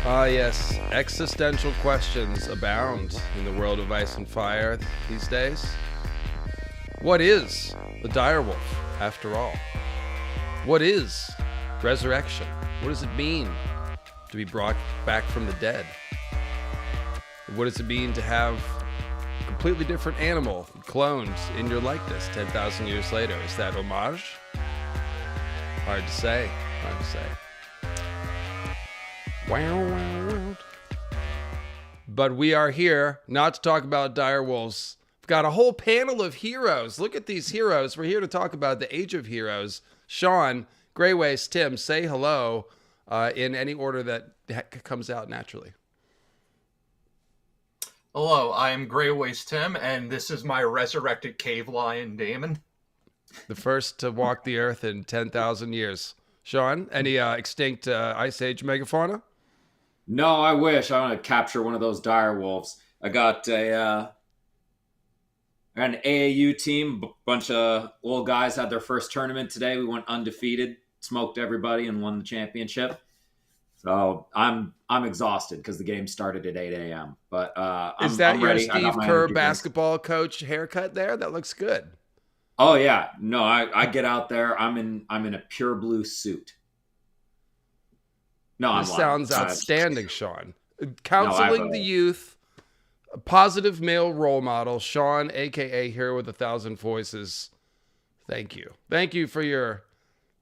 Ah, yes. Existential questions abound in the world of Ice and Fire these days. What is the direwolf, after all? What is resurrection? What does it mean to be brought back from the dead? What does it mean to have a completely different animal cloned in your likeness 10,000 years later? Is that homage? Hard to say. Hard to say. Wow, wow, wow. But we are here not to talk about direwolves. We've got a whole panel of heroes. Look at these heroes. We're here to talk about the Age of Heroes. Sean, Greywaste, Tim, say hello in any order that comes out naturally. Hello, I am Greywaste Tim, and this is my resurrected cave lion, Damon. The first to walk the earth in 10,000 years. Sean, any extinct Ice Age megafauna? No, I wish. I want to capture one of those dire wolves. I got an AAU team. Bunch of old guys had their first tournament today. We went undefeated, smoked everybody, and won the championship. So I'm exhausted because the game started at 8 a.m. But is that I'm your ready. Steve Kerr basketball coach haircut there? That looks good. Oh yeah, no, I get out there. I'm in a pure blue suit. No, this sounds outstanding, Sean. Counseling the youth, a positive male role model, Sean, aka Hero with 1,000 Voices. Thank you. Thank you for your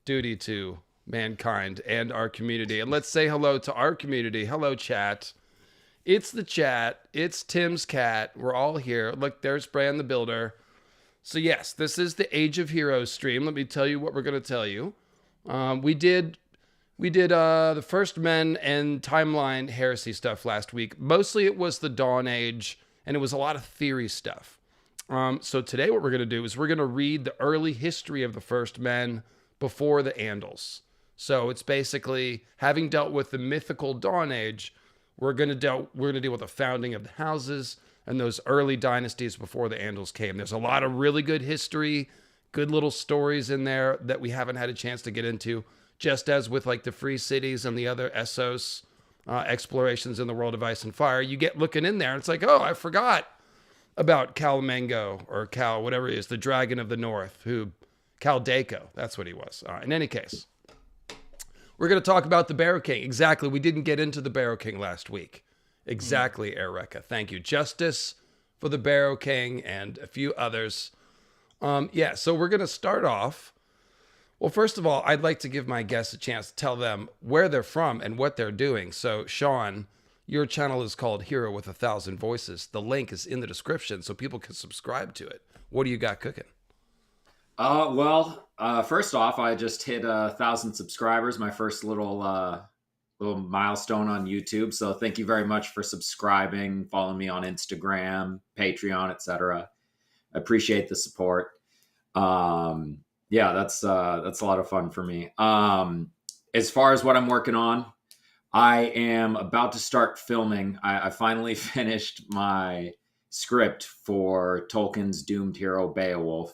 duty to mankind and our community. And let's say hello to our community. Hello, chat. It's the chat. It's Tim's cat. We're all here. Look, there's Bran the Builder. So yes, this is the Age of Heroes stream. Let me tell you what we're going to tell you. We did the First Men and Timeline Heresy stuff last week. Mostly it was the Dawn Age, and it was a lot of theory stuff. So today what we're going to do is we're going to read the early history of the First Men before the Andals. So it's basically, having dealt with the mythical Dawn Age, we're going to deal with the founding of the houses and those early dynasties before the Andals came. There's a lot of really good history, good little stories in there that we haven't had a chance to get into, just as with like the Free Cities and the other Essos explorations in the world of Ice and Fire. You get looking in there, and it's like, oh, I forgot about Calmango, or Cal, whatever he is, the Dragon of the North, Caldaco, that's what he was. In any case, we're going to talk about the Barrow King. Exactly, we didn't get into the Barrow King last week. Exactly, Ereka. Thank you. Justice for the Barrow King and a few others. So we're going to start off. Well, first of all, I'd like to give my guests a chance to tell them where they're from and what they're doing. So, Sean, your channel is called Hero with 1,000 Voices. The link is in the description so people can subscribe to it. What do you got cooking? First off, I just hit 1,000 subscribers, my first little milestone on YouTube. So thank you very much for subscribing, following me on Instagram, Patreon, etc. I appreciate the support. That's a lot of fun for me. As far as what I'm working on, I am about to start filming. I finally finished my script for Tolkien's doomed hero Beowulf.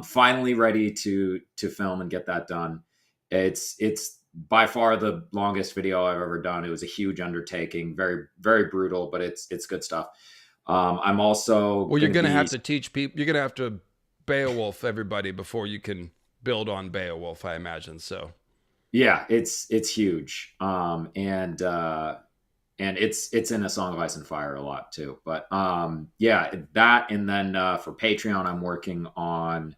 Finally ready to film and get that done. It's by far the longest video I've ever done. It was a huge undertaking, very, very brutal, but it's good stuff. I'm also... Well, you're going to have to teach people, you're going to have to Beowulf everybody before you can build on Beowulf, I imagine. So yeah, it's huge. And it's in A Song of Ice and Fire a lot too. But that, and then for Patreon, I'm working on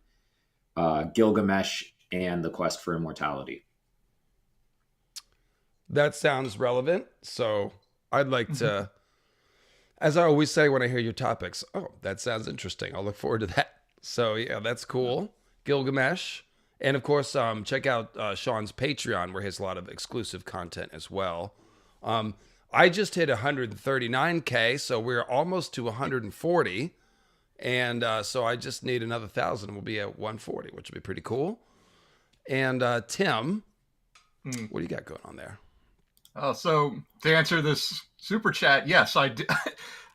Gilgamesh and the Quest for Immortality. That sounds relevant. So I'd like to, as I always say when I hear your topics, oh, that sounds interesting. I'll look forward to that. So yeah, that's cool. Gilgamesh. And of course, check out Sean's Patreon, where he has a lot of exclusive content as well. I just hit 139K, so we're almost to 140. And so I just need another 1,000. We'll be at 140, which will be pretty cool. And Tim, what do you got going on there? So to answer this super chat, yes, I did.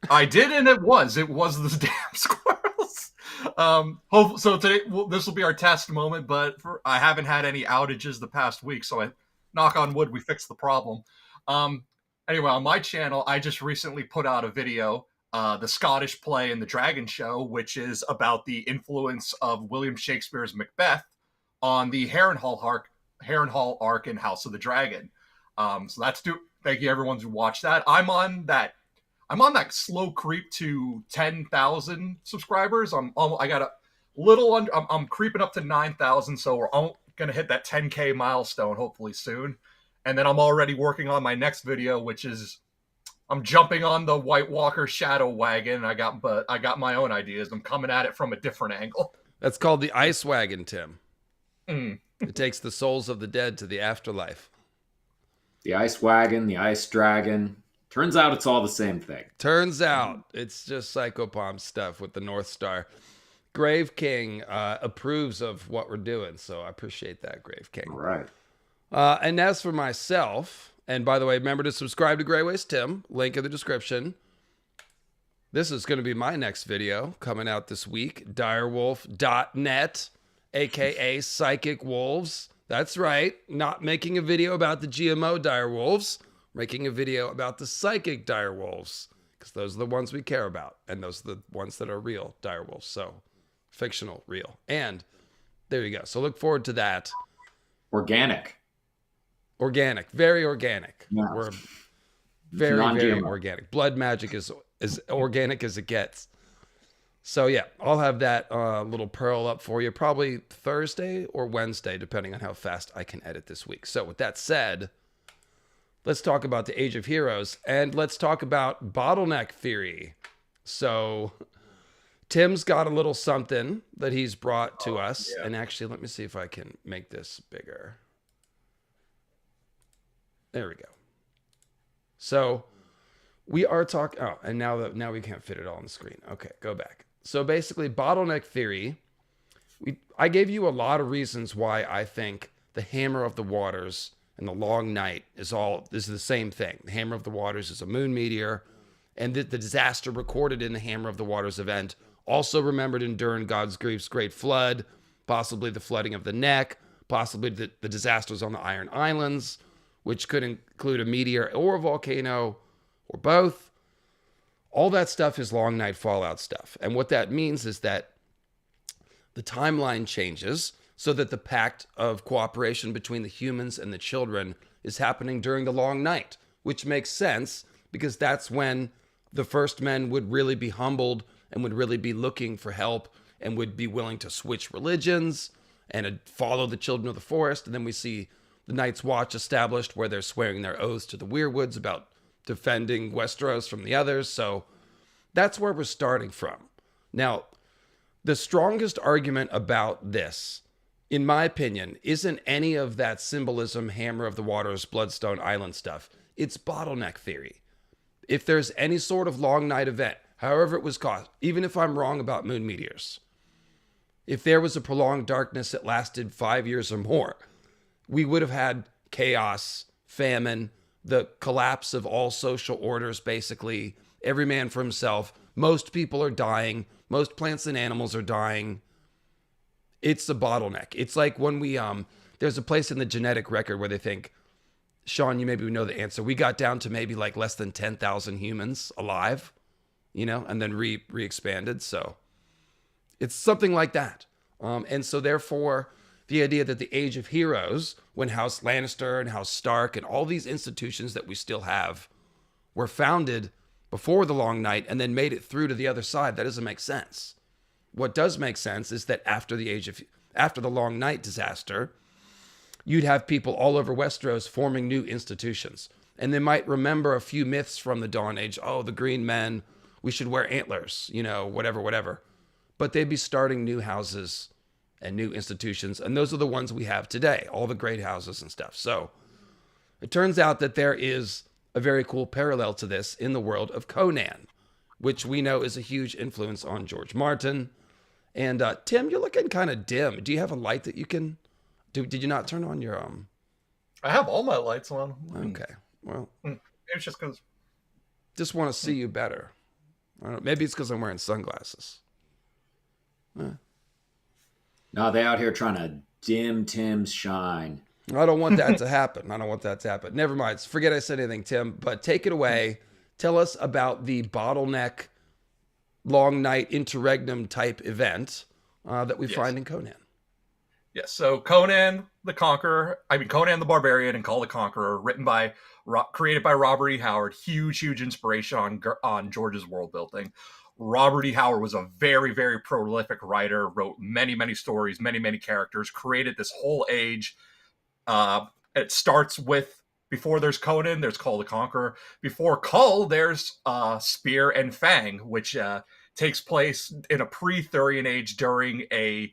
I did, and it was the damn squirrels. So today, this will be our test moment, but I haven't had any outages the past week, so knock on wood, we fixed the problem. Anyway, on my channel, I just recently put out a video, the Scottish play and the Dragon Show, which is about the influence of William Shakespeare's Macbeth on the Harrenhal arc in House of the Dragon. Thank you everyone who watched that. I'm on that slow creep to 10,000 subscribers. I got a little under. I'm creeping up to 9,000, so we're gonna hit that 10K milestone hopefully soon. And then I'm already working on my next video, which is I'm jumping on the White Walker Shadow Wagon. I got my own ideas. I'm coming at it from a different angle. That's called the Ice Wagon, Tim. Mm. It takes the souls of the dead to the afterlife. The Ice Wagon, the Ice Dragon. Turns out it's all the same thing. Turns out it's just Psychopomp stuff with the North Star. Grave King approves of what we're doing, so I appreciate that, Grave King. All right. And as for myself, and by the way, remember to subscribe to Grey Waste Tim, link in the description. This is going to be my next video coming out this week, direwolf.net, aka Psychic Wolves. That's right, not making a video about the GMO direwolves, making a video about the psychic direwolves, because those are the ones we care about, and those are the ones that are real direwolves, so fictional, real. And there you go. So look forward to that. Organic, very organic. Yeah. We're very organic. Blood magic is as organic as it gets. So yeah, I'll have that little pearl up for you probably Thursday or Wednesday, depending on how fast I can edit this week. So with that said, let's talk about the Age of Heroes, and let's talk about Bottleneck Theory. So Tim's got a little something that he's brought to us. Yeah. And actually, let me see if I can make this bigger. There we go. So we are talking, and now we can't fit it all on the screen. Okay, go back. So basically, Bottleneck Theory, I gave you a lot of reasons why I think the Hammer of the Waters and the Long Night is the same thing. The Hammer of the Waters is a moon meteor, and the disaster recorded in the Hammer of the Waters event, also remembered in Durin Godgrief's Great Flood, possibly the flooding of the Neck, possibly the disasters on the Iron Islands, which could include a meteor or a volcano or both. All that stuff is Long Night Fallout stuff. And what that means is that the timeline changes so that the pact of cooperation between the humans and the children is happening during the Long Night, which makes sense because that's when the first men would really be humbled and would really be looking for help and would be willing to switch religions and follow the children of the forest. And then we see the Night's Watch established where they're swearing their oaths to the Weirwoods about defending Westeros from the others. So that's where we're starting from. Now, the strongest argument about this, in my opinion, isn't any of that symbolism, Hammer of the Waters, Bloodstone Island stuff. It's Bottleneck Theory. If there's any sort of Long Night event, however it was caused, even if I'm wrong about moon meteors, if there was a prolonged darkness that lasted 5 years or more, we would have had chaos, famine, the collapse of all social orders, basically, every man for himself. Most people are dying. Most plants and animals are dying. It's a bottleneck. It's like when we, there's a place in the genetic record where they think, Sean, you maybe know the answer. We got down to maybe like less than 10,000 humans alive, and then re-expanded. So it's something like that. And so therefore, the idea that the Age of Heroes, when House Lannister and House Stark and all these institutions that we still have were founded before the Long Night and then made it through to the other side, that doesn't make sense. What does make sense is that after the Long Night disaster, you'd have people all over Westeros forming new institutions. And they might remember a few myths from the Dawn Age. Oh, the Green Men, we should wear antlers, whatever. But they'd be starting new houses and new institutions. And those are the ones we have today, all the great houses and stuff. So it turns out that there is a very cool parallel to this in the world of Conan, which we know is a huge influence on George Martin. And Tim, you're looking kind of dim. Do you have a light that you can... Did you not turn on your... I have all my lights on. Okay, well... Maybe it's just because... Just want to see you better. I don't know, maybe it's because I'm wearing sunglasses. No, they out here trying to dim Tim's shine. I don't want that to happen. I don't want that to happen. Never mind. Forget I said anything, Tim, but take it away. Tell us about the Bottleneck Long Night Interregnum type event that we find in Conan. Yes, so Conan the Barbarian and Call the Conqueror, created by Robert E. Howard, huge inspiration on George's world building. Robert E. Howard was a very, very prolific writer, wrote many stories, many characters, created this whole age. It starts with, before there's Conan, there's Call the Conqueror. Before Cull, there's Spear and Fang, which takes place in a pre-Thurian age during a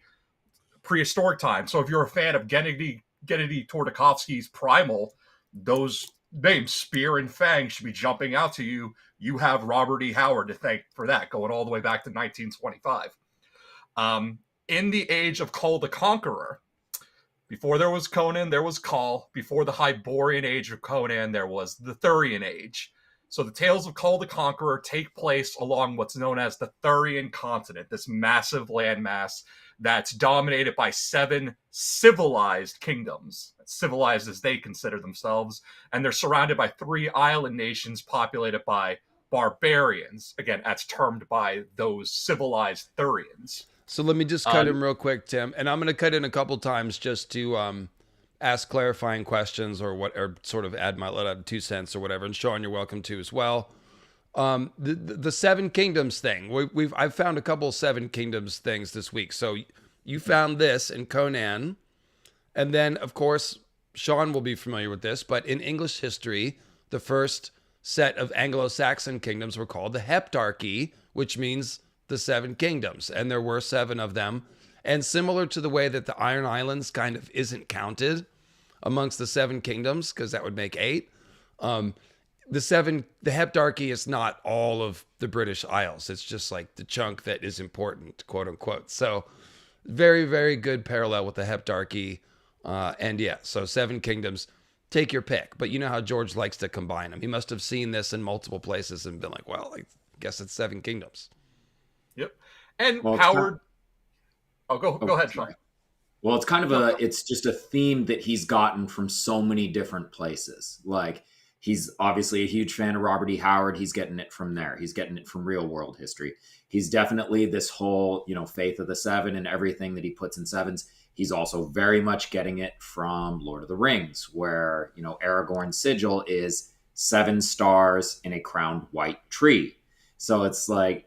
prehistoric time. So if you're a fan of Gennady Tartakovsky's Primal, those names, Spear and Fang, should be jumping out to you. You have Robert E. Howard to thank for that, going all the way back to 1925. In the age of Cull the Conqueror, before there was Conan, there was Cull. Before the Hyborian Age of Conan, there was the Thurian Age. So the tales of Cull the Conqueror take place along what's known as the Thurian continent, this massive landmass that's dominated by 7 civilized kingdoms, civilized as they consider themselves, and they're surrounded by 3 island nations populated by barbarians. Again, that's termed by those civilized Thurians. So let me just cut in real quick, Tim, and I'm going to cut in a couple times just to ask clarifying questions or sort of add my 2 cents or whatever. And Sean, you're welcome to as well. The 7 Kingdoms thing. I've found a couple 7 Kingdoms things this week. So you found this in Conan, and then of course Sean will be familiar with this. But in English history, the first set of Anglo-Saxon kingdoms were called the Heptarchy, which means the 7 kingdoms, and there were 7 of them. And similar to the way that the Iron Islands kind of isn't counted amongst the 7 kingdoms, because that would make 8. The Heptarchy is not all of the British Isles. It's just like the chunk that is important, quote unquote. So very, very good parallel with the Heptarchy. And yeah, so 7 kingdoms, take your pick. But you know how George likes to combine them. He must have seen this in multiple places and been like, well, I guess it's 7 kingdoms. Yep. And Howard... Go ahead, Sean. Well, it's kind of it's just a theme that he's gotten from so many different places. Like, he's obviously a huge fan of Robert E. Howard. He's getting it from there. He's getting it from real world history. He's definitely this whole, faith of the 7 and everything that he puts in 7s. He's also very much getting it from Lord of the Rings, where, Aragorn's sigil is 7 stars in a crowned white tree. So it's like,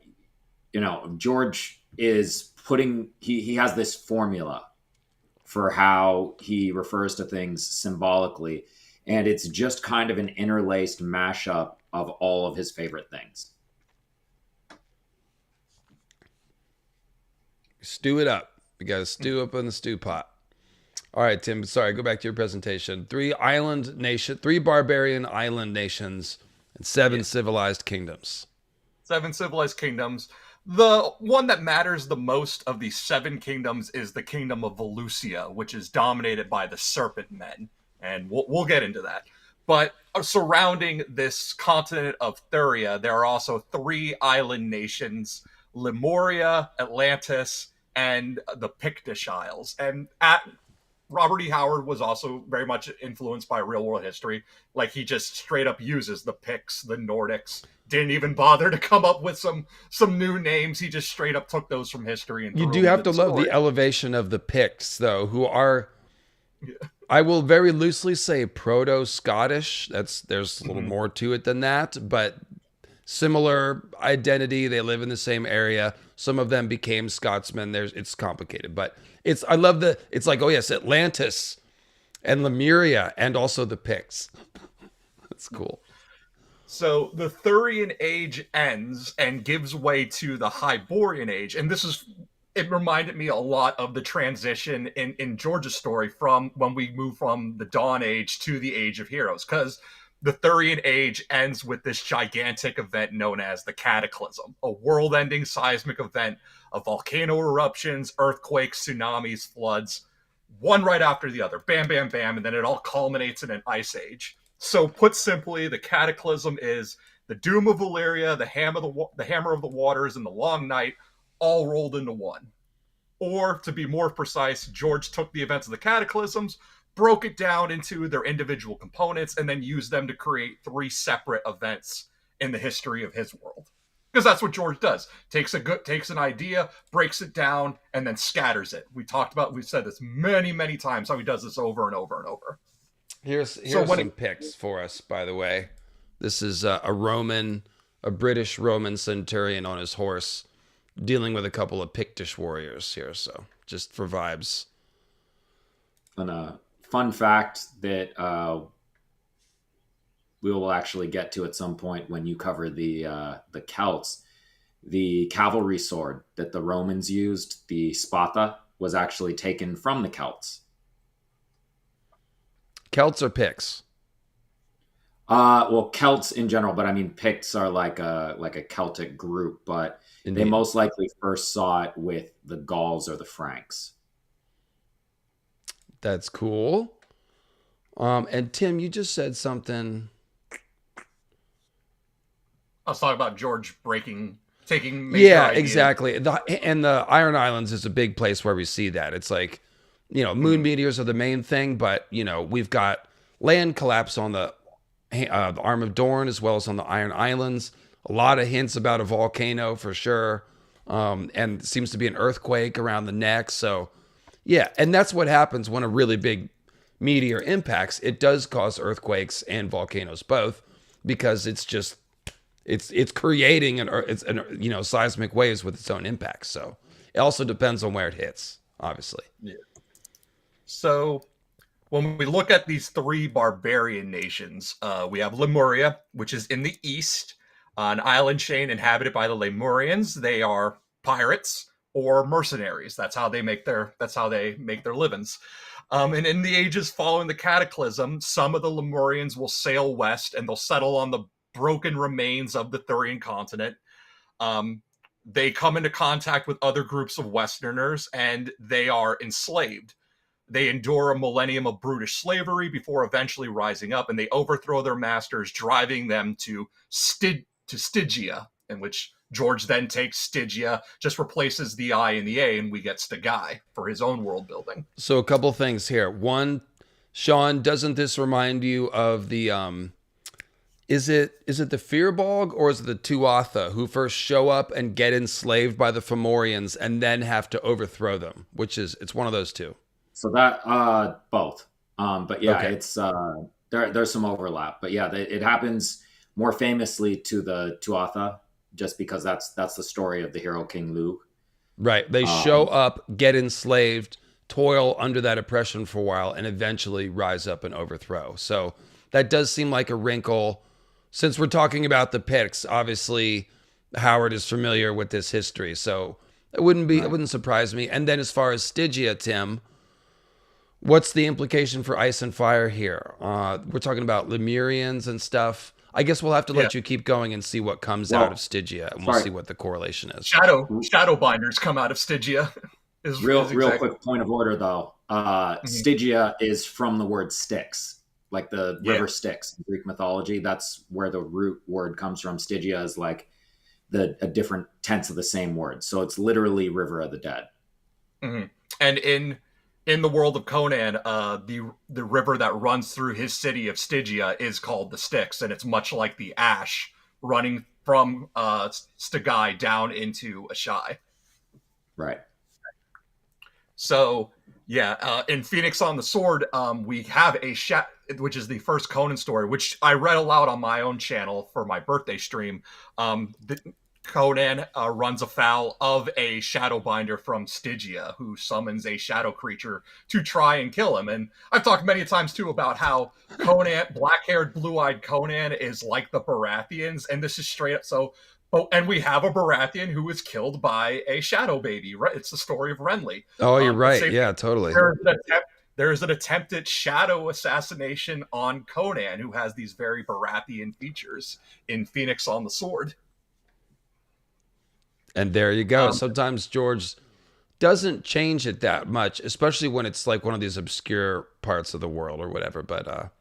George is he has this formula for how he refers to things symbolically. And it's just kind of an interlaced mashup of all of his favorite things. Stew it up. We got to stew up in the stew pot. All right, Tim, sorry, go back to your presentation. 3 barbarian island nations and 7 civilized kingdoms. 7 civilized kingdoms. The one that matters the most of these 7 kingdoms is the kingdom of Volusia, which is dominated by the Serpent Men. And we'll get into that. But surrounding this continent of Thuria, there are also 3 island nations, Lemuria, Atlantis, and the Pictish Isles. And Robert E. Howard was also very much influenced by real world history. Like, he just straight up uses the Picts, the Nordics, didn't even bother to come up with some new names. He just straight up took those from history. And you do have to love the elevation of the Picts, though, who are... Yeah. I will very loosely say proto-Scottish. There's a little more to it than that, but similar identity. They live in the same area. Some of them became Scotsmen. It's complicated, but it's like, oh yes, Atlantis and Lemuria and also the Picts. That's cool. So the Thurian Age ends and gives way to the Hyborian Age, and it reminded me a lot of the transition in George's story from when we move from the Dawn Age to the Age of Heroes, because the Thurian Age ends with this gigantic event known as the Cataclysm, a world-ending seismic event of volcano eruptions, earthquakes, tsunamis, floods, one right after the other, bam, bam, bam, and then it all culminates in an ice age. So put simply, the Cataclysm is the doom of Valyria, the hammer of the waters, and the long night, all rolled into one. Or, to be more precise, George took the events of the Cataclysms, broke it down into their individual components, and then used them to create 3 separate events in the history of his world. Because that's what George does. Takes an idea, breaks it down, and then scatters it. We've said this many, many times, how he does this over and over and over. Here's some picks for us, by the way. This is a British Roman centurion on his horse, dealing with a couple of Pictish warriors here. So just for vibes. And a fun fact that we will actually get to at some point when you cover the Celts. The cavalry sword that the Romans used, the spada, was actually taken from the Celts. Celts or Picts? Well, Celts in general, but I mean Picts are like a Celtic group, but Indeed. They most likely first saw it with the Gauls or the Franks. That's cool. And Tim, you just said something. I was talking about George taking yeah, ideas. Exactly. And the Iron Islands is a big place where we see that. It's like, moon meteors are the main thing, but we've got land collapse on the Arm of Dorne as well as on the Iron Islands. A lot of hints about a volcano for sure, and seems to be an earthquake around the neck. So, yeah, and that's what happens when a really big meteor impacts. It does cause earthquakes and volcanoes both, because it's just it's creating seismic waves with its own impacts. So it also depends on where it hits, obviously. Yeah. So when we look at these 3 barbarian nations, we have Lemuria, which is in the east, an island chain inhabited by the Lemurians. They are pirates or mercenaries. That's how they make their livings. And in the ages following the Cataclysm, some of the Lemurians will sail west and they'll settle on the broken remains of the Thurian continent. They come into contact with other groups of Westerners and they are enslaved. They endure a millennium of brutish slavery before eventually rising up, and they overthrow their masters, driving them to Stygia, in which George then takes Stygia, just replaces the I and the A, and we get Stagi for his own world building. So a couple things here. One, Sean, doesn't this remind you of the is it the Firbolg or is it the Tuatha who first show up and get enslaved by the Fomorians and then have to overthrow them? It's one of those two. So that both. But yeah, okay. It's there's some overlap. But yeah, it happens more famously to the Tuatha, just because that's the story of the hero King Lu. Right. They show up, get enslaved, toil under that oppression for a while, and eventually rise up and overthrow. So that does seem like a wrinkle. Since we're talking about the Picts, obviously Howard is familiar with this history, so it wouldn't surprise me. And then as far as Stygia, Tim, what's the implication for Ice and Fire here? We're talking about Lemurians and stuff. I guess we'll have to let you keep going and see what comes out of Stygia, and we'll see what the correlation is. Shadow binders come out of Stygia. Real quick point of order, though. Stygia is from the word Styx, like the river Styx in Greek mythology. That's where the root word comes from. Stygia is like a different tense of the same word. So it's literally River of the Dead. Mm-hmm. And in the world of Conan, the river that runs through his city of Stygia is called the Styx, and it's much like the Ash running from Stagi down into Ashai. Right. So, in Phoenix on the Sword, we have which is the first Conan story, which I read aloud on my own channel for my birthday stream. Conan runs afoul of a Shadowbinder from Stygia, who summons a shadow creature to try and kill him. And I've talked many times, too, about how Conan, black-haired, blue-eyed Conan, is like the Baratheons, and this is straight up so... Oh, and we have a Baratheon who is killed by a shadow baby. Right? It's the story of Renly. Oh, you're right. Yeah, totally. There is an attempted shadow assassination on Conan, who has these very Baratheon features in Phoenix on the Sword. And there you go. Sometimes George doesn't change it that much, especially when it's like one of these obscure parts of the world or whatever. But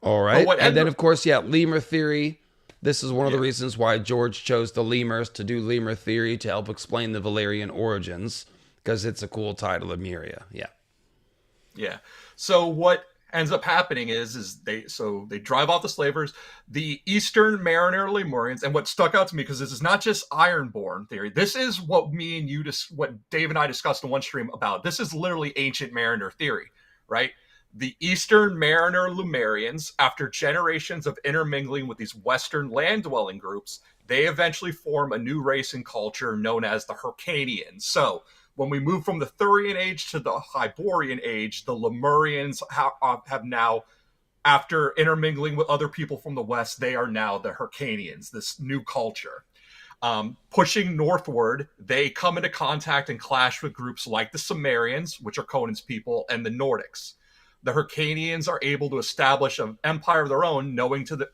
all right. And then, of course, Lemur Theory. This is one of the reasons why George chose the Lemurs to do Lemur Theory to help explain the Valyrian origins, because it's a cool tie to Lemuria. Yeah. Yeah. So what ends up happening is they drive off the slavers, the Eastern Mariner Lemurians, and what stuck out to me, because this is not just Ironborn theory. This is what me and you what Dave and I discussed in one stream about. This is literally ancient Mariner theory, right? The Eastern Mariner Lemurians, after generations of intermingling with these Western land-dwelling groups, they eventually form a new race and culture known as the Hyrcanians. So when we move from the Thurian Age to the Hyborian Age, the Lemurians have now, after intermingling with other people from the West, they are now the Hyrcanians, this new culture. Pushing northward, they come into contact and clash with groups like the Cimmerians, which are Conan's people, and the Nordics. The Hyrcanians are able to establish an empire of their own,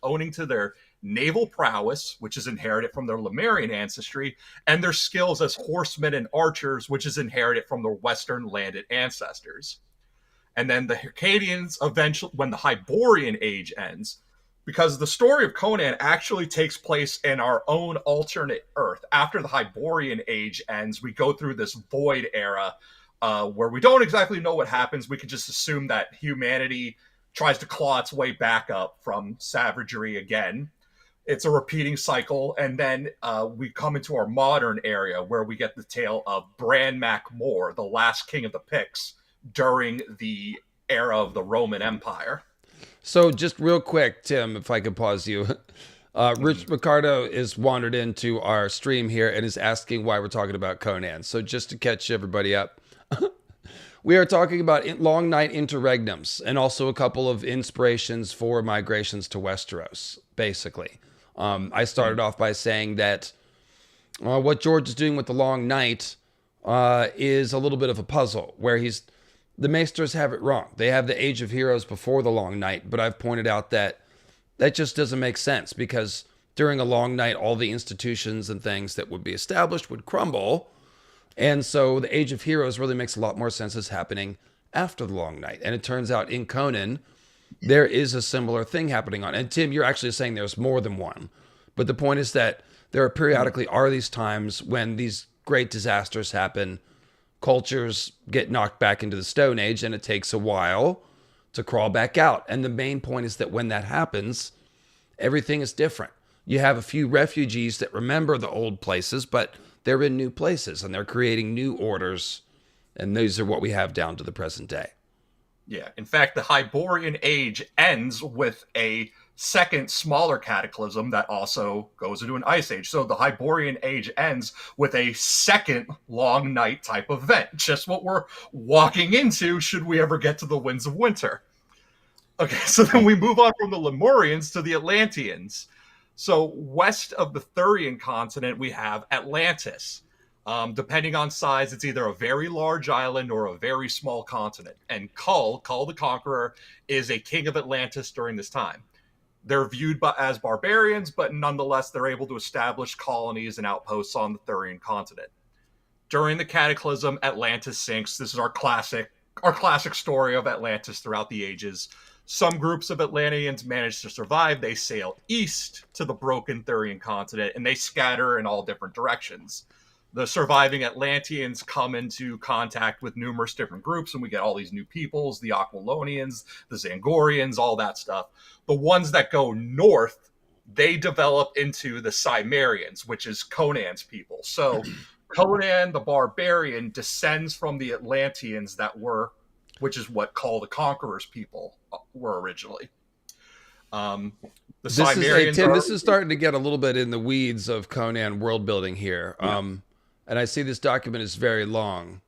owning to their naval prowess, which is inherited from their Lemurian ancestry, and their skills as horsemen and archers, which is inherited from their Western landed ancestors. And then the Hyrcanians eventually, when the Hyborian Age ends, because the story of Conan actually takes place in our own alternate Earth. After the Hyborian Age ends, we go through this void era where we don't exactly know what happens. We can just assume that humanity tries to claw its way back up from savagery again. It's a repeating cycle, and then we come into our modern area where we get the tale of Bran Mac Mor, the last king of the Picts, during the era of the Roman Empire. So just real quick, Tim, if I could pause you. Rich Ricardo is wandered into our stream here and is asking why we're talking about Conan. So just to catch everybody up, we are talking about long night interregnums and also a couple of inspirations for migrations to Westeros, basically. I started off by saying that what George is doing with the long night is a little bit of a puzzle, where the Maesters have it wrong. They have the Age of Heroes before the long night, but I've pointed out that just doesn't make sense, because during a long night, all the institutions and things that would be established would crumble. And so the Age of Heroes really makes a lot more sense as happening after the long night. And it turns out in Conan, there is a similar thing happening on. And Tim, you're actually saying there's more than one. But the point is that there are periodically these times when these great disasters happen, cultures get knocked back into the Stone Age, and it takes a while to crawl back out. And the main point is that when that happens, everything is different. You have a few refugees that remember the old places, but they're in new places and they're creating new orders. And these are what we have down to the present day. Yeah. In fact, the Hyborian Age ends with a second smaller cataclysm that also goes into an ice age. So the Hyborian Age ends with a second long night type event. Just what we're walking into should we ever get to the Winds of Winter. Okay, so then we move on from the Lemurians to the Atlanteans. So west of the Thurian continent, we have Atlantis. Depending on size, it's either a very large island or a very small continent. And Kull the Conqueror, is a king of Atlantis during this time. They're viewed as barbarians, but nonetheless, they're able to establish colonies and outposts on the Thurian continent. During the Cataclysm, Atlantis sinks. This is our classic story of Atlantis throughout the ages. Some groups of Atlanteans manage to survive. They sail east to the broken Thurian continent, and they scatter in all different directions. The surviving Atlanteans come into contact with numerous different groups, and we get all these new peoples, the Aquilonians, the Zangorians, all that stuff. The ones that go north, they develop into the Cimmerians, which is Conan's people. So Conan the Barbarian descends from the Atlanteans which is what Kull the Conqueror's people were originally. This is starting to get a little bit in the weeds of Conan world building here. Yeah. And I see this document is very long.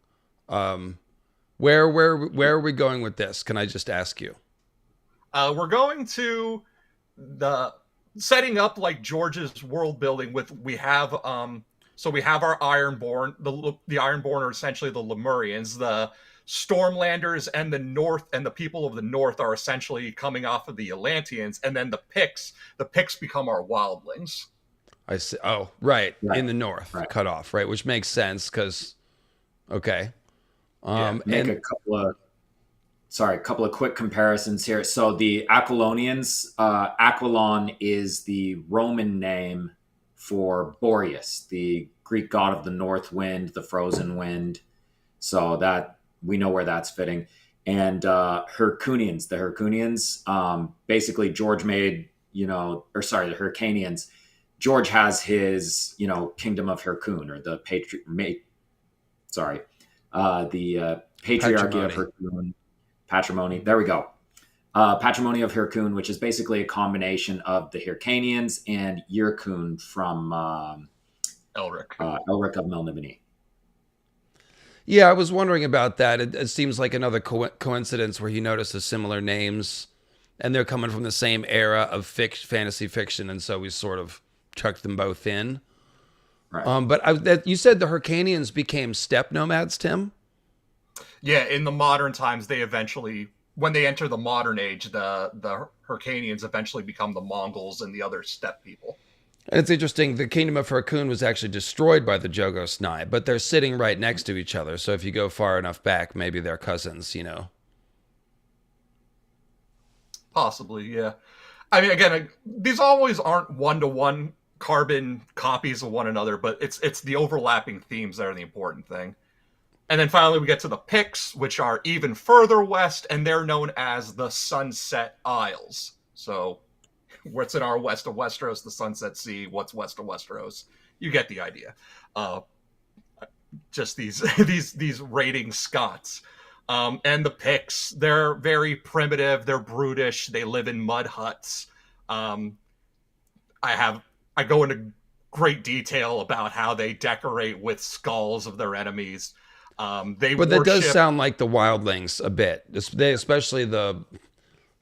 Where are we going with this? Can I just ask you? We're going to the setting up like George's world building we have our Ironborn. The Ironborn are essentially the Lemurians. The Stormlanders and the North and the people of the North are essentially coming off of the Atlanteans, and then the Picts become our wildlings. I see. Oh, right. In the north, cut off, right? Which makes sense because, okay. Make a couple of quick comparisons here. So the Aquilonians, Aquilon is the Roman name for Boreas, the Greek god of the north wind, the frozen wind. So that we know where that's fitting. and Hyrcanians. The Hyrcanians, basically George made, the Hyrcanians. George has his, kingdom of Hyrcun, or the Patriarchy of Hyrcun, patrimony. There we go. Patrimony of Hyrcun, which is basically a combination of the Hyrcanians and Yirkun from Elric of Melniboné. Yeah, I was wondering about that. It seems like another coincidence where he notices similar names, and they're coming from the same era of fantasy fiction, and so we sort of chucked them both in. Right. But you said the Hyrcanians became steppe nomads, Tim? Yeah, in the modern times, when they enter the modern age, the Hyrcanians eventually become the Mongols and the other steppe people. And it's interesting, the kingdom of Hyrcun was actually destroyed by the Jogosnai, but they're sitting right next to each other. So if you go far enough back, maybe they're cousins, Possibly, yeah. I mean, again, these always aren't one-to-one carbon copies of one another, but it's the overlapping themes that are the important thing. And then finally we get to the Picts, which are even further west, and they're known as the Sunset Isles. So what's in our west of Westeros? The Sunset Sea. What's west of Westeros? You get the idea. Just these raiding Scots. And the Picts, they're very primitive. They're brutish. They live in mud huts. I go into great detail about how they decorate with skulls of their enemies. That does sound like the wildlings a bit. Especially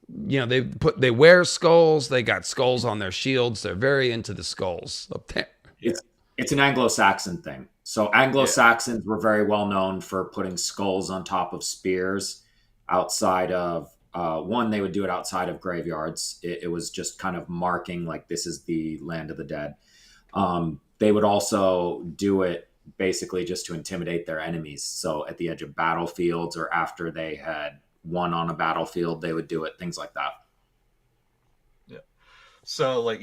they wear skulls. They got skulls on their shields. They're very into the skulls up there. It's an Anglo-Saxon thing. So Anglo-Saxons were very well known for putting skulls on top of spears outside of they would do it outside of graveyards. It was just kind of marking like this is the land of the dead. They would also do it basically just to intimidate their enemies. So at the edge of battlefields or after they had won on a battlefield, they would do it, things like that. Yeah. So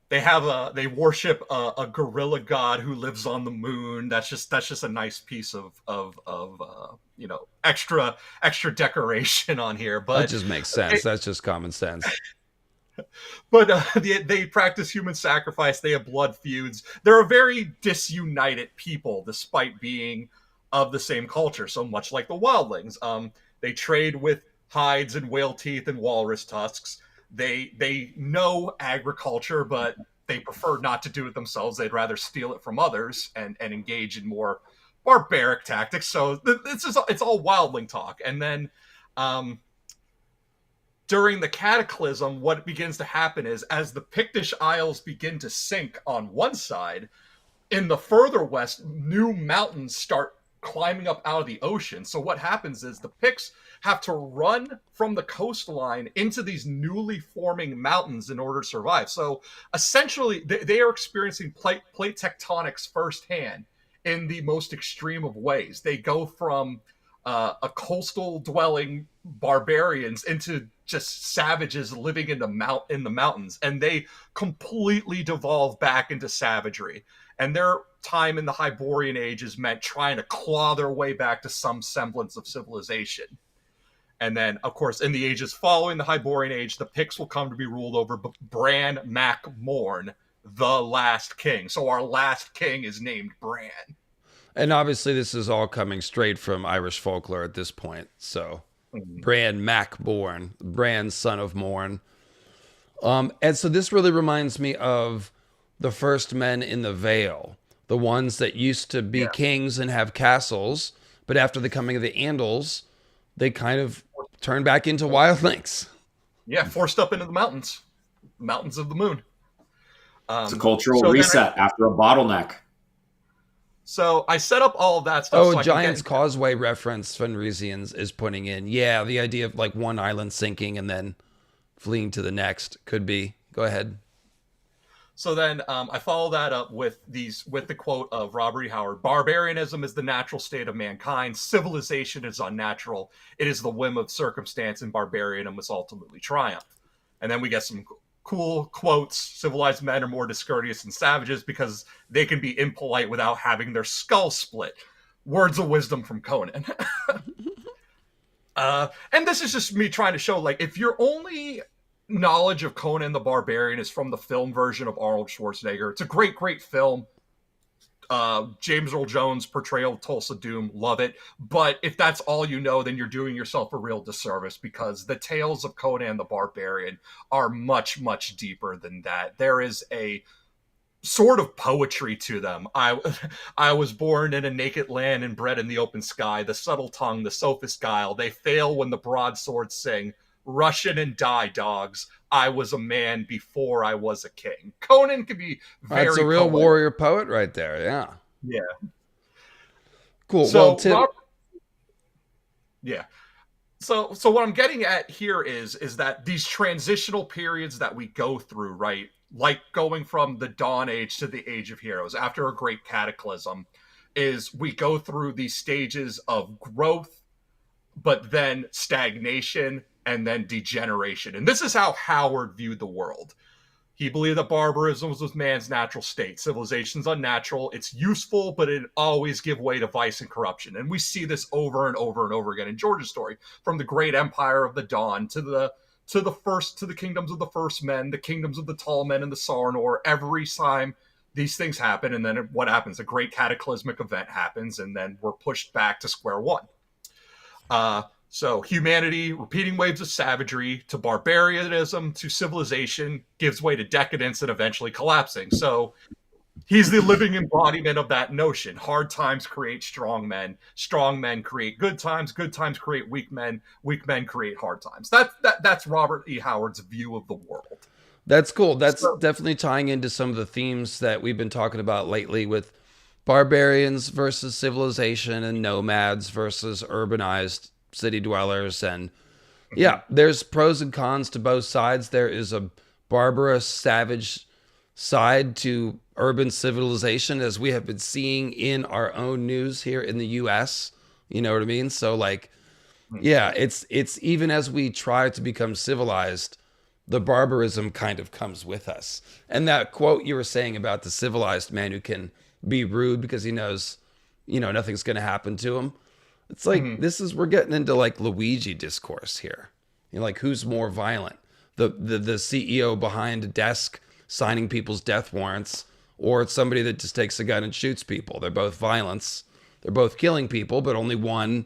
they worship a gorilla god who lives on the moon. That's just a nice piece of extra decoration on here. But that just makes sense. That's just common sense. But they practice human sacrifice. They have blood feuds. They're a very disunited people, despite being of the same culture. So much like the wildlings, they trade with hides and whale teeth and walrus tusks. They know agriculture, but they prefer not to do it themselves. They'd rather steal it from others and engage in more barbaric tactics. So it's all wildling talk. And then during the Cataclysm, what begins to happen is as the Pictish Isles begin to sink on one side, in the further west, new mountains start climbing up out of the ocean. So what happens is the Picts have to run from the coastline into these newly forming mountains in order to survive. So essentially, they are experiencing plate tectonics firsthand in the most extreme of ways. They go from a coastal dwelling barbarians into just savages living in the mountains, and they completely devolve back into savagery. And their time in the Hyborian Age is meant trying to claw their way back to some semblance of civilization. And then, of course, in the ages following the Hyborian Age, the Picts will come to be ruled over Bran Mac Morn, the last king. So our last king is named Bran. And obviously this is all coming straight from Irish folklore at this point. So Bran Mac Born, Bran son of Morn. And so this really reminds me of the first men in the Vale, the ones that used to be kings and have castles, but after the coming of the Andals, they kind of turned back into wildlings. Yeah, forced up into the mountains of the moon. It's a cultural reset after a bottleneck. So I set up all of that stuff. Oh, Giant's Causeway reference Fenrisians is putting in. Yeah, the idea of like one island sinking and then fleeing to the next could be. Go ahead. So then I follow that up with the quote of Robert E. Howard: "Barbarianism is the natural state of mankind. Civilization is unnatural. It is the whim of circumstance, and barbarianism must ultimately triumph." And then we get some cool quotes. "Civilized men are more discourteous than savages because they can be impolite without having their skull split. words of wisdom from Conan. And this is just me trying to show, like, if your only knowledge of Conan the Barbarian is from the film version of Arnold Schwarzenegger, it's a great, great film. James Earl Jones' portrayal of Tulsa Doom, love it. But if that's all you know, then you're doing yourself a real disservice, because the tales of Conan the Barbarian are much, much deeper than that. There is a sort of poetry to them. I was born in a naked land and bred in the open sky. The subtle tongue, the sophist guile, they fail when the broadswords sing. Rush in and die, dogs. I was a man before I was a king. Conan could be very That's a real poetic. warrior poet right there. Yeah. Yeah. Cool. So, well, Tim, yeah. So what I'm getting at here is that these transitional periods that we go through, right? Like going from the Dawn Age to the Age of Heroes after a great cataclysm, is we go through these stages of growth, but then stagnation, and then degeneration. And this is how Howard viewed the world. He believed that barbarism was man's natural state. Civilization's unnatural. It's useful, but it always give way to vice and corruption. And we see this over and over and over again in George's story, from the great empire of the Dawn to the kingdoms of the first men, the kingdoms of the tall men and the Sarnor. Every time these things happen, and then what happens? A great cataclysmic event happens, and then we're pushed back to square one. So humanity, repeating waves of savagery, to barbarianism, to civilization, gives way to decadence and eventually collapsing. So he's the living embodiment of that notion. Hard times create strong men create good times create weak men create hard times. That's Robert E. Howard's view of the world. that's cool. That's definitely tying into some of the themes that we've been talking about lately with barbarians versus civilization and nomads versus urbanized city dwellers. And yeah, there's pros and cons to both sides. There is a barbarous, savage side to urban civilization, as we have been seeing in our own news here in the US. You know what I mean? So like, yeah, it's even as we try to become civilized, the barbarism kind of comes with us. And that quote you were saying about the civilized man who can be rude because he knows, nothing's going to happen to him. It's like, we're getting into like Luigi discourse here. Like, who's more violent? The CEO behind a desk signing people's death warrants, or it's somebody that just takes a gun and shoots people. They're both violence. They're both killing people, but only one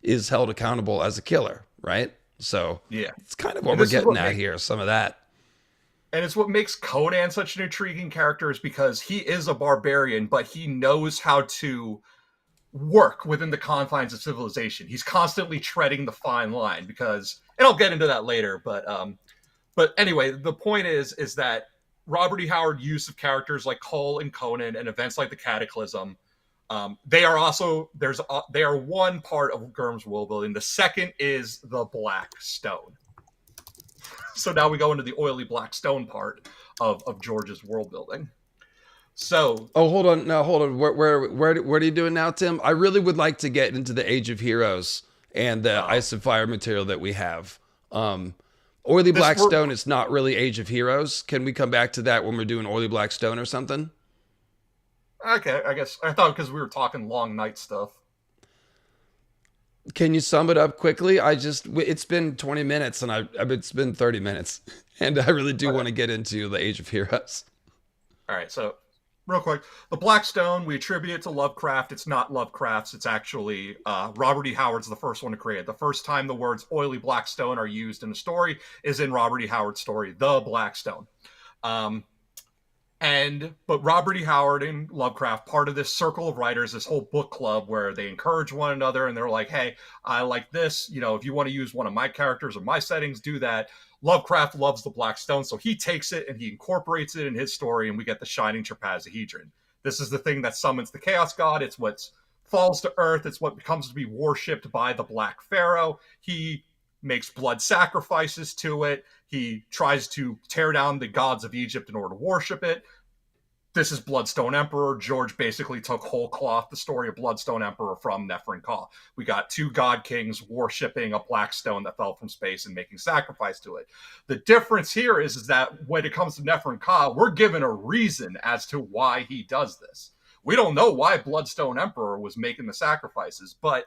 is held accountable as a killer, right? So yeah, it's kind of what we're getting at here, some of that. And it's what makes Conan such an intriguing character, is because he is a barbarian, but he knows how to work within the confines of civilization. He's constantly treading the fine line, because, and I'll get into that later, but anyway, the point is that Robert E. Howard use of characters like Cole and Conan and events like the Cataclysm, they are one part of Gurm's world building. The second is the Black Stone. So now we go into the oily black stone part of George's world building. So, hold on. Where are you doing now, Tim? I really would like to get into the Age of Heroes and the Ice and Fire material that we have. Oily Black Stone is not really Age of Heroes. Can we come back to that when we're doing Oily Black Stone or something? Okay, I guess I thought because we were talking Long Night stuff. Can you sum it up quickly? It's been 20 minutes and it's been 30 minutes, and I really do want to get into the Age of Heroes. All right, so real quick, the Black Stone, we attribute it to Lovecraft. It's not Lovecraft's. It's actually Robert E. Howard's the first one to create it. The first time the words oily black stone are used in a story is in Robert E. Howard's story, The Black Stone. But Robert E. Howard and Lovecraft, part of this circle of writers, this whole book club where they encourage one another, and they're like, hey, I like this. If you want to use one of my characters or my settings, do that. Lovecraft loves the Black Stone, so he takes it and he incorporates it in his story, and we get the Shining Trapazahedron. This is the thing that summons the Chaos God. It's what falls to Earth. It's what becomes to be worshipped by the Black Pharaoh. He makes blood sacrifices to it. He tries to tear down the gods of Egypt in order to worship it. This is Bloodstone Emperor. George basically took whole cloth the story of Bloodstone Emperor from Nefrin Ka. We got two god kings worshipping a black stone that fell from space and making sacrifice to it. The difference here is that when it comes to Nefrin Ka, we're given a reason as to why he does this. We don't know why Bloodstone Emperor was making the sacrifices, but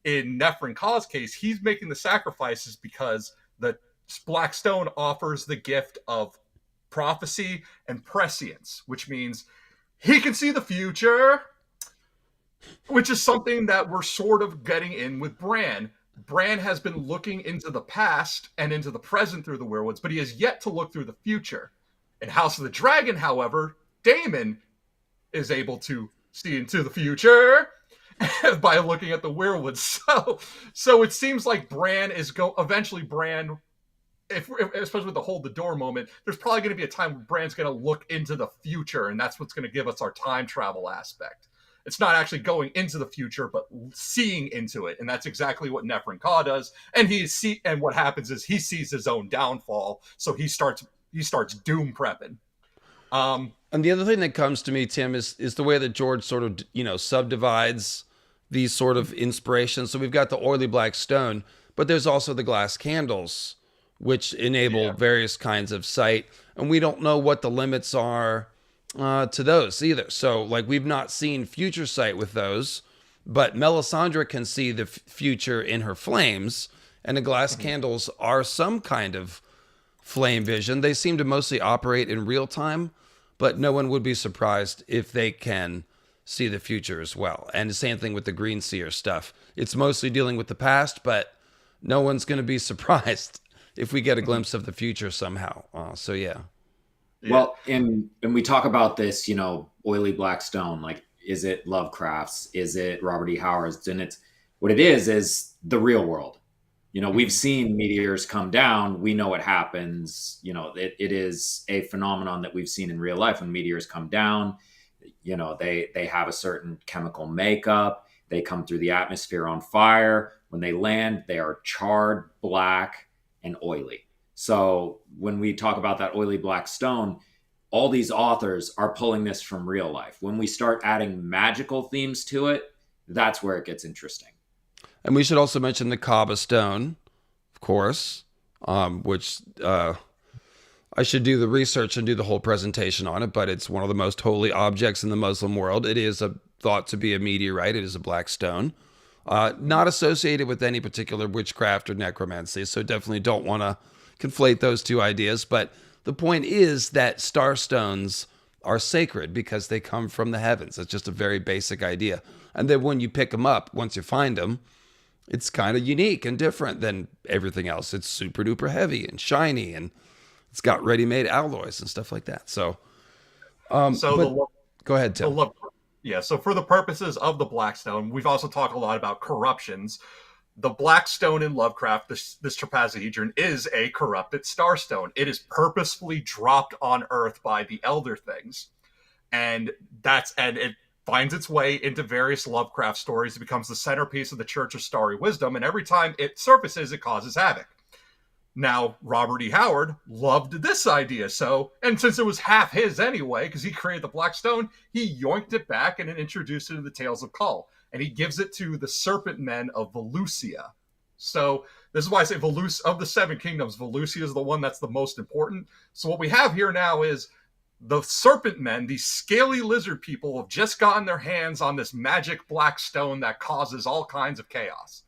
in Nefrin Kaw's case, he's making the sacrifices because the Black Stone offers the gift of prophecy and prescience, which means he can see the future, which is something that we're sort of getting in with Bran. Bran has been looking into the past and into the present through the Weirwoods, but he has yet to look through the future. In House of the Dragon, however, Daemon is able to see into the future by looking at the Weirwoods. So it seems like Bran is eventually Bran, especially with the hold the door moment, there's probably going to be a time where Bran's going to look into the future, and that's what's going to give us our time travel aspect. It's not actually going into the future, but seeing into it, and that's exactly what Nefrin Kaw does. And and what happens is he sees his own downfall, so he starts doom prepping. And the other thing that comes to me, Tim, is the way that George sort of, subdivides these sort of inspirations. So we've got the oily black stone, but there's also the glass candles, which enable various kinds of sight. And we don't know what the limits are to those either. So, like, we've not seen future sight with those, but Melisandre can see the future in her flames, and the glass candles are some kind of flame vision. They seem to mostly operate in real time, but no one would be surprised if they can see the future as well. And the same thing with the Green Seer stuff. It's mostly dealing with the past, but no one's going to be surprised if we get a glimpse of the future somehow. So yeah. Well, and we talk about this, oily black stone, like, is it Lovecraft's? Is it Robert E. Howard's? And it's what it is the real world. We've seen meteors come down. We know what happens. It is a phenomenon that we've seen in real life. When meteors come down, they have a certain chemical makeup. They come through the atmosphere on fire. When they land, they are charred, black, and oily. So when we talk about that oily black stone, all these authors are pulling this from real life. When we start adding magical themes to it, that's where it gets interesting. And we should also mention the Kaaba stone, of course, which I should do the research and do the whole presentation on it, but it's one of the most holy objects in the Muslim world. It is thought to be a meteorite. It is a black stone. Not associated with any particular witchcraft or necromancy, so definitely don't want to conflate those two ideas. But the point is that starstones are sacred because they come from the heavens. It's just a very basic idea. And then when you pick them up, once you find them, it's kind of unique and different than everything else. It's super duper heavy and shiny, and it's got ready-made alloys and stuff like that. So, go ahead, Tim. So for the purposes of the Blackstone, we've also talked a lot about corruptions. The Blackstone in Lovecraft, this trapezohedron, is a corrupted starstone. It is purposefully dropped on Earth by the Elder Things, and it finds its way into various Lovecraft stories. It becomes the centerpiece of the Church of Starry Wisdom, and every time it surfaces, it causes havoc. Now, Robert E. Howard loved this idea, and since it was half his anyway, because he created the Black Stone, he yoinked it back and introduced it to the Tales of Kull, and he gives it to the Serpent Men of Valusia. So this is why I say of the Seven Kingdoms, Valusia is the one that's the most important. So what we have here now is the Serpent Men, these scaly lizard people, have just gotten their hands on this magic black stone that causes all kinds of chaos.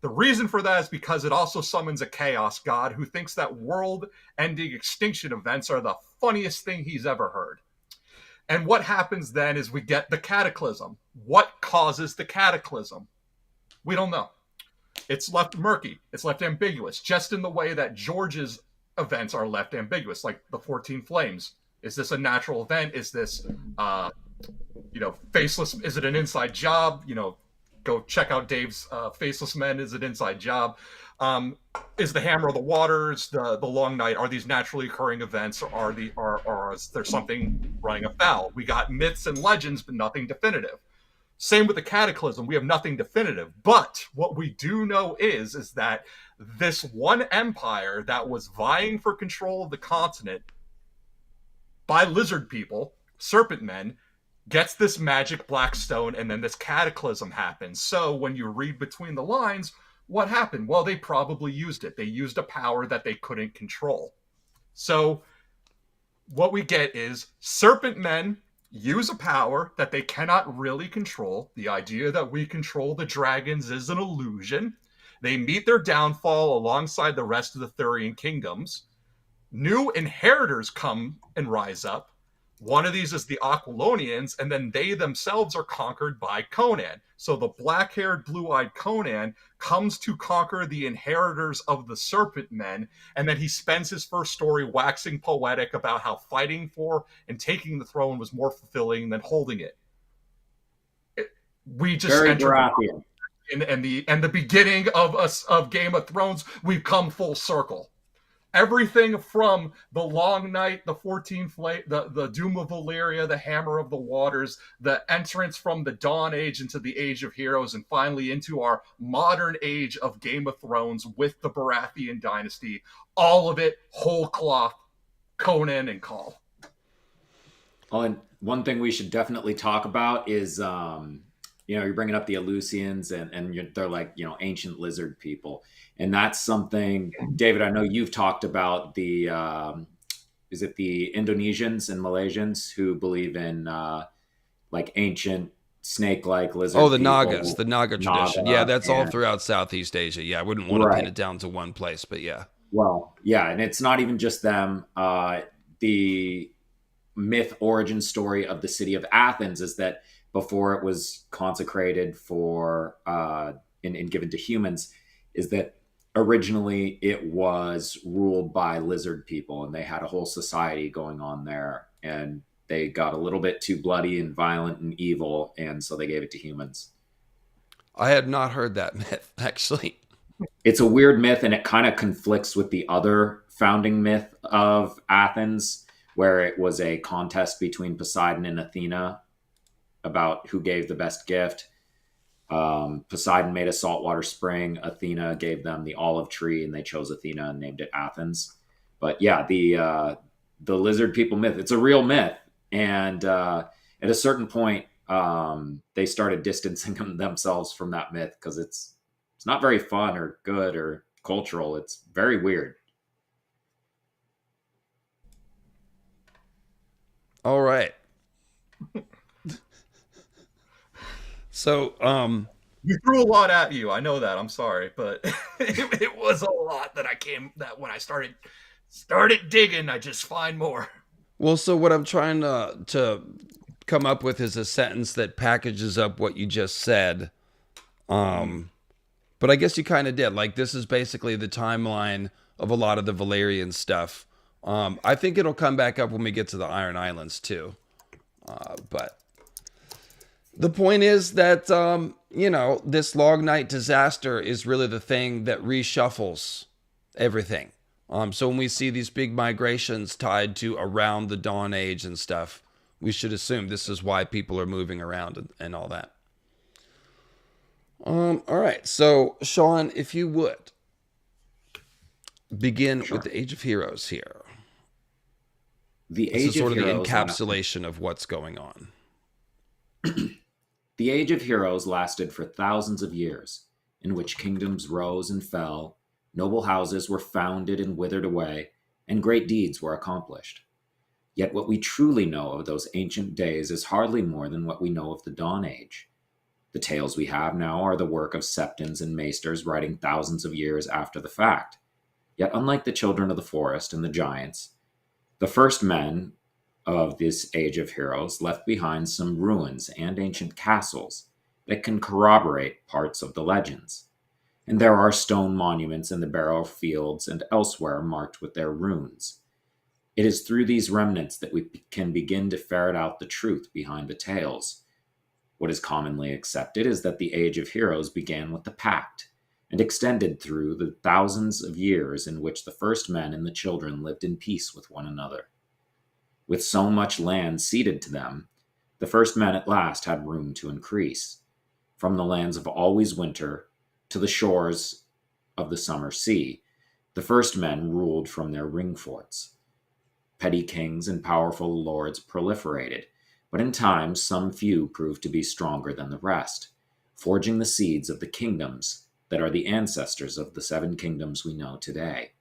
The reason for that is because it also summons a chaos god who thinks that world-ending extinction events are the funniest thing he's ever heard. And what happens then is we get the Cataclysm. What causes the Cataclysm? We don't know. It's left murky. It's left ambiguous, just in the way that George's events are left ambiguous, like the 14 Flames. Is this a natural event? Is this, faceless? Is it an inside job? Go check out Dave's Faceless Men. Is it inside job? Is the Hammer of the Waters, the Long Night, are these naturally occurring events, or is there something running afoul? We got myths and legends, but nothing definitive. Same with the Cataclysm. We have nothing definitive. But what we do know is that this one empire that was vying for control of the continent by lizard people, serpent men, gets this magic black stone, and then this cataclysm happens. So when you read between the lines, what happened? Well, they probably used it. They used a power that they couldn't control. So what we get is serpent men use a power that they cannot really control. The idea that we control the dragons is an illusion. They meet their downfall alongside the rest of the Thurian kingdoms. New inheritors come and rise up. One of these is the Aquilonians, and then they themselves are conquered by Conan. So the black-haired, blue-eyed Conan comes to conquer the inheritors of the Serpent Men, and then he spends his first story waxing poetic about how fighting for and taking the throne was more fulfilling than holding it. We just entered and the beginning of Game of Thrones. We've come full circle. Everything from the Long Night, the 14th Flame, the Doom of Valyria, the Hammer of the Waters, the entrance from the Dawn Age into the Age of Heroes, and finally into our modern age of Game of Thrones with the Baratheon dynasty. All of it, whole cloth, Conan and Call. Well, and one thing we should definitely talk about is, you're bringing up the Eleusians, and they're like, ancient lizard people. And that's something, David, I know you've talked about the, is it the Indonesians and Malaysians who believe in like ancient snake-like lizard people? Oh, the people. Nagas, the Naga tradition. Yeah, that's all throughout Southeast Asia. Yeah, I wouldn't want to pin it down to one place, but yeah. Well, yeah, and it's not even just them. The myth origin story of the city of Athens is that before it was consecrated for and given to humans, is that originally it was ruled by lizard people, and they had a whole society going on there, and they got a little bit too bloody and violent and evil, and so they gave it to humans. I had not heard that myth, actually. It's a weird myth, and it kind of conflicts with the other founding myth of Athens, where it was a contest between Poseidon and Athena about who gave the best gift. Poseidon made a saltwater spring. Athena gave them the olive tree, and they chose Athena and named it Athens. But yeah, the lizard people myth, it's a real myth. And at a certain point, they started distancing themselves from that myth because it's not very fun or good or cultural. It's very weird. All right. So, we threw a lot at you. I know that. I'm sorry, but it was a lot that when I started digging, I just find more. Well, so what I'm trying to come up with is a sentence that packages up what you just said. But I guess you kind of did. Like, this is basically the timeline of a lot of the Valyrian stuff. I think it'll come back up when we get to the Iron Islands too. But the point is that, this Long Night disaster is really the thing that reshuffles everything. So when we see these big migrations tied to around the Dawn Age and stuff, we should assume this is why people are moving around and all that. All right. So, Sean, if you would begin with the Age of Heroes here. The This Age is sort of of the Heroes encapsulation of what's going on. The Age of Heroes lasted for thousands of years, in which kingdoms rose and fell, noble houses were founded and withered away, and great deeds were accomplished. Yet what we truly know of those ancient days is hardly more than what we know of the Dawn Age. The tales we have now are the work of septons and maesters writing thousands of years after the fact. Yet unlike the children of the forest and the giants, the first men of this Age of Heroes left behind some ruins and ancient castles that can corroborate parts of the legends. And there are stone monuments in the Barrow fields and elsewhere marked with their runes. It is through these remnants that we can begin to ferret out the truth behind the tales. What is commonly accepted is that the Age of Heroes began with the Pact and extended through the thousands of years in which the first men and the children lived in peace with one another. With so much land ceded to them, the first men at last had room to increase. From the lands of always winter to the shores of the summer sea, the first men ruled from their ring forts. Petty kings and powerful lords proliferated, but in time some few proved to be stronger than the rest, forging the seeds of the kingdoms that are the ancestors of the 7 kingdoms we know today.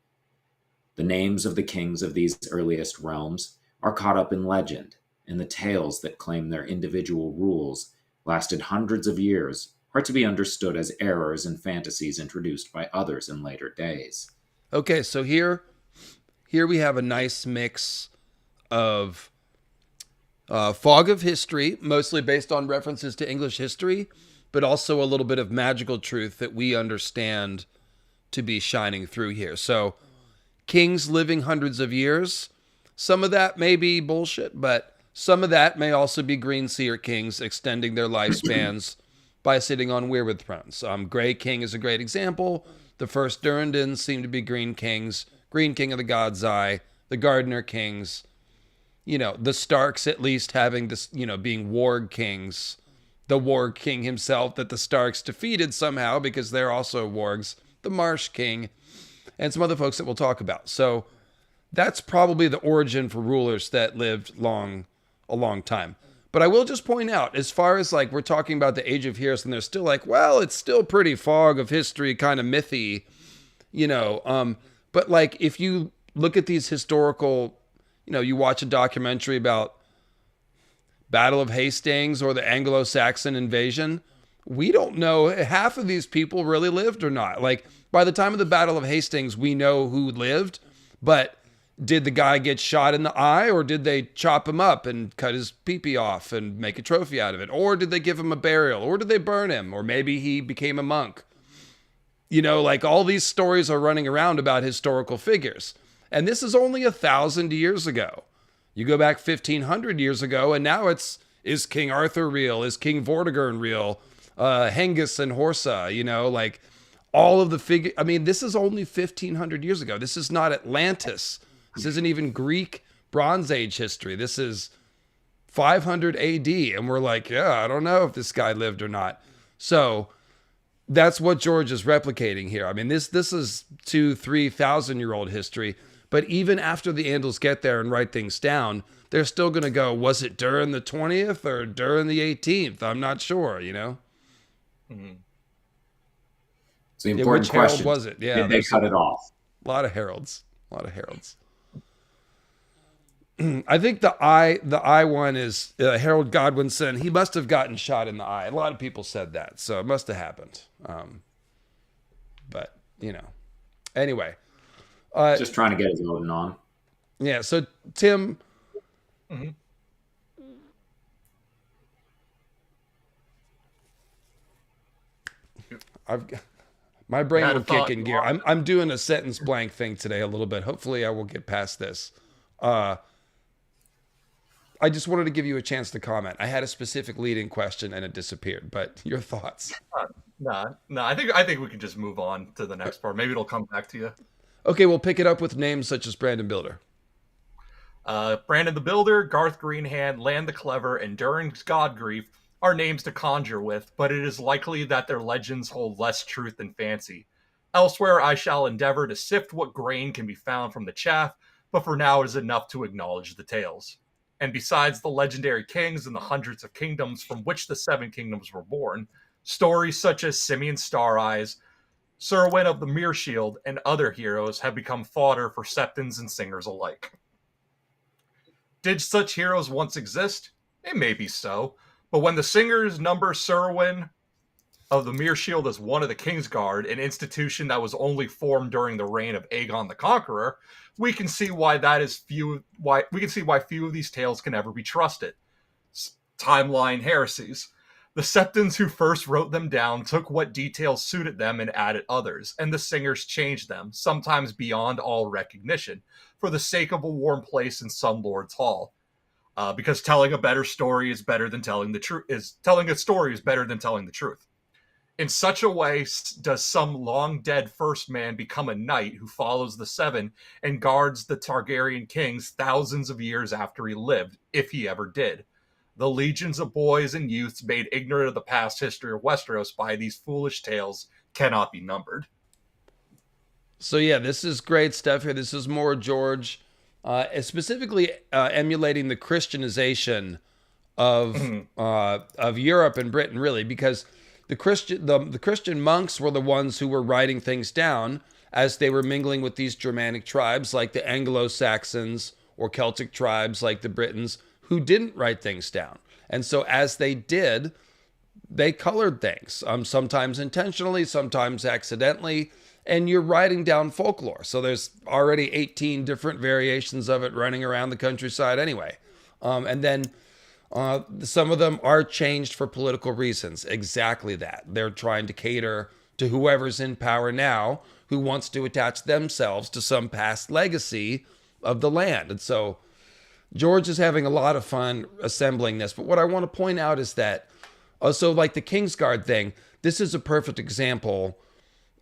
The names of the kings of these earliest realms are caught up in legend and the tales that claim their individual rules lasted hundreds of years are to be understood as errors and fantasies introduced by others in later days. Okay, so here we have a nice mix of fog of history, mostly based on references to English history, but also a little bit of magical truth that we understand to be shining through here. So kings living hundreds of years, some of that may be bullshit, but some of that may also be green seer kings extending their lifespans by sitting on weirwood thrones. Grey King is a great example. The first Durrandons seem to be green kings. Green King of the God's Eye, the Gardener kings, the Starks at least having this, being warg kings. The warg king himself that the Starks defeated somehow because they're also wargs. The Marsh King, and some other folks that we'll talk about. So that's probably the origin for rulers that lived a long time. But I will just point out, as far as like we're talking about the Age of Heroes, and they're still like, well, it's still pretty fog of history, kind of mythy, But like if you look at these historical, you watch a documentary about Battle of Hastings or the Anglo-Saxon invasion, we don't know half of these people really lived or not. Like by the time of the Battle of Hastings, we know who lived, but did the guy get shot in the eye, or did they chop him up and cut his pee-pee off and make a trophy out of it? Or did they give him a burial? Or did they burn him? Or maybe he became a monk. Like all these stories are running around about historical figures. And this is only 1,000 years ago. You go back 1,500 years ago, and now is King Arthur real? Is King Vortigern real? Hengist and Horsa, like all of the figures. I mean, this is only 1,500 years ago. This is not Atlantis. This isn't even Greek Bronze Age history. This is 500 AD. And we're like, yeah, I don't know if this guy lived or not. So that's what George is replicating here. I mean, this is 2,000-3,000-year-old history. But even after the Andals get there and write things down, they're still going to go, was it during the 20th or during the 18th? I'm not sure, Mm-hmm. It's the important question. Which herald was it? Yeah, did they cut it off? A lot of heralds. I think the eye one is Harold Godwinson. He must have gotten shot in the eye. A lot of people said that, so it must have happened. But anyway, just trying to get his loading on. Yeah. So Tim, mm-hmm. My brain will kick in gear. I'm doing a sentence blank thing today a little bit. Hopefully I will get past this. I just wanted to give you a chance to comment. I had a specific leading question and it disappeared, but your thoughts? No. I think we can just move on to the next part. Maybe it'll come back to you. Okay, we'll pick it up with names such as Brandon Builder. Brandon the Builder, Garth Greenhand, Land the Clever, and Durin's Godgrief are names to conjure with, but it is likely that their legends hold less truth than fancy. Elsewhere, I shall endeavor to sift what grain can be found from the chaff, but for now it is enough to acknowledge the tales. And besides the legendary kings and the hundreds of kingdoms from which the seven kingdoms were born, stories such as Simeon Stareyes, Serwyn of the Mearshield, and other heroes have become fodder for septons and singers alike. Did such heroes once exist? It may be so, but when the singers number Serwyn of the Mearshield as one of the Kingsguard, an institution that was only formed during the reign of Aegon the Conqueror, we can see why few of these tales can ever be trusted. Timeline heresies. The septons who first wrote them down took what details suited them and added others, and the singers changed them, sometimes beyond all recognition, for the sake of a warm place in some lord's hall. Because telling a better story is better than telling the truth. Telling a story is better than telling the truth. In such a way does some long-dead first man become a knight who follows the seven and guards the Targaryen kings thousands of years after he lived, if he ever did. The legions of boys and youths made ignorant of the past history of Westeros by these foolish tales cannot be numbered. So yeah, this is great stuff here. This is more George, specifically emulating the Christianization of Europe and Britain, really, because the Christian monks were the ones who were writing things down as they were mingling with these Germanic tribes like the Anglo-Saxons or Celtic tribes like the Britons, who didn't write things down. And so as they did, they colored things, sometimes intentionally, sometimes accidentally, and you're writing down folklore. So there's already 18 different variations of it running around the countryside anyway. And then some of them are changed for political reasons. Exactly that. They're trying to cater to whoever's in power now who wants to attach themselves to some past legacy of the land. And so George is having a lot of fun assembling this. But what I want to point out is that, so like the Kingsguard thing, this is a perfect example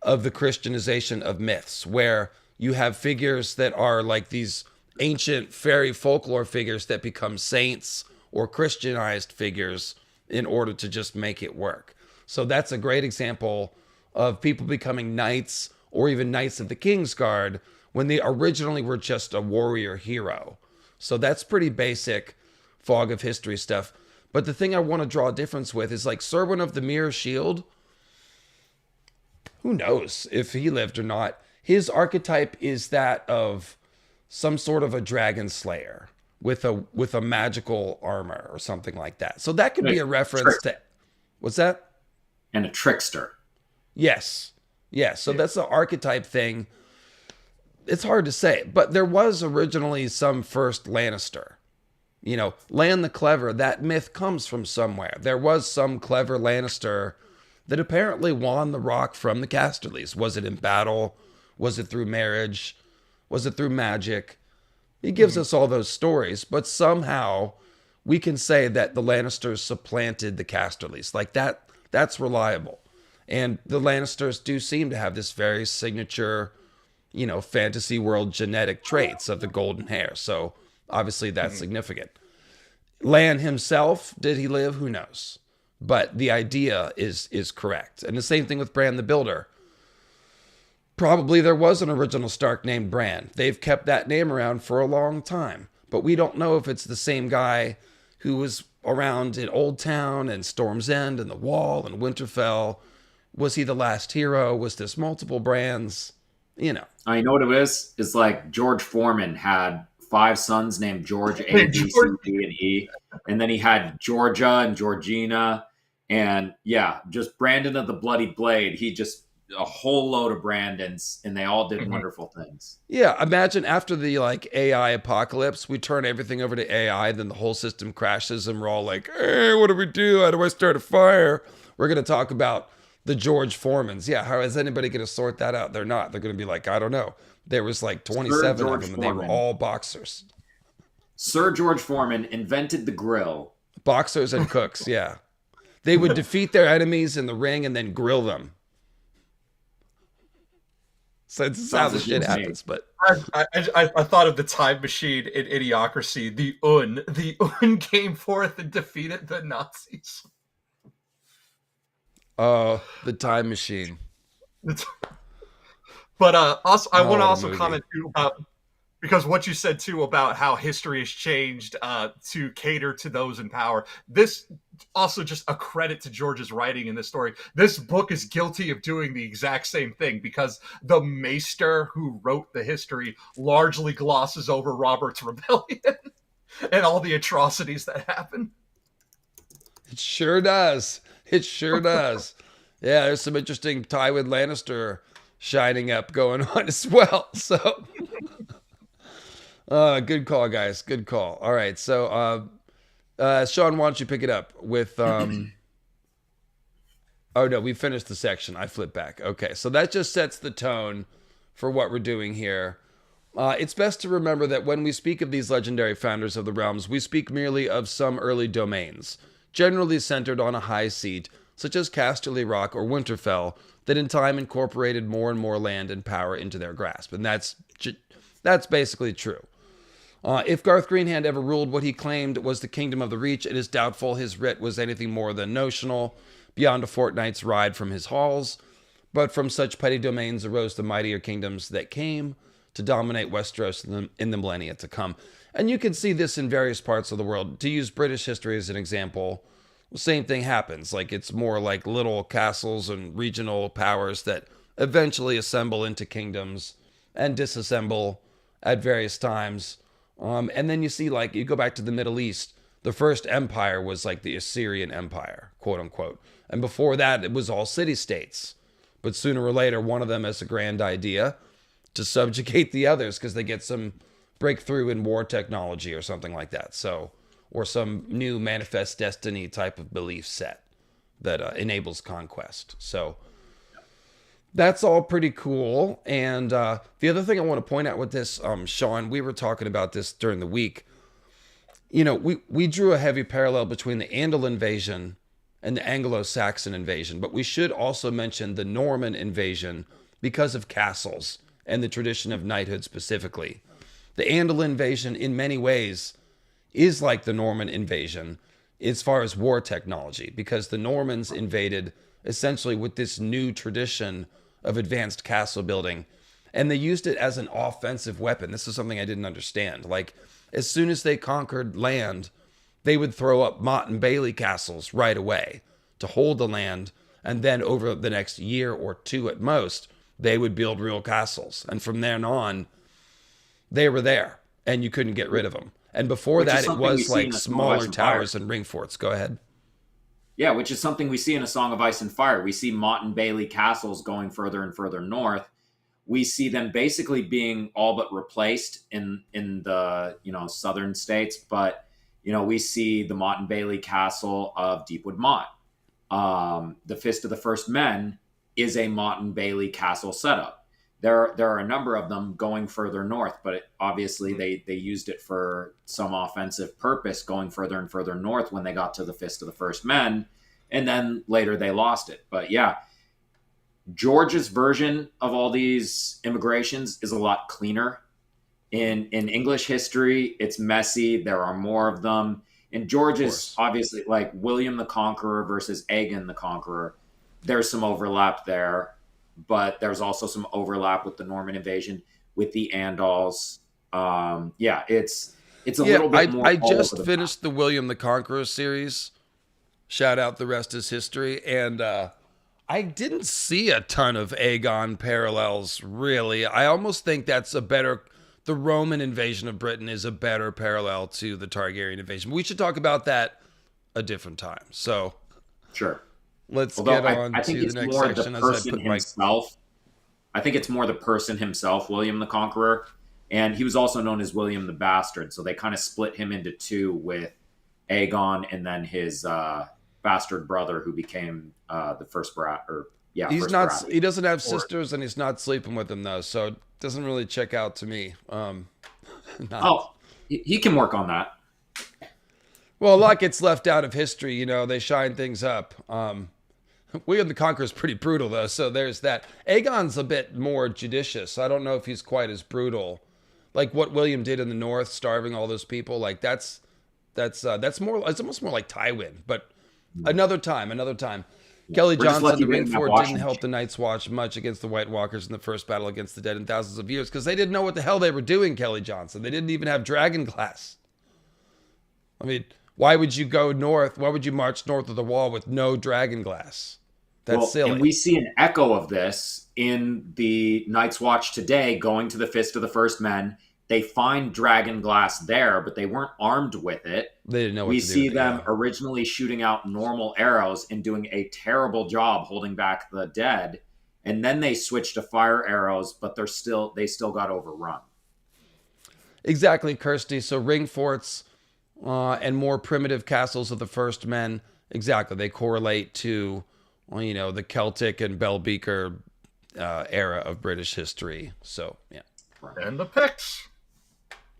of the Christianization of myths, where you have figures that are like these ancient fairy folklore figures that become saints or Christianized figures in order to just make it work. So that's a great example of people becoming knights or even knights of the Kingsguard when they originally were just a warrior hero. So that's pretty basic fog of history stuff. But the thing I want to draw a difference with is like Serwyn of the Mirror Shield. Who knows if he lived or not? His archetype is that of some sort of a dragon slayer with a magical armor or something like that. So that could be a reference to, what's that? And a trickster. Yes. Yes. So that's the archetype thing. It's hard to say, but there was originally some first Lannister. You know, Lan the Clever, that myth comes from somewhere. There was some clever Lannister that apparently won the rock from the Casterlys. Was it in battle? Was it through marriage? Was it through magic? He gives us all those stories, but somehow we can say that the Lannisters supplanted the Casterlys. Like that's reliable. And the Lannisters do seem to have this very signature, you know, fantasy world genetic traits of the golden hair. So obviously that's significant. Lan himself, did he live? Who knows? But the idea is correct. And the same thing with Bran the Builder. Probably there was an original Stark named Bran. They've kept that name around for a long time. But we don't know if it's the same guy who was around in Old Town and Storm's End and the Wall and Winterfell. Was he the last hero? Was this multiple Brans? You know. You know what it is? It's like George Foreman had 5 sons named George, A, B, C, D, and E. And then he had Georgia and Georgina. And yeah, just Brandon of the Bloody Blade. He just, a whole load of Brandons, and they all did wonderful things. Yeah, imagine after the like AI apocalypse, we turn everything over to AI, then the whole system crashes, and we're all like, hey, what do we do? How do I start a fire? We're going to talk about the George Foremans. Yeah, how is anybody going to sort that out? They're not. They're going to be like, I don't know. There was like 27 of them, and they were all boxers. Sir George Foreman invented the grill. Boxers and cooks, yeah. They would defeat their enemies in the ring and then grill them. So it's how the shit happens. But I thought of the time machine in Idiocracy. The Un came forth and defeated the Nazis. Oh, the time machine. But also, I want to also comment too about, because what you said too about how history has changed to cater to those in power. This also just a credit to George's writing in this story. This book is guilty of doing the exact same thing, because the maester who wrote the history largely glosses over Robert's rebellion and all the atrocities that happen. It sure does. It sure does. Yeah, there's some interesting Tywin Lannister shining up going on as well. So, good call, guys. Good call. All right. So, Sean, why don't you pick it up with, oh no, we finished the section. I flipped back. Okay. So that just sets the tone for what we're doing here. It's best to remember that when we speak of these legendary founders of the realms, we speak merely of some early domains, generally centered on a high seat, such as Casterly Rock or Winterfell, that in time incorporated more and more land and power into their grasp. And that's basically true. If Garth Greenhand ever ruled what he claimed was the kingdom of the Reach, it is doubtful his writ was anything more than notional, beyond a fortnight's ride from his halls. But from such petty domains arose the mightier kingdoms that came to dominate Westeros in the millennia to come. And you can see this in various parts of the world. To use British history as an example, the same thing happens. Like, it's more like little castles and regional powers that eventually assemble into kingdoms and disassemble at various times. And then you see, like, you go back to the Middle East, The first empire was like the Assyrian Empire, quote unquote. And before that, it was all city-states. But sooner or later, one of them has a grand idea to subjugate the others because they get some breakthrough in war technology or something like that. So, or some new manifest destiny type of belief set that enables conquest. So that's all pretty cool. And the other thing I want to point out with this, Sean, we were talking about this during the week. You know, we drew a heavy parallel between the Andal invasion and the Anglo-Saxon invasion, but we should also mention the Norman invasion because of castles and the tradition of knighthood specifically. The Andal invasion, in many ways, is like the Norman invasion as far as war technology, because the Normans invaded essentially with this new tradition of advanced castle building, and they used it as an offensive weapon. This is something I didn't understand. Like, as soon as they conquered land, they would throw up Moat and Bailey castles right away to hold the land, and then over the next year or two at most, they would build real castles. And from then on, they were there, and you couldn't get rid of them. And before that, it was like smaller towers and ring forts. Go ahead. Yeah, which is something we see in A Song of Ice and Fire. We see Moat and Bailey castles going further and further north. We see them basically being all but replaced in the southern states. But we see the Moat and Bailey castle of Deepwood Moat. The Fist of the First Men is a Moat and Bailey castle setup. There are a number of them going further north, but obviously they used it for some offensive purpose going further and further north when they got to the Fist of the First Men, and then later they lost it. But yeah, George's version of all these immigrations is a lot cleaner. In English history, it's messy. There are more of them. And George is obviously like William the Conqueror versus Aegon the Conqueror. There's some overlap there. But there's also some overlap with the Norman invasion, with the Andals. It's a little bit more. I just finished the William the Conqueror series. Shout out, the rest is history. And I didn't see a ton of Aegon parallels, really. I almost think that's the Roman invasion of Britain is a better parallel to the Targaryen invasion. We should talk about that a different time. So, sure. Let's get on to the next section. I think it's more the person himself, William the Conqueror. And he was also known as William the Bastard. So they kind of split him into two with Aegon and then his bastard brother who became the first brat. He doesn't have sisters and he's not sleeping with them, though. So it doesn't really check out to me. He can work on that. Well, a lot gets left out of history. They shine things up. William the Conqueror is pretty brutal, though, so there's that. Aegon's a bit more judicious. I don't know if he's quite as brutal. Like what William did in the north, starving all those people, like that's more, it's almost more like Tywin, but another time. Kelly Johnson, the Ring Fort didn't help the Night's Watch much against the White Walkers in the first battle against the dead in thousands of years, because they didn't know what the hell they were doing, Kelly Johnson. They didn't even have dragon glass. I mean, why would you go north? Why would you march north of the wall with no dragon glass? That's silly. And we see an echo of this in the Night's Watch today, going to the Fist of the First Men. They find dragon glass there, but they weren't armed with it. They didn't know what we to do see with it, them originally shooting out normal arrows and doing a terrible job holding back the dead. And then they switched to fire arrows, but they still got overrun. Exactly, Kirsty. So ring forts and more primitive castles of the First Men, exactly, they correlate to the Celtic and Bell Beaker era of British history. So yeah. And the Picts.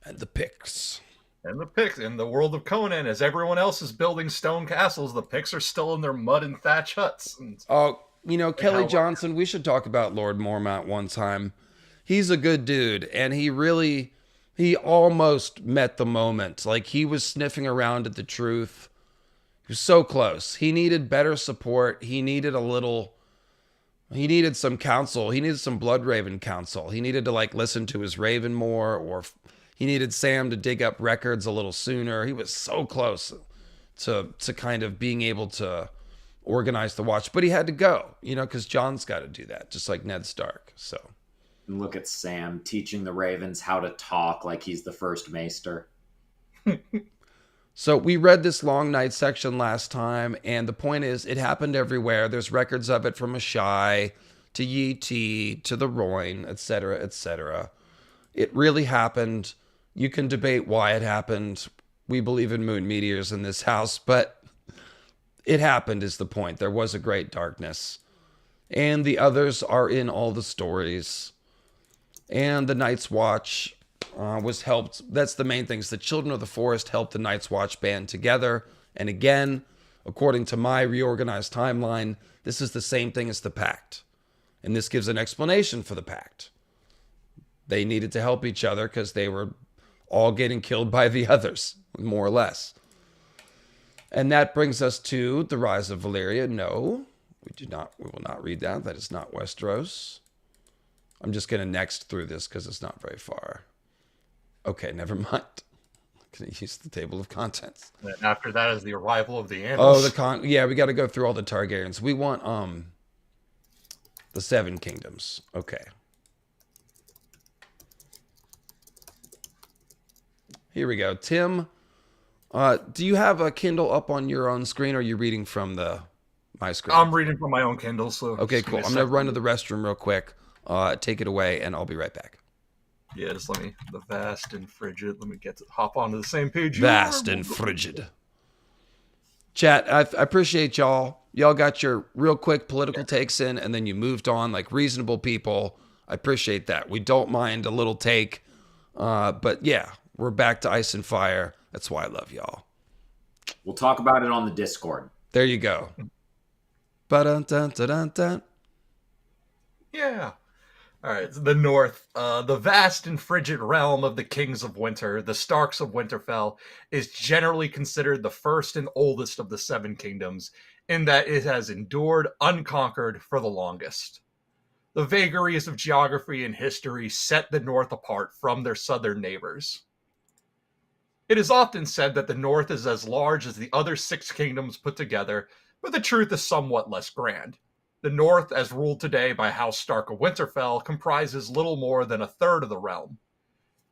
And the Picts. In the world of Conan, as everyone else is building stone castles, the Picts are still in their mud and thatch huts. Kelly Johnson, we should talk about Lord Mormont one time. He's a good dude, and he almost met the moment. Like, he was sniffing around at the truth. He was so close. He needed better support. He needed some counsel. He needed some Bloodraven counsel. He needed to listen to his Raven more, or he needed Sam to dig up records a little sooner. He was so close to kind of being able to organize the watch, but he had to go, because John's got to do that, just like Ned Stark. So look at Sam teaching the Ravens how to talk like he's the first maester. So we read this Long Night section last time, and the point is it happened everywhere. There's records of it from Ashai to Yi Ti to the Rhoyne, etc., etc. It really happened. You can debate why it happened. We believe in moon meteors in this house, but it happened is the point. There was a great darkness. And the others are in all the stories. And the Night's Watch was helped. That's the main thing. Is the Children of the Forest helped the Night's Watch band together. And again, according to my reorganized timeline, this is the same thing as the Pact. And this gives an explanation for the Pact. They needed to help each other because they were all getting killed by the others, more or less. And that brings us to the Rise of Valyria. No, we will not read that. That is not Westeros. I'm just going to next through this because it's not very far. Okay, never mind. I'm going to use the table of contents. And after that is the arrival of the Andals. Oh, yeah, we got to go through all the Targaryens. We want the Seven Kingdoms. Okay. Here we go. Tim, do you have a Kindle up on your own screen, or are you reading from my screen? I'm reading from my own Kindle. So okay, cool. I'm going to run to the restroom real quick. Take it away, and I'll be right back. Yeah, just let me, the vast and frigid. Let me hop onto the same page. Vast and frigid. Chat, I appreciate y'all. Y'all got your real quick political takes in, and then you moved on like reasonable people. I appreciate that. We don't mind a little take. But yeah, we're back to Ice and Fire. That's why I love y'all. We'll talk about it on the Discord. There you go. Ba-dun-dun-dun-dun-dun. Yeah. All right, the North, the vast and frigid realm of the Kings of Winter, the Starks of Winterfell, is generally considered the first and oldest of the Seven Kingdoms, in that it has endured unconquered for the longest. The vagaries of geography and history set the North apart from their southern neighbors. It is often said that the North is as large as the other 6 kingdoms put together, but the truth is somewhat less grand. The North, as ruled today by House Stark of Winterfell, comprises little more than a third of the realm.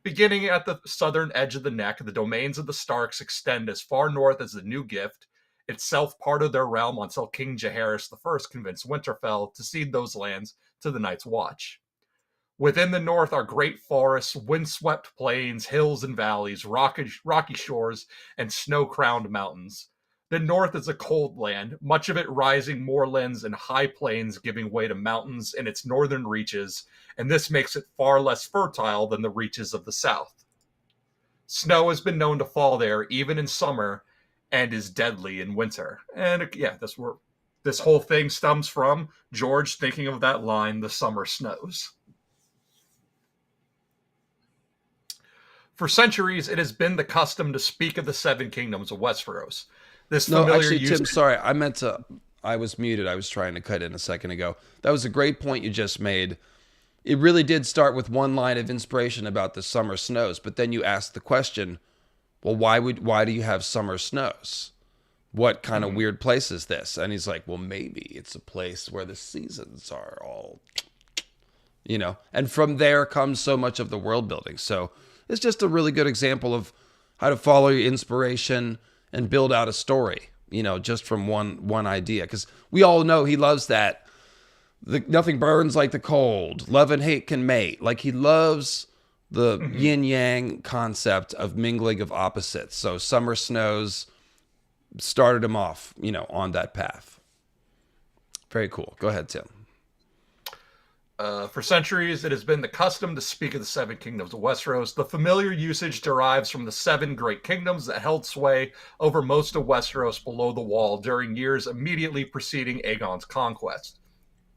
Beginning at the southern edge of the neck, the domains of the Starks extend as far north as the New Gift, itself part of their realm until King Jaehaerys I convinced Winterfell to cede those lands to the Night's Watch. Within the north are great forests, windswept plains, hills and valleys, rocky shores, and snow-crowned mountains. The north is a cold land, much of it rising moorlands and high plains giving way to mountains in its northern reaches, and this makes it far less fertile than the reaches of the south. Snow has been known to fall there even in summer and is deadly in winter. And yeah, this whole thing stems from George thinking of that line, "The summer snows." For centuries, it has been the custom to speak of the 7 kingdoms of Westeros. Tim, sorry. I was muted. I was trying to cut in a second ago. That was a great point you just made. It really did start with one line of inspiration about the summer snows, but then you asked the question, well, why do you have summer snows? What kind of weird place is this? And he's like, well, maybe it's a place where the seasons are all, and from there comes so much of the world building. So it's just a really good example of how to follow your inspiration and build out a story, just from one idea. Because we all know he loves that. Nothing burns like the cold. Love and hate can mate. Like, he loves the yin-yang concept of mingling of opposites. So summer snows started him off, on that path. Very cool. Go ahead, Tim. For centuries, it has been the custom to speak of the 7 kingdoms of Westeros. The familiar usage derives from the 7 great kingdoms that held sway over most of Westeros below the wall during years immediately preceding Aegon's conquest.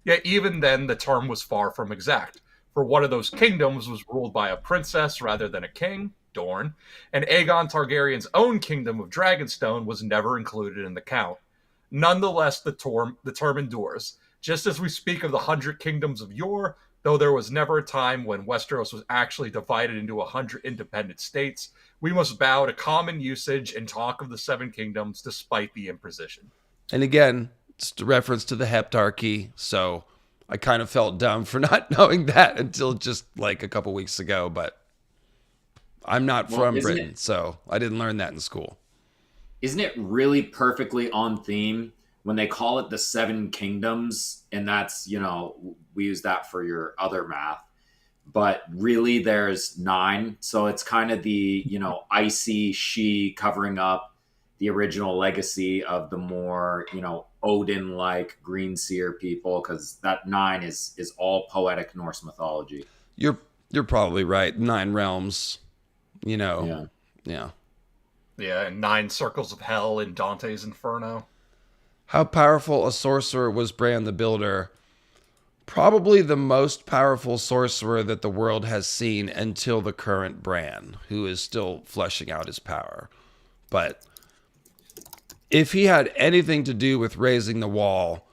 Yet even then, the term was far from exact, for one of those kingdoms was ruled by a princess rather than a king, Dorne, and Aegon Targaryen's own kingdom of Dragonstone was never included in the count. Nonetheless, the term endures. Just as we speak of the 100 kingdoms of yore, though there was never a time when Westeros was actually divided into 100 independent states, we must bow to common usage and talk of the 7 kingdoms despite the imposition. And again, it's a reference to the Heptarchy, so I kind of felt dumb for not knowing that until just like a couple weeks ago, but I'm not from Britain, so I didn't learn that in school. isn't it really perfectly on theme when they call it the Seven Kingdoms? And that's, we use that for your other math. But really there's 9. So it's kind of the, icy she covering up the original legacy of the more, Odin-like Green Seer people, because that 9 is all poetic Norse mythology. You're probably right. 9 realms, Yeah. Yeah, and 9 circles of hell in Dante's Inferno. How powerful a sorcerer was Bran the Builder? Probably the most powerful sorcerer that the world has seen until the current Bran, who is still fleshing out his power. But if he had anything to do with raising the wall,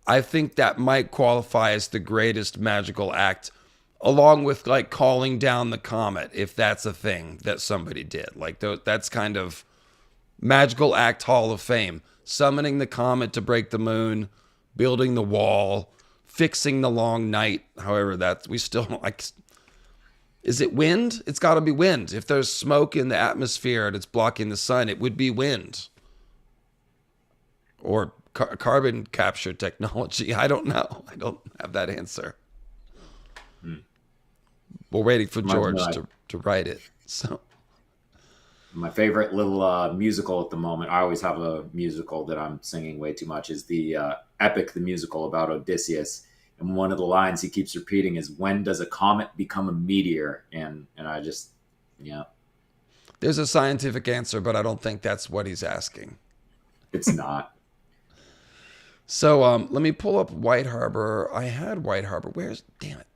I think that might qualify as the greatest magical act, along with like calling down the comet, if that's a thing that somebody did. Like that's kind of magical act Hall of Fame. Summoning the comet to break the moon, building the wall, fixing the long night. However, we still like. Is it wind? It's got to be wind. If there's smoke in the atmosphere and it's blocking the sun, it would be wind. Or carbon capture technology. I don't know. I don't have that answer. We're waiting for George to write it. So, my favorite little musical at the moment, I always have a musical that I'm singing way too much, is the Epic, the musical about Odysseus. And one of the lines he keeps repeating is, when does a comet become a meteor? And I just, There's a scientific answer, but I don't think that's what he's asking. It's not. So let me pull up White Harbor. I had White Harbor. Damn it.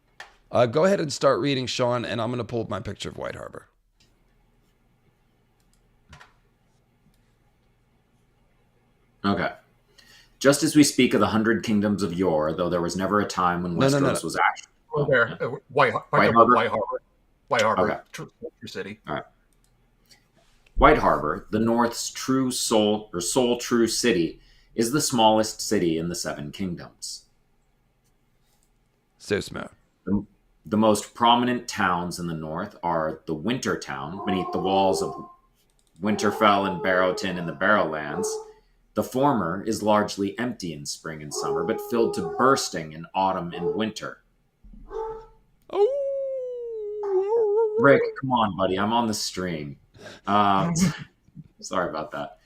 Go ahead and start reading, Sean, and I'm going to pull up my picture of White Harbor. Okay. Just as we speak of the 100 kingdoms of yore, though there was never a time when Westeros was actually... Oh, there. White Harbor. Okay. True city. All right. White Harbor, the North's true sole true city, is the smallest city in the 7 kingdoms. So smart. The most prominent towns in the north are the Winter Town, beneath the walls of Winterfell and Barrowton in the Barrowlands. The former is largely empty in spring and summer, but filled to bursting in autumn and winter. Oh. Rick, come on, buddy. I'm on the stream. Sorry about that.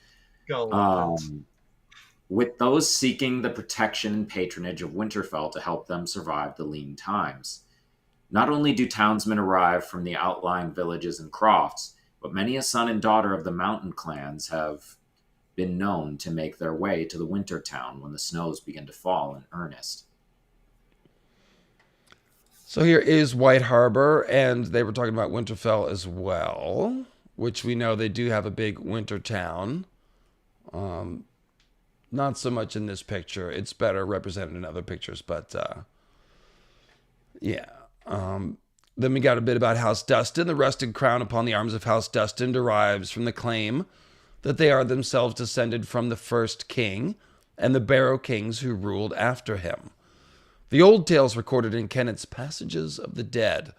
With those seeking the protection and patronage of Winterfell to help them survive the lean times. Not only do townsmen arrive from the outlying villages and crofts, but many a son and daughter of the mountain clans have been known to make their way to the Winter Town when the snows begin to fall in earnest. So here is White Harbor, and they were talking about Winterfell as well, which we know they do have a big winter town. Not so much in this picture. It's better represented in other pictures, but yeah. Then we got a bit about House Dustin. The rusted crown upon the arms of House Dustin derives from the claim that they are themselves descended from the first king and the Barrow kings who ruled after him. The old tales recorded in Kennet's Passages of the Dead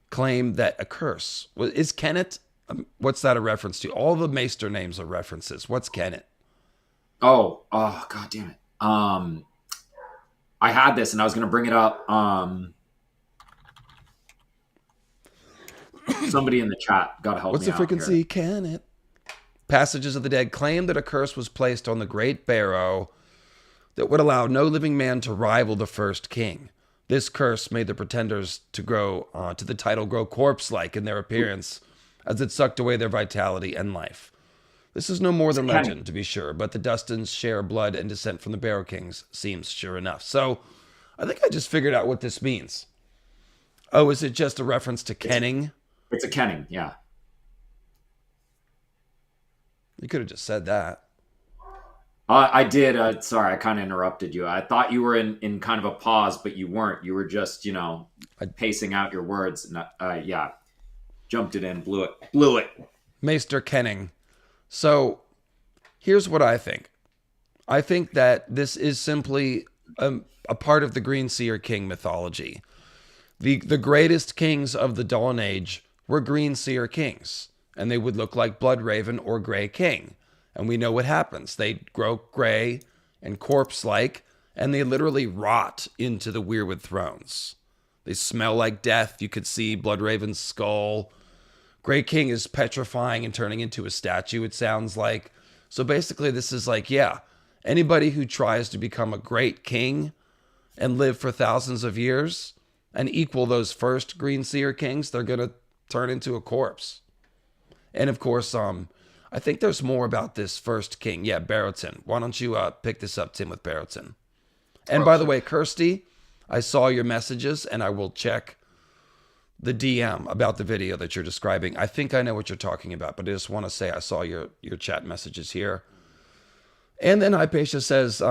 claim that a curse... Is Kennet... what's that a reference to? All the Maester names are references. What's Kennet? Oh, God damn it. I had this and I was going to bring it up. Somebody in the chat got to help me out. What's the frequency? Kennet. Passages of the Dead claim that a curse was placed on the Great Barrow that would allow no living man to rival the first king. This curse made the pretenders to the title grow corpse-like in their appearance as it sucked away their vitality and life. This is no more than legend, to be sure, but the Dustins share blood and descent from the Barrow Kings seems sure enough. So I think I just figured out what this means. Oh, is it just a reference to kenning? It's a kenning, yeah. You could have just said that. I did. Sorry, I kind of interrupted you. I thought you were in kind of a pause, but you weren't. You were just, pacing out your words. And yeah, jumped it in, blew it. Maester Kenning. So here's what I think. I think that this is simply a part of the Green Seer King mythology. The greatest kings of the Dawn Age were Green Seer kings, and they would look like Bloodraven or Grey King. And we know what happens. They grow gray and corpse-like, and they literally rot into the Weirwood thrones. They smell like death. You could see Bloodraven's skull. Grey King is petrifying and turning into a statue, it sounds like. So basically, this is like, yeah, anybody who tries to become a great king and live for thousands of years and equal those first Green Seer kings, they're going to turn into a corpse. And of course, I think there's more about this first king. Yeah, Barrowton. Why don't you pick this up, Tim, with Barrowton? And by the way, Kirsty, I saw your messages, and I will check the DM about the video that you're describing. I think I know what you're talking about, but I just want to say I saw your chat messages here. And then Hypatia says,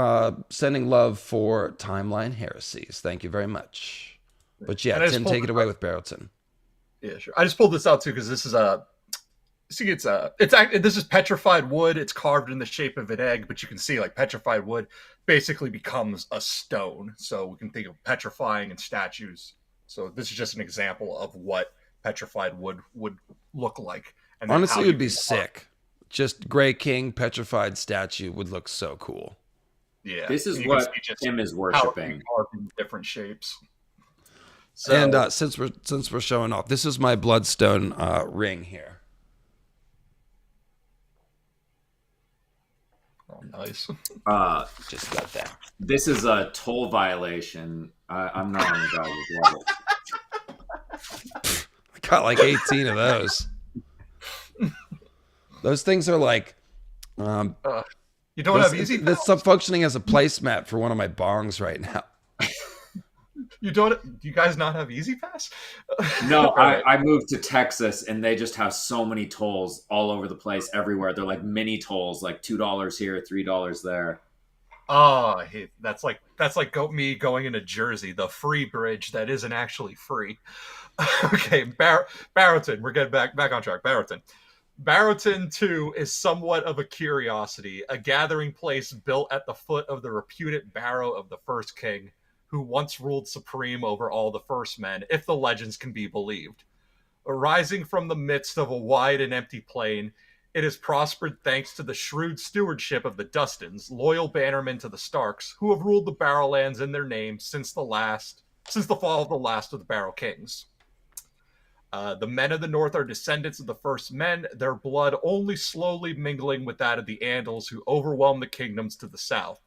sending love for Timeline Heresies. Thank you very much. But yeah, Tim, take it away with Barrowton. Yeah, sure. I just pulled this out too because this is this is petrified wood. It's carved in the shape of an egg, but you can see like petrified wood basically becomes a stone. So we can think of petrifying in statues. So this is just an example of what petrified wood would look like. And honestly, it would be sick. Just Grey King petrified statue would look so cool. Yeah, this is what Tim is worshiping. Carved in different shapes. So, and since we're showing off, this is my bloodstone ring here. Oh, nice. Just got that. This is a toll violation. I'm not on the guy's level. I got like 18 of those. Those things are like... you don't have easy pass? That's functioning as a placemat for one of my bongs right now. Do you guys not have Easy Pass? No, I moved to Texas and they just have so many tolls all over the place, everywhere. They're like mini tolls, like $2 here, $3 there. Oh, that's like me going into Jersey, the free bridge that isn't actually free. Okay, Barrowton, we're getting back on track. Barrowton 2 is somewhat of a curiosity, a gathering place built at the foot of the reputed Barrow of the First King, who once ruled supreme over all the First Men, if the legends can be believed. Arising from the midst of a wide and empty plain, it has prospered thanks to the shrewd stewardship of the Dustins, loyal bannermen to the Starks, who have ruled the Barrowlands in their name since the fall of the last of the Barrow Kings. The men of the North are descendants of the First Men, their blood only slowly mingling with that of the Andals, who overwhelmed the kingdoms to the south.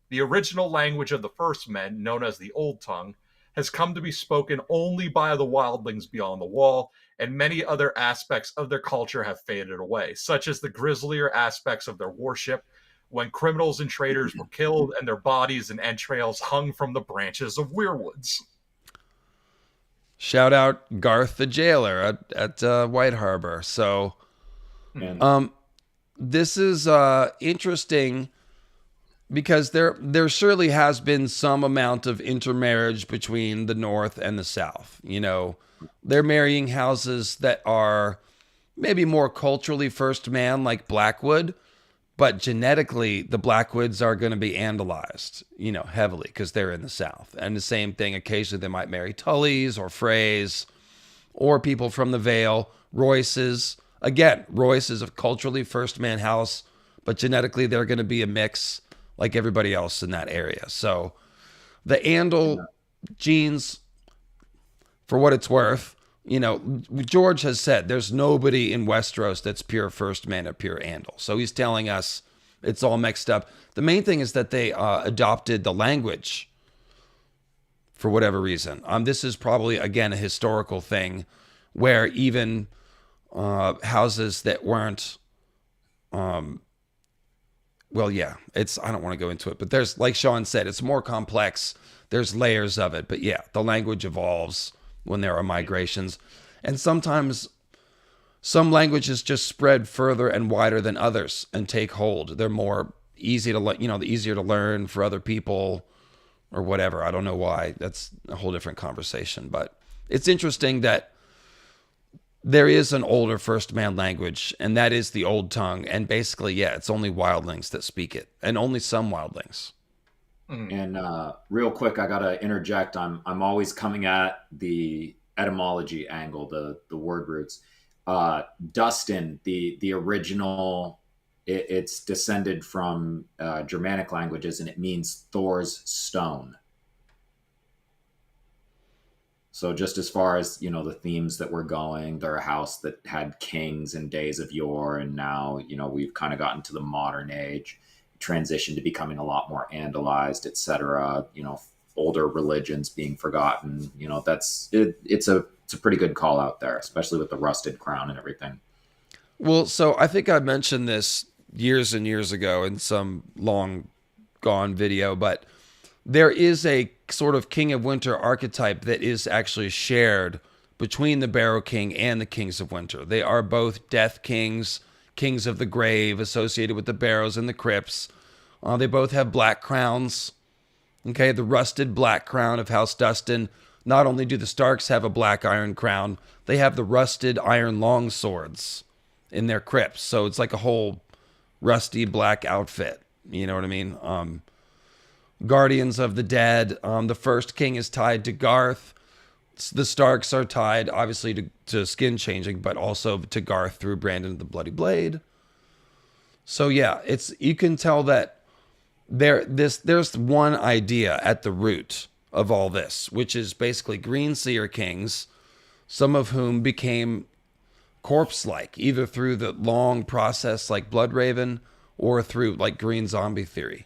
The original language of the First Men, known as the Old Tongue, has come to be spoken only by the wildlings beyond the wall, and many other aspects of their culture have faded away, such as the grislier aspects of their worship, when criminals and traitors were killed and their bodies and entrails hung from the branches of weirwoods. Shout out Garth the Jailer at White Harbor. So this is interesting because there surely has been some amount of intermarriage between the North and the South. You know, they're marrying houses that are maybe more culturally First Man, like Blackwood, but genetically the Blackwoods are going to be Andalized, you know, heavily because they're in the South. And the same thing, occasionally they might marry Tullys or Freys or people from the Vale, Royces. Again, Royce is a culturally First Man house, but genetically they're going to be a mix like everybody else in that area. So the Andal genes, for what it's worth, you know, George has said there's nobody in Westeros that's pure First Man or pure Andal. So he's telling us it's all mixed up. The main thing is that they adopted the language for whatever reason. This is probably, again, a historical thing where even houses that weren't... Well, yeah, I don't want to go into it, but there's, like Sean said, it's more complex. There's layers of it, but yeah, the language evolves when there are migrations. And sometimes some languages just spread further and wider than others and take hold. They're more easy to, easier to learn for other people or whatever. I don't know why. That's a whole different conversation, but it's interesting that there is an older First Man language, and that is the Old Tongue. And basically, yeah, it's only wildlings that speak it, and only some wildlings. And real quick, I gotta interject. I'm always coming at the etymology angle, the word roots. Dustin, the original It's descended from Germanic languages, and it means Thor's stone. So just as far as, the themes that we're going, they're a house that had kings in days of yore, and now, we've kind of gotten to the modern age, transition to becoming a lot more Andalized, etc. Older religions being forgotten. That's it. It's a pretty good call out there, especially with the rusted crown and everything. Well, so I think I mentioned this years and years ago in some long gone video, but there is a sort of King of Winter archetype that is actually shared between the Barrow King and the Kings of Winter. They are both death kings, kings of the grave, associated with the barrows and the crypts. They both have black crowns. Okay, the rusted black crown of House Dustin. Not only do the Starks have a black iron crown, they have the rusted iron long swords in their crypts. So it's like a whole rusty black outfit. You know what I mean? Guardians of the Dead. The first king is tied to Garth. The Starks are tied, obviously, to skin changing, but also to Garth through Brandon the Bloody Blade. So yeah, you can tell that there's one idea at the root of all this, which is basically Green Seer kings, some of whom became corpse-like, either through the long process like Bloodraven or through like Green Zombie Theory,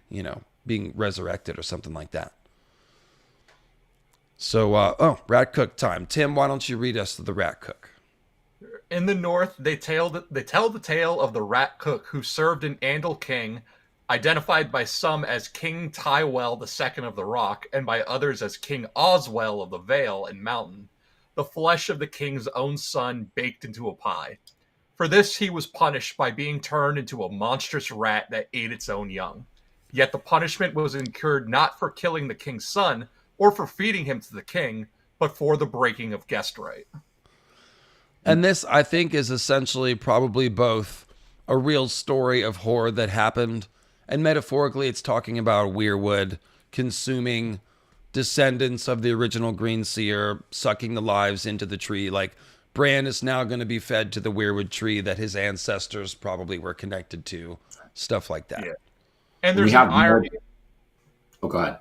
being resurrected or something like that. So, Rat Cook time. Tim, why don't you read us the Rat Cook? In the north, they tell the tale of the Rat Cook who served an Andal king, identified by some as King Tywell II of the Rock, and by others as King Oswell of the Vale and Mountain, the flesh of the king's own son baked into a pie. For this he was punished by being turned into a monstrous rat that ate its own young. Yet the punishment was incurred not for killing the king's son, or for feeding him to the king, but for the breaking of guest right. And this, I think, is essentially probably both a real story of horror that happened, and metaphorically it's talking about Weirwood consuming descendants of the original Green Seer, sucking the lives into the tree. Like, Bran is now going to be fed to the Weirwood tree that his ancestors probably were connected to. Stuff like that. Yeah. And there's an irony. Oh, go ahead.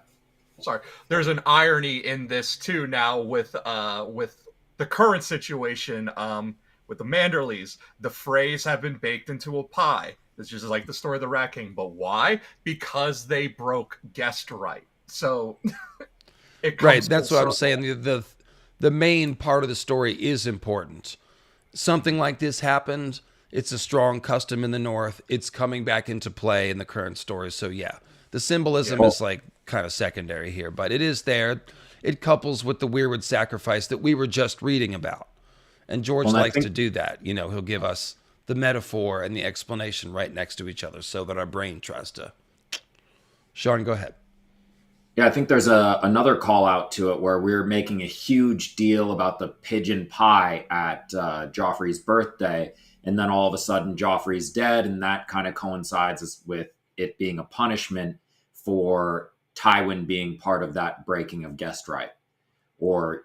Sorry. There's an irony in this, too, now with the current situation with the Manderleys. The Freys have been baked into a pie. This is like the story of the Rat King. But why? Because they broke guest right. So... Right, that's what I'm saying. The main part of the story is important. Something like this happened. It's a strong custom in the North. It's coming back into play in the current story. So yeah, the symbolism is like kind of secondary here, but it is there. It couples with the Weirwood sacrifice that we were just reading about. And George likes to do that. He'll give us the metaphor and the explanation right next to each other so that our brain tries to. Sean, go ahead. Yeah, I think there's another call out to it where we're making a huge deal about the pigeon pie at Joffrey's birthday. And then all of a sudden Joffrey's dead. And that kind of coincides with it being a punishment for Tywin being part of that breaking of guest right. Or,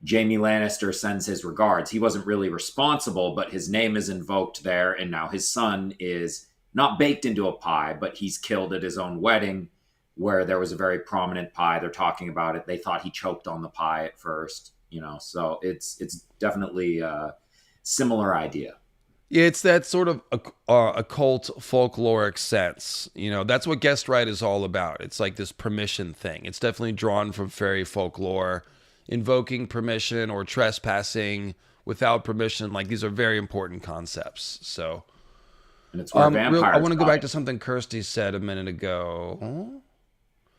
Jaime Lannister sends his regards. He wasn't really responsible, but his name is invoked there. And now his son is not baked into a pie, but he's killed at his own wedding, where there was a very prominent pie. They're talking about it. They thought he choked on the pie at first, so it's definitely a similar idea. Yeah, it's that sort of occult folkloric sense. That's what guest right is all about. It's like this permission thing. It's definitely drawn from fairy folklore, invoking permission or trespassing without permission. Like, these are very important concepts. So, and it's where vampires I want to go back to something Kirsty said a minute ago.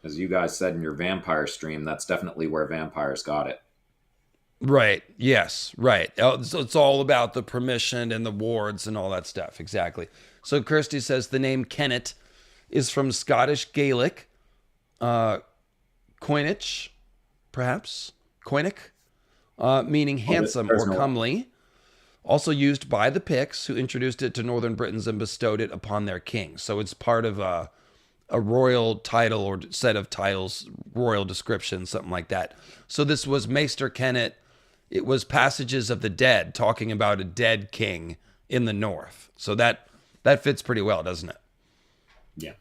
As you guys said in your vampire stream, that's definitely where vampires got it. Right. Yes. Right. It's all about the permission and the wards and all that stuff. Exactly. So Kirsty says the name Kennet is from Scottish Gaelic, coinage, perhaps, coinic, meaning handsome or comely. Also used by the Picts, who introduced it to Northern Britons and bestowed it upon their king. So it's part of a royal title or set of titles, royal description, something like that. So this was Maester Kennet. It was Passages of the Dead, talking about a dead king in the north. So that That fits pretty well, doesn't it? Yeah.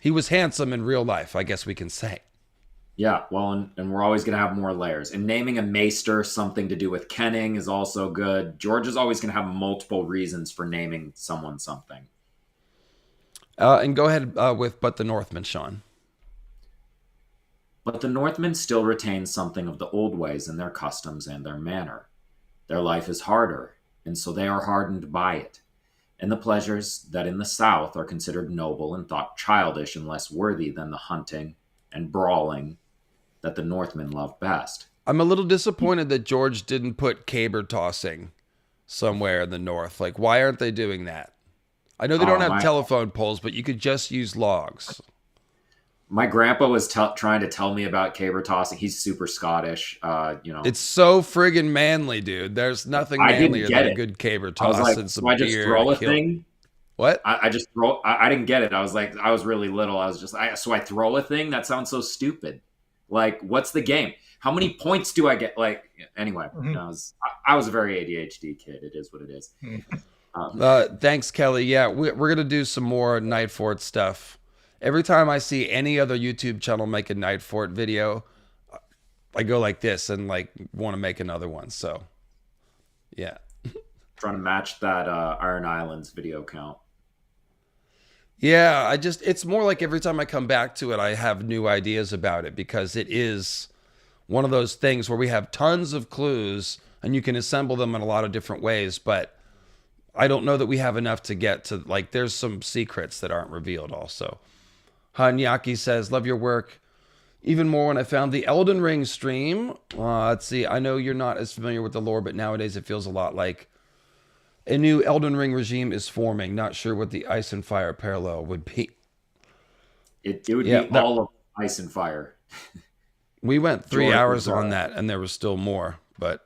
He was handsome in real life, I guess we can say. Yeah, well, and we're always going to have more layers. And naming a maester something to do with kenning is also good. George is always going to have multiple reasons for naming someone something. And go ahead with But the Northmen, Sean. But the Northmen still retain something of the old ways in their customs and their manner. Their life is harder, and so they are hardened by it. And the pleasures that in the south are considered noble and thought childish and less worthy than the hunting and brawling that the Northmen love best. I'm a little disappointed that George didn't put caber tossing somewhere in the north. Like, why aren't they doing that? I know they don't have telephone poles, but you could just use logs. My grandpa was trying to tell me about caber tossing. He's super Scottish, It's so friggin' manly, dude. There's nothing manlier than a good caber toss and some beer. I just throw a thing. What? I just throw. I didn't get it. I was like, I was really little. I was just, so I throw a thing. That sounds so stupid. Like, what's the game? How many points do I get? Like, anyway, I was a very ADHD kid. It is what it is. Thanks, Kelly. Yeah, we're going to do some more Night Fort stuff. Every time I see any other YouTube channel make a Night Fort video, I go like this and like want to make another one. So, yeah. Trying to match that Iron Islands video count. Yeah, it's more like every time I come back to it, I have new ideas about it because it is one of those things where we have tons of clues and you can assemble them in a lot of different ways, but I don't know that we have enough to get to, like, there's some secrets that aren't revealed also. Hanyaki says, love your work. Even more when I found the Elden Ring stream. Let's see, I know you're not as familiar with the lore, but nowadays it feels a lot like a new Elden Ring regime is forming. Not sure what the Ice and Fire parallel would be. It would be all of Ice and Fire. We went 3 hours on that, and there was still more. But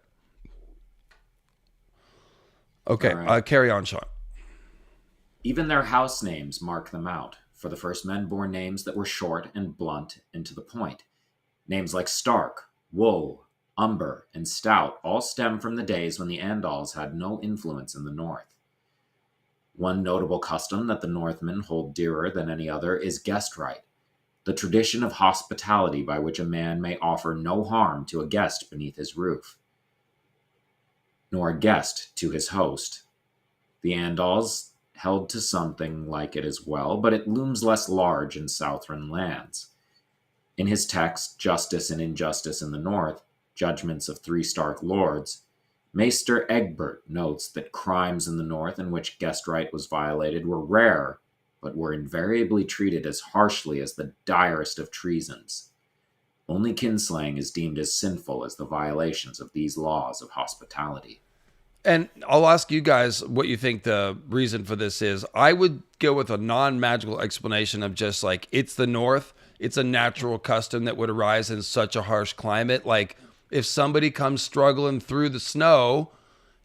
okay, right. Carry on, Sean. Even their house names mark them out. For the first men bore names that were short and blunt and to the point. Names like Stark, Wool, Umber, and Stout all stem from the days when the Andals had no influence in the north. One notable custom that the Northmen hold dearer than any other is guest right, the tradition of hospitality by which a man may offer no harm to a guest beneath his roof, nor a guest to his host. The Andals held to something like it as well, but it looms less large in Southern lands. In his text, Justice and Injustice in the North, Judgments of Three Stark Lords, Maester Egbert notes that crimes in the North in which guest right was violated were rare, but were invariably treated as harshly as the direst of treasons. Only kinslaying is deemed as sinful as the violations of these laws of hospitality. And I'll ask you guys what you think the reason for this is. I would go with a non-magical explanation of just like, it's the North. It's a natural custom that would arise in such a harsh climate. Like, if somebody comes struggling through the snow,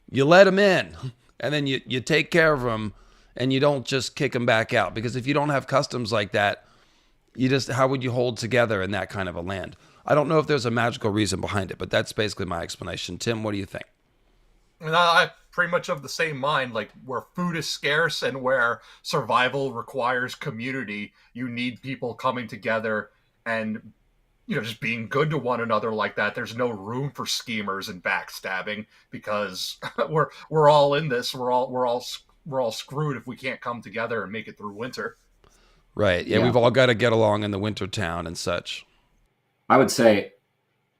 you let them in. And then you take care of them and you don't just kick them back out. Because if you don't have customs like that, how would you hold together in that kind of a land? I don't know if there's a magical reason behind it, but that's basically my explanation. Tim, what do you think? And I pretty much of the same mind, like where food is scarce and where survival requires community, you need people coming together and, just being good to one another like that. There's no room for schemers and backstabbing because we're all in this. We're all screwed if we can't come together and make it through winter. Right. Yeah. We've all got to get along in the winter town and such. I would say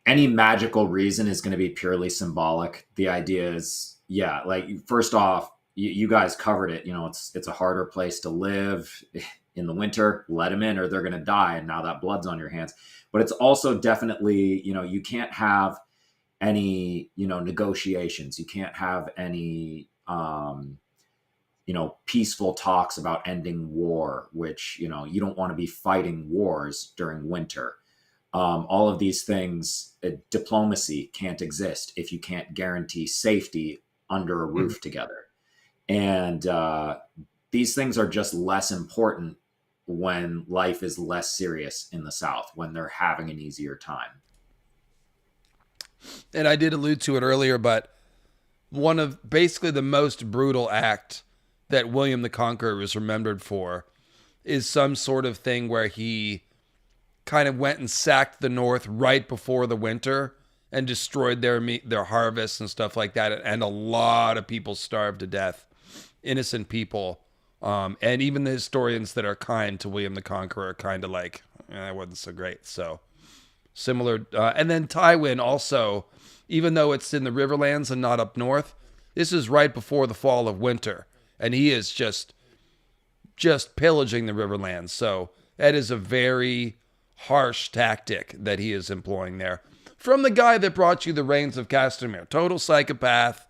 any magical reason is going to be purely symbolic. The idea is, first off, you guys covered it. It's a harder place to live in the winter. Let them in or they're going to die. And now that blood's on your hands. But it's also definitely, you can't have any, negotiations. You can't have any, peaceful talks about ending war, which, you don't want to be fighting wars during winter. All of these things, diplomacy can't exist if you can't guarantee safety under a roof together. And these things are just less important when life is less serious in the South, when they're having an easier time. And I did allude to it earlier, but one of basically the most brutal act that William the Conqueror is remembered for is some sort of thing where he kind of went and sacked the North right before the winter and destroyed their harvests and stuff like that. And a lot of people starved to death, innocent people. And even the historians that are kind to William the Conqueror are kind of like, that wasn't so great. So similar. And then Tywin also, even though it's in the Riverlands and not up north, this is right before the fall of winter. And he is just pillaging the Riverlands. So that is a very harsh tactic that he is employing there. From the guy that brought you the Reigns of Castamere. Total psychopath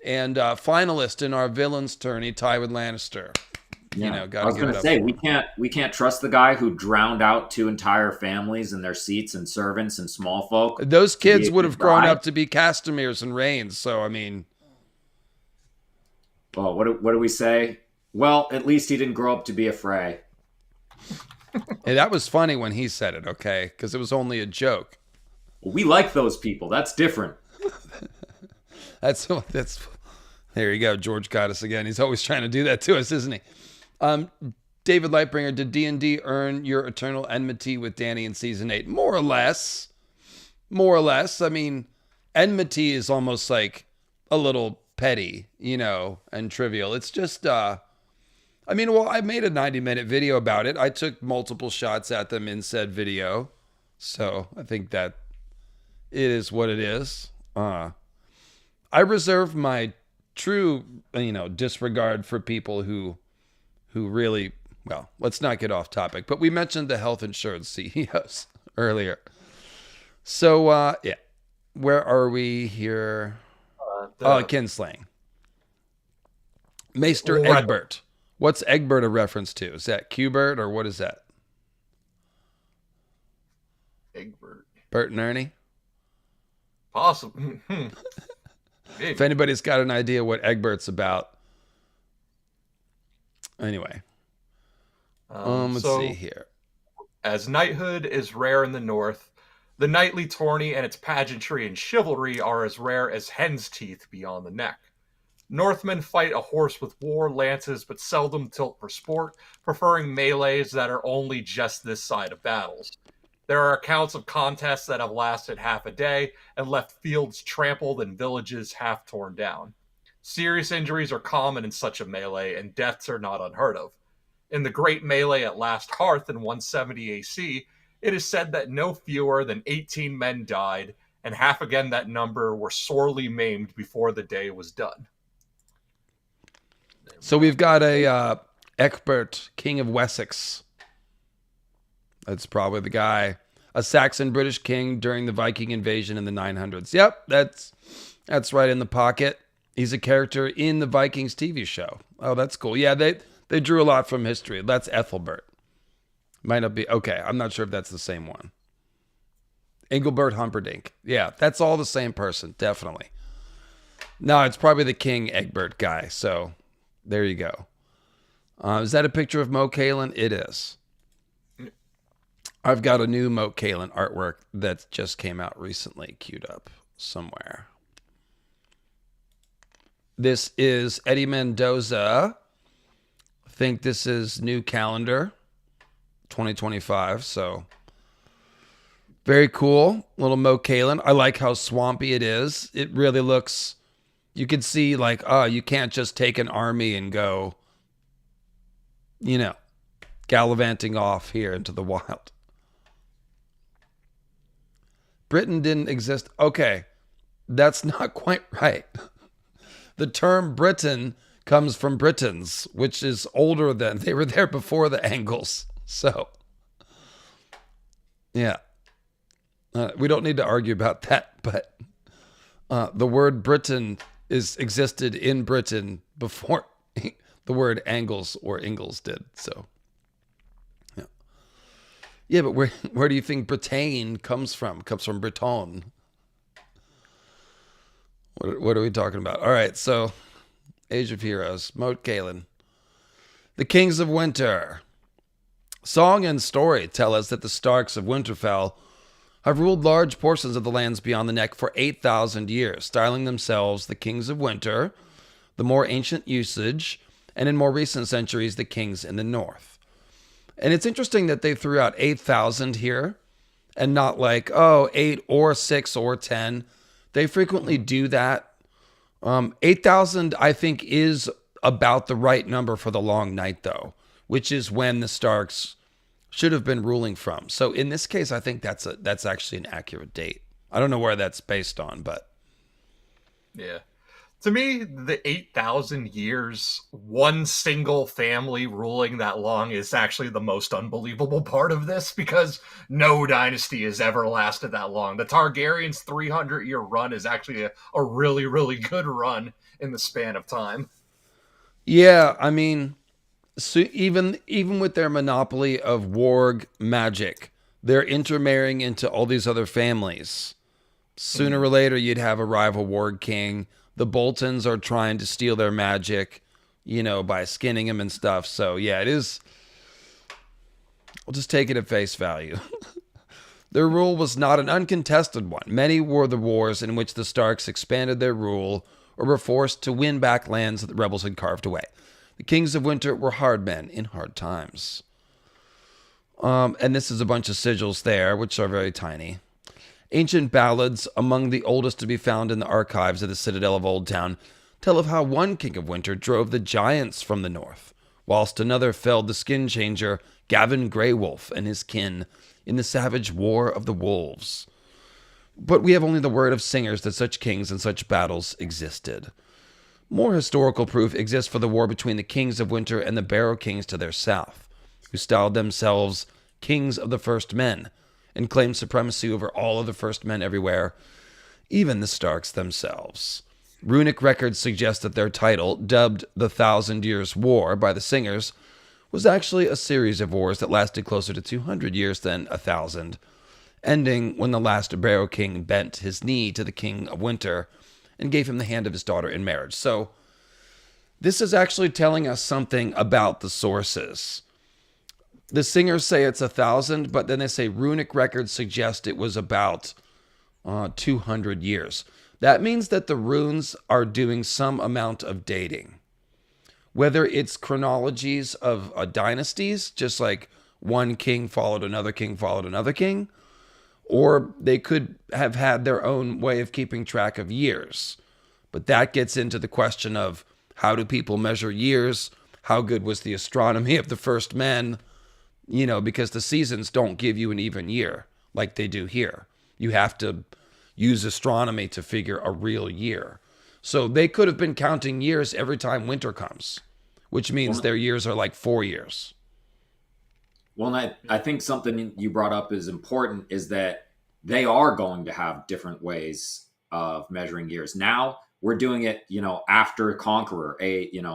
and finalist in our villain's tourney, Tywin Lannister. Yeah. I was going to say, we can't trust the guy who drowned out 2 entire families and their seats and servants and small folk. Those kids would have grown up to be Castameres and Reigns. So, I mean... Well, what do we say? Well, at least he didn't grow up to be a Frey. Hey, that was funny when he said it, okay? Because it was only a joke. We like those people. That's different. That's there you go. George got us again. He's always trying to do that to us, isn't he? David Lightbringer, did D&D earn your eternal enmity with Dany in season 8? More or less. I mean, enmity is almost like a little petty, and trivial. It's just, I made a 90-minute video about it. I took multiple shots at them in said video. So I think that it is what it is. I reserve my true, disregard for people who really, well, let's not get off topic, but we mentioned the health insurance CEOs earlier. So, yeah, where are we here? Kinslaying. Maester Egbert. What's Egbert a reference to? Is that Qbert or what is that? Egbert. Bert and Ernie? Possible. If anybody's got an idea what Egbert's about. Anyway. Let's see here. As knighthood is rare in the north, the knightly tourney and its pageantry and chivalry are as rare as hen's teeth beyond the neck. Northmen fight a horse with war lances, but seldom tilt for sport, preferring melees that are only just this side of battles. There are accounts of contests that have lasted half a day and left fields trampled and villages half torn down. Serious injuries are common in such a melee, and deaths are not unheard of. In the Great Melee at Last Hearth in 170 AC, it is said that no fewer than 18 men died, and half again that number were sorely maimed before the day was done. So we've got a Egbert, King of Wessex. That's probably the guy. A Saxon British king during the Viking invasion in the 900s. Yep, that's right in the pocket. He's a character in the Vikings TV show. Oh, that's cool. Yeah, they drew a lot from history. That's Ethelbert. Might not be. Okay, I'm not sure if that's the same one. Engelbert Humperdinck. Yeah, that's all the same person, definitely. No, it's probably the King Egbert guy. So there you go. Is that a picture of Moat Cailin? It is. I've got a new Moat Cailin artwork that just came out recently, queued up somewhere. This is Eddie Mendoza. I think this is new calendar, 2025. So very cool. Little Moat Cailin. I like how swampy it is. It really looks, you can see like, you can't just take an army and go, gallivanting off here into the wild. Britain didn't exist. Okay, that's not quite right. The term Britain comes from Britons, which is older than, they were there before the Angles. So, yeah. We don't need to argue about that, but the word Britain existed in Britain before the word Angles or Ingles did. So, yeah. Yeah, but where do you think Bretagne comes from? Comes from Breton. What are we talking about? All right, so Age of Heroes, Moat Cailin. The Kings of Winter. Song and story tell us that the Starks of Winterfell have ruled large portions of the lands beyond the neck for 8,000 years, styling themselves the Kings of Winter. The more ancient usage and in more recent centuries, the kings in the north. And it's interesting that they threw out 8,000 here and not like, 8 or 6 or 10. They frequently do that. 8,000, I think, is about the right number for the Long Night, though, which is when the Starks should have been ruling from. So in this case, I think that's actually an accurate date. I don't know where that's based on, but yeah. To me, the 8,000 years, one single family ruling that long is actually the most unbelievable part of this, because no dynasty has ever lasted that long. The Targaryens' 300-year run is actually a really, really good run in the span of time. Yeah, I mean, so even with their monopoly of warg magic, they're intermarrying into all these other families. Sooner or later, you'd have a rival warg king. The Boltons are trying to steal their magic, by skinning them and stuff. So, yeah, it is. We'll just take it at face value. Their rule was not an uncontested one. Many were the wars in which the Starks expanded their rule or were forced to win back lands that the rebels had carved away. The kings of winter were hard men in hard times. And this is a bunch of sigils there, which are very tiny. Ancient ballads, among the oldest to be found in the archives of the Citadel of Old Town, tell of how one king of winter drove the giants from the north, whilst another felled the skin changer Gavin Greywolf and his kin in the savage War of the Wolves. But we have only the word of singers that such kings and such battles existed. More historical proof exists for the war between the kings of winter and the Barrow kings to their south, who styled themselves kings of the first men, and claimed supremacy over all of the first men everywhere, even the Starks themselves. Runic records suggest that their title, dubbed the 1,000 Years' War by the singers, was actually a series of wars that lasted closer to 200 years than 1,000, ending when the last Barrow king bent his knee to the king of winter and gave him the hand of his daughter in marriage. So this is actually telling us something about the sources. The singers say it's 1,000, but then they say runic records suggest it was about 200 years. That means that the runes are doing some amount of dating. Whether it's chronologies of dynasties, just like one king followed another king followed another king, or they could have had their own way of keeping track of years. But that gets into the question of, how do people measure years? How good was the astronomy of the first men? Because the seasons don't give you an even year like they do here. You have to use astronomy to figure a real year. So they could have been counting years every time winter comes, which means their years are like 4 years. Well, I think something you brought up is important, is that they are going to have different ways of measuring years. Now we're doing it, after Conqueror,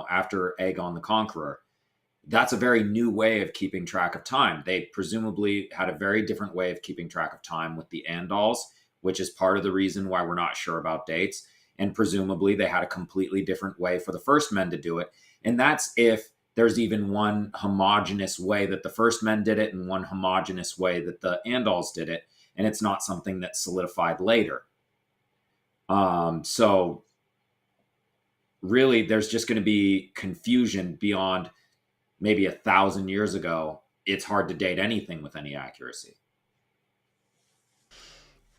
after Aegon the Conqueror. That's a very new way of keeping track of time. They presumably had a very different way of keeping track of time with the Andals, which is part of the reason why we're not sure about dates. And presumably they had a completely different way for the first men to do it. And that's if there's even one homogenous way that the first men did it and one homogenous way that the Andals did it. And it's not something that's solidified later. So really there's just going to be confusion beyond maybe 1,000 years ago. It's hard to date anything with any accuracy.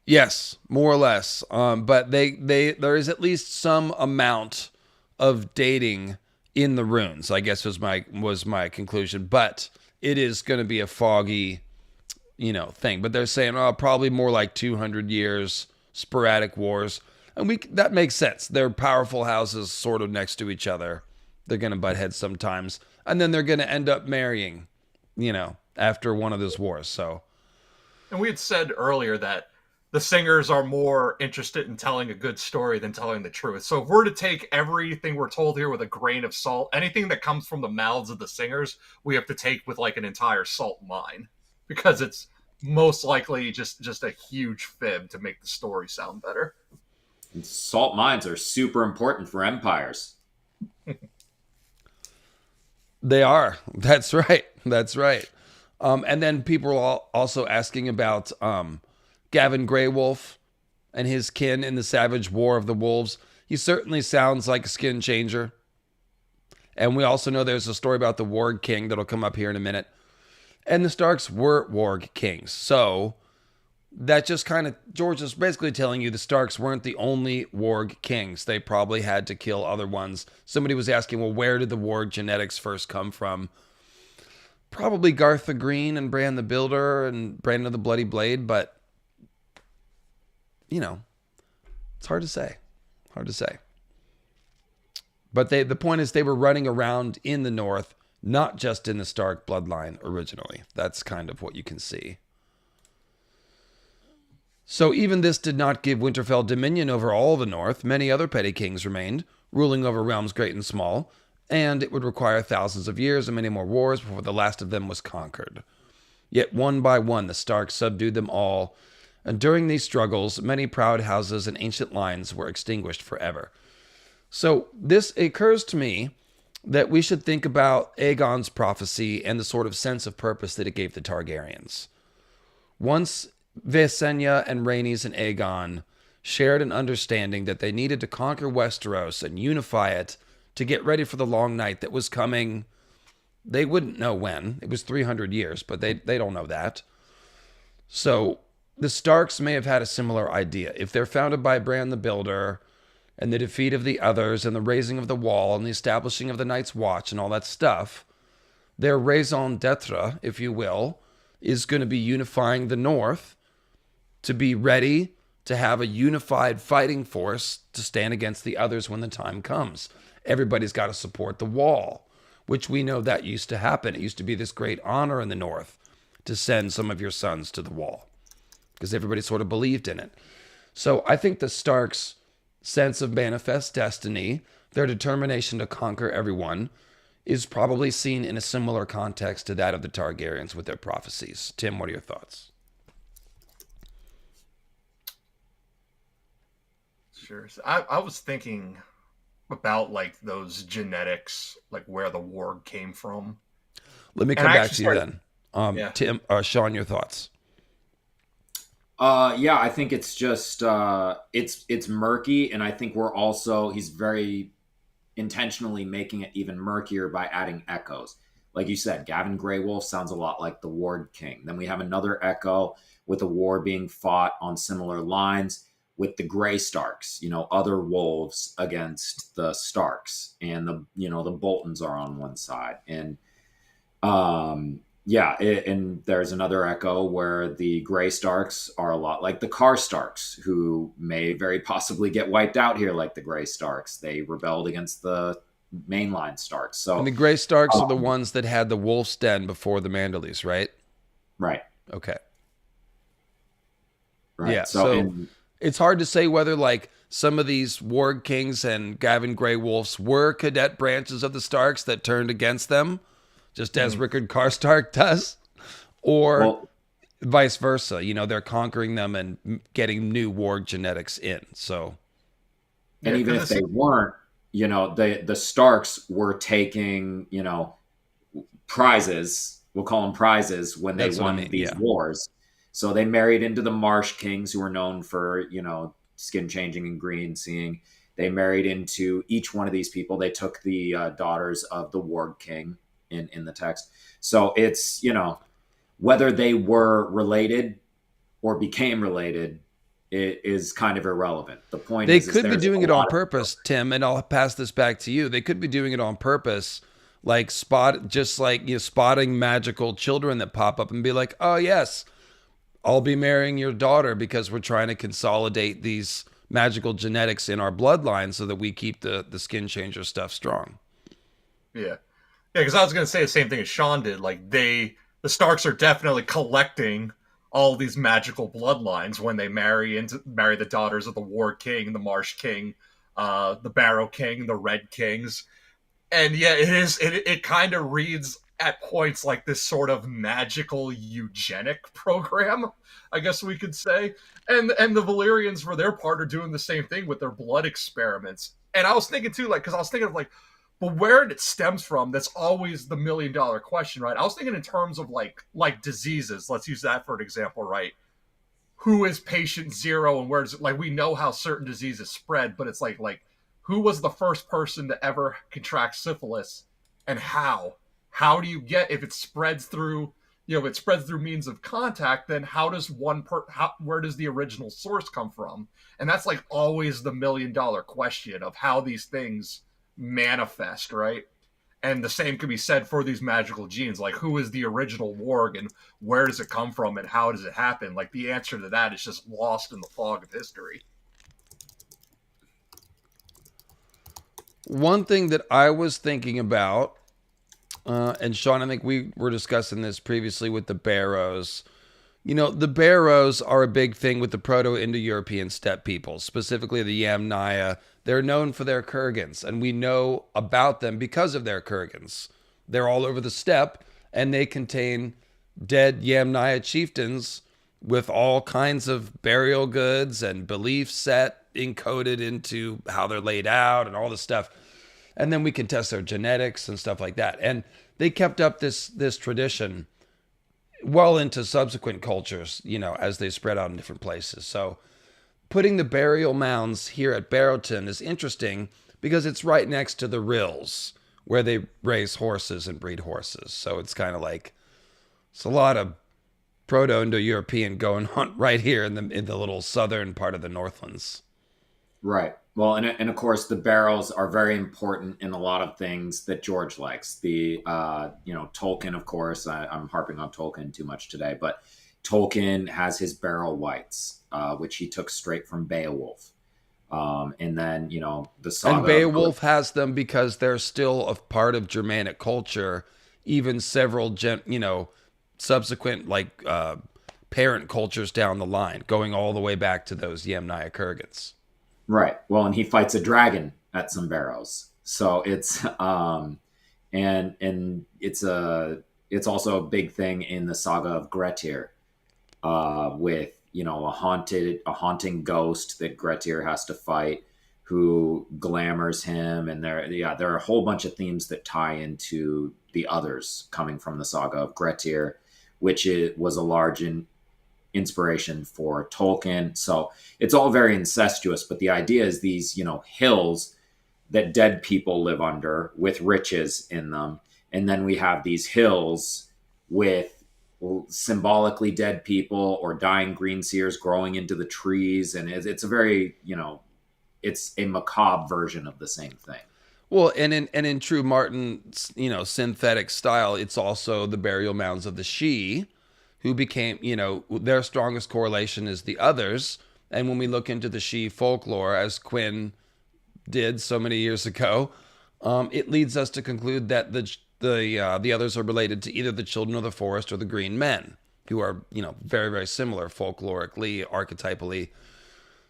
Yes, more or less. But there is at least some amount of dating in the runes, I guess was my conclusion. But it is going to be a foggy, thing. But they're saying, probably more like 200 years, sporadic wars. And that makes sense. They're powerful houses sort of next to each other. They're going to butt heads sometimes. And then they're going to end up marrying, after one of those wars. So, and we had said earlier that the singers are more interested in telling a good story than telling the truth. So if we're to take everything we're told here with a grain of salt, anything that comes from the mouths of the singers, we have to take with like an entire salt mine, because it's most likely just a huge fib to make the story sound better. And salt mines are super important for empires. They are. That's right. And then people are also asking about Gavin Greywolf and his kin in the Savage War of the Wolves. He certainly sounds like a skin changer. And we also know there's a story about the Warg King that'll come up here in a minute. And the Starks were Warg Kings. So that just kind of, George is basically telling you the Starks weren't the only Warg Kings. They probably had to kill other ones. Somebody was asking, well, where did the Warg genetics first come from? Probably Garth the Green and Bran the Builder and Brandon of the Bloody Blade, but, you know, it's hard to say. Hard to say. But the point is they were running around in the north, not just in the Stark bloodline originally. That's kind of what you can see. So even this did not give Winterfell dominion over all the north. Many other petty kings remained, ruling over realms great and small, and it would require thousands of years and many more wars before the last of them was conquered. Yet one by one the Starks subdued them all, and during these struggles many proud houses and ancient lines were extinguished forever. So this occurs to me that we should think about Aegon's prophecy and the sort of sense of purpose that it gave the Targaryens. Once Visenya and Rhaenys and Aegon shared an understanding that they needed to conquer Westeros and unify it to get ready for the long night that was coming. They wouldn't know when. It was 300 years, but they don't know that. So the Starks may have had a similar idea. If they're founded by Bran the Builder and the defeat of the others and the raising of the wall and the establishing of the Night's Watch and all that stuff, their raison d'etre, if you will, is going to be unifying the North to be ready to have a unified fighting force to stand against the others when the time comes. Everybody's got to support the wall, which we know that used to happen. It used to be this great honor in the North to send some of your sons to the wall because everybody sort of believed in it. So I think the Starks' sense of manifest destiny, their determination to conquer everyone, is probably seen in a similar context to that of the Targaryens with their prophecies. Tim, what are your thoughts? Sure. So I was thinking about like those genetics, like where the warg came from. Let me come back to you then. Yeah. Tim, Sean, your thoughts? Yeah, I think it's just it's murky, and I think he's very intentionally making it even murkier by adding echoes. Like you said, Gavin Greywolf sounds a lot like the Warg King. Then we have another echo with a war being fought on similar lines with the Grey Starks, other wolves against the Starks, and the Boltons are on one side. And and there's another echo where the Grey Starks are a lot like the Car Starks, who may very possibly get wiped out here like the Grey Starks. They rebelled against the mainline Starks. So, and the Grey Starks are the ones that had the Wolf's Den before the Manderleys, right? Right. Okay. Right. Yeah. So it's hard to say whether like some of these Warg Kings and Gavin Greywolves were cadet branches of the Starks that turned against them, just as Rickard Karstark does, or vice versa. They're conquering them and getting new Warg genetics in. So, and even if they weren't, the Starks were taking, prizes. We'll call them prizes when they won these wars. So they married into the Marsh Kings, who were known for, skin changing and green seeing. They married into each one of these people. They took the daughters of the Warg King in the text. So it's, whether they were related or became related, it is kind of irrelevant. The point is they could be doing it on purpose, Tim, and I'll pass this back to you. They could be doing it on purpose, like spotting magical children that pop up and be like, oh yes, I'll be marrying your daughter because we're trying to consolidate these magical genetics in our bloodline so that we keep the skin changer stuff strong. Yeah. Yeah, because I was going to say the same thing as Sean did. Like, the Starks are definitely collecting all these magical bloodlines when they marry the daughters of the Warg King, the Marsh King, the Barrow King, the Red Kings. And yeah, it kind of reads at points like this sort of magical eugenic program, I guess we could say. And the Valyrians, for their part, are doing the same thing with their blood experiments. And I was thinking too, because I was thinking of but where it stems from, that's always the $1 million question, right? I was thinking in terms of like diseases. Let's use that for an example, right? Who is patient zero and where does it, we know how certain diseases spread, but it's like who was the first person to ever contract syphilis and how do you get, if it spreads through, if it spreads through means of contact, then how does where does the original source come from? And that's like always the $1 million question of how these things manifest, right? And the same can be said for these magical genes. Like, who is the original warg, and where does it come from, and how does it happen? Like, the answer to that is just lost in the fog of history. One thing that I was thinking about, and Sean, I think we were discussing this previously with the Barrows. The Barrows are a big thing with the Proto-Indo-European steppe peoples, specifically the Yamnaya. They're known for their kurgans, and we know about them because of their kurgans. They're all over the steppe, and they contain dead Yamnaya chieftains with all kinds of burial goods and beliefs set encoded into how they're laid out and all this stuff. And then we can test their genetics and stuff like that. And they kept up this tradition well into subsequent cultures, as they spread out in different places. So putting the burial mounds here at Barrowton is interesting because it's right next to the rills where they raise horses and breed horses. So it's kind of like, it's a lot of Proto-Indo-European going on right here in the little southern part of the Northlands. Right. Well, and of course, the barrows are very important in a lot of things that George likes. The, Tolkien, of course, I'm harping on Tolkien too much today, but Tolkien has his barrow wights, which he took straight from Beowulf. And then, the saga. And Beowulf has them because they're still a part of Germanic culture, even several, subsequent, parent cultures down the line, going all the way back to those Yamnaya Kurgans. Right. Well, and he fights a dragon at some barrows. So it's and it's also a big thing in the saga of Grettir, with a haunting ghost that Grettir has to fight, who glamours him, and there are a whole bunch of themes that tie into the others coming from the saga of Grettir, which was a large inspiration for Tolkien. So it's all very incestuous, but the idea is these, hills that dead people live under with riches in them. And then we have these hills with symbolically dead people or dying green seers growing into the trees. And it's a very, it's a macabre version of the same thing. Well, and in true Martin, synthetic style, it's also the burial mounds of the Sidhe, who became, their strongest correlation is the others. And when we look into the Sidhe folklore, as Quinn did so many years ago, it leads us to conclude that the others are related to either the Children of the Forest or the Green Men, who are, very, very similar folklorically, archetypally,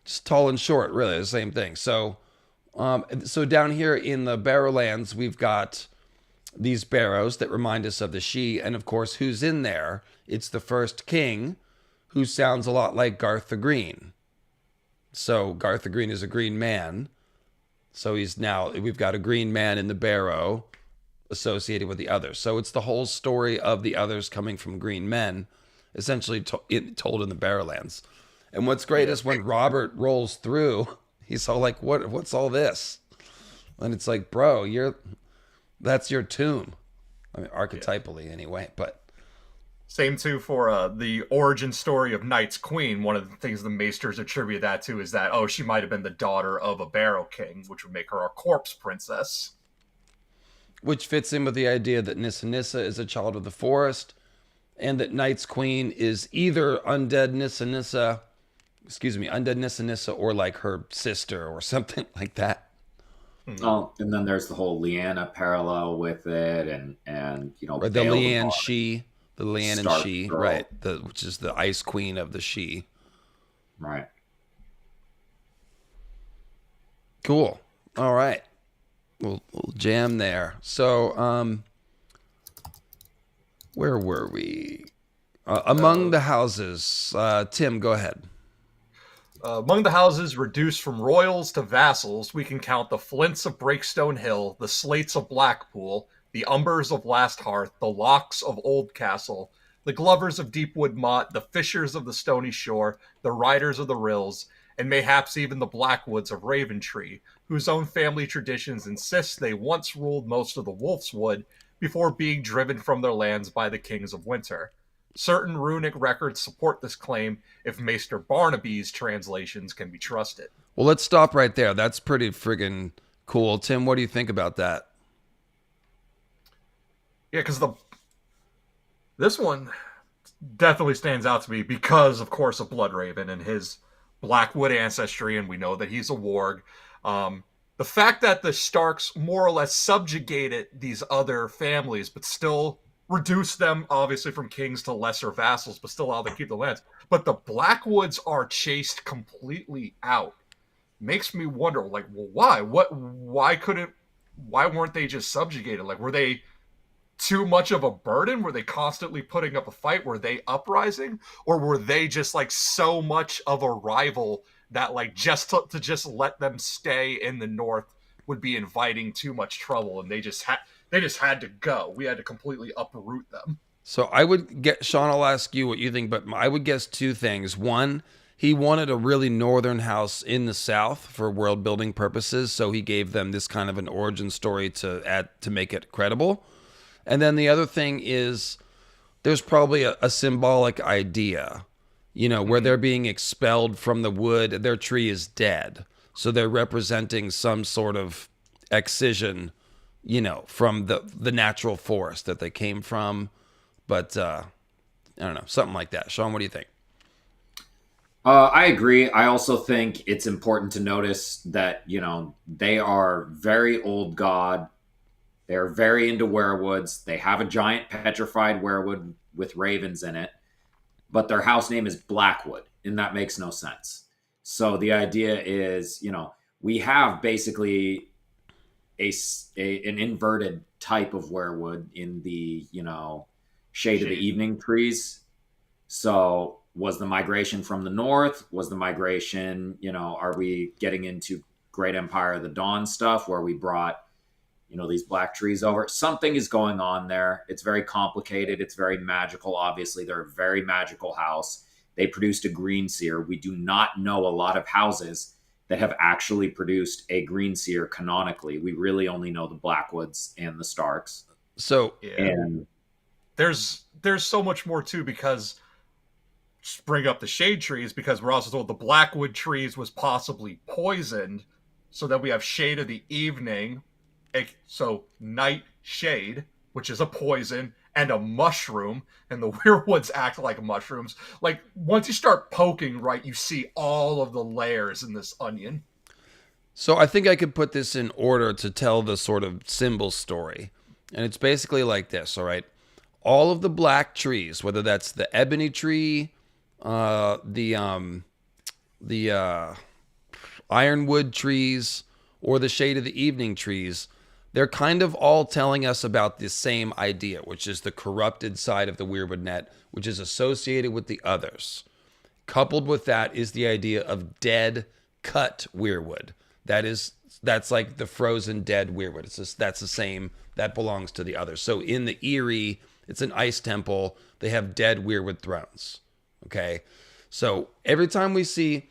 just tall and short, really, the same thing. So down here in the Barrowlands, we've got these barrows that remind us of the Sidhe, and of course, who's in there? It's the first king, who sounds a lot like Garth the Green. So Garth the Green is a green man. So we've got a green man in the barrow associated with the others. So it's the whole story of the others coming from green men, essentially told in the Barrowlands. And what's great is when Robert rolls through, he's all like, what's all this? And it's like, bro, that's your tomb. I mean, archetypally anyway, but. Same too for the origin story of Night's Queen. One of the things the Maesters attribute that to is that, she might have been the daughter of a Barrow King, which would make her a corpse princess. Which fits in with the idea that Nissa Nissa is a child of the forest, and that Night's Queen is either undead Nissa Nissa or like her sister or something like that. Oh, and then there's the whole Lyanna parallel with it, and or the Lyanna Sidhe, the Lyanna and Sidhe, girl. right? Which is the Ice Queen of the Sidhe. Right. Cool. All right. We'll jam there. So, where were we? Among the houses. Tim, go ahead. Among the houses reduced from royals to vassals, we can count the Flints of Breakstone Hill, the Slates of Blackpool, the Umbers of Last Hearth, the Locks of Oldcastle, the Glovers of Deepwood Motte, the Fishers of the Stony Shore, the Riders of the Rills, and mayhaps even the Blackwoods of Raventree, whose own family traditions insist they once ruled most of the Wolfswood before being driven from their lands by the Kings of Winter. Certain runic records support this claim if Maester Barnaby's translations can be trusted. Well, let's stop right there. That's pretty friggin' cool. Tim, what do you think about that? Yeah, because this one definitely stands out to me because, of course, of Bloodraven and his Blackwood ancestry, and we know that he's a warg. The fact that the Starks more or less subjugated these other families, but still reduced them, obviously, from kings to lesser vassals, but still allowed them to keep the lands. But the Blackwoods are chased completely out. Makes me wonder, like, well, why? Why weren't they just subjugated? Like, were they too much of a burden? Were they constantly putting up a fight? Were they uprising? Or were they just like so much of a rival that like just to just let them stay in the north would be inviting too much trouble, and they just had to go. We had to completely uproot them. So I would get, Sean, I'll ask you what you think, but I would guess two things. One, he wanted a really northern house in the south for world building purposes, so he gave them this kind of an origin story to add to make it credible. And then the other thing is there's probably a symbolic idea, you know, where they're being expelled from the wood. Their tree is dead. So they're representing some sort of excision, you know, from the natural forest that they came from. But I don't know, something like that. Sean, what do you think? I agree. I also think it's important to notice that, you know, they are very old god. They're very into werewoods. They have a giant petrified werewood with ravens in it, but their house name is Blackwood, and that makes no sense. So the idea is, you know, we have basically an inverted type of werewood in the, you know, shade of the evening trees. So was the migration from the north? Was the migration, you know, are we getting into Great Empire of the Dawn stuff where we brought, you know, these black trees over? Something is going on there. It's very complicated. It's very magical. Obviously, they're a very magical house. They produced a green seer. We do not know a lot of houses that have actually produced a green seer canonically. We really only know the Blackwoods and the Starks. So, and there's so much more too, because just bring up the shade trees, because we're also told the Blackwood trees was possibly poisoned, so that we have shade of the evening. So night shade, which is a poison, and a mushroom, and the weirwoods act like mushrooms. Like, once you start poking, right, you see all of the layers in this onion. So I think I could put this in order to tell the sort of symbol story. And it's basically like this, all right? All of the black trees, whether that's the ebony tree, the ironwood trees, or the shade of the evening trees, they're kind of all telling us about the same idea, which is the corrupted side of the weirwood net, which is associated with the others. Coupled with that is the idea of dead, cut weirwood. That's like the frozen dead weirwood. That's the same. That belongs to the others. So in the Eerie, it's an ice temple. They have dead weirwood thrones. Okay, so every time we see,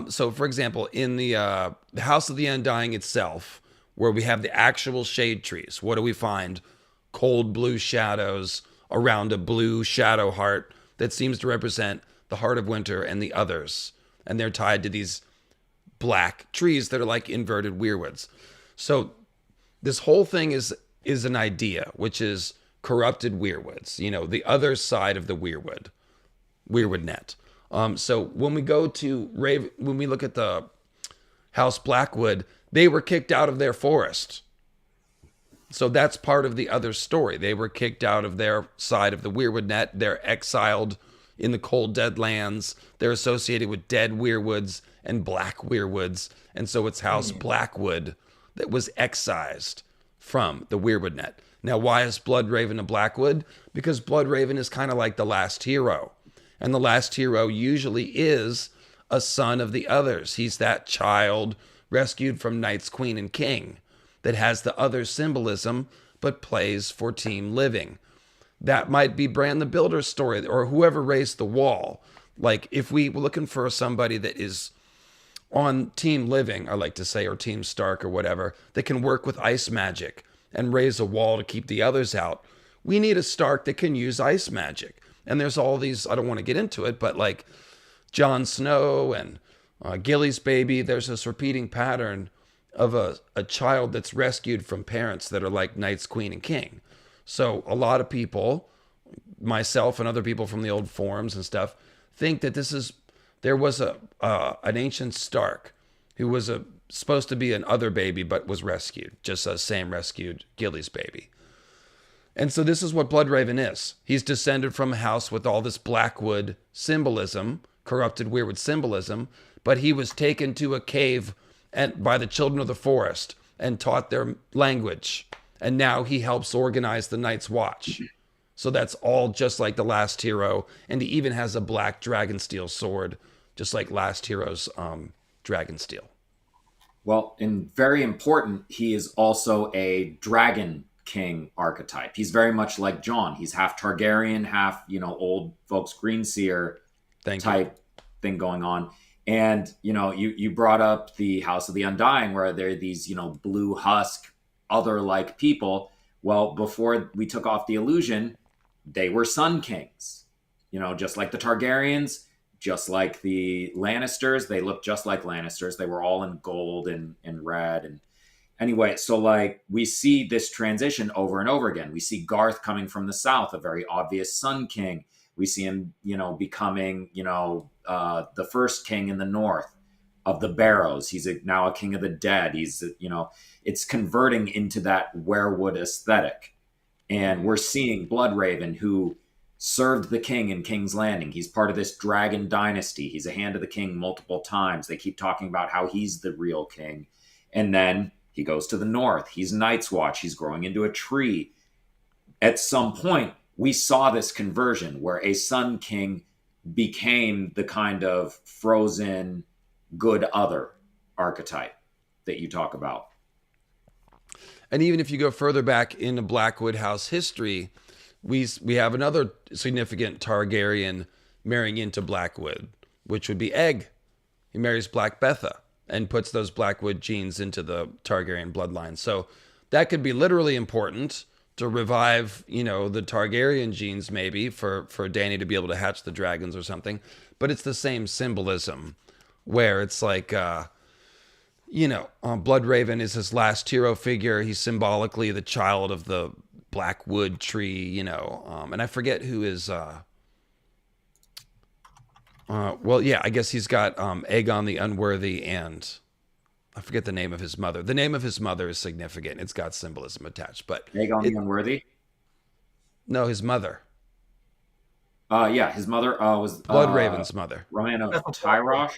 so for example, in the House of the Undying itself, where we have the actual shade trees, what do we find? Cold blue shadows around a blue shadow heart that seems to represent the heart of winter and the others. And they're tied to these black trees that are like inverted weirwoods. So this whole thing is an idea, which is corrupted weirwoods, you know, the other side of the weirwood net. So when we go to when we look at the House Blackwood, they were kicked out of their forest. So that's part of the other story. They were kicked out of their side of the weirwood net. They're exiled in the cold, dead lands. They're associated with dead weirwoods and black weirwoods. And so it's House Blackwood that was excised from the weirwood net. Now, why is Bloodraven a Blackwood? Because Bloodraven is kind of like the last hero. And the last hero usually is a son of the others. He's that child rescued from Knight's Queen and King that has the other symbolism but plays for team living. That might be Bran the Builder's story, or whoever raised the wall. Like, if we were looking for somebody that is on Team Living, I like to say, or Team Stark or whatever, that can work with ice magic and raise a wall to keep the others out. We need a Stark that can use ice magic. And there's all these, I don't want to get into it, but like Jon Snow and Gilly's baby, there's this repeating pattern of a child that's rescued from parents that are like knights, queen, and king. So a lot of people, myself and other people from the old forums and stuff, think that there was an ancient Stark who was supposed to be an other baby but was rescued, just as Sam rescued Gilly's baby. And so this is what Bloodraven is. He's descended from a house with all this Blackwood symbolism, corrupted weirwood symbolism, but he was taken to a cave by the children of the forest and taught their language. And now he helps organize the Night's Watch. So that's all just like the last hero. And he even has a black dragonsteel sword, just like last hero's dragonsteel. Well, and very important, he is also a dragon king archetype. He's very much like Jon. He's half Targaryen, half, old folks Greenseer type thing going on. And, you brought up the House of the Undying, where there are these, blue husk, other-like people. Well, before we took off the illusion, they were Sun Kings. Just like the Targaryens, just like the Lannisters. They looked just like Lannisters. They were all in gold and red. And anyway, so like we see this transition over and over again. We see Garth coming from the south, a very obvious Sun King. We see him, becoming, the first king in the north of the Barrows. He's now a king of the dead. He's, it's converting into that werewood aesthetic. And we're seeing Bloodraven, who served the king in King's Landing. He's part of this dragon dynasty. He's a hand of the king multiple times. They keep talking about how he's the real king. And then he goes to the north. He's Night's Watch. He's growing into a tree. At some point, we saw this conversion where a Sun King became the kind of frozen good other archetype that you talk about. And even if you go further back into Blackwood House history, we have another significant Targaryen marrying into Blackwood, which would be Egg. He marries Black Betha and puts those Blackwood genes into the Targaryen bloodline. So that could be literally important to revive, the Targaryen genes, maybe for Dany to be able to hatch the dragons or something. But it's the same symbolism where it's like, Bloodraven is his last hero figure. He's symbolically the child of the Blackwood tree, and I forget who is, I guess he's got Aegon the Unworthy, and I forget the name of his mother. The name of his mother is significant. It's got symbolism attached, but Aegon the Unworthy? No, his mother. His mother was Bloodraven's mother. Rowena Tyrosh.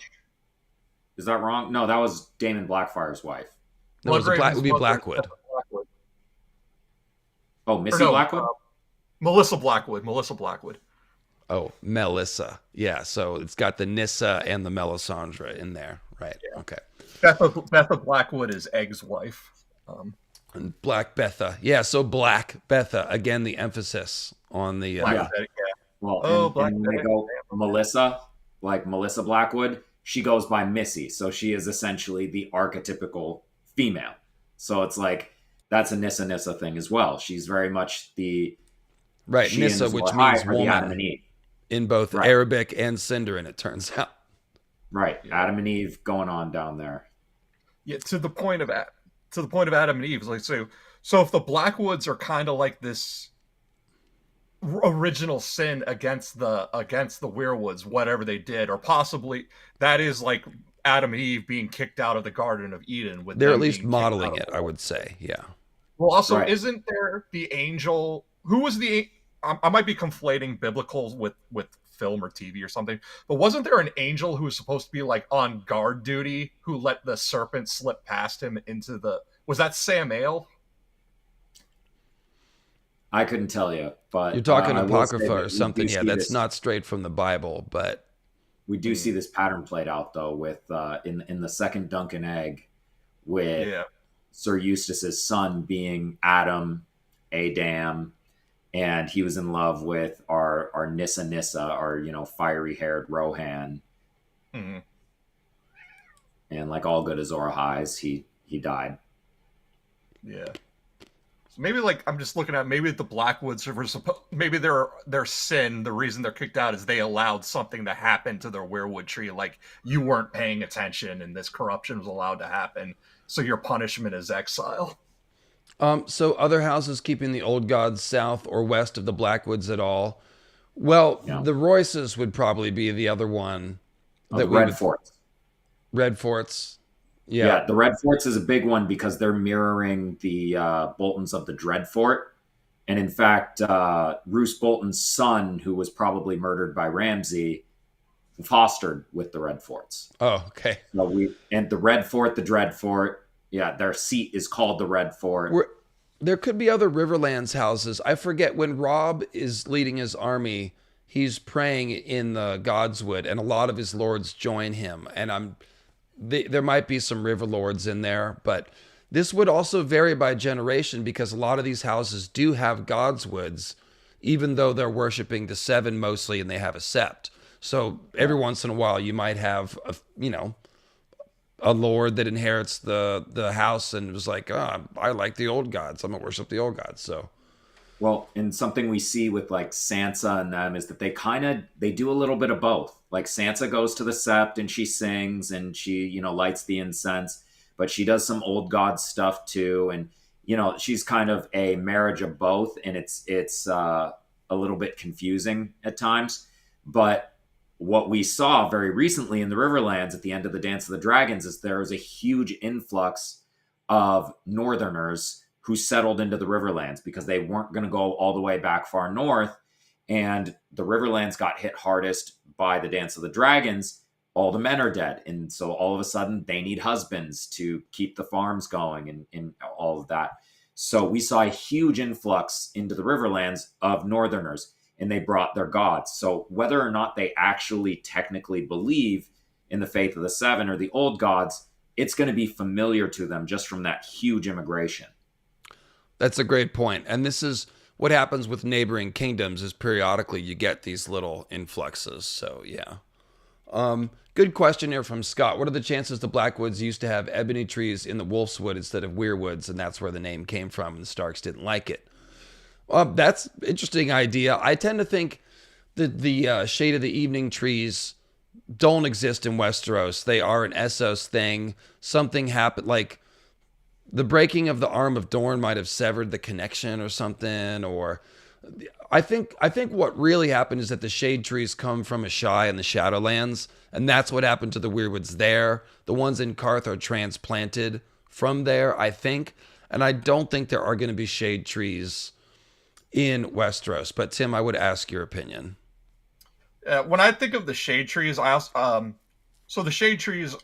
Is that wrong? No, that was Daemon Blackfire's wife. No, it would be Blackwood. Oh, Missy Blackwood? Melissa Blackwood. Oh, Melissa. Yeah, so it's got the Nissa and the Melisandre in there. Right, yeah. Okay. Betha Blackwood is Egg's wife. And Black Betha. Yeah, so Black Betha. Again, the emphasis on the... Betha, yeah. Well, and they go Melissa, like Melissa Blackwood, she goes by Missy. So she is essentially the archetypical female. So it's like, that's a Nissa thing as well. She's very much the... Right, Nissa, which means woman Adam and Eve. In both Arabic and Sindarin, it turns out. Right, Adam and Eve going on down there. Yeah, to the point of Adam and Eve, like so if the Blackwoods are kind of like this original sin against the Weirwoods, whatever they did, or possibly that is like Adam and Eve being kicked out of the Garden of Eden. They're at least modeling it, I would say. Yeah. Well, also, isn't there the angel? Who was the? I might be conflating biblical with film or TV or something, but wasn't there an angel who was supposed to be like on guard duty who let the serpent slip past him into the... Was that Samael? I couldn't tell you, but... You're talking Apocrypha or something. Yeah, that's not straight from the Bible, but... We do see this pattern played out, though, with in the second Dunk and Egg, with Sir Eustace's son being Adam, and he was in love with our Nissa, our fiery haired Rohan. Mm-hmm. And like all good Azor Ahais, he died. Yeah. So maybe like I'm just looking at maybe the Blackwoods were maybe their sin, the reason they're kicked out is they allowed something to happen to their weirwood tree, like you weren't paying attention and this corruption was allowed to happen. So your punishment is exile. So other houses keeping the old gods south or west of the Blackwoods at all? Well, Yeah. the Royces would probably be the other one. The Red Forts. Red Forts. Yeah, the Red Forts is a big one because they're mirroring the Boltons of the Dreadfort. And in fact, Roose Bolton's son, who was probably murdered by Ramsay, fostered with the Red Forts. Oh, okay. So and the Red Fort, the Dreadfort, yeah, their seat is called the Red Fort. There could be other Riverlands houses. I forget when Robb is leading his army, he's praying in the Godswood, and a lot of his lords join him. And there might be some river lords in there, but this would also vary by generation because a lot of these houses do have Godswoods, even though they're worshiping the Seven mostly and they have a sept. So every once in a while, you might have a lord that inherits the house and was like, I like the old gods. I'm gonna worship the old gods. So, well, and something we see with like Sansa and them is that they do a little bit of both. Like Sansa goes to the sept and she sings and she lights the incense, but she does some old god stuff too. And she's kind of a marriage of both, and it's a little bit confusing at times. But what we saw very recently in the Riverlands at the end of the Dance of the Dragons is there was a huge influx of Northerners who settled into the Riverlands because they weren't going to go all the way back far north. And the Riverlands got hit hardest by the Dance of the Dragons. All the men are dead. And so all of a sudden they need husbands to keep the farms going and all of that. So we saw a huge influx into the Riverlands of Northerners, and they brought their gods. So whether or not they actually technically believe in the faith of the Seven or the old gods, it's going to be familiar to them just from that huge immigration. That's a great point. And this is what happens with neighboring kingdoms is periodically you get these little influxes. So, yeah. Good question here from Scott. What are the chances the Blackwoods used to have ebony trees in the Wolfswood instead of weirwoods, and that's where the name came from, and the Starks didn't like it? That's an interesting idea. I tend to think that the Shade of the Evening trees don't exist in Westeros. They are an Essos thing. Something happened, like the breaking of the arm of Dorne might have severed the connection or something. Or I think what really happened is that the shade trees come from Ashai and the Shadowlands, and that's what happened to the weirwoods there. The ones in Karth are transplanted from there, I think. And I don't think there are going to be shade trees in Westeros. But Tim, I would ask your opinion. When I think of the shade trees, I also so the shade trees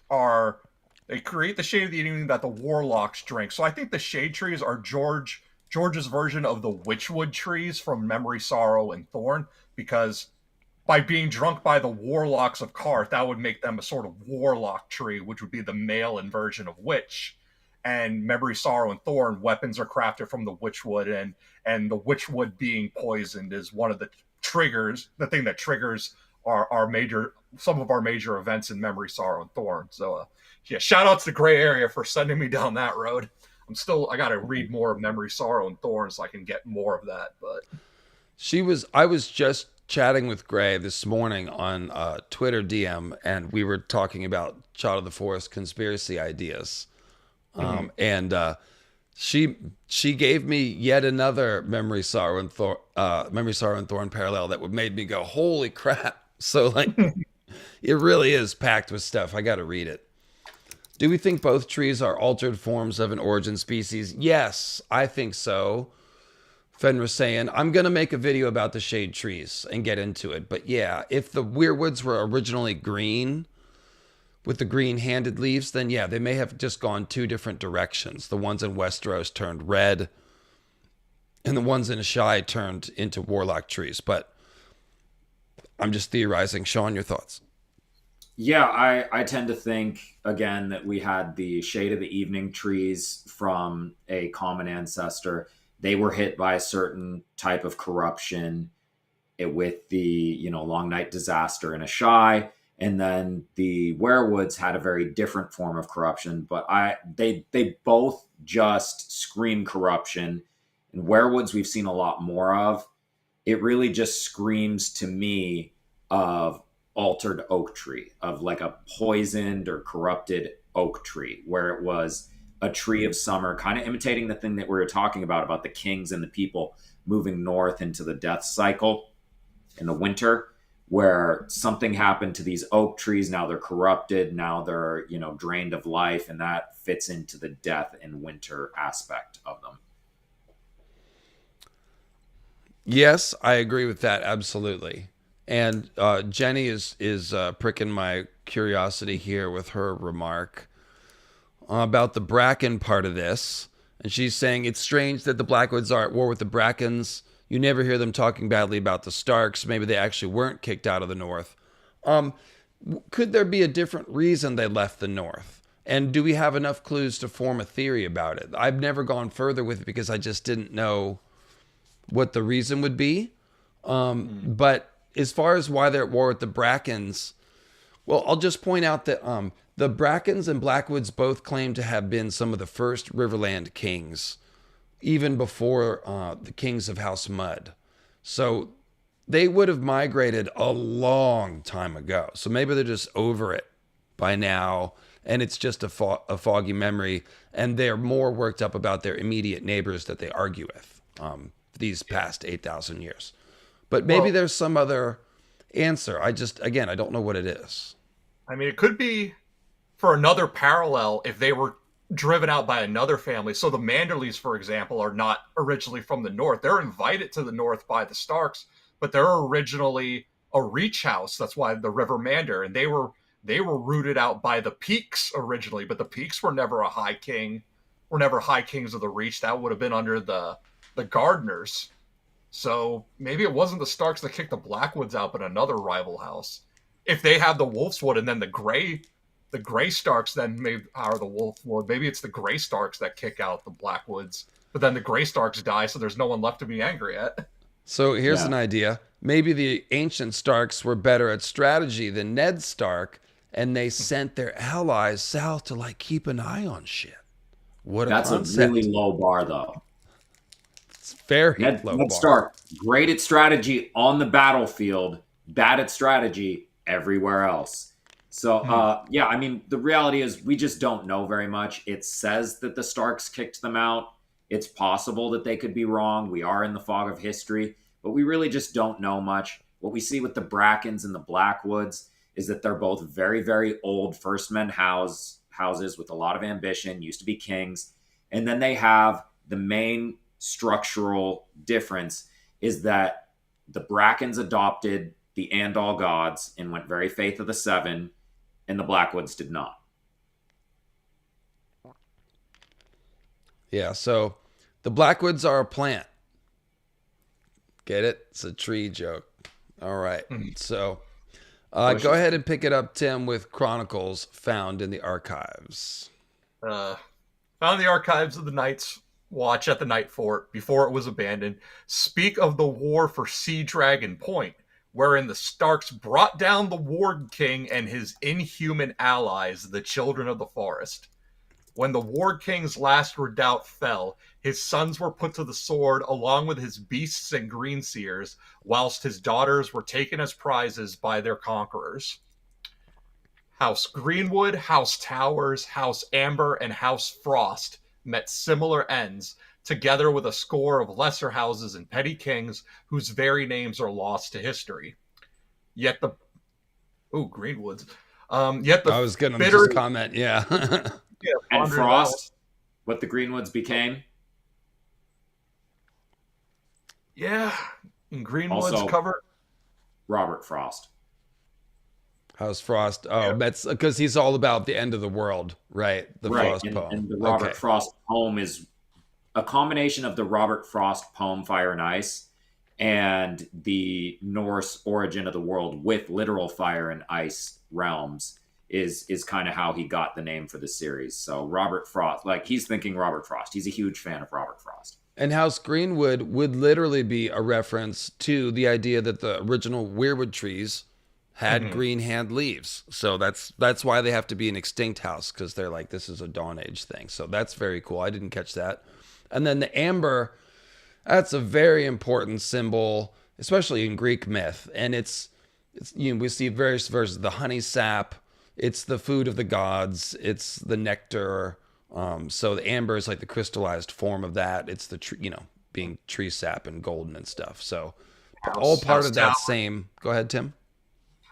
they create the shade of the evening that the warlocks drink. So I think the shade trees are George's version of the witchwood trees from Memory, Sorrow, and Thorn, because by being drunk by the warlocks of Karth, that would make them a sort of warlock tree, which would be the male inversion of witch. And Memory, Sorrow, and Thorn, weapons are crafted from the witchwood, and the witchwood being poisoned is one of the triggers, the thing that triggers some of our major events in Memory, Sorrow, and Thorn. So, yeah, shout outs to Gray Area for sending me down that road. I got to read more of Memory, Sorrow, and Thorn so I can get more of that. But I was just chatting with Gray this morning on Twitter DM, and we were talking about Child of the Forest conspiracy ideas. And she gave me yet another Memory, Sorrow, and Thorn parallel that would made me go, holy crap. So like, it really is packed with stuff. I got to read it. Do we think both trees are altered forms of an origin species? Yes, I think so. Fenris saying, I'm going to make a video about the shade trees and get into it. But yeah, if the weirwoods were originally green with the green-handed leaves, then yeah, they may have just gone two different directions. The ones in Westeros turned red, and the ones in Ashai turned into warlock trees. But I'm just theorizing. Sean, your thoughts? Yeah, I tend to think, again, that we had the Shade of the Evening trees from a common ancestor. They were hit by a certain type of corruption with the, Long Night disaster in Ashai. And then the werewoods had a very different form of corruption, but they both just scream corruption. And werewoods we've seen a lot more of. It really just screams to me of altered oak tree, of like a poisoned or corrupted oak tree, where it was a tree of summer, kind of imitating the thing that we were talking about the kings and the people moving north into the death cycle in the winter, where something happened to these oak trees. Now they're corrupted. Now they're, drained of life. And that fits into the death and winter aspect of them. Yes, I agree with that. Absolutely. And Jenny is pricking my curiosity here with her remark about the Bracken part of this. And she's saying it's strange that the Blackwoods are at war with the Brackens. You never hear them talking badly about the Starks. Maybe they actually weren't kicked out of the North. Could there be a different reason they left the North? And do we have enough clues to form a theory about it? I've never gone further with it because I just didn't know what the reason would be. But as far as why they're at war with the Brackens, well, I'll just point out that the Brackens and Blackwoods both claim to have been some of the first Riverland kings, even before the kings of House Mud. So they would have migrated a long time ago. So maybe they're just over it by now, and it's just a foggy memory, and they're more worked up about their immediate neighbors that they argue with these past 8,000 years. But maybe there's some other answer. I don't know what it is. I mean, it could be for another parallel if they were driven out by another family. So the Manderleys, for example, are not originally from the North. They're invited to the North by the Starks, but they're originally a Reach house. That's why the River Mander. And they were rooted out by the Peaks originally, but the Peaks were never a high king. Were never high kings of the Reach. That would have been under the Gardeners. So maybe it wasn't the Starks that kicked the Blackwoods out, but another rival house. If they have the Wolfswood and then the Grey Starks then maybe are the Wolfwood. Maybe it's the Grey Starks that kick out the Blackwoods, but then the Grey Starks die, so there's no one left to be angry at. So here's an idea. Maybe the ancient Starks were better at strategy than Ned Stark, and they sent their allies south to keep an eye on shit. That's a really low bar, though. It's very low bar. Ned Stark, great at strategy on the battlefield, bad at strategy everywhere else. So, I mean, the reality is we just don't know very much. It says that the Starks kicked them out. It's possible that they could be wrong. We are in the fog of history, but we really just don't know much. What we see with the Brackens and the Blackwoods is that they're both very, very old First Men houses with a lot of ambition, used to be kings. And then they have the main structural difference is that the Brackens adopted the Andal gods and went very Faith of the Seven, and the Blackwoods did not. Yeah, so the Blackwoods are a plant. Get it? It's a tree joke. All right. So go ahead and pick it up, Tim, with Chronicles found in the archives. Found in the archives of the Night's Watch at the Night Fort before it was abandoned. Speak of the war for Sea Dragon Point, wherein the Starks brought down the Warg King and his inhuman allies, the Children of the Forest. When the Warg King's last redoubt fell, his sons were put to the sword along with his beasts and greenseers, whilst his daughters were taken as prizes by their conquerors. House Greenwood, House Towers, House Amber, and House Frost met similar ends, together with a score of lesser houses and petty kings whose very names are lost to history. Yet the Greenwoods. I was gonna just comment, yeah. And Frost, what the Greenwoods became. Yeah, and Greenwoods also, covered Robert Frost. House Frost. Oh, that's because he's all about the end of the world, right? The Frost poem. And the Robert Frost poem is a combination of the Robert Frost poem Fire and Ice and the Norse origin of the world with literal fire and ice realms is kind of how he got the name for the series. So Robert Frost, he's thinking Robert Frost. He's a huge fan of Robert Frost. And House Greenwood would literally be a reference to the idea that the original weirwood trees had green hand leaves. So that's why they have to be an extinct house, because they're like, this is a Dawn Age thing. So that's very cool. I didn't catch that. And then the amber, that's a very important symbol, especially in Greek myth. And it's we see various versions. The honey sap, it's the food of the gods, it's the nectar. So the amber is like the crystallized form of that. It's the being tree sap and golden and stuff. So all part of that same. Go ahead, Tim.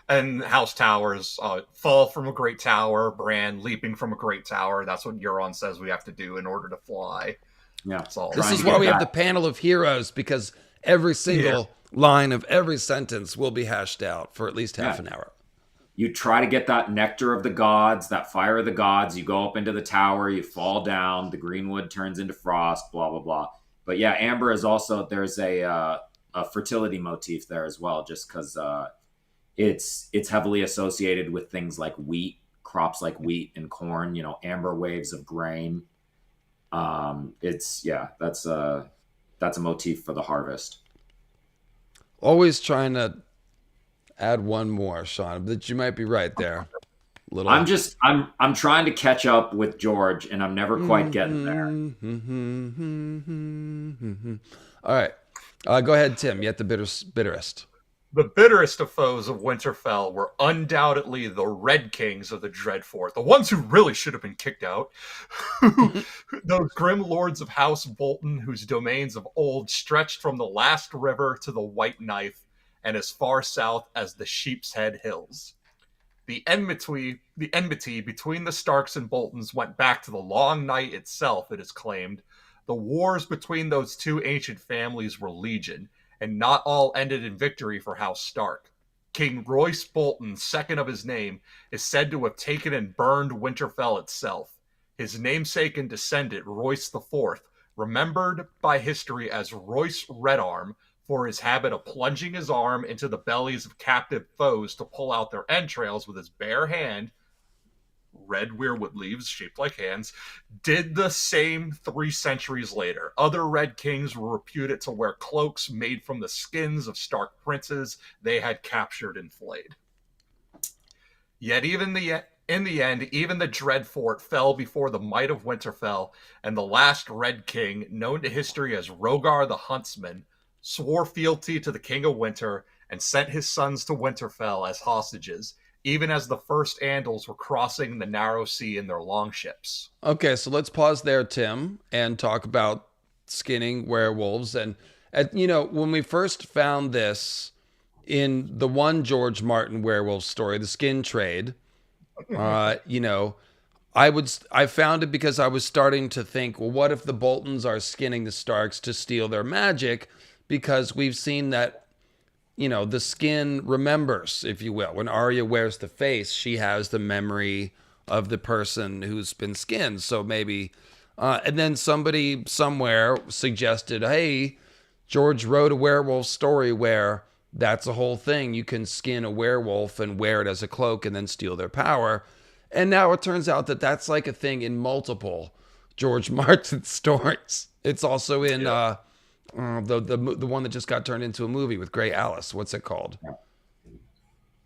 And house towers, fall from a great tower. Bran leaping from a great tower. That's what Euron says we have to do in order to fly. Yeah, this is why we have the panel of heroes, because every single line of every sentence will be hashed out for at least half an hour. You try to get that nectar of the gods, that fire of the gods. You go up into the tower, you fall down, the greenwood turns into frost, blah, blah, blah. But yeah, amber is also, there's a fertility motif there as well, just because it's heavily associated with things like wheat, crops like wheat and corn, amber waves of grain. That's a motif for the harvest. Always trying to add one more, Sean, but you might be right there. I'm trying to catch up with George, and I'm never quite getting there. All right. Go ahead, Tim. Yet the bitterest. The bitterest of foes of Winterfell were undoubtedly the Red Kings of the Dreadfort, the ones who really should have been kicked out. Those grim lords of House Bolton, whose domains of old stretched from the last river to the White Knife and as far south as the Sheep's Head Hills. The enmity between the Starks and Boltons went back to the Long Night itself, it is claimed. The wars between those two ancient families were legion, and not all ended in victory for House Stark. King Royce Bolton, second of his name, is said to have taken and burned Winterfell itself. His namesake and descendant, Royce IV, remembered by history as Royce Redarm, for his habit of plunging his arm into the bellies of captive foes to pull out their entrails with his bare hand, red weirwood leaves shaped like hands, did the same 3 centuries later. Other Red Kings were reputed to wear cloaks made from the skins of Stark princes they had captured and flayed. Yet in the end, even the Dreadfort fell before the might of Winterfell, and the last Red King, known to history as Rogar the Huntsman, swore fealty to the King of Winter and sent his sons to Winterfell as hostages, even as the first Andals were crossing the narrow sea in their longships. Okay, so let's pause there, Tim, and talk about skinning werewolves. And when we first found this in the one George Martin werewolf story, the skin trade, I found it because I was starting to think, well, what if the Boltons are skinning the Starks to steal their magic? Because we've seen that, the skin remembers, if you will. When Arya wears the face, she has the memory of the person who's been skinned. So maybe, and then somebody somewhere suggested, hey, George wrote a werewolf story where that's a whole thing. You can skin a werewolf and wear it as a cloak and then steal their power. And now it turns out that that's like a thing in multiple George Martin stories. It's also in the one that just got turned into a movie with Grey Alice. What's it called?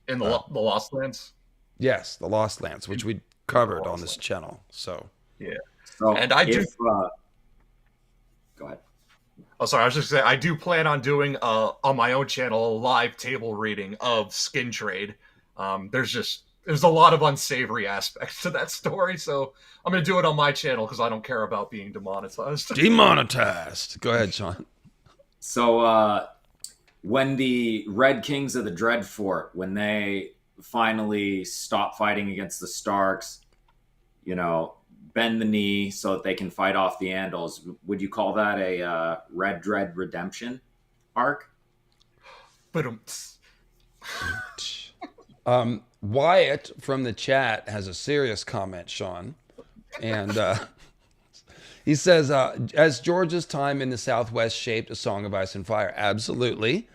In the Lost Lands? Yes, the Lost Lands, which we covered on this channel. So yeah. So and go ahead. Oh, sorry. I was just saying, I do plan on doing on my own channel a live table reading of Skin Trade. There's a lot of unsavory aspects to that story, so I'm going to do it on my channel because I don't care about being demonetized. Demonetized. Go ahead, Sean. So when the Red Kings of the Dreadfort, when they finally stop fighting against the Starks, bend the knee so that they can fight off the Andals, would you call that a Red Dread redemption arc? But Wyatt from the chat has a serious comment, Sean. And he says, as George's time in the Southwest shaped A Song of Ice and Fire. Absolutely.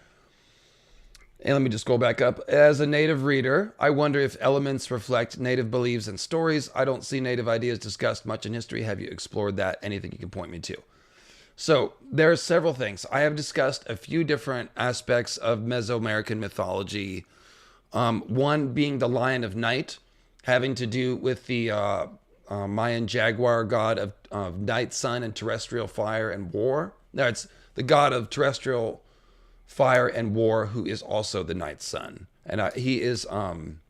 And let me just go back up. As a native reader, I wonder if elements reflect native beliefs and stories. I don't see native ideas discussed much in history. Have you explored that? Anything you can point me to? So there are several things. I have discussed a few different aspects of Mesoamerican mythology One being the Lion of Night, having to do with the Mayan jaguar god of night, sun, and terrestrial fire and war. No, it's the god of terrestrial fire and war, who is also the night sun. And he is Akbal.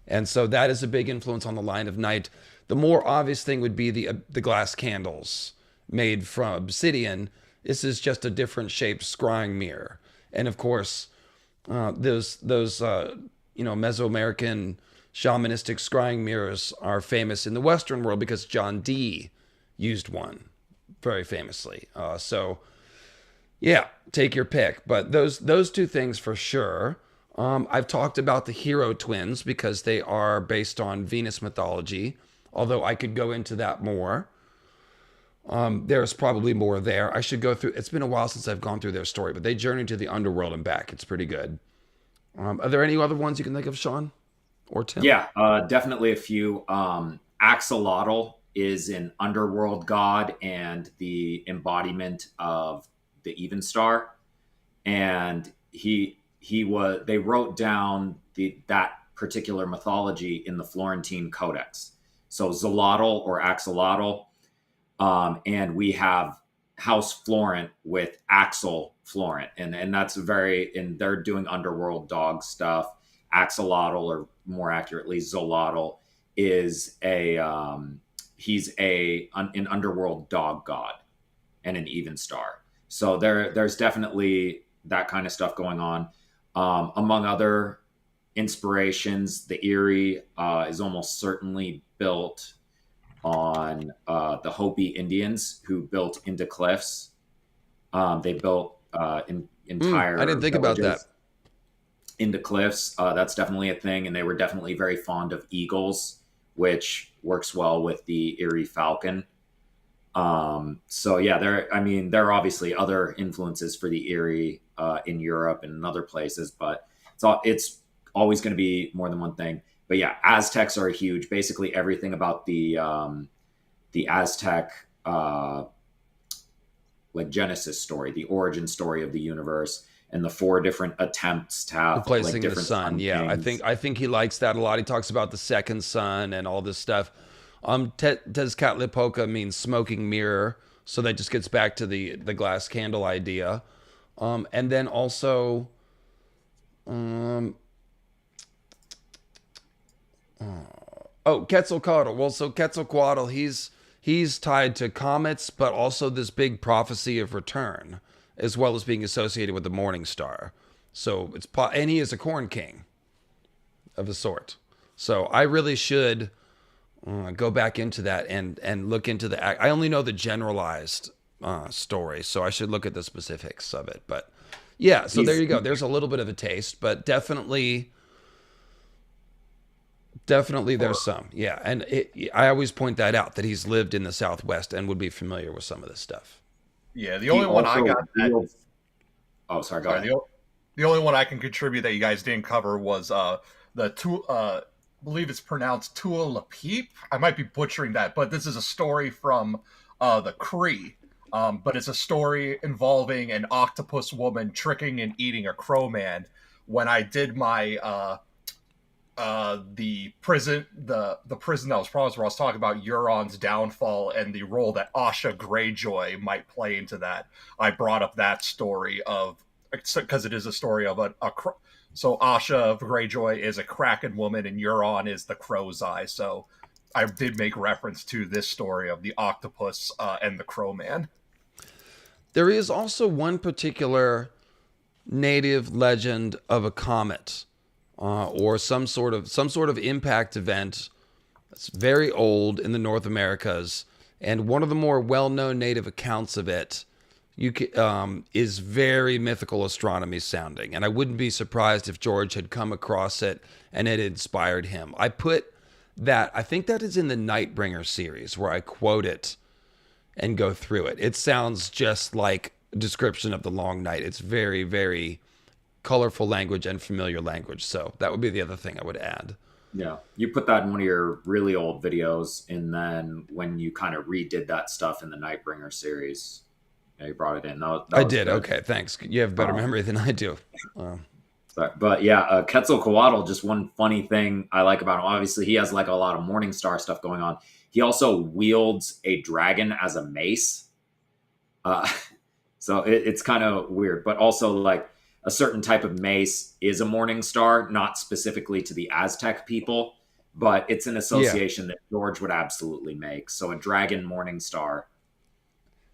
And so that is a big influence on the Lion of Night. The more obvious thing would be the glass candles made from obsidian. This is just a different shaped scrying mirror. And of course, those Mesoamerican shamanistic scrying mirrors are famous in the Western world because John Dee used one very famously. So yeah, take your pick. But those two things for sure. I've talked about the hero twins because they are based on Venus mythology, although I could go into that more. There's probably more there. I should go through. It's been a while since I've gone through their story, but they journey to the underworld and back. It's pretty good. Are there any other ones you can think of, Sean or Tim? Yeah, definitely a few. Axolotl is an underworld god and the embodiment of the Even Star, and they wrote down that particular mythology in the Florentine Codex. So Xolotl or Axolotl, and we have House Florent with Axel Florent, and that's and they're doing underworld dog stuff. Axolotl, or more accurately Xolotl, is he's an underworld dog god and an Even Star. So there's definitely that kind of stuff going on. Among other inspirations, the Eerie is almost certainly built on the Hopi Indians who built into cliffs. They built entire I didn't think about that. Into cliffs. That's definitely a thing, and they were definitely very fond of eagles, which works well with the Eerie falcon. So yeah, there are obviously other influences for the Eerie in Europe and in other places, but it's always going to be more than one thing. But yeah, Aztecs are huge. Basically everything about the Aztec Genesis story, the origin story of the universe, and the 4 different attempts to have replacing different the sun. Yeah, I think he likes that a lot. He talks about the second sun and all this stuff. Tezcatlipoca means smoking mirror, so that just gets back to the glass candle idea. And then also, Quetzalcoatl. Well, so Quetzalcoatl, he's tied to comets, but also this big prophecy of return, as well as being associated with the morning star. So and he is a corn king of a sort. So I really should go back into that and look into I only know the generalized story, so I should look at the specifics of it. But yeah, so there you go. There's a little bit of a taste, but definitely there's some. Yeah, and I always point that out, that he's lived in the Southwest and would be familiar with some of this stuff. Yeah, the only one I got that... Oh, sorry, go ahead. The only one I can contribute that you guys didn't cover was I believe it's pronounced Tuolapip. I might be butchering that, but this is a story from the Cree. But it's a story involving an octopus woman tricking and eating a crow man. When I did my the prison that was promised, where I was talking about Euron's downfall and the role that Asha Greyjoy might play into that, I brought up that story because it is a story of so Asha Greyjoy is a Kraken woman and Euron is the crow's eye. So I did make reference to this story of the octopus and the crow man. There is also one particular native legend of a comet or some sort of impact event that's very old in the North Americas, and one of the more well-known native accounts of it is very mythical astronomy sounding, and I wouldn't be surprised if George had come across it and it inspired him. I think that is in the Lightbringer series, where I quote it and go through it. It sounds just like a description of the long night. It's very, very colorful language and familiar language. So that would be the other thing I would add. Yeah. You put that in one of your really old videos, and then when you kind of redid that stuff in the Lightbringer series, you brought it in. That I was did. good. Okay, thanks. You have better memory than I do. But yeah, Quetzalcoatl, just one funny thing I like about him. Obviously, he has like a lot of Morningstar stuff going on. He also wields a dragon as a mace. So it's kind of weird. But also, like, a certain type of mace is a Morningstar, not specifically to the Aztec people, but it's an association that George would absolutely make. So a dragon Morningstar.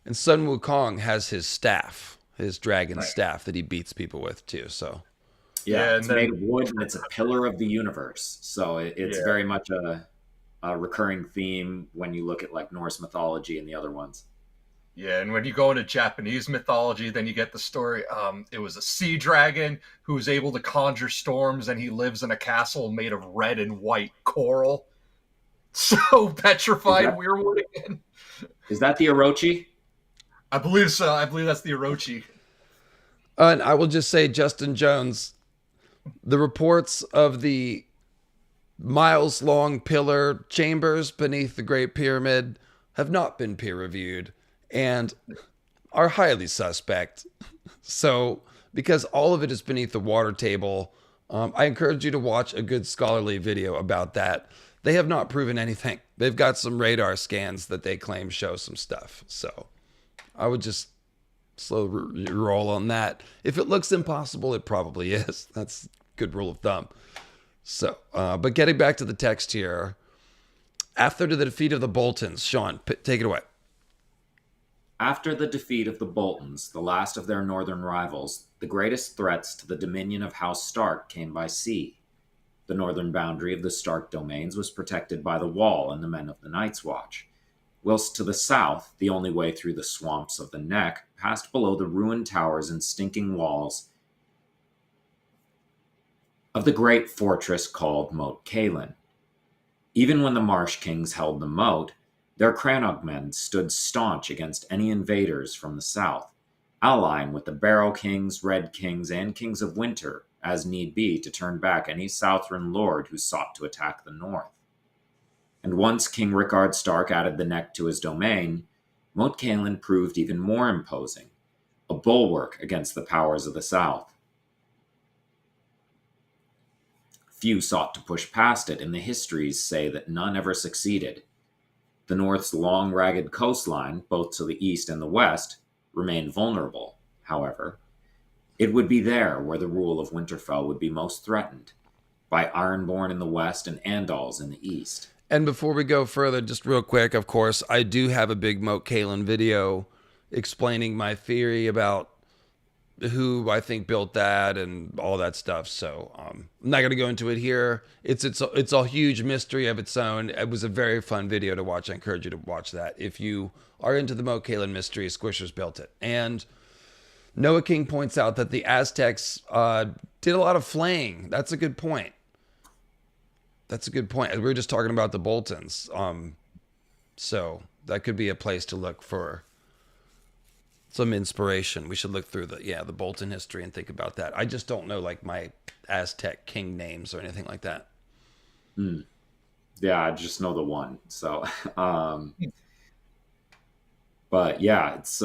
And Sun Wukong has his staff, his dragon staff that he beats people with too. So yeah, it's made of wood and it's a pillar of the universe. So it's very much a recurring theme when you look at like Norse mythology and the other ones. Yeah, and when you go into Japanese mythology, then you get the story. It was a sea dragon who was able to conjure storms, and he lives in a castle made of red and white coral. So petrified, weirwood again. Is that the Orochi? I believe so. I believe that's the Orochi. And I will just say, Justin Jones, the reports of the miles-long pillar chambers beneath the Great Pyramid have not been peer-reviewed and are highly suspect. So, because all of it is beneath the water table, I encourage you to watch a good scholarly video about that. They have not proven anything. They've got some radar scans that they claim show some stuff. So, I would just slow roll on that. If it looks impossible, it probably is. That's a good rule of thumb. So, but getting back to the text here, after the defeat of the Boltons, Sean, take it away. After the defeat of the Boltons, the last of their northern rivals, the greatest threats to the dominion of House Stark came by sea. The northern boundary of the Stark domains was protected by the Wall and the men of the Night's Watch, whilst to the south, the only way through the swamps of the Neck passed below the ruined towers and stinking walls of the great fortress called Moat Cailin. Even when the Marsh Kings held the Moat, their Crannog men stood staunch against any invaders from the south, allying with the Barrow Kings, Red Kings, and Kings of Winter, as need be, to turn back any Southron lord who sought to attack the north. And once King Rickard Stark added the Neck to his domain, Moat Cailin proved even more imposing, a bulwark against the powers of the south. Few sought to push past it, and the histories say that none ever succeeded. The North's long, ragged coastline, both to the east and the west, remained vulnerable, however. It would be there where the rule of Winterfell would be most threatened, by Ironborn in the west and Andals in the east. And before we go further, just real quick, of course, I do have a big Moat Cailin video explaining my theory about who I think built that and all that stuff. So I'm not going to go into it here. It's a huge mystery of its own. It was a very fun video to watch. I encourage you to watch that. If you are into the Moat Cailin mystery, Squishers built it. And Noah King points out that the Aztecs did a lot of flaying. That's a good point. That's a good point. We were just talking about the Boltons. So that could be a place to look for some inspiration. We should look through the Bolton history and think about that. I just don't know like my Aztec king names or anything like that. Yeah, I just know the one. So, but yeah, it's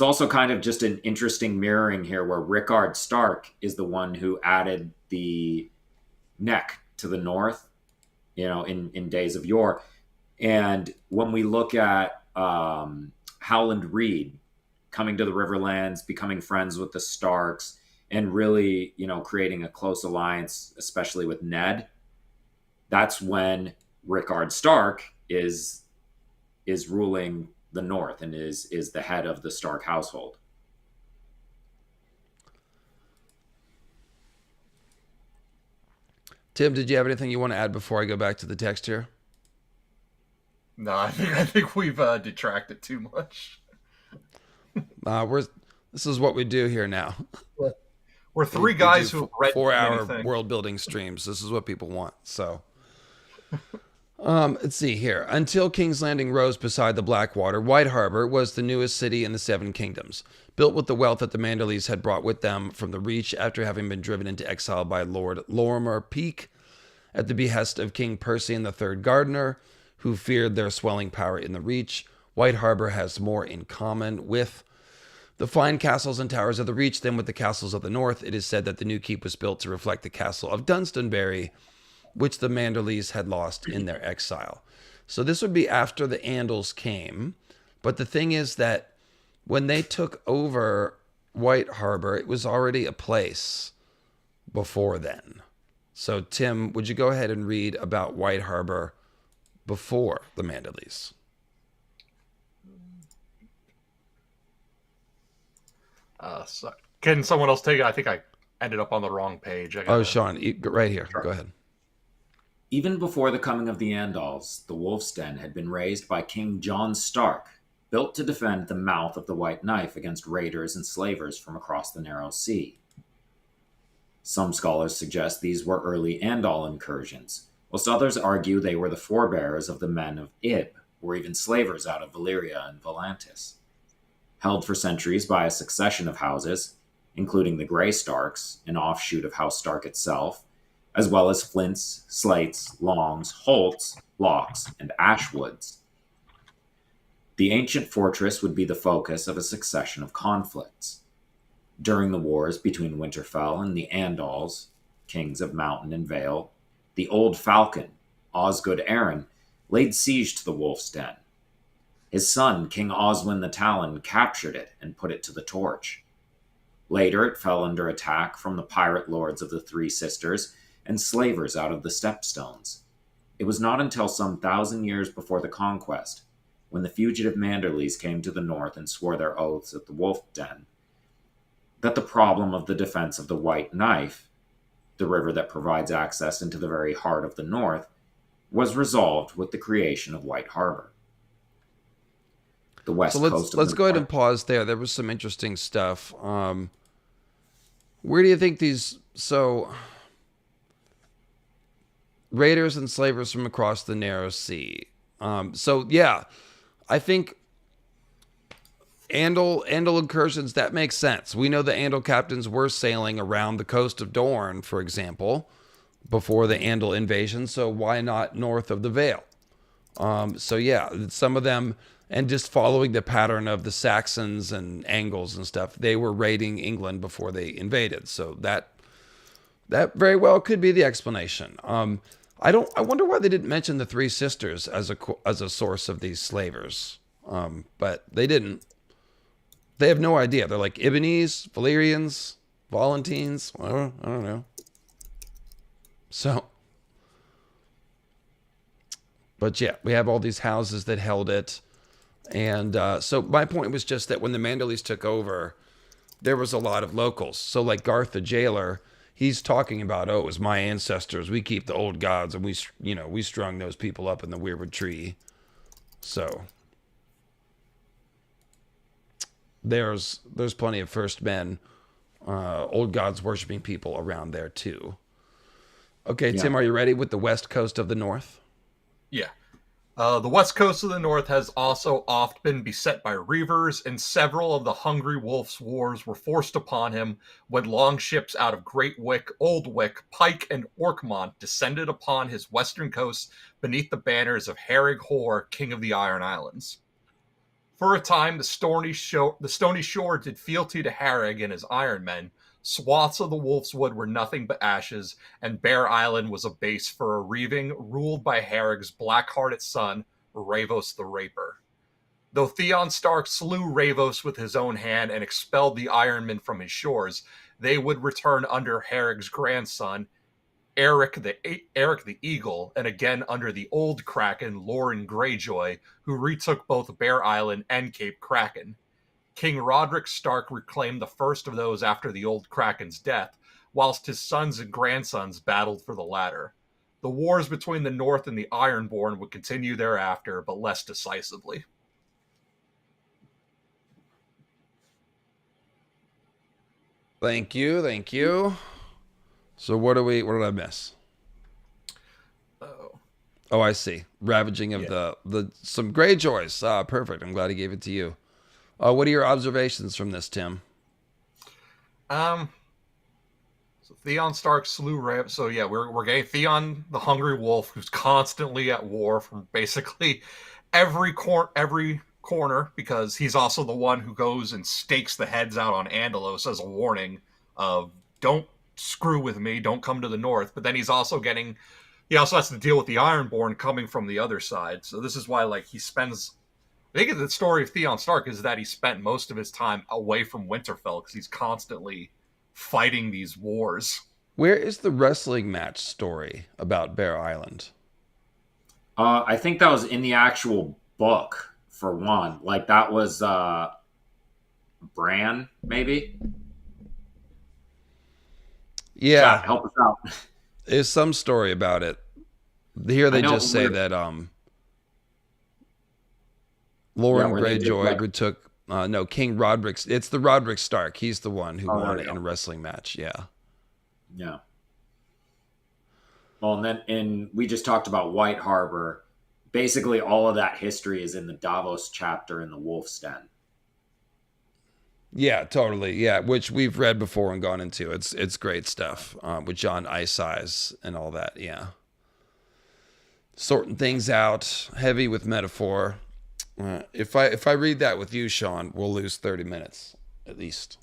also kind of just an interesting mirroring here where Rickard Stark is the one who added the Neck to the north, in days of yore. And when we look at Howland Reed coming to the Riverlands, becoming friends with the Starks, and really, creating a close alliance, especially with Ned, that's when Rickard Stark is ruling the North and is the head of the Stark household. Tim, did you have anything you want to add before I go back to the text here? No, I think we've detracted too much. This is what we do here now. We're three guys who have read 4-hour world building streams. This is what people want. So, let's see here. Until King's Landing rose beside the Blackwater, White Harbor was the newest city in the Seven Kingdoms, built with the wealth that the Manderleys had brought with them from the Reach after having been driven into exile by Lord Lorimer Peake at the behest of King Percy III Gardiner, who feared their swelling power in the Reach. White Harbor has more in common with the fine castles and towers of the Reach, then with the castles of the north, it is said that the new keep was built to reflect the castle of Dunstonbury, which the Manderleys had lost in their exile. So this would be after the Andals came. But the thing is that when they took over White Harbor, it was already a place before then. So Tim, would you go ahead and read about White Harbor before the Manderleys? So can someone else take it? I think I ended up on the wrong page. Sean, right here. Sure. Go ahead. Even before the coming of the Andals, the Wolf's Den had been raised by King John Stark, built to defend the mouth of the White Knife against raiders and slavers from across the Narrow Sea. Some scholars suggest these were early Andal incursions, whilst others argue they were the forebears of the men of Ib, or even slavers out of Valyria and Volantis. Held for centuries by a succession of houses, including the Grey Starks, an offshoot of House Stark itself, as well as Flints, Slates, Longs, Holts, Locks, and Ashwoods. The ancient fortress would be the focus of a succession of conflicts. During the wars between Winterfell and the Andals, kings of Mountain and Vale, the Old Falcon, Osgood Arryn, laid siege to the Wolf's Den. His son, King Oswin the Talon, captured it and put it to the torch. Later, it fell under attack from the pirate lords of the Three Sisters and slavers out of the Stepstones. It was not until some 1,000 years before the conquest, when the fugitive Manderleys came to the north and swore their oaths at the Wolf Den, that the problem of the defense of the White Knife, the river that provides access into the very heart of the north, was resolved with the creation of White Harbor. The west coast. Let's go ahead and pause there. There was some interesting stuff. Where do you think these raiders and slavers from across the Narrow Sea? I think Andal incursions, that makes sense. We know the Andal captains were sailing around the coast of Dorne, for example, before the Andal invasion. So why not north of the Vale? Some of them, and just following the pattern of the Saxons and Angles and stuff, they were raiding England before they invaded. So that very well could be the explanation. I wonder why they didn't mention the Three Sisters as a source of these slavers. But they didn't. They have no idea. They're like Ibonese, Valyrians, Volantines. I don't know. So, but yeah, we have all these houses that held it. And so my point was just that when the Manderleys took over, there was a lot of locals. So like Garth the Jailer, he's talking about, it was my ancestors. We keep the old gods, and we strung those people up in the weirwood tree. So there's plenty of first men, old gods worshiping people around there too. Okay, yeah. Tim, are you ready with the west coast of the north? Yeah. The west coast of the north has also oft been beset by reavers, and several of the Hungry Wolf's wars were forced upon him when longships out of Great Wick, Old Wick, Pike, and Orkmont descended upon his western coast beneath the banners of Harig Hor, King of the Iron Islands. For a time, the Stony Shore did fealty to Harig and his Iron Men. Swaths of the Wolf's Wood were nothing but ashes, and Bear Island was a base for a reaving ruled by Harrig's black-hearted son, Ravos the Raper. Though Theon Stark slew Ravos with his own hand and expelled the Ironmen from his shores, they would return under Harrig's grandson, Eric the Eagle, and again under the old Kraken, Loren Greyjoy, who retook both Bear Island and Cape Kraken. King Rodrik Stark reclaimed the first of those after the old Kraken's death, whilst his sons and grandsons battled for the latter. The wars between the North and the Ironborn would continue thereafter, but less decisively. Thank you. So what did I miss? Oh, I see. Ravaging of the some Greyjoys. Perfect. I'm glad he gave it to you. What are your observations from this, Tim? So Theon Stark slew Rav. So yeah, we're getting Theon the Hungry Wolf, who's constantly at war from basically every corner because he's also the one who goes and stakes the heads out on Andals as a warning of don't screw with me, don't come to the north. But then he also has to deal with the Ironborn coming from the other side. So this is why, like, he spends. I think the story of Theon Stark is that he spent most of his time away from Winterfell because he's constantly fighting these wars. Where is the wrestling match story about Bear Island? I think that was in the actual book, for one. Like, that was Bran, maybe? Yeah. Chat, help us out. There's some story about it. Here they just say that Lauren Greyjoy took King Rodrik. It's the Rodrik Stark. He's the one who won it in a wrestling match. Yeah. Yeah. Well, and we just talked about White Harbor. Basically, all of that history is in the Davos chapter in the Wolf's Den. Yeah, totally. Yeah, which we've read before and gone into. It's great stuff with John Ice Eyes and all that. Yeah. Sorting things out, heavy with metaphor. If I read that with you, Sean, we'll lose 30 minutes at least.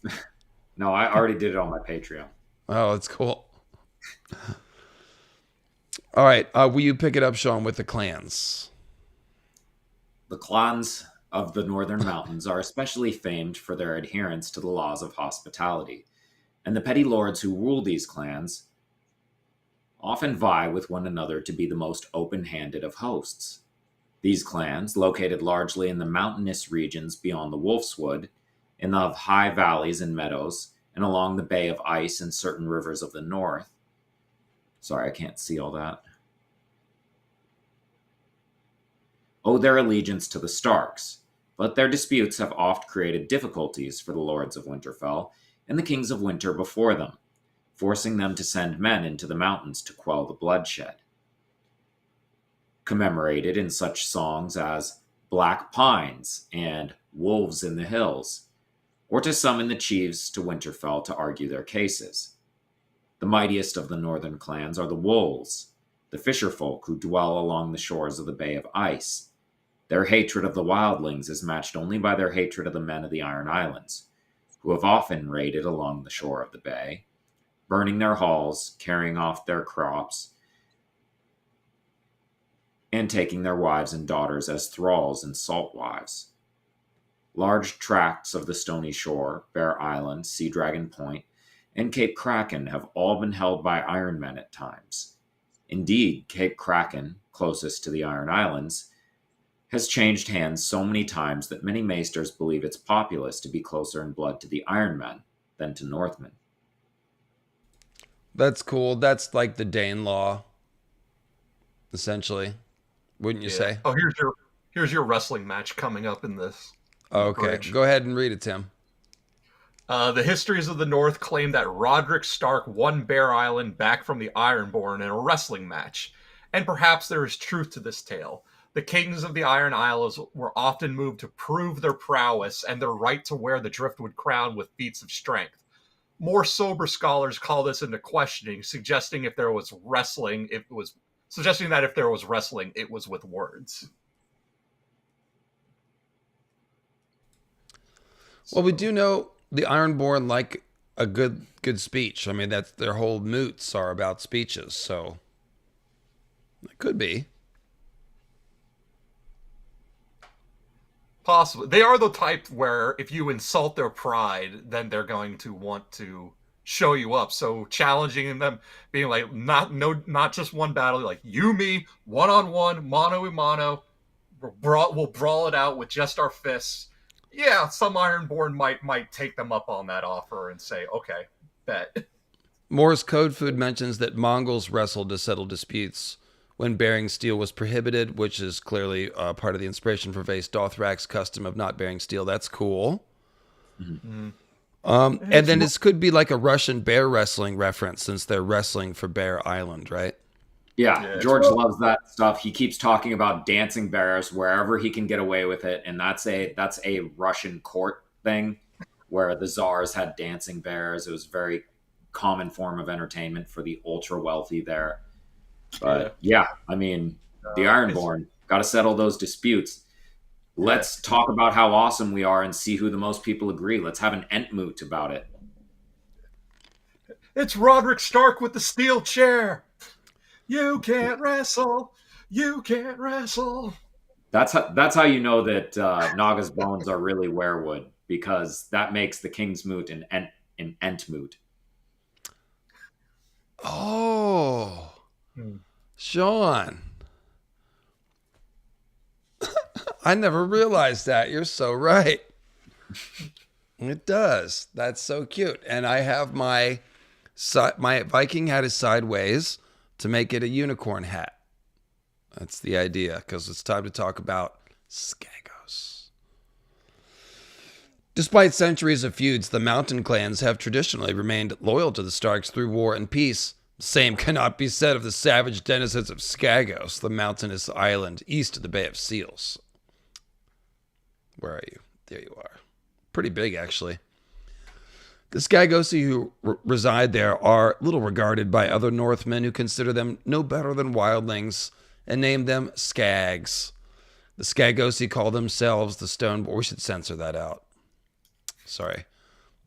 No, I already did it on my Patreon. Oh, that's cool. All right. Will you pick it up, Sean, with the clans? The clans of the Northern Mountains are especially famed for their adherence to the laws of hospitality, and the petty lords who rule these clans often vie with one another to be the most open-handed of hosts. These clans, located largely in the mountainous regions beyond the Wolfswood, in the high valleys and meadows, and along the Bay of Ice and certain rivers of the north. Sorry, I can't see all that. Owe their allegiance to the Starks, but their disputes have oft created difficulties for the lords of Winterfell and the kings of winter before them, forcing them to send men into the mountains to quell the bloodshed. Commemorated in such songs as Black Pines and Wolves in the Hills, or to summon the chiefs to Winterfell to argue their cases. The mightiest of the northern clans are the Wolves, the fisherfolk who dwell along the shores of the Bay of Ice. Their hatred of the wildlings is matched only by their hatred of the men of the Iron Islands, who have often raided along the shore of the bay, burning their halls, carrying off their crops, and taking their wives and daughters as thralls and salt wives. Large tracts of the stony shore, Bear Island, Sea Dragon Point, and Cape Kraken have all been held by Ironmen at times. Indeed, Cape Kraken, closest to the Iron Islands, has changed hands so many times that many maesters believe its populace to be closer in blood to the Ironmen than to Northmen. That's cool. That's like the Danelaw, essentially. Wouldn't you say? Oh, here's your wrestling match coming up in this. Okay, bridge. Go ahead and read it, Tim. The histories of the North claim that Rodrik Stark won Bear Island back from the Ironborn in a wrestling match, and perhaps there is truth to this tale. The kings of the Iron Isles were often moved to prove their prowess and their right to wear the driftwood crown with feats of strength. More sober scholars call this into questioning, suggesting that if there was wrestling, it was with words. Well, we do know the Ironborn like a good speech. I mean, that's their whole moots are about speeches, so it could be. Possibly. They are the type where if you insult their pride, then they're going to want to show you up. So challenging them, being like, not just one battle, like you, me, one-on-one, mano-a-mano, we'll brawl it out with just our fists. Yeah, some Ironborn might take them up on that offer and say, okay, bet. Morris Code Food mentions that Mongols wrestled to settle disputes when bearing steel was prohibited, which is clearly part of the inspiration for Vace Dothrak's custom of not bearing steel. That's cool. Mm-hmm. And then this could be like a Russian bear wrestling reference since they're wrestling for Bear Island, right? Yeah, George loves that stuff. He keeps talking about dancing bears wherever he can get away with it, and that's a Russian court thing where the czars had dancing bears. It was a very common form of entertainment for the ultra wealthy there. But yeah, I mean, the Ironborn got to settle those disputes. let's talk about how awesome we are and see who the most people agree. Let's have an Entmoot about it. It's Rodrik Stark with the steel chair. You can't wrestle. You can't wrestle. That's how you know that Naga's bones are really werewood, because that makes the King's Moot an Entmoot. Oh, Sean. I never realized that. You're so right. It does. That's so cute. And I have my Viking hat is sideways to make it a unicorn hat. That's the idea, because it's time to talk about Skagos. Despite centuries of feuds, the mountain clans have traditionally remained loyal to the Starks through war and peace. The same cannot be said of the savage denizens of Skagos, the mountainous island east of the Bay of Seals. Where are you? There you are. Pretty big, actually. The Skagosi who reside there are little regarded by other Northmen, who consider them no better than wildlings and name them Skags. The Skagosi call themselves the Stoneborn. We should censor that out. Sorry.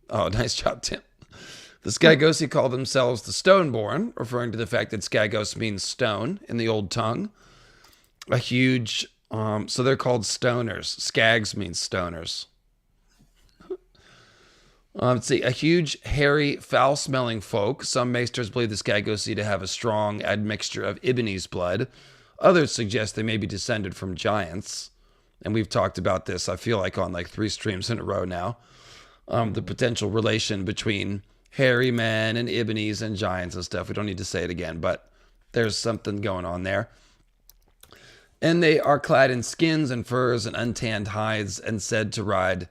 Oh, nice job, Tim. The Skagosi call themselves the Stoneborn, referring to the fact that Skagos means stone in the old tongue. A huge, so they're called stoners. Skags means stoners. Let's see, a huge, hairy, foul-smelling folk. Some maesters believe the Skagosi to have a strong admixture of Ibonese blood. Others suggest they may be descended from giants. And we've talked about this, I feel like, on like 3 streams in a row now. The potential relation between hairy men and Ibonese and giants and stuff. We don't need to say it again, but there's something going on there. And they are clad in skins and furs and untanned hides and said to ride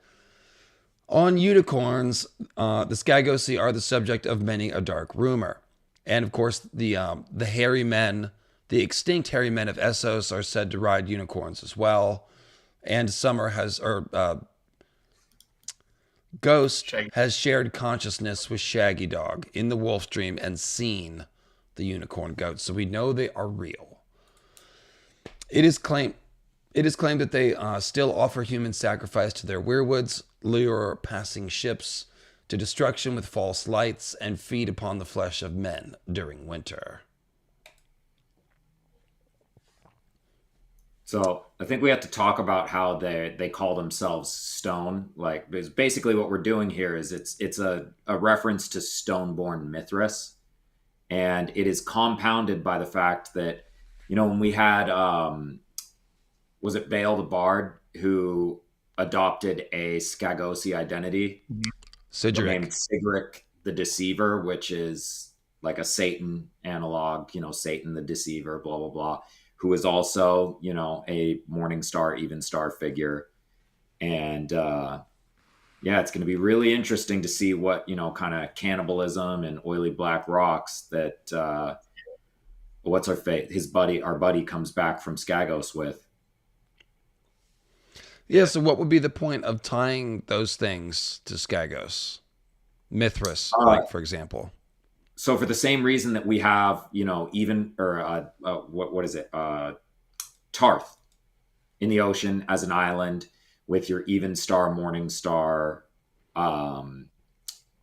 on unicorns. The Skagosi are the subject of many a dark rumor. And of course, the hairy men, the extinct hairy men of Essos, are said to ride unicorns as well. And Ghost has shared consciousness with Shaggy Dog in the Wolf Dream and seen the unicorn goats. So we know they are real. It is claimed that they still offer human sacrifice to their weirwoods, lure passing ships to destruction with false lights, and feed upon the flesh of men during winter. So I think we have to talk about how they call themselves stone. Like, because basically what we're doing here is it's a reference to Stoneborn Mithras, and it is compounded by the fact that, you know, when we had was it Bael the Bard who adopted a Skagosi identity? Sigiric. Named Sigiric the Deceiver, which is like a Satan analog, you know, Satan the Deceiver, blah, blah, blah, who is also, you know, a Morning Star, Even Star figure. And yeah, it's going to be really interesting to see what, you know, kind of cannibalism and oily black rocks that, what's our fate? Our buddy comes back from Skagos with. Yeah, so what would be the point of tying those things to Skagos? Mithras, like, for example. So for the same reason that we have, you know, what is it? Tarth in the ocean as an island with your Even Star, Morning Star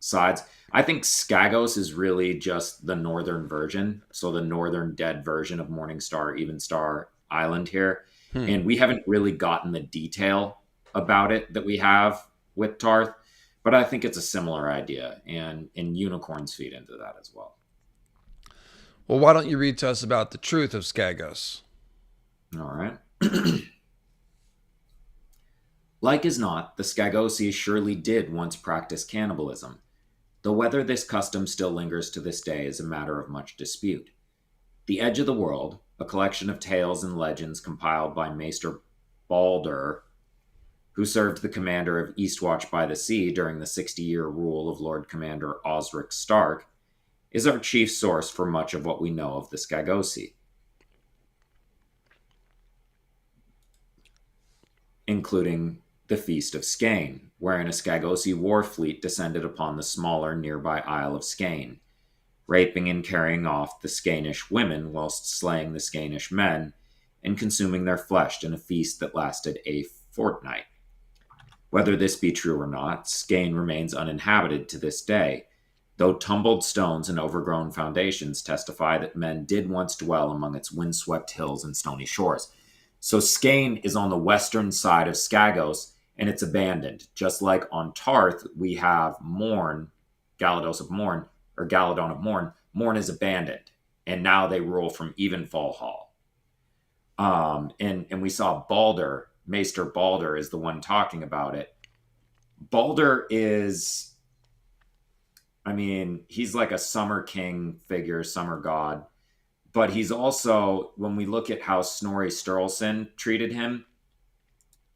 sides. I think Skagos is really just the northern version. So the northern dead version of Morning Star, Even Star Island here. And we haven't really gotten the detail about it that we have with Tarth, but I think it's a similar idea, and unicorns feed into that as well. Well, why don't you read to us about the truth of Skagos? All right. Like as not, the Skagosi surely did once practice cannibalism, though whether this custom still lingers to this day is a matter of much dispute. The Edge of the World, a collection of tales and legends compiled by Maester Balder, who served the commander of Eastwatch by the Sea during the 60-year rule of Lord Commander Osric Stark, is our chief source for much of what we know of the Skagosi, including the Feast of Skane, wherein a Skagosi war fleet descended upon the smaller nearby Isle of Skane, raping and carrying off the Skanish women whilst slaying the Skanish men and consuming their flesh in a feast that lasted a fortnight. Whether this be true or not, Skane remains uninhabited to this day, though tumbled stones and overgrown foundations testify that men did once dwell among its windswept hills and stony shores. So Skane is on the western side of Skagos, and it's abandoned. Just like on Tarth, we have Morn, Galados of Morn, or Galadon of Morn. Morn is abandoned, and now they rule from Evenfall Hall. And we saw Balder, Maester Balder is the one talking about it. Balder is, I mean, he's like a summer king figure, summer god. But he's also, when we look at how Snorri Sturluson treated him,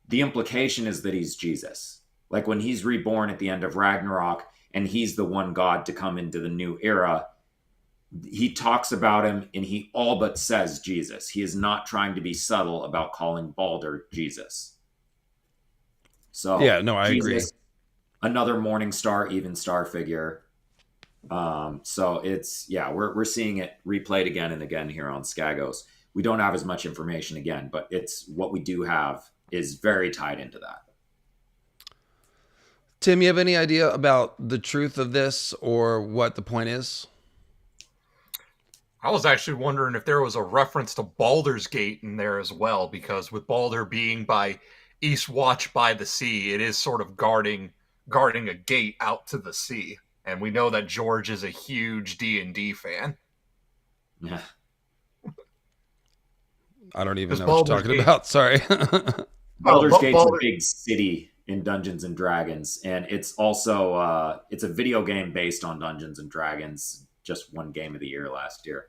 the implication is that he's Jesus. Like when he's reborn at the end of Ragnarok and he's the one god to come into the new era, he talks about him and he all but says Jesus. He is not trying to be subtle about calling Balder Jesus. So yeah, no, I agree. Another Morning Star, even star figure. So it's, yeah, we're seeing it replayed again and again here on Skagos. We don't have as much information again, but it's what we do have is very tied into that. Tim, you have any idea about the truth of this or what the point is? I was actually wondering if there was a reference to Baldur's Gate in there as well, because with Balder being by Eastwatch by the sea, it is sort of guarding a gate out to the sea. And we know that George is a huge D&D fan. Yeah. I don't even know what you're talking about. Sorry. Baldur's Gate's a big city in Dungeons and Dragons, and it's also it's a video game based on Dungeons and Dragons. Just one game of the year last year.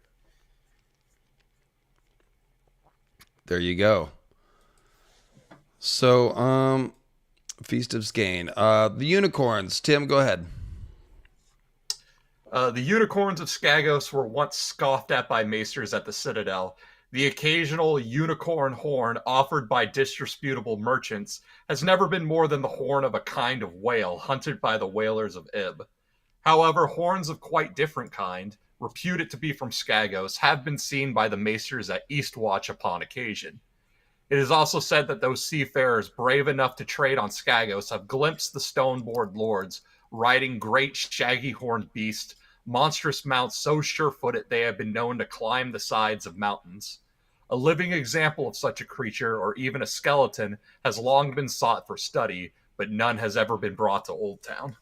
There you go. So, Feast of Skane. The unicorns. Tim, go ahead. The unicorns of Skagos were once scoffed at by maesters at the Citadel. The occasional unicorn horn offered by disreputable merchants has never been more than the horn of a kind of whale hunted by the whalers of Ib. However, horns of quite different kind, reputed to be from Skagos, have been seen by the maesters at Eastwatch upon occasion. It is also said that those seafarers brave enough to trade on Skagos have glimpsed the stone-board lords riding great shaggy-horned beasts, monstrous mounts so sure-footed they have been known to climb the sides of mountains. A living example of such a creature, or even a skeleton, has long been sought for study, but none has ever been brought to Old Town.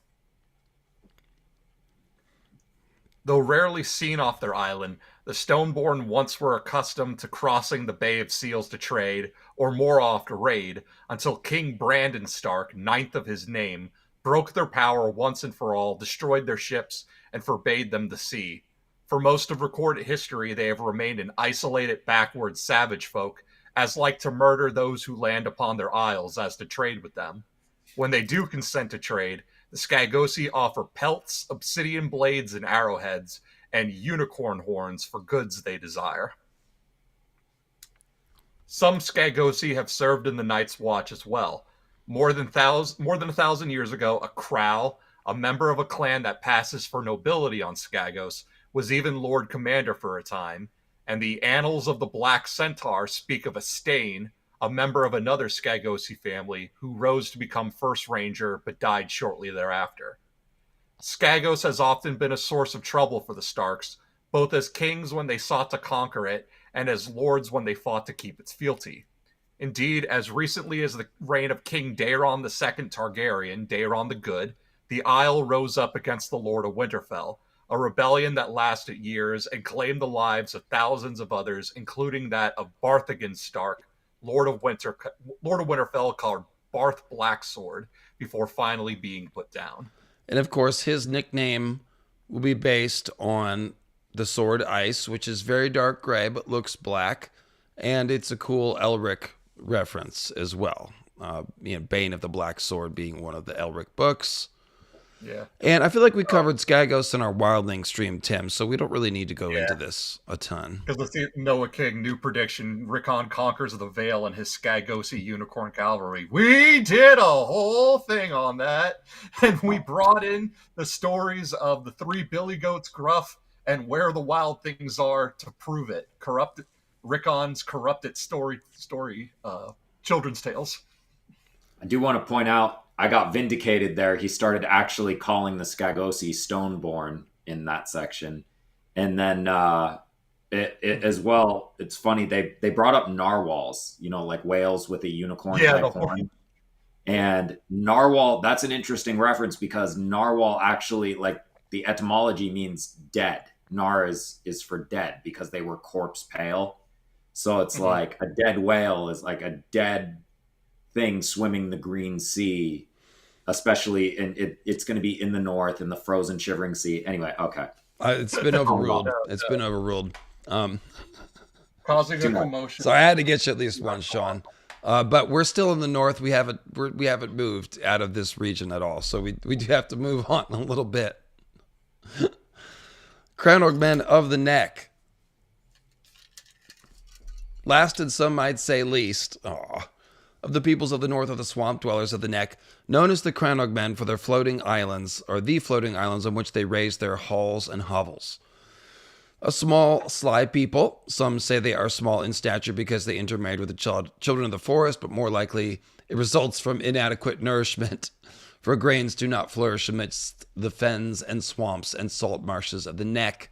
Though rarely seen off their island, the Stoneborn once were accustomed to crossing the Bay of Seals to trade, or more oft raid, until King Brandon Stark, ninth of his name, broke their power once and for all, destroyed their ships, and forbade them the sea. For most of recorded history, they have remained an isolated, backward savage folk, as like to murder those who land upon their isles as to trade with them. When they do consent to trade, the Skagosi offer pelts, obsidian blades and arrowheads, and unicorn horns for goods they desire. Some Skagosi have served in the Night's Watch as well. More than 1,000 years ago, a Krau, a member of a clan that passes for nobility on Skagos, was even Lord Commander for a time, and the Annals of the Black Centaur speak of a Stain, a member of another Skagosi family, who rose to become First Ranger but died shortly thereafter. Skagos has often been a source of trouble for the Starks, both as kings when they sought to conquer it, and as lords when they fought to keep its fealty. Indeed, as recently as the reign of King Daeron II Targaryen, Daeron the Good, the Isle rose up against the Lord of Winterfell, a rebellion that lasted years and claimed the lives of thousands of others, including that of Barthagen Stark, Lord of Winterfell, called Barth Blacksword, before finally being put down. And of course, his nickname will be based on the sword Ice, which is very dark gray but looks black, and it's a cool Elric reference as well. Bane of the Black Sword being one of the Elric books. Yeah. And I feel like we covered Skagos in our Wildling stream, Tim, so we don't really need to go into this a ton. Because let's see, Noah King, new prediction, Rickon conquers the Veil and his Skagosi Unicorn Cavalry. We did a whole thing on that, and we brought in the stories of the three Billy Goats Gruff and where the wild things are to prove it. Rickon's corrupted story, children's tales. I do want to point out, I got vindicated there. He started actually calling the Skagosi Stoneborn in that section. And then it as well, it's funny, they brought up narwhals, like whales with a unicorn type horn. And narwhal, that's an interesting reference because narwhal actually, like, the etymology means dead. Nar is for dead because they were corpse pale. So it's like a dead whale is like a dead thing swimming the green sea, especially it's going to be in the north in the frozen shivering sea. Anyway, okay. It's been overruled. It's been overruled. Causing a commotion. So I had to get you at least one, Sean. But we're still in the north. We haven't moved out of this region at all. So we do have to move on a little bit. Cranog men of the Neck. Last and some might say least, of the peoples of the north of the swamp dwellers of the Neck, known as the Cranog men for their floating islands, or the floating islands on which they raise their halls and hovels. A small, sly people. Some say they are small in stature because they intermarried with the children of the forest, but more likely it results from inadequate nourishment, for grains do not flourish amidst the fens and swamps and salt marshes of the Neck,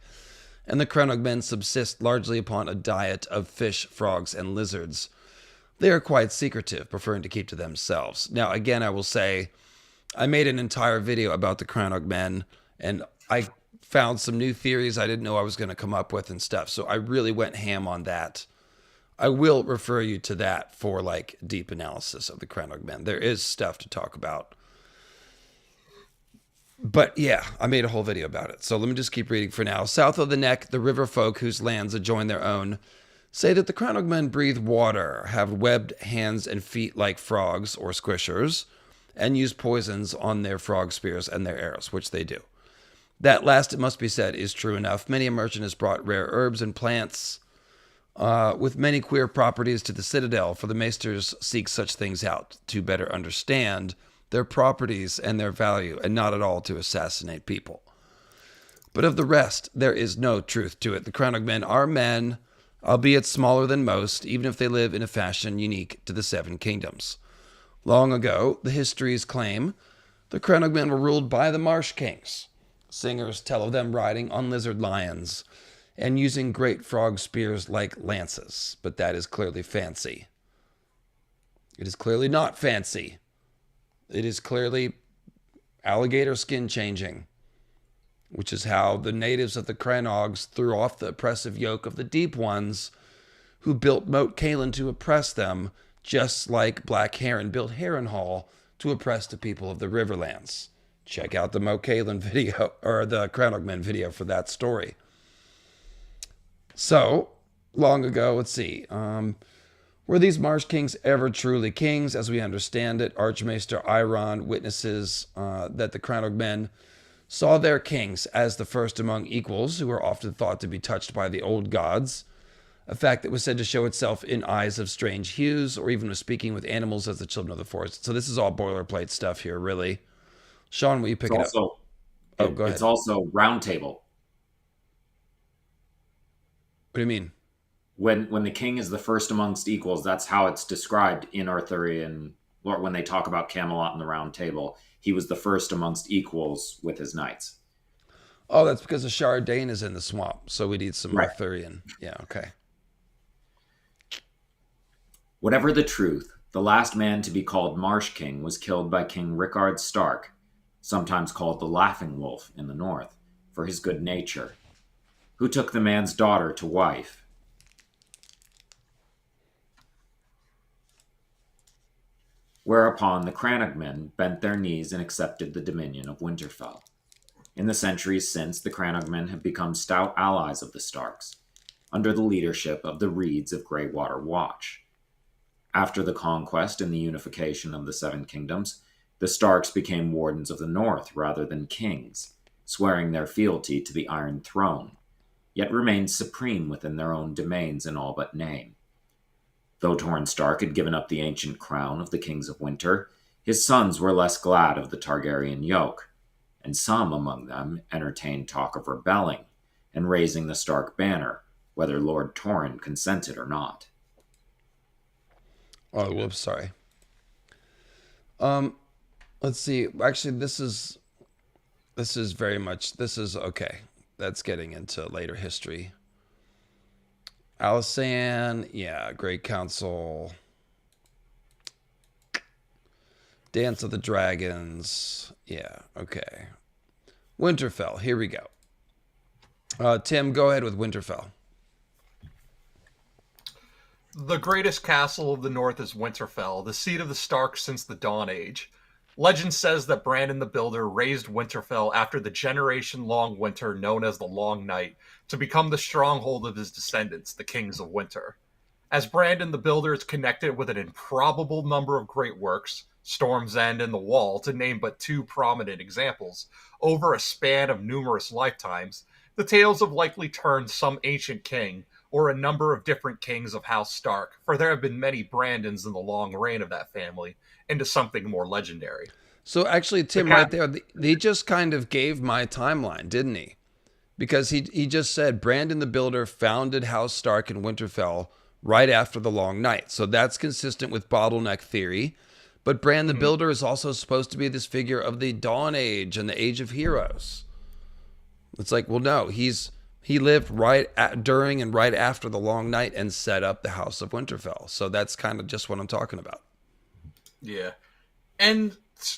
and the Cranog men subsist largely upon a diet of fish, frogs, and lizards. They are quite secretive, preferring to keep to themselves. Now, again, I will say, I made an entire video about the Cranog men, and I found some new theories I didn't know I was going to come up with and stuff. So I really went ham on that. I will refer you to that for like deep analysis of the Cranog men. There is stuff to talk about. But yeah, I made a whole video about it. So let me just keep reading for now. South of the Neck, the river folk whose lands adjoin their own say that the Cranog men breathe water, have webbed hands and feet like frogs or squishers, and use poisons on their frog spears and their arrows, which they do. That last, it must be said, is true enough. Many a merchant has brought rare herbs and plants with many queer properties to the citadel, for the maesters seek such things out to better understand their properties and their value, and not at all to assassinate people. But of the rest, there is no truth to it. The Cranog men are men, albeit smaller than most, even if they live in a fashion unique to the Seven Kingdoms. Long ago, the histories claim, the Cranog men were ruled by the Marsh Kings. Singers tell of them riding on lizard lions and using great frog spears like lances, but that is clearly fancy. It is clearly not fancy. It is clearly alligator skin changing, which is how the natives of the Cranogs threw off the oppressive yoke of the Deep Ones, who built Moat Cailin to oppress them, just like Black Heron built Harrenhal to oppress the people of the Riverlands. Check out the Moat Cailin video, or the Cranog men video for that story. So, long ago, let's see, were these Marsh Kings ever truly kings? As we understand it, Archmaester Iron witnesses that the Cranog men saw their kings as the first among equals, who were often thought to be touched by the old gods, a fact that was said to show itself in eyes of strange hues, or even was speaking with animals as the children of the forest. So this is all boilerplate stuff here, really. Sean, will you pick it up? Go ahead. It's also round table. What do you mean? When the king is the first amongst equals, that's how it's described in Arthurian, or when they talk about Camelot and the round table. He was the first amongst equals with his knights. Oh, that's because the Shardane is in the swamp, so we need some Arthurian. Yeah, okay. Whatever the truth, the last man to be called Marsh King was killed by King Rickard Stark, sometimes called the Laughing Wolf in the north, for his good nature, who took the man's daughter to wife. Whereupon the Cranog men bent their knees and accepted the dominion of Winterfell. In the centuries since, the Cranog men have become stout allies of the Starks, under the leadership of the Reeds of Greywater Watch. After the conquest and the unification of the Seven Kingdoms, the Starks became wardens of the North rather than kings, swearing their fealty to the Iron Throne, yet remained supreme within their own domains in all but name. Though Torrhen Stark had given up the ancient crown of the Kings of Winter, his sons were less glad of the Targaryen yoke, and some among them entertained talk of rebelling and raising the Stark banner, whether Lord Torrhen consented or not. Oh, whoops, sorry. Let's see. Actually, this is okay. That's getting into later history. Alisan, yeah, Great Council. Dance of the Dragons. Yeah, okay. Winterfell, here we go. Tim, go ahead with Winterfell. The greatest castle of the north is Winterfell, the seat of the Starks since the Dawn Age. Legend says that Brandon the Builder raised Winterfell after the generation-long winter known as the Long Night to become the stronghold of his descendants, the Kings of Winter. As Brandon the Builder is connected with an improbable number of great works, Storm's End and The Wall, to name but two prominent examples, over a span of numerous lifetimes, the tales have likely turned some ancient king, or a number of different kings of House Stark, for there have been many Brandons in the long reign of that family, into something more legendary. So actually, Tim, right there, he just kind of gave my timeline, didn't he? Because he just said Brandon the Builder founded House Stark in Winterfell right after the Long Night. So that's consistent with Bottleneck Theory. But Bran the Builder is also supposed to be this figure of the Dawn Age and the Age of Heroes. It's like, well, no, he lived during and right after the Long Night and set up the House of Winterfell. So that's kind of just what I'm talking about. Yeah. And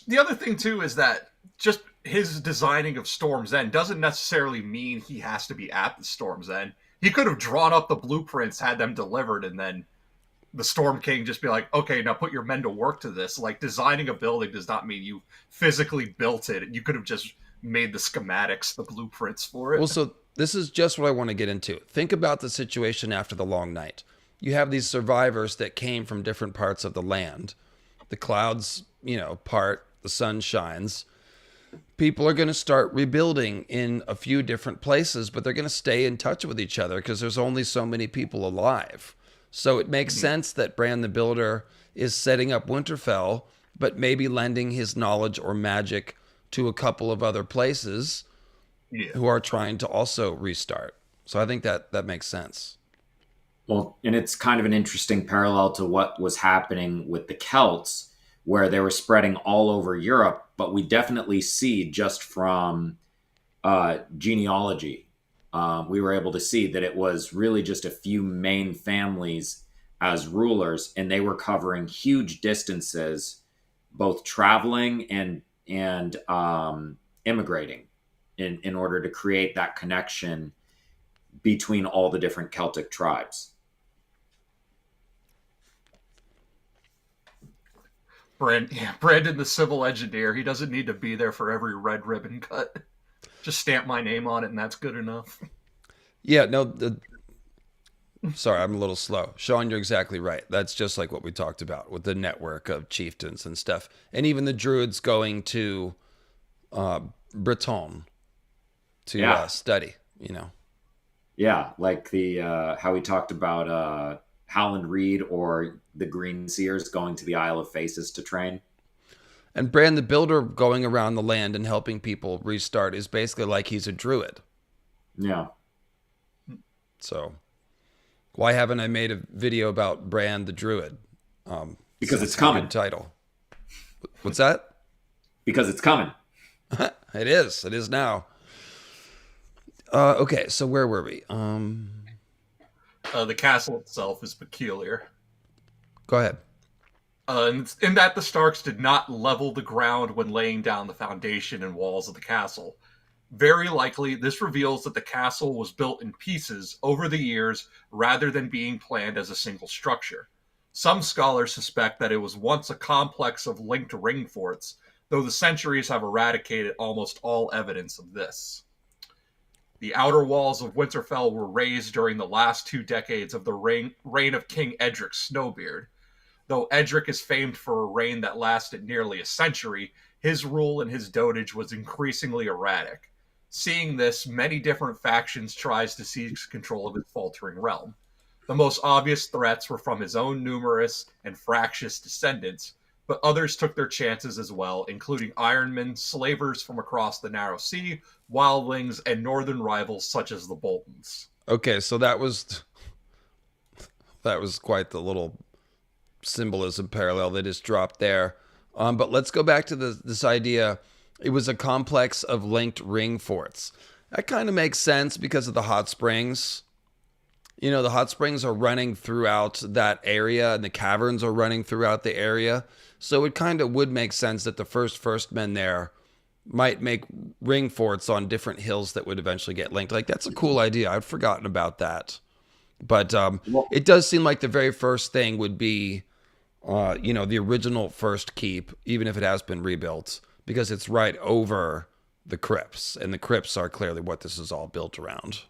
the other thing, too, is that just his designing of Storm's End doesn't necessarily mean he has to be at the Storm's End. He could have drawn up the blueprints, had them delivered, and then the Storm King just be like, okay, now put your men to work to this. Like, designing a building does not mean you physically built it. You could have just made the schematics, the blueprints for it. Well, so this is just what I want to get into. Think about the situation after the Long Night. You have these survivors that came from different parts of the land. The clouds, part, the sun shines. People are going to start rebuilding in a few different places, but they're going to stay in touch with each other because there's only so many people alive. So it makes sense that Bran the Builder is setting up Winterfell, but maybe lending his knowledge or magic to a couple of other places who are trying to also restart. So I think that makes sense. Well, and it's kind of an interesting parallel to what was happening with the Celts, where they were spreading all over Europe, but we definitely see just from genealogy, we were able to see that it was really just a few main families as rulers, and they were covering huge distances, both traveling and immigrating in order to create that connection between all the different Celtic tribes. Brandon the Civil Engineer, he doesn't need to be there for every red ribbon cut. Just stamp my name on it and that's good enough. Yeah, no, sorry, I'm a little slow. Sean, you're exactly right. That's just like what we talked about with the network of chieftains and stuff. And even the druids going to Breton to study, Yeah, like the how we talked about Howland Reed or the Green Seers going to the Isle of Faces to train. And Bran the Builder going around the land and helping people restart is basically like he's a druid. Yeah. So why haven't I made a video about Bran the Druid? Because it's coming. Good title. What's that? Because it's coming. It is. It is now. Okay, so where were we? The castle itself is peculiar. Go ahead. In that the Starks did not level the ground when laying down the foundation and walls of the castle. Very likely, this reveals that the castle was built in pieces over the years rather than being planned as a single structure. Some scholars suspect that it was once a complex of linked ring forts, though the centuries have eradicated almost all evidence of this. The outer walls of Winterfell were raised during the last 2 decades of the reign of King Edric Snowbeard. Though Edric is famed for a reign that lasted nearly a century, his rule and his dotage was increasingly erratic. Seeing this, many different factions tries to seize control of his faltering realm. The most obvious threats were from his own numerous and fractious descendants, but others took their chances as well, including Ironmen, slavers from across the Narrow Sea, wildlings, and northern rivals such as the Boltons. Okay, so that was quite the little symbolism parallel they just dropped there. But let's go back to this idea. It was a complex of linked ring forts. That kind of makes sense because of the hot springs. You know, the hot springs are running throughout that area, and the caverns are running throughout the area. So it kind of would make sense that the first men there might make ring forts on different hills that would eventually get linked. Like, that's a cool idea. I'd forgotten about that. But it does seem like the very first thing would be, the original first keep, even if it has been rebuilt, because it's right over the crypts, and the crypts are clearly what this is all built around.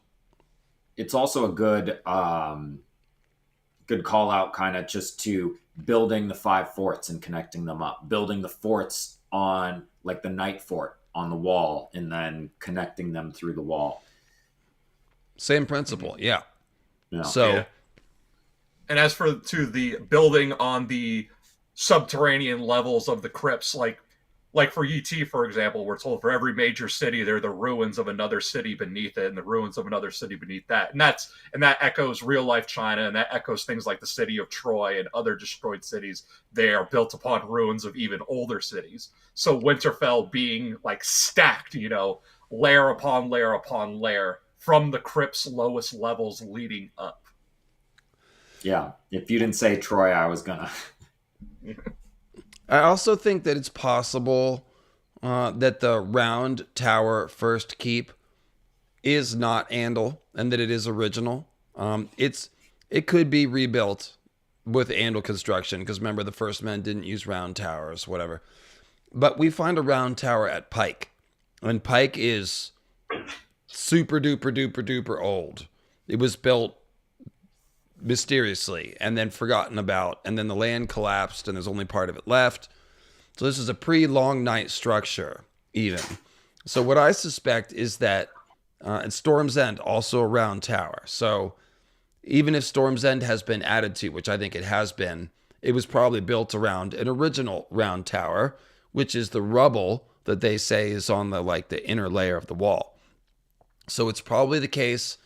It's also a good call out kind of just to building the 5 forts and connecting them up, building the forts on like the night fort on the wall and then connecting them through the wall. Same principle. Yeah. Yeah. And as for the building on the subterranean levels of the crypts, like for ET, for example, we're told for every major city, there are the ruins of another city beneath it and the ruins of another city beneath that. And that echoes real life China, and that echoes things like the city of Troy and other destroyed cities. They are built upon ruins of even older cities. So Winterfell being like stacked, layer upon layer upon layer from the crypt's lowest levels leading up. Yeah. If you didn't say Troy, I was gonna. I also think that it's possible that the round tower first keep is not Andal, and that it is original. It could be rebuilt with Andal construction, because remember, the first men didn't use round towers, whatever. But we find a round tower at Pike, and Pike is super duper duper duper old. It was built mysteriously and then forgotten about, and then the land collapsed and there's only part of it left. So this is a pre-Long Night structure even. So what I suspect is that and Storm's End also a round tower. So even if Storm's End has been added to, which I think it has been, it was probably built around an original round tower, which is the rubble that they say is on the inner layer of the wall. So it's probably the case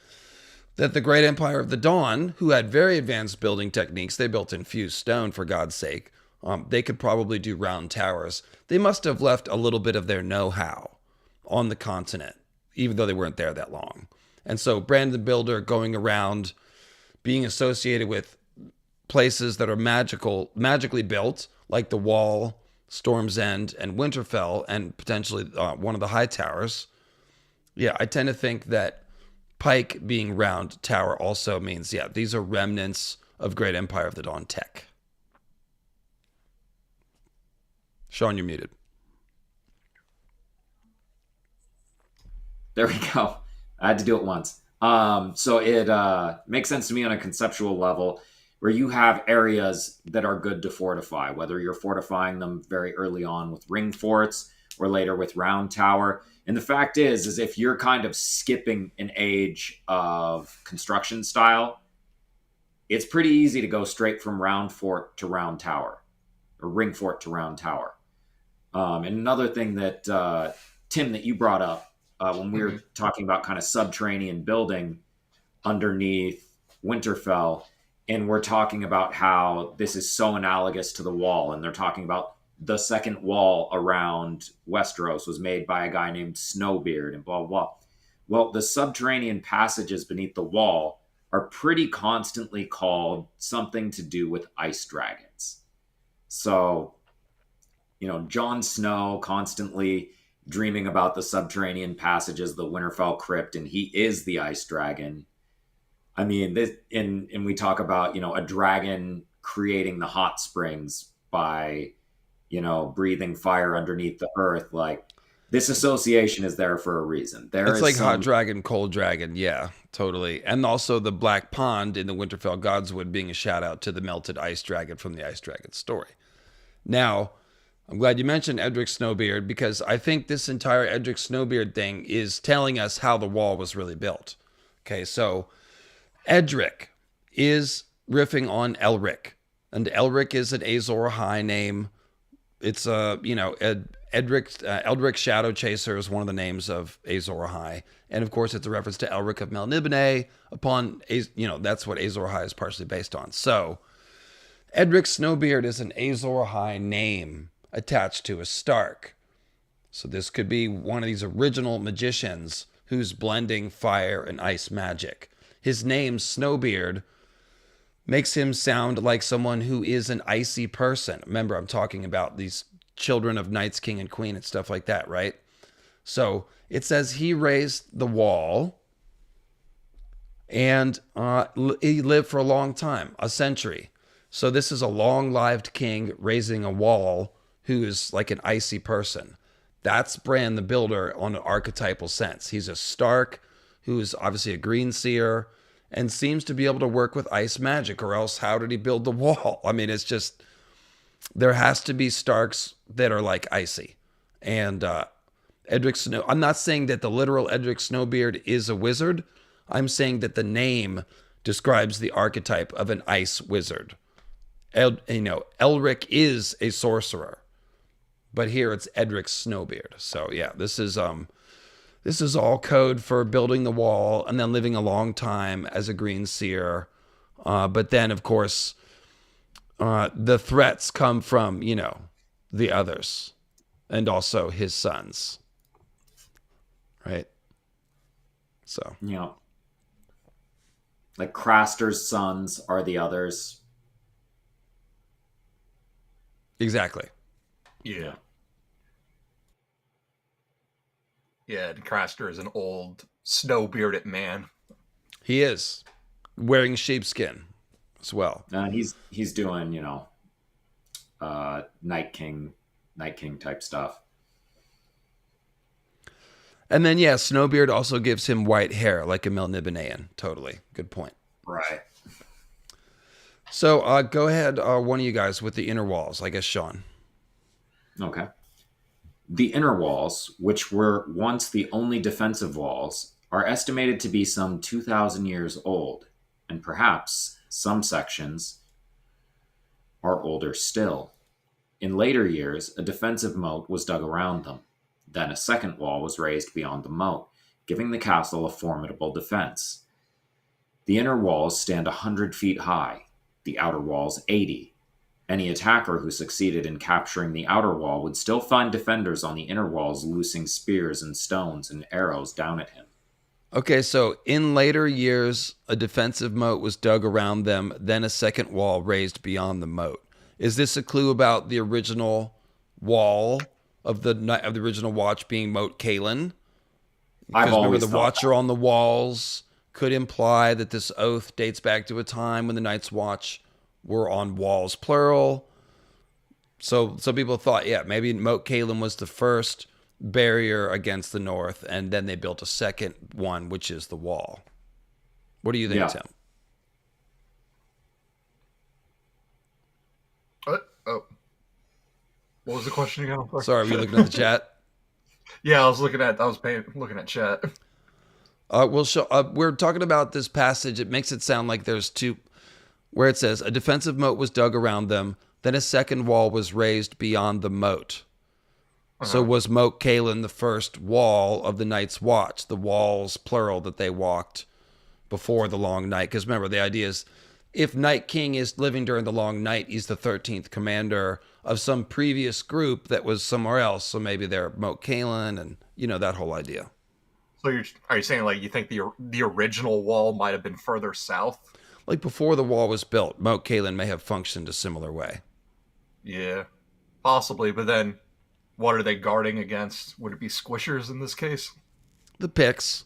that the Great Empire of the Dawn, who had very advanced building techniques, they built infused stone, for God's sake, they could probably do round towers. They must have left a little bit of their know-how on the continent, even though they weren't there that long. And so Bran the Builder going around being associated with places that are magically built, like the Wall, Storm's End, and Winterfell, and potentially one of the high towers. Yeah, I tend to think that Pike being round tower also means, these are remnants of Great Empire of the Dawn tech. Sean, you're muted. There we go. I had to do it once. So it makes sense to me on a conceptual level, where you have areas that are good to fortify, whether you're fortifying them very early on with ring forts or later with round tower. And the fact is if you're kind of skipping an age of construction style, it's pretty easy to go straight from round fort to round tower, or ring fort to round tower. And another thing that, Tim, that you brought up when we were talking about kind of subterranean building underneath Winterfell, and we're talking about how this is so analogous to the Wall, and they're talking about the second wall around Westeros was made by a guy named Snowbeard and blah, blah, blah. Well, the subterranean passages beneath the Wall are pretty constantly called something to do with ice dragons. So, Jon Snow constantly dreaming about the subterranean passages, the Winterfell crypt, and he is the ice dragon. I mean, and we talk about, a dragon creating the hot springs by breathing fire underneath the earth. Like, this association is there for a reason. It's like hot dragon, cold dragon. Yeah, totally. And also the Black Pond in the Winterfell Godswood being a shout out to the melted ice dragon from the Ice Dragon story. Now, I'm glad you mentioned Edric Snowbeard, because I think this entire Edric Snowbeard thing is telling us how the Wall was really built. Okay, so Edric is riffing on Elric, and Elric is an Azor Ahai name. It's Eldrick Shadow Chaser is one of the names of Azor Ahai, and of course it's a reference to Elric of Melnibone. That's what Azor Ahai is partially based on. So Edric Snowbeard is an Azor Ahai name attached to a Stark. So this could be one of these original magicians who's blending fire and ice magic. His name, Snowbeard, makes him sound like someone who is an icy person. Remember, I'm talking about these children of Knights, King and Queen and stuff like that, right? So it says he raised the wall, and he lived for a long time, a century. So this is a long-lived king raising a wall who is like an icy person. That's Bran the Builder on an archetypal sense. He's a Stark who's obviously a green seer and seems to be able to work with ice magic, or else how did he build the wall? I mean, it's just, there has to be Starks that are like icy. And Edric Snow, I'm not saying that the literal Edric Snowbeard is a wizard. I'm saying that the name describes the archetype of an ice wizard. Elric is a sorcerer, but here it's Edric Snowbeard. So yeah, this is all code for building the wall and then living a long time as a green seer. But then, of course, the threats come from, the others and also his sons. Right? So. Yeah. Like Craster's sons are the others. Exactly. Yeah. Yeah, and Craster is an old, snow-bearded man. He is. Wearing sheepskin as well. He's doing, Night King type stuff. And then, yeah, Snowbeard also gives him white hair, like a Melnibonéan. Totally. Good point. Right. So go ahead, one of you guys, with the inner walls. I guess Sean. Okay. The inner walls, which were once the only defensive walls, are estimated to be some 2,000 years old, and perhaps some sections are older still. In later years, a defensive moat was dug around them. Then a second wall was raised beyond the moat, giving the castle a formidable defense. The inner walls stand 100 feet high, the outer walls 80. Any attacker who succeeded in capturing the outer wall would still find defenders on the inner walls loosing spears and stones and arrows down at him. Okay, so in later years, a defensive moat was dug around them, then a second wall raised beyond the moat. Is this a clue about the original wall of the original watch being Moat Cailin? Because remember, the Watcher on the walls could imply that this oath dates back to a time when the Night's Watch were on walls, plural. So some people thought, yeah, maybe Moat Cailin was the first barrier against the north, and then they built a second one, which is the wall. What do you think, Tim? What was the question again? Sorry, were you looking at the chat? Yeah, I was looking at chat. We're talking about this passage. It makes it sound like there's two, where it says a defensive moat was dug around them, then a second wall was raised beyond the moat. So was Moat Cailin the first wall of the Night's Watch, the walls, plural, that they walked before the long night? Because remember, the idea is if Night King is living during the long night, he's the 13th commander of some previous group that was somewhere else. So maybe they're Moat Cailin and, that whole idea. So are you saying, like, you think the original wall might have been further south? Like before the wall was built, Moat Cailin may have functioned a similar way. Yeah, possibly. But then what are they guarding against? Would it be squishers in this case? The Picts.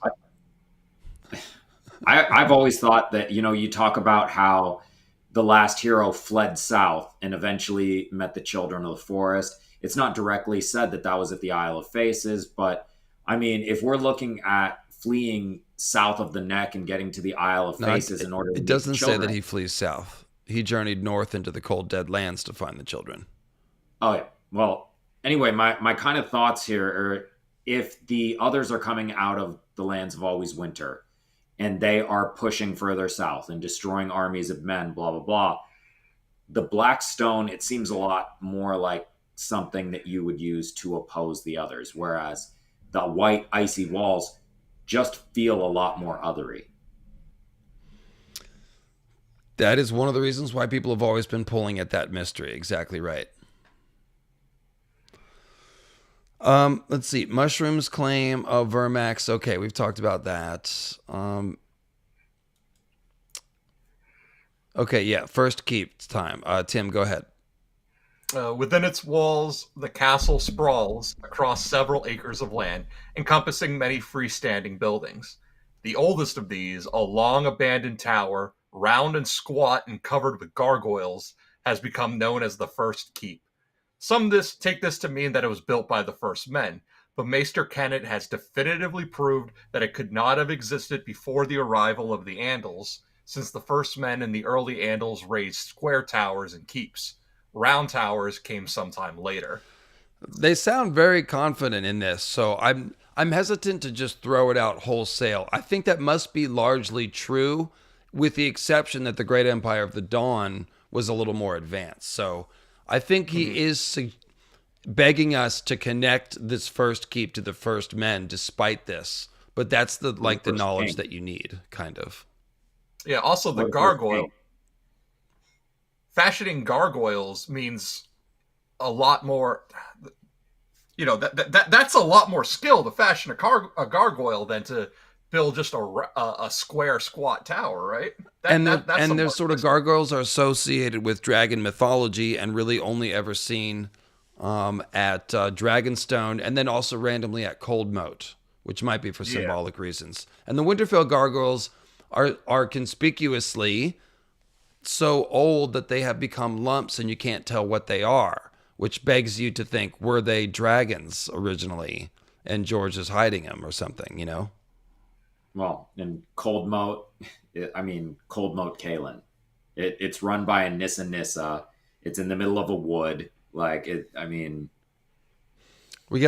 I've always thought that, you talk about how the last hero fled south and eventually met the Children of the Forest. It's not directly said that was at the Isle of Faces, but I mean, if we're looking at fleeing south of the Neck and getting to the Isle of Faces in order to it doesn't say that he flees south. He journeyed north into the cold, dead lands to find the children. Oh, yeah. Well, anyway, my kind of thoughts here are, if the others are coming out of the lands of Always Winter and they are pushing further south and destroying armies of men, blah, blah, blah, the Black Stone, it seems a lot more like something that you would use to oppose the others, whereas the white icy walls just feel a lot more othery. That is one of the reasons why people have always been pulling at that mystery. Exactly right. Let's see. Mushrooms claim of Vermax. Okay, we've talked about that. Okay, yeah. First keep time. Tim, go ahead. Within its walls, the castle sprawls across several acres of land, encompassing many freestanding buildings. The oldest of these, a long abandoned tower, round and squat and covered with gargoyles, has become known as the First Keep. Take this to mean that it was built by the first men, but Maester Kennett has definitively proved that it could not have existed before the arrival of the Andals, since the first men in the early Andals raised square towers and keeps. Round towers came sometime later. They sound very confident in this, so I'm hesitant to just throw it out wholesale. I think that must be largely true, with the exception that the Great Empire of the Dawn was a little more advanced. So I think he is begging us to connect this first keep to the first men, despite this. But that's the knowledge that you need, kind of. Yeah. Also, the gargoyle. Fashioning gargoyles means a lot more. That's a lot more skill to fashion a gargoyle than to build just a square squat tower, right? There's sort of gargoyles are associated with dragon mythology and really only ever seen at Dragonstone, and then also randomly at Cold Moat, which might be for symbolic reasons. And the Winterfell gargoyles are conspicuously so old that they have become lumps and you can't tell what they are, which begs you to think, were they dragons originally and George is hiding them or something, you know? Well, in Cold Moat, Cold Moat Cailin. It's run by a Nissa. It's in the middle of a wood. We got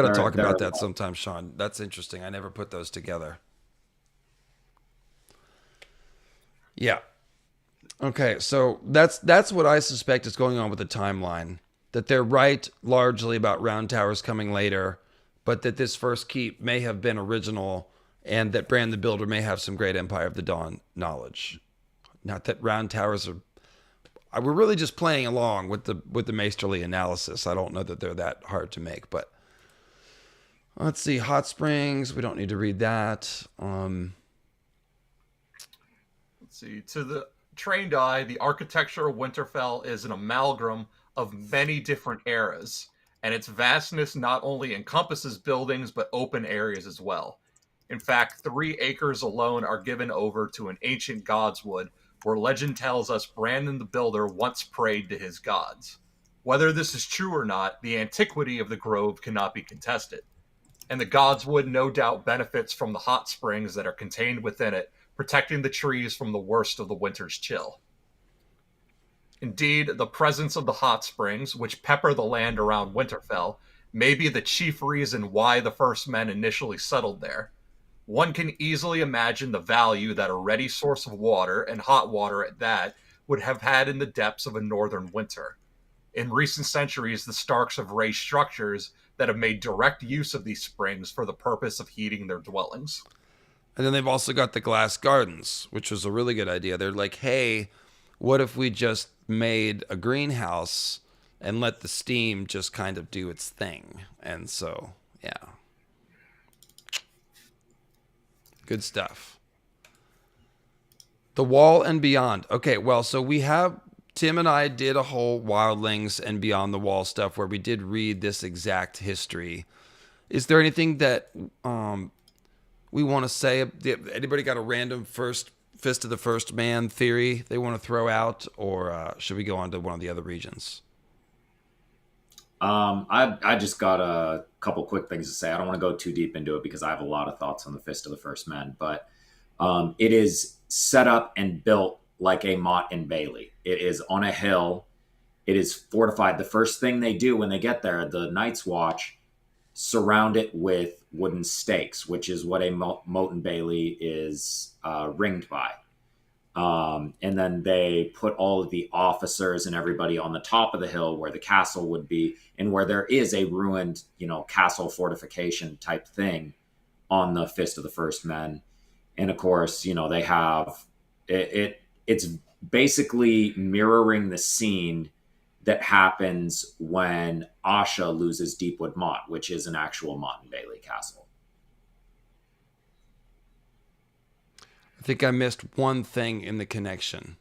to talk about that sometime, Sean. That's interesting. I never put those together. Yeah. Okay, so that's what I suspect is going on with the timeline. That they're right largely about round towers coming later, but that this first keep may have been original, and that Bran the Builder may have some Great Empire of the Dawn knowledge. Not that round towers are. We're really just playing along with the Maesterly analysis. I don't know that they're that hard to make, but let's see. Hot Springs. We don't need to read that. Let's see. To the trained eye, the architecture of Winterfell is an amalgam of many different eras, and its vastness not only encompasses buildings but open areas as well. In fact, 3 acres alone are given over to an ancient godswood, where legend tells us Bran the Builder once prayed to his gods. Whether this is true or not, the antiquity of the grove cannot be contested, and the godswood no doubt benefits from the hot springs that are contained within it, protecting the trees from the worst of the winter's chill. Indeed, the presence of the hot springs, which pepper the land around Winterfell, may be the chief reason why the first men initially settled there. One can easily imagine the value that a ready source of water, and hot water at that, would have had in the depths of a northern winter. In recent centuries, the Starks have raised structures that have made direct use of these springs for the purpose of heating their dwellings. And then they've also got the glass gardens, which was a really good idea. They're like, hey, what if we just made a greenhouse and let the steam just kind of do its thing? And so, yeah. Good stuff. The Wall and Beyond. Okay, well, so Tim and I did a whole Wildlings and Beyond the Wall stuff where we did read this exact history. Is there anything that we want to say? Anybody got a random Fist of the First Man theory they want to throw out, or should we go on to one of the other regions? I just got a couple quick things to say. I don't want to go too deep into it because I have a lot of thoughts on the Fist of the First Men, but it is set up and built like a Moat and Bailey. It is on a hill. It is fortified. The first thing they do when they get there, the Night's Watch, surround it with wooden stakes, which is what a Moat and Bailey is ringed by. And then they put all of the officers and everybody on the top of the hill where the castle would be, and where there is a ruined, castle fortification type thing on the Fist of the First Men. And of course, they have it's basically mirroring the scene that happens when Asha loses Deepwood Motte, which is an actual Motte and Bailey castle. I think I missed one thing in the connection.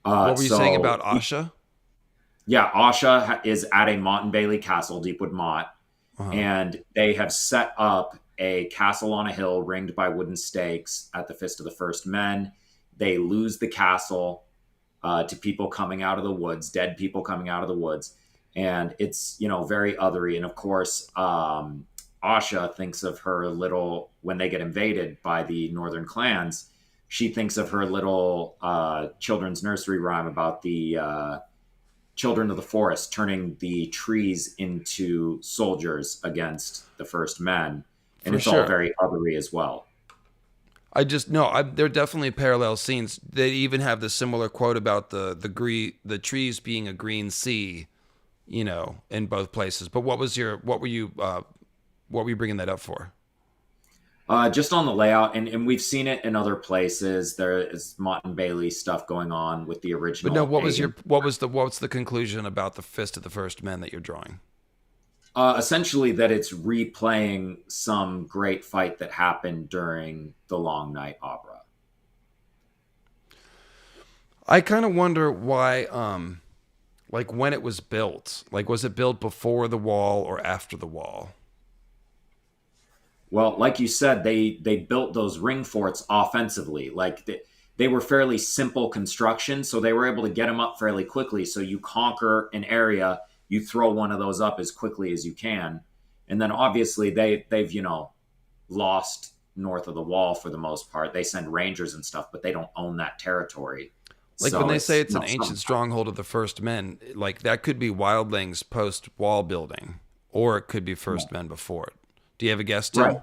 What were you saying about Asha? Yeah, Asha is at a Motte and Bailey castle, Deepwood Motte, and they have set up a castle on a hill ringed by wooden stakes at the Fist of the First Men. They lose the castle to people coming out of the woods, dead people coming out of the woods, and it's, you know, very othery. And of course, Asha thinks of her little, when they get invaded by the northern clans, she thinks of her little children's nursery rhyme about the children of the forest turning the trees into soldiers against the First Men. And it's all very othery as well. I just know there are definitely parallel scenes. They even have the similar quote about the trees being a green sea, you know, in both places. But what were you bringing that up for? Just on the layout, and we've seen it in other places. There is Motte and Bailey stuff going on with the original. But no, what's the conclusion about the Fist of the First Men that you're drawing? Essentially that it's replaying some great fight that happened during the Long Night Opera. I kind of wonder why, like when it was built. Like, was it built before the wall or after the wall? Well, like you said, they built those ring forts offensively. Like they were fairly simple construction, so they were able to get them up fairly quickly. So you conquer an area, you throw one of those up as quickly as you can. And then obviously they've, you know, lost north of the wall for the most part. They send rangers and stuff, but they don't own that territory. Like so when they say it's an ancient stronghold of the First Men, like that could be wildlings post wall building, or it could be First Men before it. Do you have a guess, Tim? Right.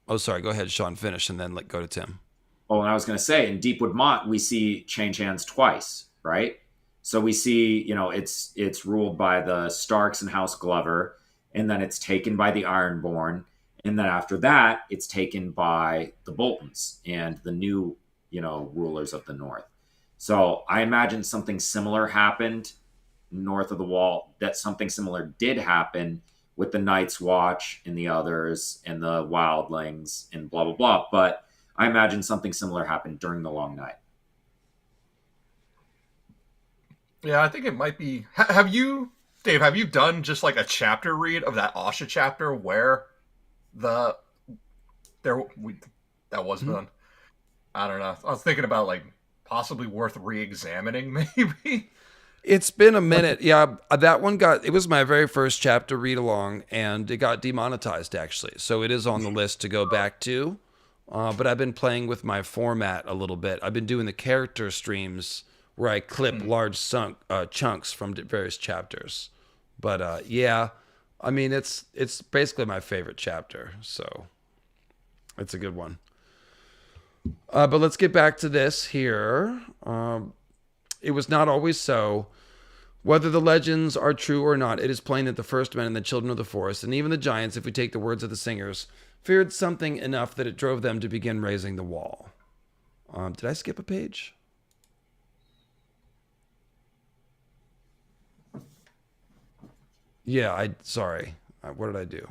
Oh, sorry. Go ahead, Sean. Finish, and then go to Tim. Oh, and I was going to say, in Deepwood Motte, we see change hands twice, right? So we see, you know, it's ruled by the Starks and House Glover, and then it's taken by the Ironborn, and then after that, it's taken by the Boltons and the new, you know, rulers of the North. So I imagine something similar happened north of the wall. That something similar did happen with the Night's Watch and the others and the Wildlings and blah, blah, blah. But I imagine something similar happened during the Long Night. Yeah, I think it might be. Dave, have you done just like a chapter read of that Asha chapter where that was done? I don't know. I was thinking about like possibly worth re-examining maybe. It's been a minute. Yeah, that one it was my very first chapter read along, and it got demonetized actually. So it is on the list to go back to. But I've been playing with my format a little bit. I've been doing the character streams where I clip large chunks from various chapters. But yeah, I mean, it's basically my favorite chapter. So it's a good one. But let's get back to this here. It was not always so. Whether the legends are true or not, it is plain that the First Men and the Children of the Forest, and even the giants, if we take the words of the singers, feared something enough that it drove them to begin raising the wall. Did I skip a page? Yeah, sorry. What did I do?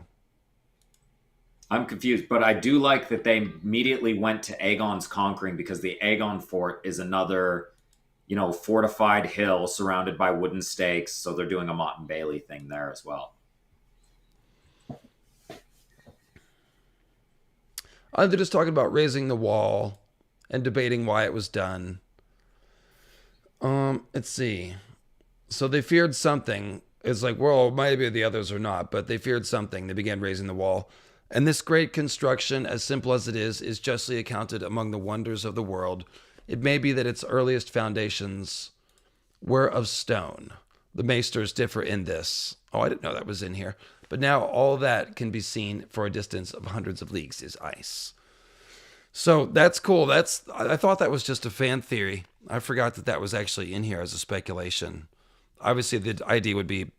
I'm confused, but I do like that they immediately went to Aegon's conquering, because the Aegon fort is another, you know, fortified hill surrounded by wooden stakes. So they're doing a Motte and Bailey thing there as well. They're just talking about raising the wall and debating why it was done. Let's see. So they feared something. It's like, well, maybe the others are not, but they feared something. They began raising the wall. And this great construction, as simple as it is justly accounted among the wonders of the world. It may be that its earliest foundations were of stone. The maesters differ in this. Oh, I didn't know that was in here. But now all that can be seen for a distance of hundreds of leagues is ice. So that's cool. I thought that was just a fan theory. I forgot that was actually in here as a speculation. Obviously, the idea would be,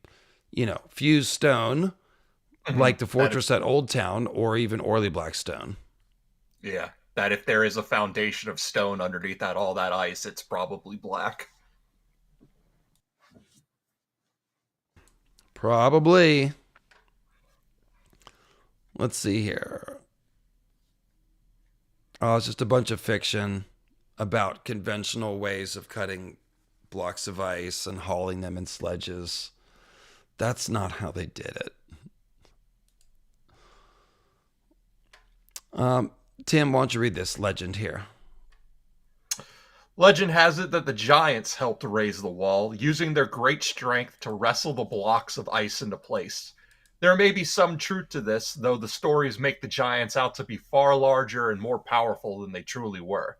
you know, fused stone, like the fortress at Old Town, or even Orly Blackstone. Yeah, that if there is a foundation of stone underneath all that ice, it's probably black. Probably. Let's see here. Oh, it's just a bunch of fiction about conventional ways of cutting blocks of ice and hauling them in sledges. That's not how they did it. Tim, why don't you read this legend here? Legend has it that the giants helped raise the wall, using their great strength to wrestle the blocks of ice into place. There may be some truth to this, though the stories make the giants out to be far larger and more powerful than they truly were.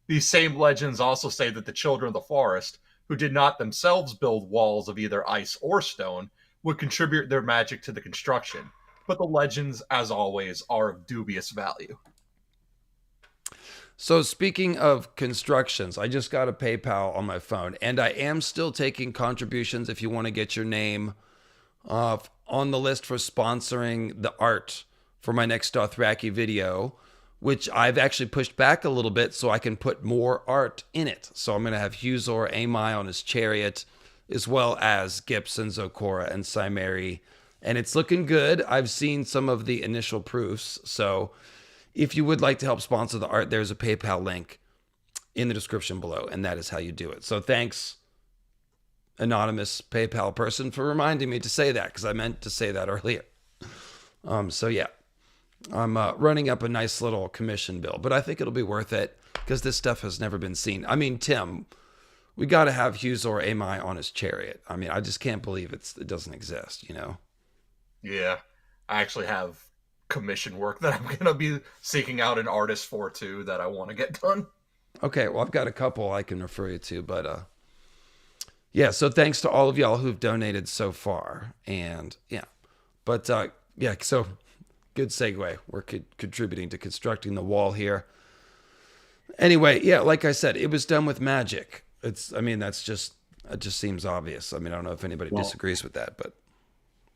These same legends also say that the children of the forest, who did not themselves build walls of either ice or stone, would contribute their magic to the construction. But the legends, as always, are of dubious value. So speaking of constructions, I just got a PayPal on my phone, and I am still taking contributions if you want to get your name on the list for sponsoring the art for my next Dothraki video, which I've actually pushed back a little bit so I can put more art in it. So I'm going to have Huzor Amai on his chariot, as well as Gibson, Zokora, and Cimeri. And it's looking good. I've seen some of the initial proofs. So if you would like to help sponsor the art, there's a PayPal link in the description below, and that is how you do it. So thanks, anonymous PayPal person, for reminding me to say that, because I meant to say that earlier. So yeah, I'm running up a nice little commission bill, but I think it'll be worth it because this stuff has never been seen. I mean, Tim, we got to have Huzor Amai on his chariot. I mean, I just can't believe it doesn't exist, you know? Yeah, I actually have commission work that I'm going to be seeking out an artist for, too, that I want to get done. Okay, well, I've got a couple I can refer you to, but yeah, so thanks to all of y'all who've donated so far. And yeah, but yeah, so good segue. We're contributing to constructing the wall here. Anyway, yeah, like I said, it was done with magic. I mean, it just seems obvious. I mean, I don't know if anybody disagrees with that, but.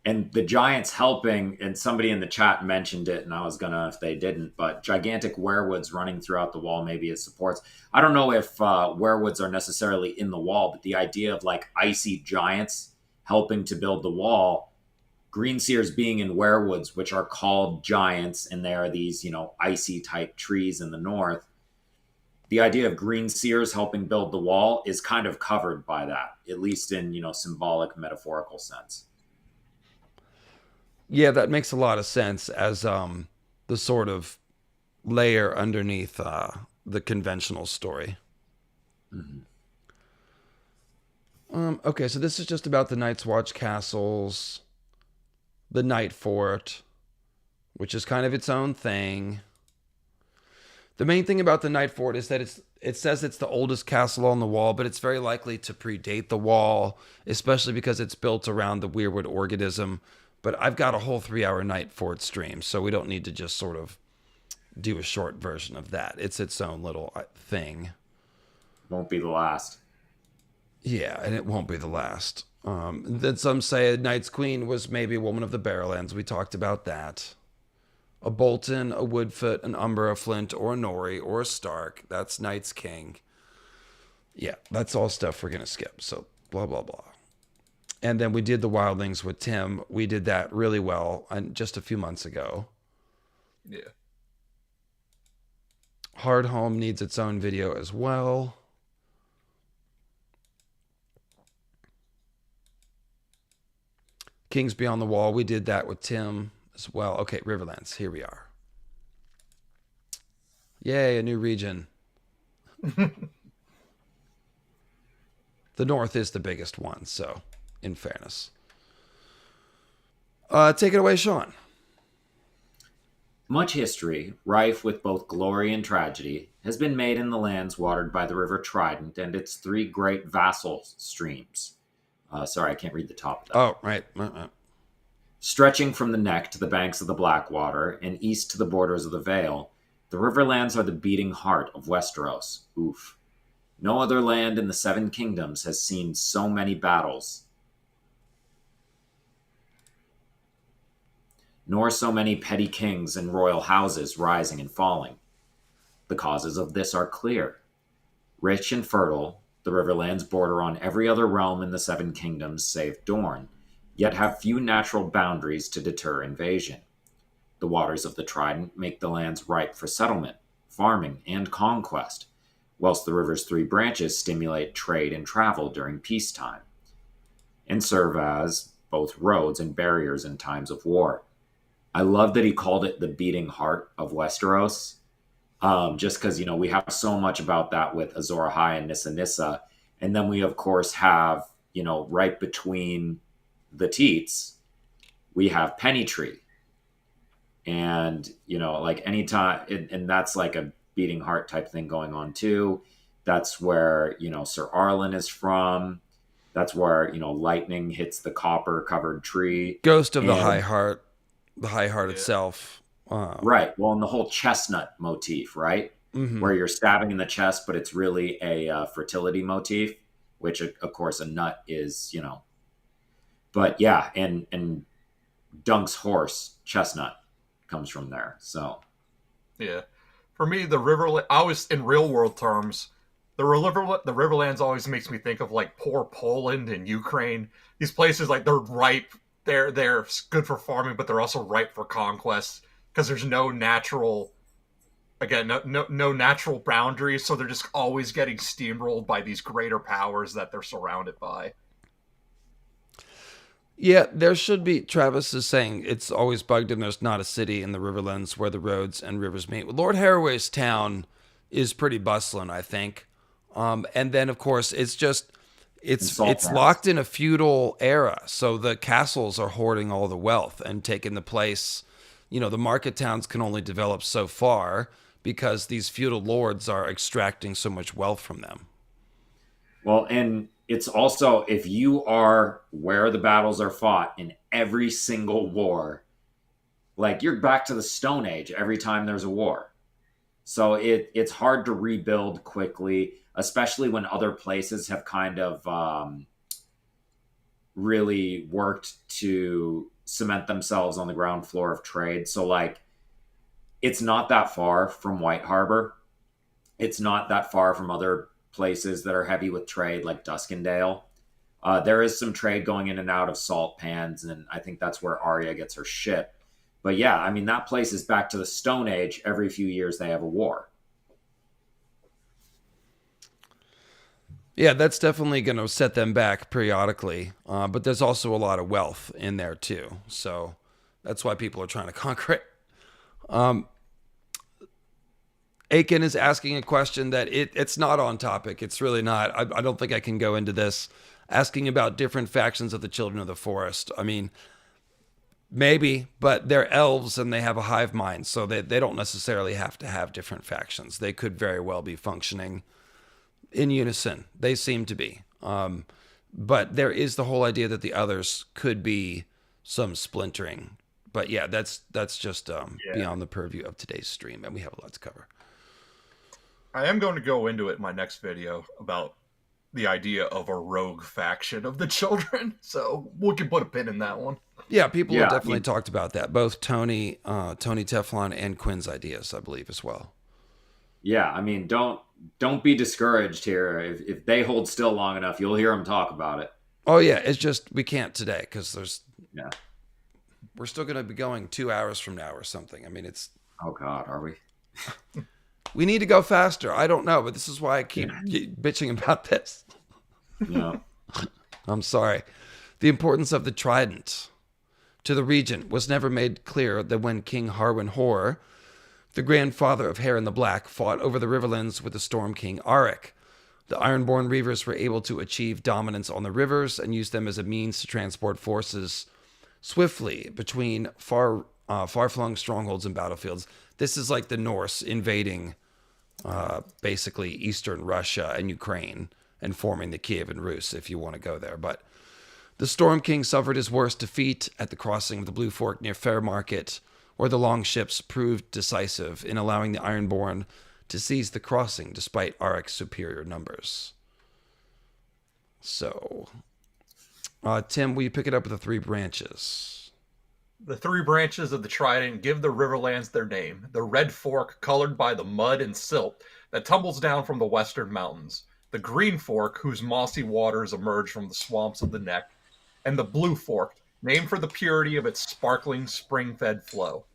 And the giants helping, and somebody in the chat mentioned it, and I was gonna if they didn't, but gigantic werewoods running throughout the wall maybe as supports. I don't know if werewoods are necessarily in the wall, but the idea of like icy giants helping to build the wall, green seers being in werewoods, which are called giants, and there are these, icy type trees in the north. The idea of green seers helping build the wall is kind of covered by that, at least in, symbolic, metaphorical sense. Yeah, that makes a lot of sense as the sort of layer underneath the conventional story. Mm-hmm. Okay, so this is just about the Night's Watch castles, the Night Fort, which is kind of its own thing. The main thing about the Night Fort is that it says it's the oldest castle on the wall, but it's very likely to predate the wall, especially because it's built around the Weirwood organism. But I've got a whole 3-hour Night Fort stream, so we don't need to just sort of do a short version of that. It's its own little thing. Won't be the last. Yeah, and it won't be the last. Then some say a Night's Queen was maybe a woman of the Barrowlands. We talked about that. A Bolton, a Woodfoot, an Umber, a Flint, or a Nori, or a Stark. That's Night's King. Yeah, that's all stuff we're going to skip. So blah, blah, blah. And then we did the Wildlings with Tim. We did that really well just a few months ago. Yeah. Hardhome needs its own video as well. Kings Beyond the Wall, we did that with Tim as well. Okay, Riverlands, here we are. Yay, a new region. The North is the biggest one, so in fairness. Take it away, Sean. Much history, rife with both glory and tragedy, has been made in the lands watered by the River Trident and its 3 great vassal streams. Sorry, I can't read the top of that. Oh, right. Stretching from the neck to the banks of the Blackwater and east to the borders of the Vale, the Riverlands are the beating heart of Westeros. Oof. No other land in the 7 kingdoms has seen so many battles, nor so many petty kings and royal houses rising and falling. The causes of this are clear. Rich and fertile, the Riverlands border on every other realm in the 7 kingdoms save Dorne, yet have few natural boundaries to deter invasion. The waters of the Trident make the lands ripe for settlement, farming, and conquest, whilst the river's three branches stimulate trade and travel during peacetime, and serve as both roads and barriers in times of war. I love that he called it the beating heart of Westeros, just because, we have so much about that with Azor Ahai and Nissa Nissa. And then we, of course, have, right between the Teats, we have Pennytree. And, like anytime, and that's like a beating heart type thing going on too. That's where, Sir Arlen is from. That's where, lightning hits the copper covered tree. Ghost of the High Heart, the High Heart itself. Right. Well, and the whole chestnut motif, right? Mm-hmm. Where you're stabbing in the chest, but it's really a fertility motif, which of course a nut is, but yeah. And Dunk's horse, Chestnut, comes from there. So yeah, for me, the Riverland, I was in real world terms, the Riverlands always makes me think of like poor Poland and Ukraine. These places, like, they're ripe, they're good for farming, but they're also ripe for conquest because there's no natural, again, no natural boundaries, so they're just always getting steamrolled by these greater powers that they're surrounded by. Yeah, there should be. Travis is saying it's always bugged him. There's not a city in the Riverlands where the roads and rivers meet. Lord Harroway's town is pretty bustling, I think. And then, of course, it's locked in a feudal era. So the castles are hoarding all the wealth and taking the place. The market towns can only develop so far because these feudal lords are extracting so much wealth from them. Well, and it's also, if you are where the battles are fought in every single war, like, you're back to the Stone Age every time there's a war. So it's hard to rebuild quickly, especially when other places have kind of really worked to cement themselves on the ground floor of trade. So, like, it's not that far from White Harbor. It's not that far from other places that are heavy with trade, like Duskendale. There is some trade going in and out of salt pans, and I think that's where Arya gets her ship. But yeah, I mean, that place is back to the Stone Age. Every few years they have a war. Yeah, that's definitely going to set them back periodically. But there's also a lot of wealth in there too. So that's why people are trying to conquer it. Aiken is asking a question that it's not on topic. It's really not. I don't think I can go into this. Asking about different factions of the Children of the Forest. I mean, maybe, but they're elves and they have a hive mind, so they don't necessarily have to have different factions. They could very well be functioning in unison. They seem to be. But there is the whole idea that the others could be some splintering. But yeah, that's just beyond the purview of today's stream, and we have a lot to cover. I am going to go into it in my next video about the idea of a rogue faction of the Children, so we can put a pin in that one. Yeah, people have definitely talked about that. Both Tony Teflon and Quinn's ideas, I believe, as well. Yeah, I mean, don't be discouraged here. If they hold still long enough, you'll hear them talk about it. Oh yeah, it's just we can't today because we're still going to be going 2 hours from now or something. I mean, it's. Oh God, are we? We need to go faster. I don't know, but this is why I keep bitching about this. Yeah. I'm sorry. The importance of the trident to the region was never made clear that when King Harwin Hoare, the grandfather of Harren the Black, fought over the Riverlands with the Storm King Arik. The Ironborn Reavers were able to achieve dominance on the rivers and use them as a means to transport forces swiftly between far-flung strongholds and battlefields. This is like the Norse invading basically Eastern Russia and Ukraine and forming the Kievan Rus, if you want to go there. But the Storm King suffered his worst defeat at the crossing of the Blue Fork near Fairmarket, where the longships proved decisive in allowing the Ironborn to seize the crossing despite Arik's superior numbers. So, Tim, will you pick it up with the three branches? The three branches of the Trident give the Riverlands their name. The Red Fork, colored by the mud and silt that tumbles down from the western mountains. The Green Fork, whose mossy waters emerge from the swamps of the Neck. And the Blue Fork, named for the purity of its sparkling spring-fed flow.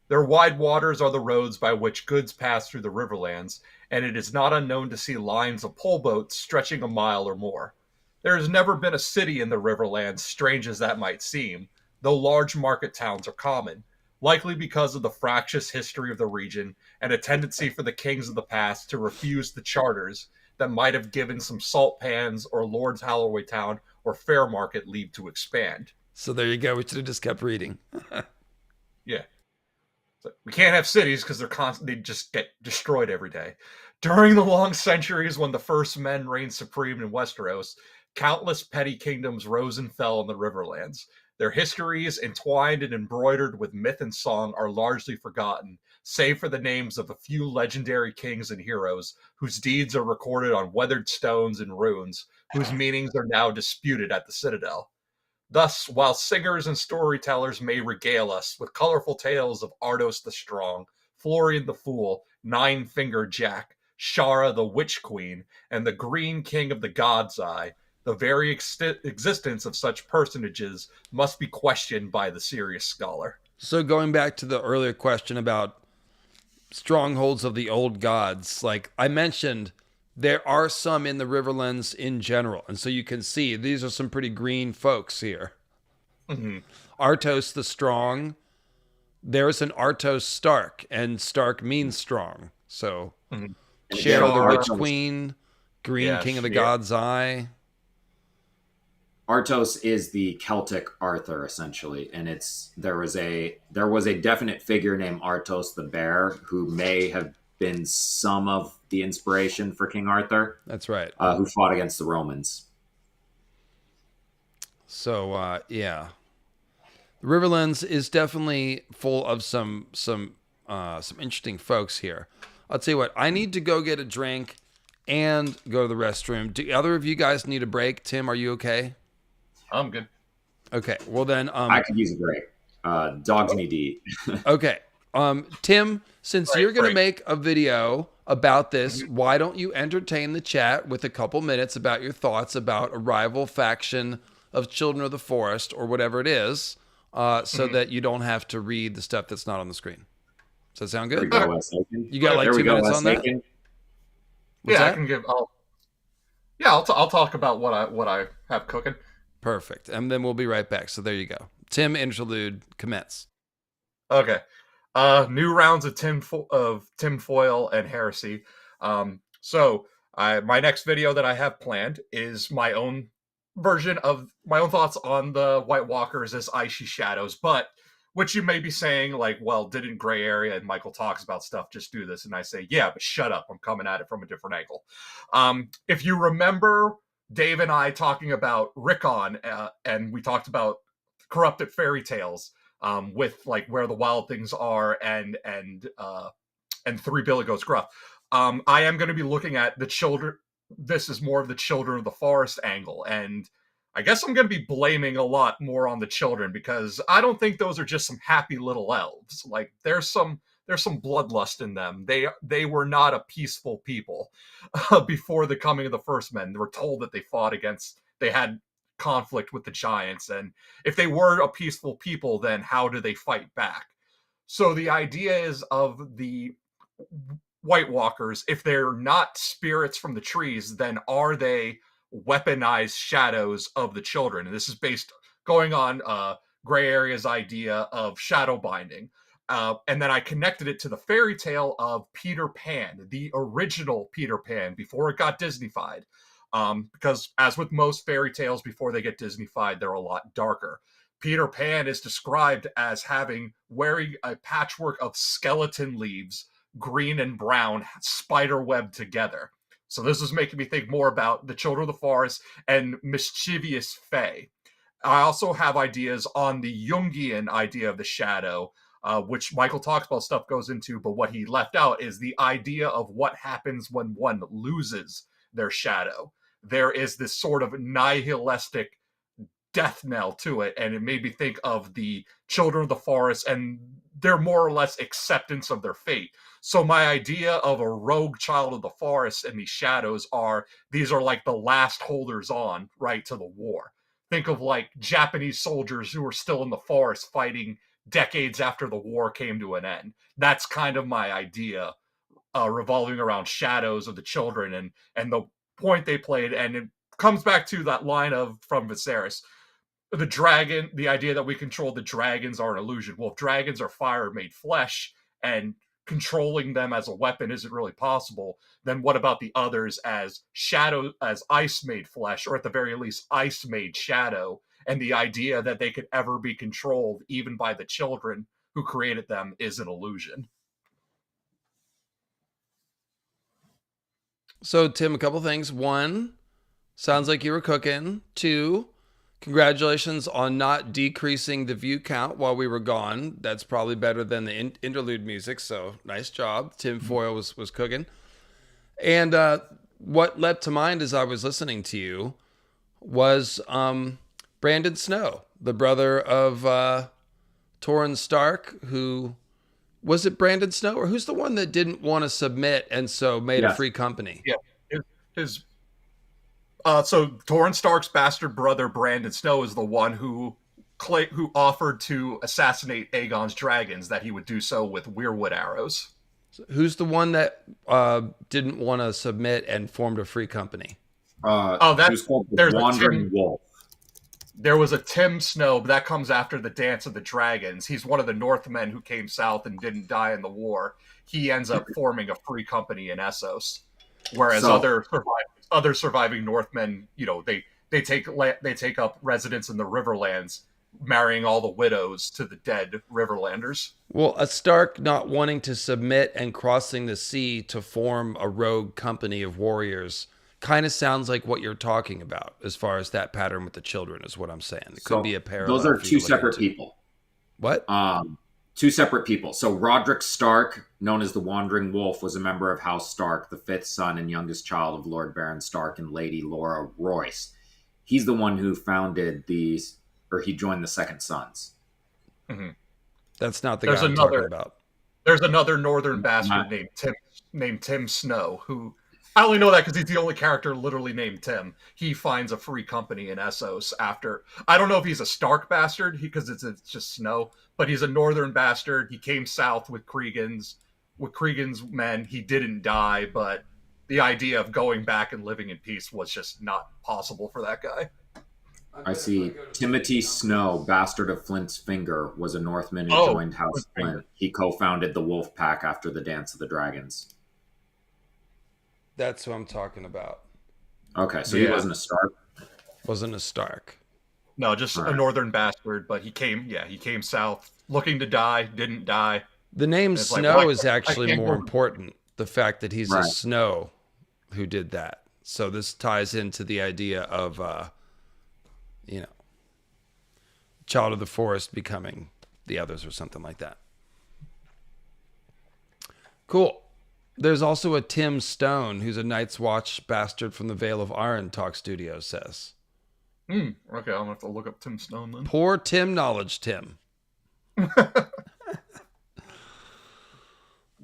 Their wide waters are the roads by which goods pass through the Riverlands, and it is not unknown to see lines of pole boats stretching a mile or more. There has never been a city in the Riverlands, strange as that might seem, though large market towns are common, likely because of the fractious history of the region and a tendency for the kings of the past to refuse the charters that might have given some salt pans or Lord's Holloway Town or Fairmarket leave to expand. So there you go. We should have just kept reading. Yeah. So we can't have cities because they just get destroyed every day. During the long centuries when the first men reigned supreme in Westeros, countless petty kingdoms rose and fell in the Riverlands. Their histories, entwined and embroidered with myth and song, are largely forgotten, save for the names of a few legendary kings and heroes whose deeds are recorded on weathered stones and runes, whose meanings are now disputed at the Citadel. Thus, while singers and storytellers may regale us with colorful tales of Ardos the Strong, Florian the Fool, Nine-Fingered Jack, Shara the Witch Queen, and the Green King of the God's Eye, the very existence of such personages must be questioned by the serious scholar. So going back to the earlier question about strongholds of the old gods, like I mentioned, there are some in the Riverlands in general. And so you can see these are some pretty green folks here. Mm-hmm. Artos the Strong. There's an Artos Stark, and Stark means strong. So Shara the Witch Queen, Green King of the God's Eye. Artos is the Celtic Arthur, essentially, and there was a definite figure named Artos the Bear who may have been some of the inspiration for King Arthur. That's right. Who fought against the Romans. So yeah, the Riverlands is definitely full of some interesting folks here. I'll tell you what, I need to go get a drink and go to the restroom. Do either of you guys need a break? Tim, are you okay? I'm good. Okay, well then... I could use a break. Dogs need to eat. Okay. Tim, since you're going to make a video about this, why don't you entertain the chat with a couple minutes about your thoughts about a rival faction of Children of the Forest, or whatever it is, so that you don't have to read the stuff that's not on the screen. Does that sound good? There we go, you got like 2 minutes on that? I can give... I'll talk about what I have cooking. Perfect. And then we'll be right back. So there you go. Tim, interlude, commence. Okay. New rounds of tinfoil and heresy. So my next video that I have planned is my own version of my own thoughts on the White Walkers as icy shadows, but which you may be saying, like, well, didn't Gray Area and Michael talks about stuff just do this? And I say, yeah, but shut up. I'm coming at it from a different angle. If you remember Dave and I talking about Rickon, and we talked about corrupted fairy tales, with like where the wild things are and Three Billy Goats Gruff. I am going to be looking at the children. This is more of the Children of the Forest angle, and I guess I'm going to be blaming a lot more on the children because I don't think those are just some happy little elves. Like there's some bloodlust in them. They were not a peaceful people before the coming of the first men. They were told that they had conflict with the giants, and if they were a peaceful people, then how do they fight back? So the idea is of the White Walkers, if they're not spirits from the trees, then are they weaponized shadows of the children? And this is going on Gray Area's idea of shadow binding. And then I connected it to the fairy tale of Peter Pan, the original Peter Pan, before it got Disneyfied. Because as with most fairy tales before they get Disneyfied, they're a lot darker. Peter Pan is described as wearing a patchwork of skeleton leaves, green and brown, spiderweb together. So this is making me think more about the Children of the Forest and mischievous fae. I also have ideas on the Jungian idea of the shadow, which Michael talks about, stuff goes into, but what he left out is the idea of what happens when one loses their shadow. There is this sort of nihilistic death knell to it, and it made me think of the Children of the Forest and their more or less acceptance of their fate. So my idea of a rogue child of the forest and these shadows these are like the last holders on, right, to the war. think of like Japanese soldiers who were still in the forest fighting decades after the war came to an end. That's kind of my idea, revolving around shadows of the children and the point they played. And it comes back to that line from Viserys. The dragon, the idea that we control the dragons are an illusion. Well, if dragons are fire made flesh and controlling them as a weapon isn't really possible, then what about the others as shadow, as ice made flesh, or at the very least ice made shadow? And the idea that they could ever be controlled even by the children who created them is an illusion. So Tim, a couple things. One, sounds like you were cooking. Two, congratulations on not decreasing the view count while we were gone. That's probably better than the interlude music, so nice job. Tim Foyle was cooking. And what leapt to mind as I was listening to you was Brandon Snow, the brother of Torrhen Stark, who... Was it Brandon Snow, or who's the one that didn't want to submit and so made a free company? Yeah, so Torrhen Stark's bastard brother Brandon Snow is the one who offered to assassinate Aegon's dragons, that he would do so with weirwood arrows. So who's the one that didn't want to submit and formed a free company? There's the Wandering Wolf. There was a Tim Snow, but that comes after the Dance of the Dragons. He's one of the Northmen who came south and didn't die in the war. He ends up forming a free company in Essos, whereas other surviving Northmen, they take up residence in the Riverlands, marrying all the widows to the dead Riverlanders. Well, a Stark not wanting to submit and crossing the sea to form a rogue company of warriors kind of sounds like what you're talking about as far as that pattern with the children is what I'm saying. It could be a parallel. Those are two separate people. What? Two separate people. So Rodrik Stark, known as the Wandering Wolf, was a member of House Stark, the fifth son and youngest child of Lord Baron Stark and Lady Laura Royce. He's the one who founded he joined the Second Sons. Mm-hmm. That's not the guy I'm talking about. There's another northern bastard named Tim Snow, who... I only know that because he's the only character literally named Tim. He finds a free company in Essos after... I don't know if he's a Stark bastard, because it's just Snow, but he's a northern bastard. He came south with Cregan's men. He didn't die, but the idea of going back and living in peace was just not possible for that guy. I see. Timothy Snow, bastard of Flint's Finger, was a Northman who joined House Flint. He co-founded the Wolf Pack after the Dance of the Dragons. That's what I'm talking about. Okay, so he wasn't a Stark? Wasn't a Stark. No, just a northern bastard, but he came south looking to die, didn't die. The name Snow is actually more important. The fact that he's a Snow who did that. So this ties into the idea of, child of the forest becoming the others or something like that. Cool. There's also a Tim Stone, who's a Night's Watch bastard from the Veil of Arryn, Talk Studio says. Okay, I'm going to have to look up Tim Stone then. Poor Tim knowledge, Tim.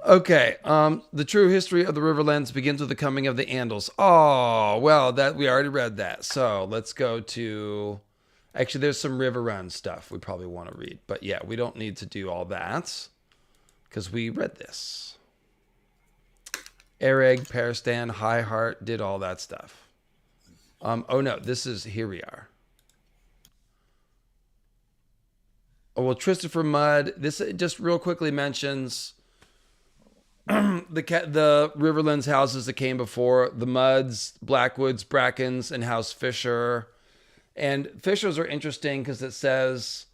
Okay, the true history of the Riverlands begins with the coming of the Andals. Oh, well, that we already read that. So let's go to... Actually, there's some Riverrun stuff we probably want to read. But yeah, we don't need to do all that because we read this. Ereg, Peristan, Highheart, did all that stuff. Here we are. Oh, well, Christopher Mudd, this just real quickly mentions the Riverlands houses that came before, the Mudds, Blackwoods, Brackens, and House Fisher. And Fishers are interesting because it says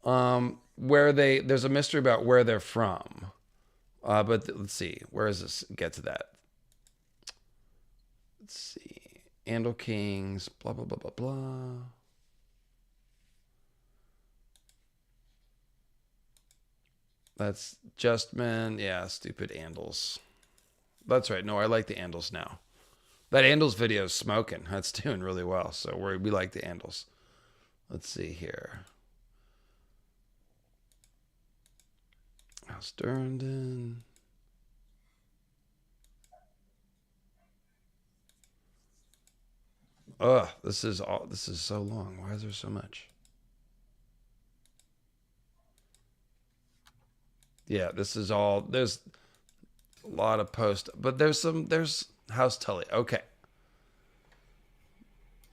there's a mystery about where they're from. But let's see. Where does this get to that? Let's see. Andal Kings, blah, blah, blah, blah, blah. That's Justman. Yeah, stupid Andals. That's right. No, I like the Andals now. That Andals video is smoking. That's doing really well. So we like the Andals. Let's see here. House Durrandon. Ugh, this is so long. Why is there so much? Yeah, this is all. There's a lot of post, but there's House Tully. Okay.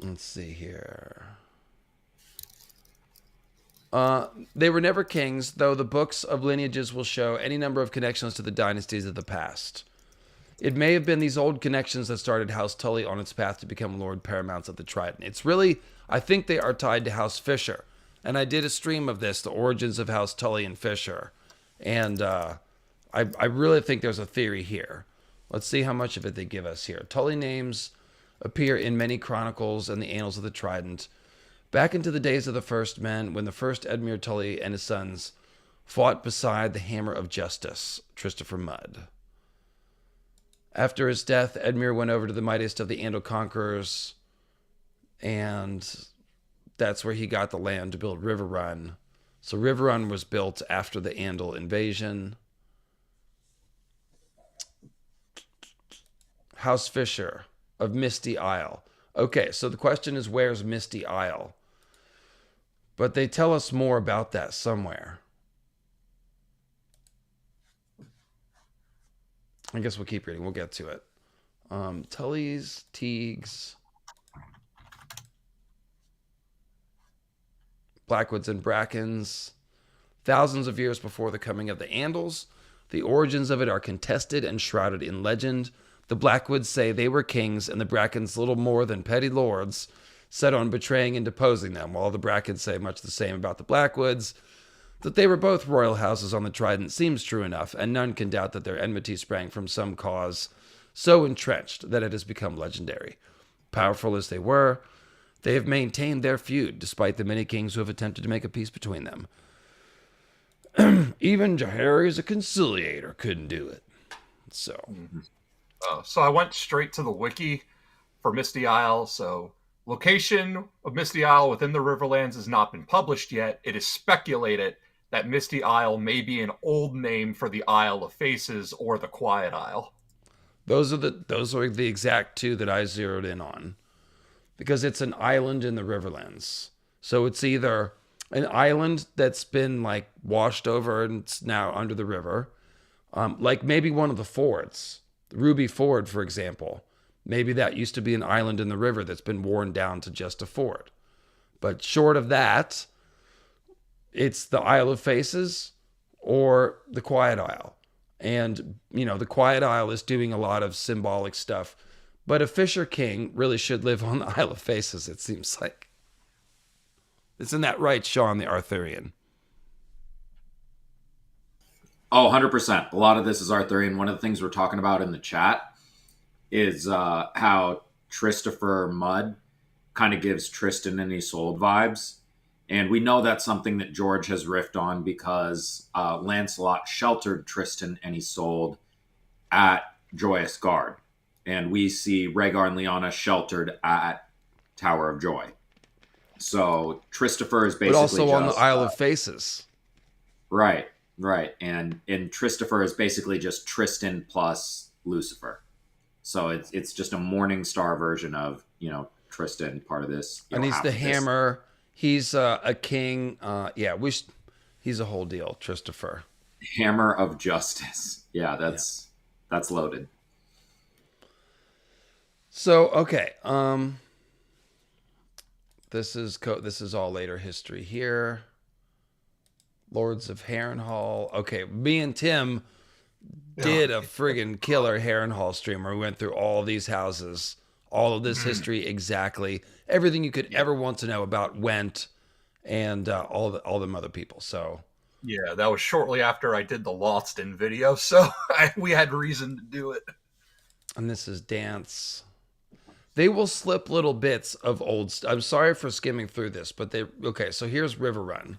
Let's see here. They were never kings, though the books of lineages will show any number of connections to the dynasties of the past. It may have been these old connections that started House Tully on its path to become Lord Paramounts of the Trident. It's really, I think they are tied to House Fisher. And I did a stream of this, the origins of House Tully and Fisher. And I really think there's a theory here. Let's see how much of it they give us here. Tully names appear in many chronicles and the annals of the Trident. Back into the days of the First Men, when the first Edmure Tully and his sons fought beside the Hammer of Justice, Christopher Mudd. After his death, Edmure went over to the mightiest of the Andal conquerors, and that's where he got the land to build Riverrun. So Riverrun was built after the Andal invasion. House Fisher of Misty Isle. Okay, so the question is, where's Misty Isle? But they tell us more about that somewhere. I guess we'll keep reading. We'll get to it. Tullys, Teagues, Blackwoods and Brackens. Thousands of years before the coming of the Andals, the origins of it are contested and shrouded in legend. The Blackwoods say they were kings, and the Brackens little more than petty lords, set on betraying and deposing them, while the Brackens say much the same about the Blackwoods. That they were both royal houses on the Trident seems true enough, and none can doubt that their enmity sprang from some cause so entrenched that it has become legendary. Powerful as they were, they have maintained their feud, despite the many kings who have attempted to make a peace between them. Even Jaehaerys, a conciliator, couldn't do it. So... So I went straight to the wiki for Misty Isle. So location of Misty Isle within the Riverlands has not been published yet. It is speculated that Misty Isle may be an old name for the Isle of Faces or the Quiet Isle. Those are the exact two that I zeroed in on, because it's an island in the Riverlands. So it's either an island that's been like washed over and it's now under the river, like maybe one of the fords. Ruby Ford, for example. Maybe that used to be an island in the river that's been worn down to just a ford. But short of that, it's the Isle of Faces or the Quiet Isle. And, you know, the Quiet Isle is doing a lot of symbolic stuff. But a Fisher King really should live on the Isle of Faces, it seems like. Isn't that right, Sean the Arthurian? Oh, 100%. A lot of this is Arthurian. One of the things we're talking about in the chat is how Christopher Mudd kind of gives Tristan and Isolde vibes. And we know that's something that George has riffed on because Lancelot sheltered Tristan and Isolde at Joyous Guard. And we see Rhaegar and Lyanna sheltered at Tower of Joy. So Christopher is basically but also on the Isle of Faces. Right. Right, and Christopher is basically just Tristan plus Lucifer, so it's just a Morning Star version of Tristan, part of this. And he's the Hammer. He's a king. He's a whole deal. Christopher, Hammer of Justice. Yeah, that's loaded. So okay, this is all later history here. Lords of Harrenhal. Okay, me and Tim did a friggin' killer Harrenhal stream where we went through all these houses, all of this history exactly, everything you could ever want to know about Went and all them other people. So yeah, that was shortly after I did the Lost In video, so we had reason to do it. And this is Dance. They will slip little bits of old stuff. I'm sorry for skimming through this, but okay, so here's Riverrun.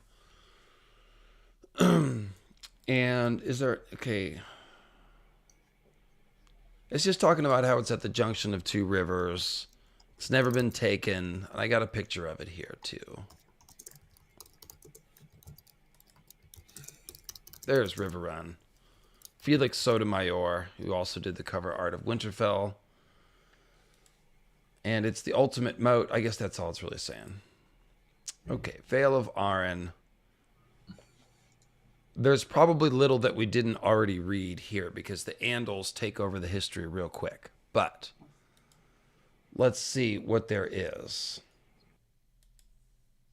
And is there, okay, it's just talking about how it's at the junction of two rivers. It's never been taken. And I got a picture of it here too. There's Riverrun. Felix Sotomayor, who also did the cover art of Winterfell. And it's the ultimate moat. I guess that's all it's really saying. Okay, Veil of Arryn. There's probably little that we didn't already read here because the Andals take over the history real quick. But let's see what there is.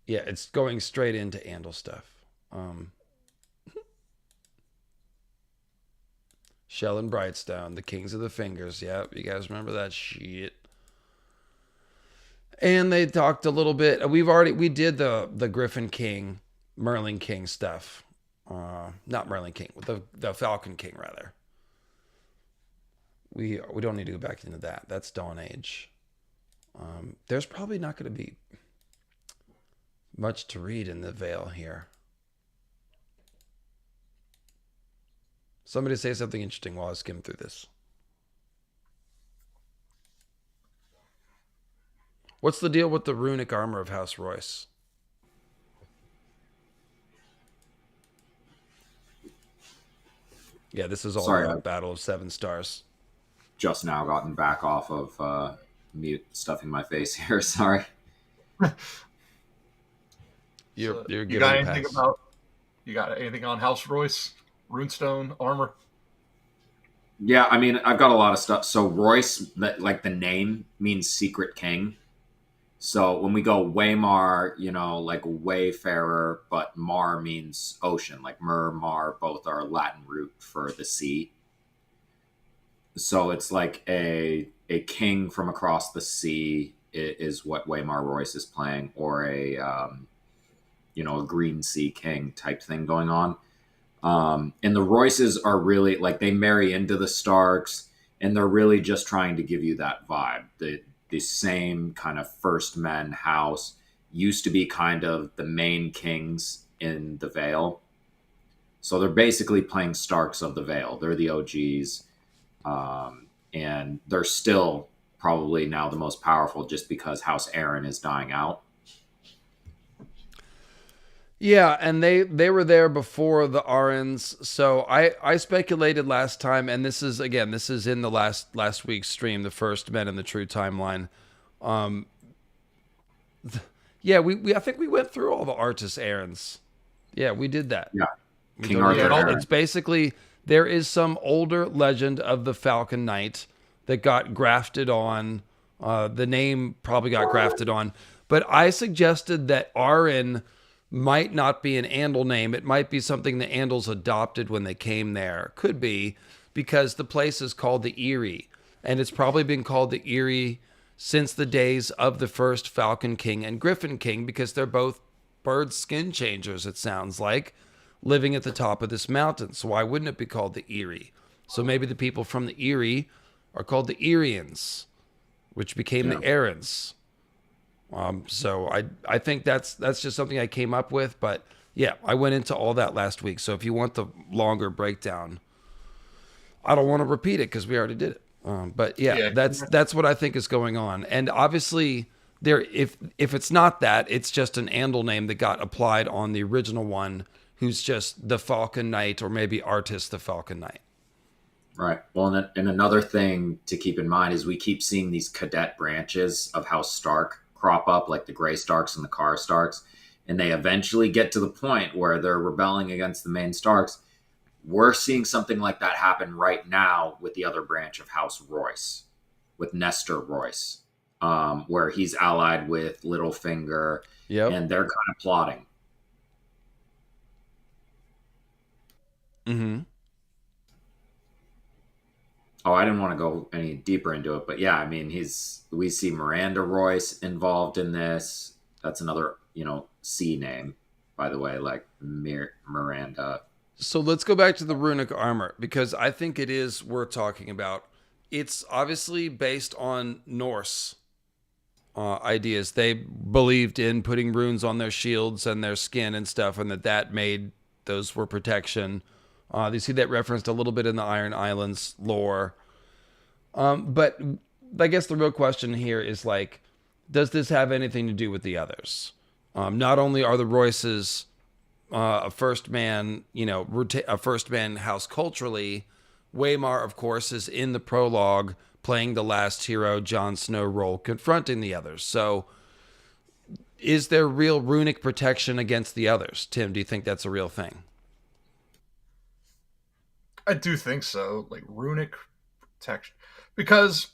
Yeah, it's going straight into Andal stuff. Shell and Brightstone, the Kings of the Fingers. Yeah, you guys remember that shit. And they talked a little bit. We did the Griffin King, Merlin King stuff. Not Merlin King, the Falcon King rather. We don't need to go back into that. That's Dawn Age. There's probably not going to be much to read in the Veil here. Somebody say something interesting while I skim through this. What's the deal with the runic armor of House Royce? Yeah, this is all about Battle of Seven Stars. Just now gotten back off of mute stuffing my face here. Sorry. You're you got anything about? You got anything on House Royce, runestone armor? Yeah, I mean, I've got a lot of stuff. So Royce, like the name means secret king. So when we go Waymar, like wayfarer, but Mar means ocean. Like Mar, both are Latin root for the sea. So it's like a king from across the sea is what Waymar Royce is playing, or a green sea king type thing going on. And the Royces are really like they marry into the Starks, and they're really just trying to give you that vibe. The same kind of first men house used to be kind of the main kings in the Vale. So they're basically playing Starks of the Vale. They're the OGs. And they're still probably now the most powerful just because House Arryn is dying out. Yeah, and they were there before the Arryns. So I speculated last time, and this is in the last week's stream, the first Men in the True Timeline. I think we went through all the Artus Arryns. Yeah, we did that. Yeah, King Arthur. It's basically there is some older legend of the Falcon Knight that got grafted on. The name probably got grafted on, but I suggested that Arryn might not be an Andal name. It might be something the Andals adopted when they came there. Could be because the place is called the Eerie, and it's probably been called the Eerie since the days of the first Falcon King and Griffin King, because they're both bird skin changers, it sounds like, living at the top of this mountain. So why wouldn't it be called the Eerie? So maybe the people from the Eerie are called the Eerians, which became the Arryns. So I think that's just something I came up with, but yeah, I went into all that last week. So if you want the longer breakdown, I don't want to repeat it because we already did it. But that's what I think is going on. And obviously if it's not that, it's just an Andal name that got applied on the original one, who's just the Falcon Knight, or maybe Artis the Falcon Knight. Right. Well, and another thing to keep in mind is we keep seeing these cadet branches of House Stark crop up, like the Grey Starks and the Car Starks, and they eventually get to the point where they're rebelling against the main Starks. We're seeing something like that happen right now with the other branch of House Royce, with Nestor Royce, where he's allied with Littlefinger, and they're kind of plotting. Mm-hmm. Oh, I didn't want to go any deeper into it, but yeah, I mean, we see Miranda Royce involved in this. That's another, C name, by the way, like Miranda. So let's go back to the runic armor, because I think it is worth talking about. It's obviously based on Norse ideas. They believed in putting runes on their shields and their skin and stuff, and that made those were protection. You see that referenced a little bit in the Iron Islands lore. But I guess the real question here is, like, does this have anything to do with the others? Not only are the Royces a first man house culturally, Waymar, of course, is in the prologue playing the last hero Jon Snow role, confronting the others. So is there real runic protection against the others? Tim, do you think that's a real thing? I do think so, like runic protection, because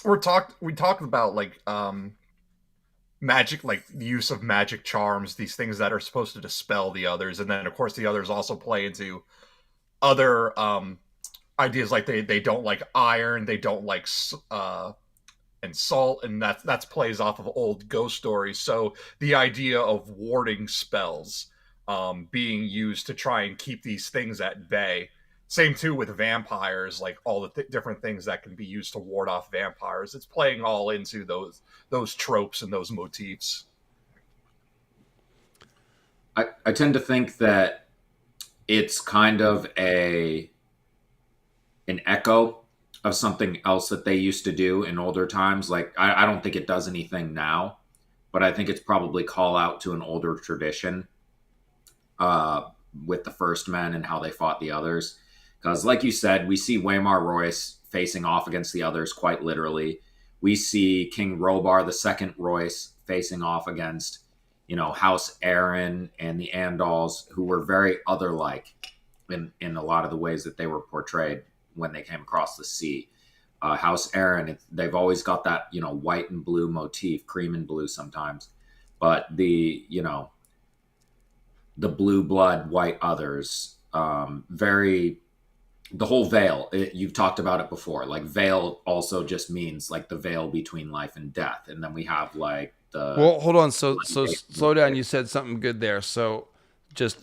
we talked about like magic, like the use of magic charms, these things that are supposed to dispel the others, and then of course the others also play into other ideas, like they don't like iron, they don't like and salt, and that's plays off of old ghost stories. So the idea of warding spells being used to try and keep these things at bay. Same too with vampires, like all the different things that can be used to ward off vampires. It's playing all into those tropes and those motifs. I tend to think that it's kind of an echo of something else that they used to do in older times. Like I don't think it does anything now, but I think it's probably call out to an older tradition with the first men and how they fought the others. Because like you said, we see Waymar Royce facing off against the others quite literally. We see King Robar II Royce facing off against, House Arryn and the Andals, who were very other-like in a lot of the ways that they were portrayed when they came across the sea. House Arryn, they've always got that, white and blue motif, cream and blue sometimes. But the blue blood, white others, the whole veil, you've talked about it before. Like veil also just means like the veil between life and death. And then we have like Well, hold on. So slow down. You said something good there. So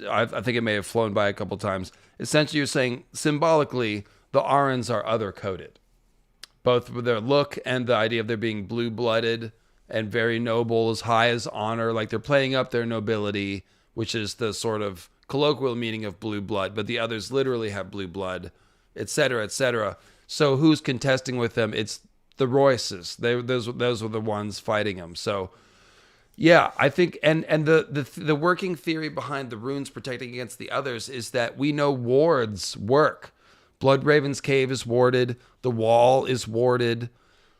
I think it may have flown by a couple times. Essentially, you're saying symbolically the Arryns are other coded, both with their look and the idea of their being blue blooded and very noble, as high as honor. Like they're playing up their nobility, which is the sort of colloquial meaning of blue blood, but the others literally have blue blood, etc., etc. So who's contesting with them? It's the Royces. Those were the ones fighting them. So yeah, I think, and the working theory behind the runes protecting against the others is that we know wards work. Bloodraven's Cave is warded. The Wall is warded.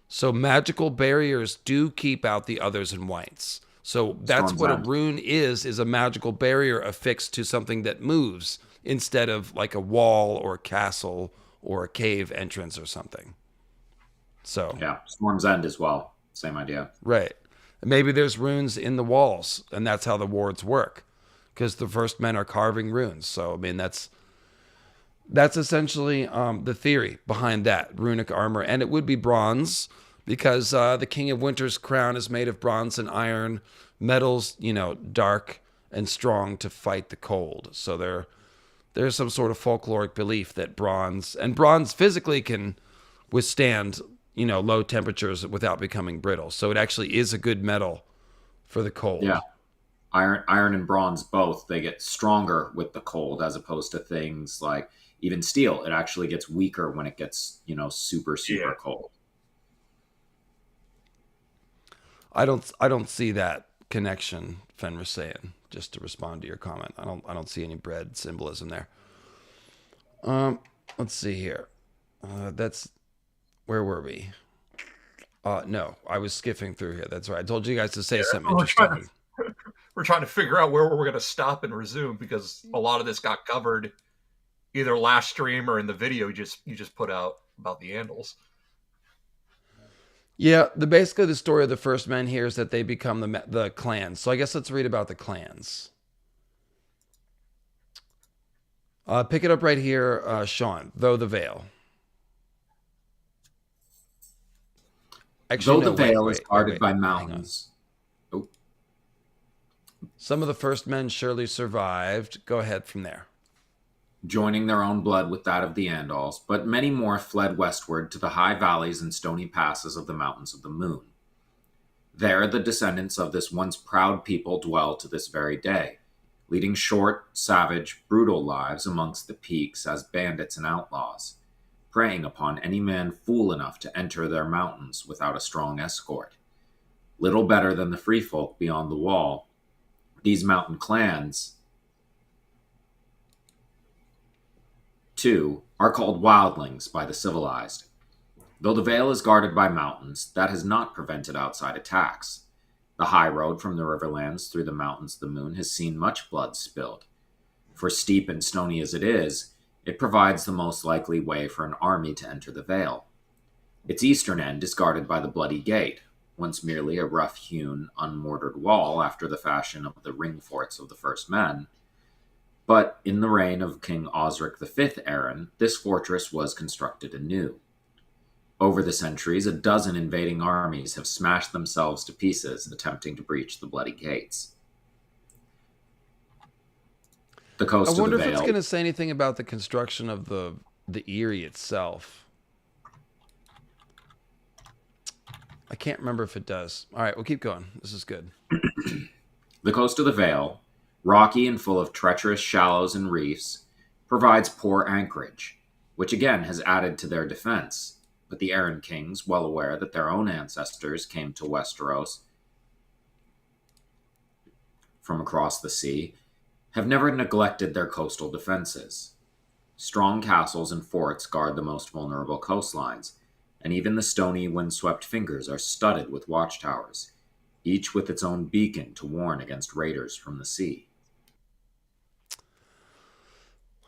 So magical barriers do keep out the others and whites. So that's what a rune is a magical barrier affixed to something that moves instead of like a wall or a castle or a cave entrance or something. So yeah, Storm's End as well. Same idea. Right. Maybe there's runes in the walls, and that's how the wards work, because the first men are carving runes. So I mean that's essentially the theory behind that runic armor, and it would be bronze, because the King of Winter's crown is made of bronze and iron, metals, dark and strong to fight the cold. So there's some sort of folkloric belief that bronze physically can withstand, low temperatures without becoming brittle. So it actually is a good metal for the cold. Yeah. Iron and bronze both, they get stronger with the cold, as opposed to things like even steel. It actually gets weaker when it gets, super cold. I don't see that connection, Fenris saying, just to respond to your comment. I don't see any bread symbolism there. Let's see here. Where were we? No, I was skipping through here. That's right. I told you guys to say something interesting. We're trying to figure out where we're going to stop and resume, because a lot of this got covered either last stream or in the video you just put out about the Andals. Yeah, basically the story of the first men here is that they become the clans. So I guess let's read about the clans. Pick it up right here, Sean. Though the Veil. Actually, though the Veil is guarded by mountains. Oh. Some of the first men surely survived. Go ahead from there. Joining their own blood with that of the Andals, but many more fled westward to the high valleys and stony passes of the Mountains of the Moon. There the descendants of this once proud people dwell to this very day, leading short, savage, brutal lives amongst the peaks as bandits and outlaws, preying upon any man fool enough to enter their mountains without a strong escort. Little better than the free folk beyond the wall, these mountain clans, too, are called wildlings by the civilized. Though the Vale is guarded by mountains, that has not prevented outside attacks. The high road from the Riverlands through the Mountains of the Moon has seen much blood spilled. For steep and stony as it is, it provides the most likely way for an army to enter the Vale. Its eastern end is guarded by the Bloody Gate, once merely a rough-hewn, unmortared wall after the fashion of the ring forts of the First Men. But in the reign of King Osric V Arryn, this fortress was constructed anew. Over the centuries, a dozen invading armies have smashed themselves to pieces, attempting to breach the Bloody Gates. The coast of the Vale... I wonder if it's going to say anything about the construction of the Eerie itself. I can't remember if it does. All right, we'll keep going. This is good. The coast of the Vale, rocky and full of treacherous shallows and reefs, provides poor anchorage, which again has added to their defense. But the Arryn kings, well aware that their own ancestors came to Westeros from across the sea, have never neglected their coastal defenses. Strong castles and forts guard the most vulnerable coastlines, and even the stony, windswept fingers are studded with watchtowers, each with its own beacon to warn against raiders from the sea.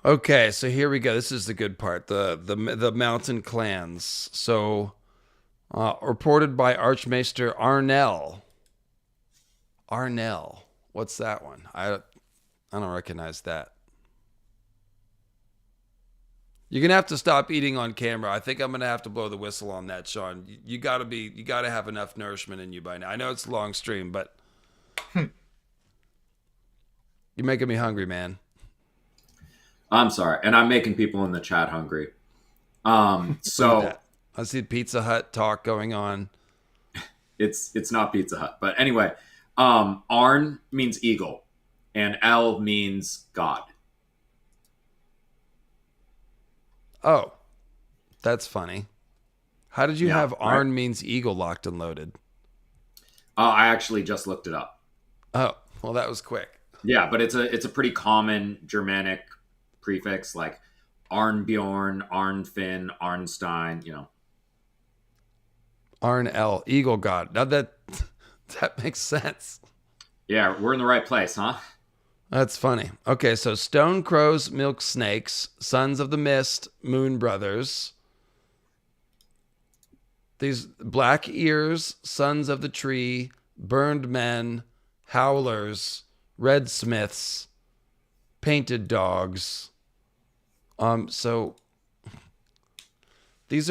Okay, so here we go. This is the good part. The mountain clans. So, reported by Archmaester Arnell. Arnell. What's that one? I don't recognize that. You're gonna have to stop eating on camera. I think I'm gonna have to blow the whistle on that, Sean. You gotta have enough nourishment in you by now. I know it's a long stream, but you're making me hungry, man. I'm sorry, and I'm making people in the chat hungry. So I see Pizza Hut talk going on. It's not Pizza Hut, but anyway, Arn means eagle, and El means God. Oh, that's funny. How did you have Arn right? means eagle locked and loaded? I actually just looked it up. Oh, well, that was quick. Yeah, but it's a pretty common Germanic prefix, like Arnbjorn, Arnfinn, Arnstein, Arnel, eagle god. Now that makes sense. Yeah, we're in the right place, huh? That's funny. Okay, so stone crows, milk snakes, sons of the mist, moon brothers. These black ears, sons of the tree, burned men, howlers, red smiths, painted dogs. So this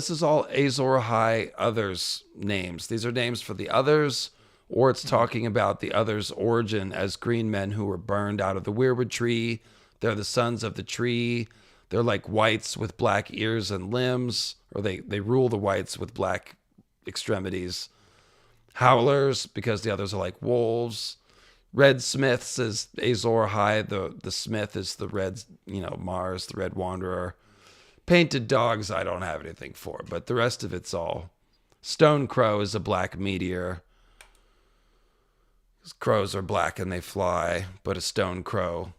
is all Azor Ahai others names. These are names for the others, or it's talking about the others' origin as green men who were burned out of the weirwood tree. They're the sons of the tree. They're like whites with black ears and limbs, or they rule the whites with black extremities. Howlers, because the others are like wolves. Red smiths is Azor Ahai. The smith is the red, Mars, the red wanderer. Painted dogs, I don't have anything for, but the rest of it's all. Stone crow is a black meteor. Crows are black and they fly, but a stone crow,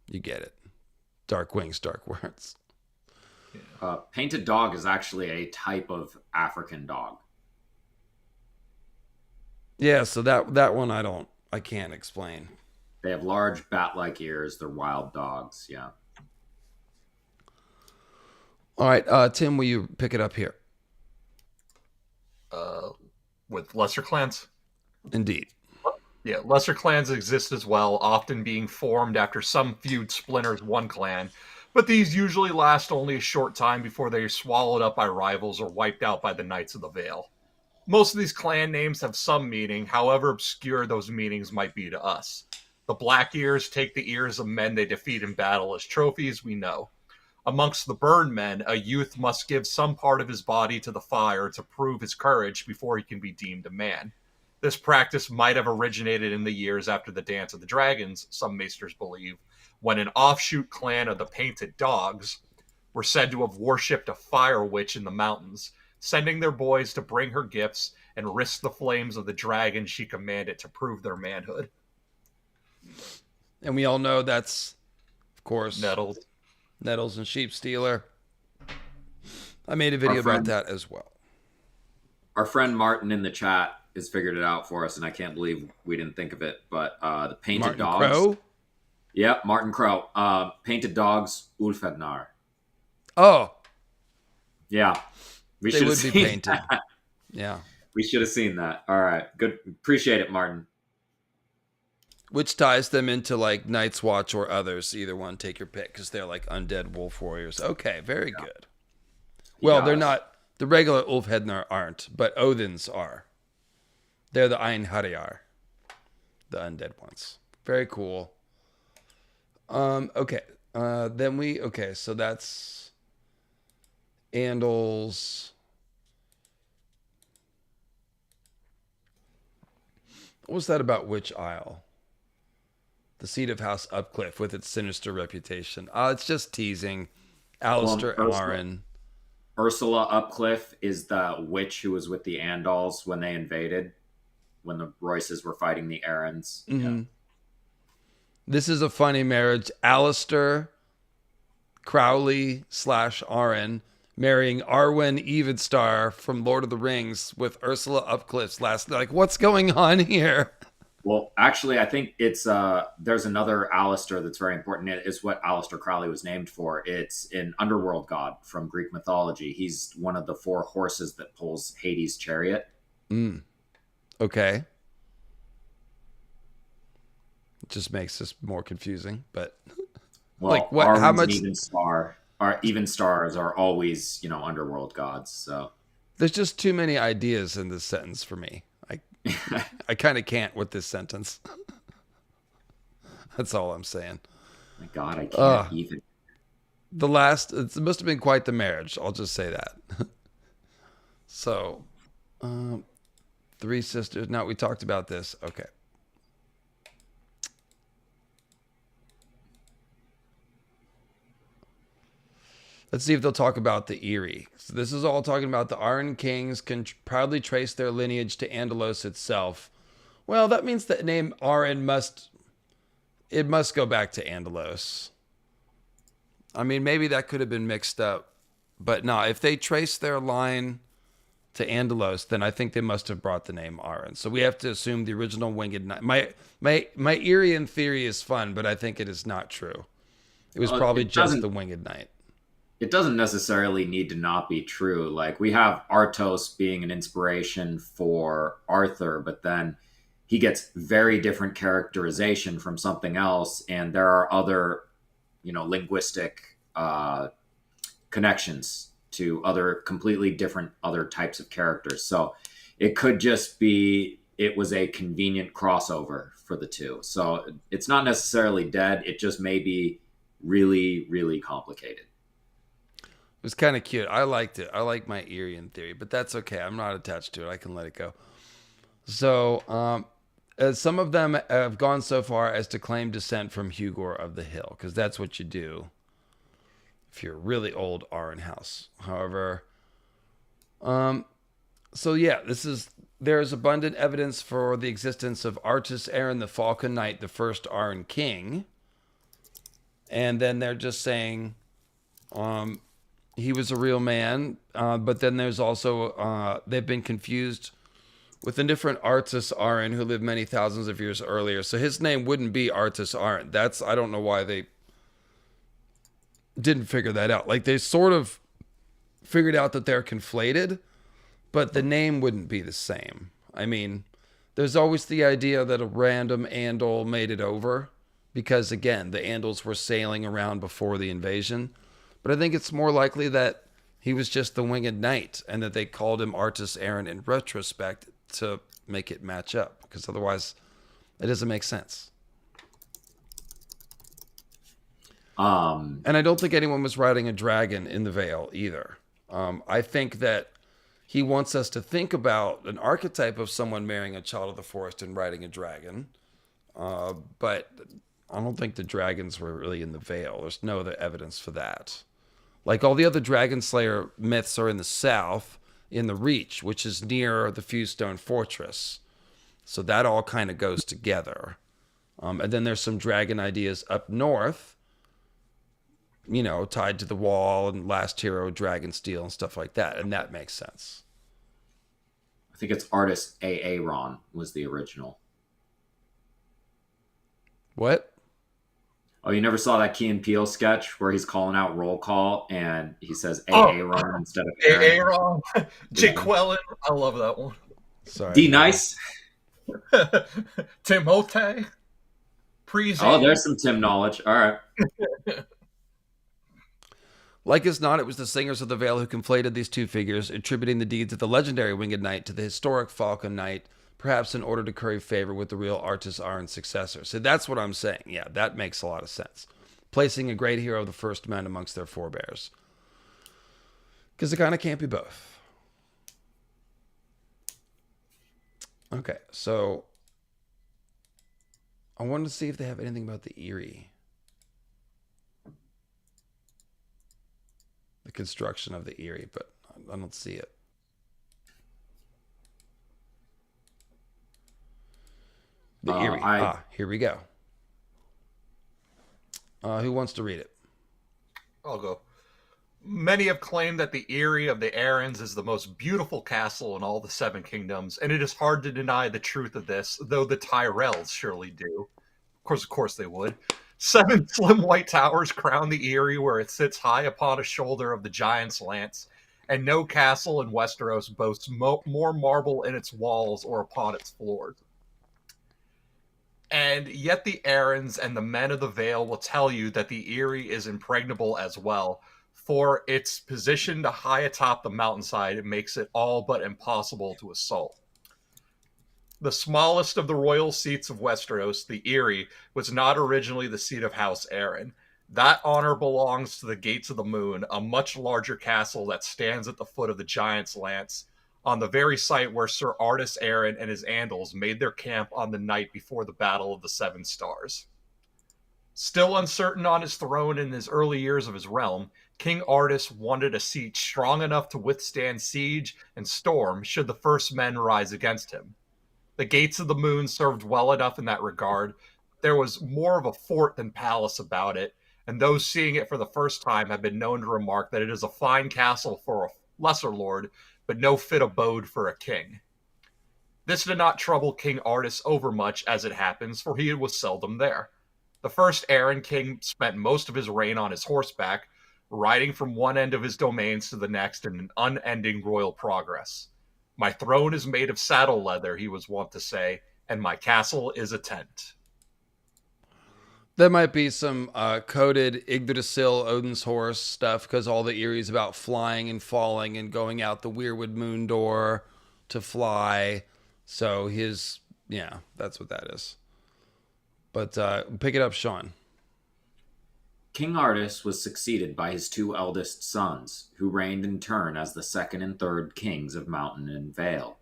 you get it. Dark wings, dark words. Painted dog is actually a type of African dog. Yeah, so that one I can't explain. They have large bat-like ears. They're wild dogs, yeah. All right, Tim, will you pick it up here? With lesser clans? Indeed. Yeah, lesser clans exist as well, often being formed after some feud splinters one clan, but these usually last only a short time before they are swallowed up by rivals or wiped out by the Knights of the Vale. Most of these clan names have some meaning, however obscure those meanings might be to us. The Black Ears take the ears of men they defeat in battle as trophies, we know. Amongst the Burn Men, a youth must give some part of his body to the fire to prove his courage before he can be deemed a man. This practice might have originated in the years after the Dance of the Dragons, some maesters believe, when an offshoot clan of the Painted Dogs were said to have worshipped a fire witch in the mountains, sending their boys to bring her gifts and risk the flames of the dragon she commanded to prove their manhood. And we all know that's, of course, Nettles and Sheep Stealer. I made a video about that as well. Our friend Martin in the chat has figured it out for us, and I can't believe we didn't think of it. But the painted Martin dogs. Crow? Yep, Martin Crow. Painted dogs, Ulfhednar. Oh. Yeah. They would be painted. That. Yeah. We should have seen that. All right. Good. Appreciate it, Martin. Which ties them into like Night's Watch or others. Either one, take your pick, because they're like undead wolf warriors. Okay, very good. Well, they're not. The regular Ulfhednar aren't, but Odin's are. They're the Einherjar, the undead ones. Very cool. Okay. So that's Andals. What was that about Witch Isle? The seat of House Upcliff with its sinister reputation. It's just teasing. Alistair Arryn. Ursula Upcliff is the witch who was with the Andals when they invaded, when the Royces were fighting the Arryns. Mm-hmm. Yeah. This is a funny marriage. Alistair Crowley / Arryn marrying Arwen Evenstar from Lord of the Rings with Ursula Upcliff's last. Like, what's going on here? Well, actually, I think it's there's another Alistair that's very important. It is what Alistair Crowley was named for. It's an underworld god from Greek mythology. He's one of the 4 horses that pulls Hades' chariot. Okay. It just makes this more confusing, but well, like what? How much? Even stars are always, underworld gods. So there's just too many ideas in this sentence for me. I kind of can't with this sentence. That's all I'm saying. My God, I can't even. It must have been quite the marriage. I'll just say that. So, 3 sisters. Now, we talked about this. Okay. Let's see if they'll talk about the Eerie. So this is all talking about the Arryn kings can proudly trace their lineage to Andals itself. Well, that means the name Arryn must go back to Andals. I mean, maybe that could have been mixed up. But no, if they trace their line to Andals, then I think they must have brought the name Arryn. So we have to assume the original Winged Knight. My Eerie theory is fun, but I think it is not true. It was probably just the Winged Knight. It doesn't necessarily need to not be true. Like, we have Artos being an inspiration for Arthur, but then he gets very different characterization from something else, and there are other, linguistic connections to other completely different other types of characters. So it could just be it was a convenient crossover for the two. So it's not necessarily dead. It just may be really, really complicated. It was kind of cute. I liked it. I like my Eerie theory, but that's okay. I'm not attached to it. I can let it go. So, some of them have gone so far as to claim descent from Hugor of the Hill, because that's what you do if you're a really old Arryn house. However, there's abundant evidence for the existence of Artus Arryn the Falcon Knight, the first Arryn king. And then they're just saying, he was a real man, but then there's also, they've been confused with a different Artus Arryn who lived many thousands of years earlier. So his name wouldn't be Artus Arryn. I don't know why they didn't figure that out. Like, they sort of figured out that they're conflated, but the name wouldn't be the same. I mean, there's always the idea that a random Andal made it over, because again, the Andals were sailing around before the invasion. But I think it's more likely that he was just the Winged Knight and that they called him Artus Arryn in retrospect to make it match up, because otherwise it doesn't make sense. And I don't think anyone was riding a dragon in the Veil either. I think that he wants us to think about an archetype of someone marrying a child of the forest and riding a dragon. But I don't think the dragons were really in the Veil. There's no other evidence for that. Like, all the other Dragon Slayer myths are in the south, in the Reach, which is near the Fewstone Fortress. So that all kind of goes together. And then there's some dragon ideas up north, tied to the wall and last hero, dragon steel and stuff like that. And that makes sense. I think it's artist Aaron was the original. What? Oh, you never saw that Key and Peele sketch where he's calling out roll call and he says Aaron instead of Aaron. Jaqueline. I love that one. Sorry. D nice. Timote. Oh, there's some Tim knowledge. All right. Like as not, it was the singers of the Veil who conflated these two figures, attributing the deeds of the legendary Winged Knight to the historic Falcon Knight, perhaps in order to curry favor with the real Artis Arryn's successor. So that's what I'm saying. Yeah, that makes a lot of sense. Placing a great hero of the first men amongst their forebears. Because it kind of can't be both. Okay, so I wanted to see if they have anything about the Eerie. The construction of the Eerie, but I don't see it. The Eerie. Here we go. Who wants to read it? I'll go. Many have claimed that the Eerie of the Arryns is the most beautiful castle in all the Seven Kingdoms, and it is hard to deny the truth of this, though the Tyrells surely do. Of course they would. 7 slim white towers crown the Eerie, where it sits high upon a shoulder of the Giant's Lance, and no castle in Westeros boasts more marble in its walls or upon its floors. And yet the Arryns and the men of the Vale will tell you that the Eerie is impregnable as well, for its position high atop the mountainside, it makes it all but impossible to assault. The smallest of the royal seats of Westeros, the Eerie, was not originally the seat of House Arryn. That honor belongs to the Gates of the Moon, a much larger castle that stands at the foot of the Giant's Lance, on the very site where Sir Artis Arryn and his Andals made their camp on the night before the Battle of the Seven Stars. Still uncertain on his throne in his early years of his realm, King Artis wanted a seat strong enough to withstand siege and storm should the first men rise against him. The Gates of the Moon served well enough in that regard. There was more of a fort than palace about it, and those seeing it for the first time have been known to remark that it is a fine castle for a lesser lord, but no fit abode for a king. This did not trouble King Artis overmuch, as it happens, for he was seldom there. The first Arryn king spent most of his reign on his horseback, riding from one end of his domains to the next in an unending royal progress. My throne is made of saddle leather, he was wont to say, and my castle is a tent. There might be some coded Yggdrasil, Odin's horse stuff, because all the Eerie is about flying and falling and going out the Weirwood Moon door to fly. So that's what that is. But pick it up, Sean. King Artis was succeeded by his 2 eldest sons, who reigned in turn as the second and third kings of Mountain and Vale.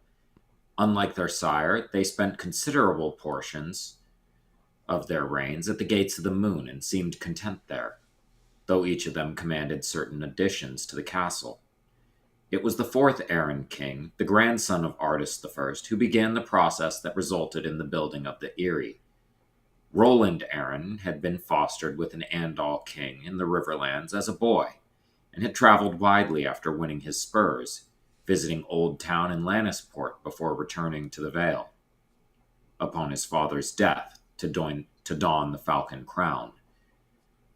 Unlike their sire, they spent considerable portions of their reigns at the Gates of the Moon and seemed content there, though each of them commanded certain additions to the castle. It was the 4th Arryn king, the grandson of Artis I, who began the process that resulted in the building of the Eerie. Roland Arryn had been fostered with an Andal king in the Riverlands as a boy, and had traveled widely after winning his spurs, visiting Old Town and Lannisport before returning to the Vale. Upon his father's death, to don the Falcon Crown.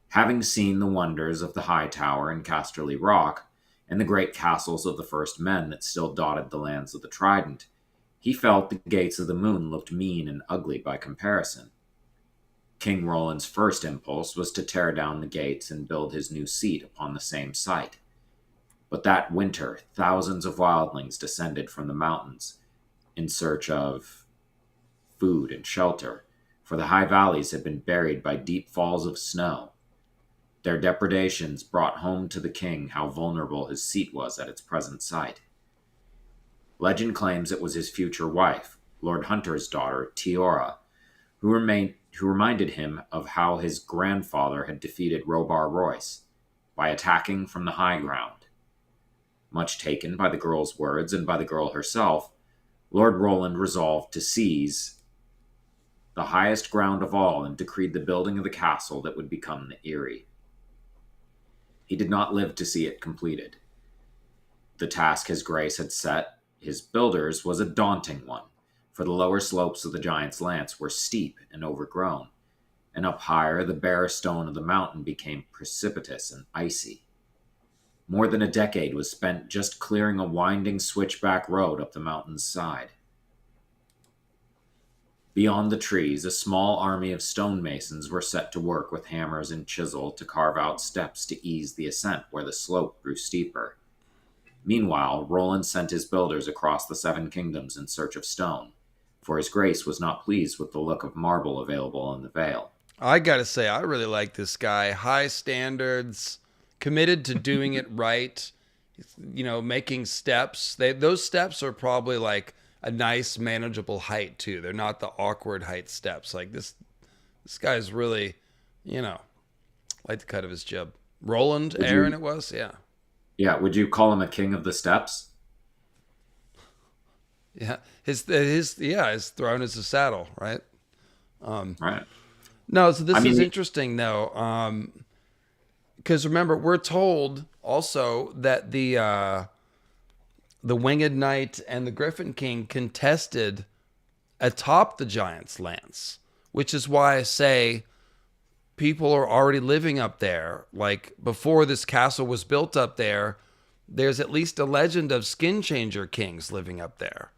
Having seen the wonders of the High Tower and Casterly Rock, and the great castles of the first men that still dotted the lands of the Trident, he felt the Gates of the Moon looked mean and ugly by comparison. King Roland's first impulse was to tear down the gates and build his new seat upon the same site. But that winter, thousands of wildlings descended from the mountains in search of food and shelter, for the high valleys had been buried by deep falls of snow. Their depredations brought home to the king how vulnerable his seat was at its present site. Legend claims it was his future wife, Lord Hunter's daughter, Tiora, who reminded him of how his grandfather had defeated Robar Royce by attacking from the high ground. Much taken by the girl's words and by the girl herself, Lord Roland resolved to seize the highest ground of all and decreed the building of the castle that would become the Eerie. he did not live to see it completed. The task his grace had set his builders was a daunting one, for the lower slopes of the Giant's Lance were steep and overgrown, and up higher the bare stone of the mountain became precipitous and icy. More than a decade was spent just clearing a winding switchback road up the mountain's side. Beyond the trees, a small army of stonemasons were set to work with hammers and chisel to carve out steps to ease the ascent where the slope grew steeper. Meanwhile, Roland sent his builders across the Seven Kingdoms in search of stone, for his grace was not pleased with the look of marble available in the Vale. I gotta say, I really like this guy. High standards, committed to doing it right, making steps. Those steps are probably like a nice, manageable height, too. They're not the awkward height steps. Like, this guy's really, like the cut of his jib. Roland Arryn it was, yeah. Yeah, would you call him a king of the steps? Yeah, his throne is a saddle, right? Right. No, so this is interesting though, because remember we're told also that the Winged Knight and the Griffin King contested atop the Giant's Lance, which is why I say people are already living up there. Like before this castle was built up there, there's at least a legend of skin changer kings living up there.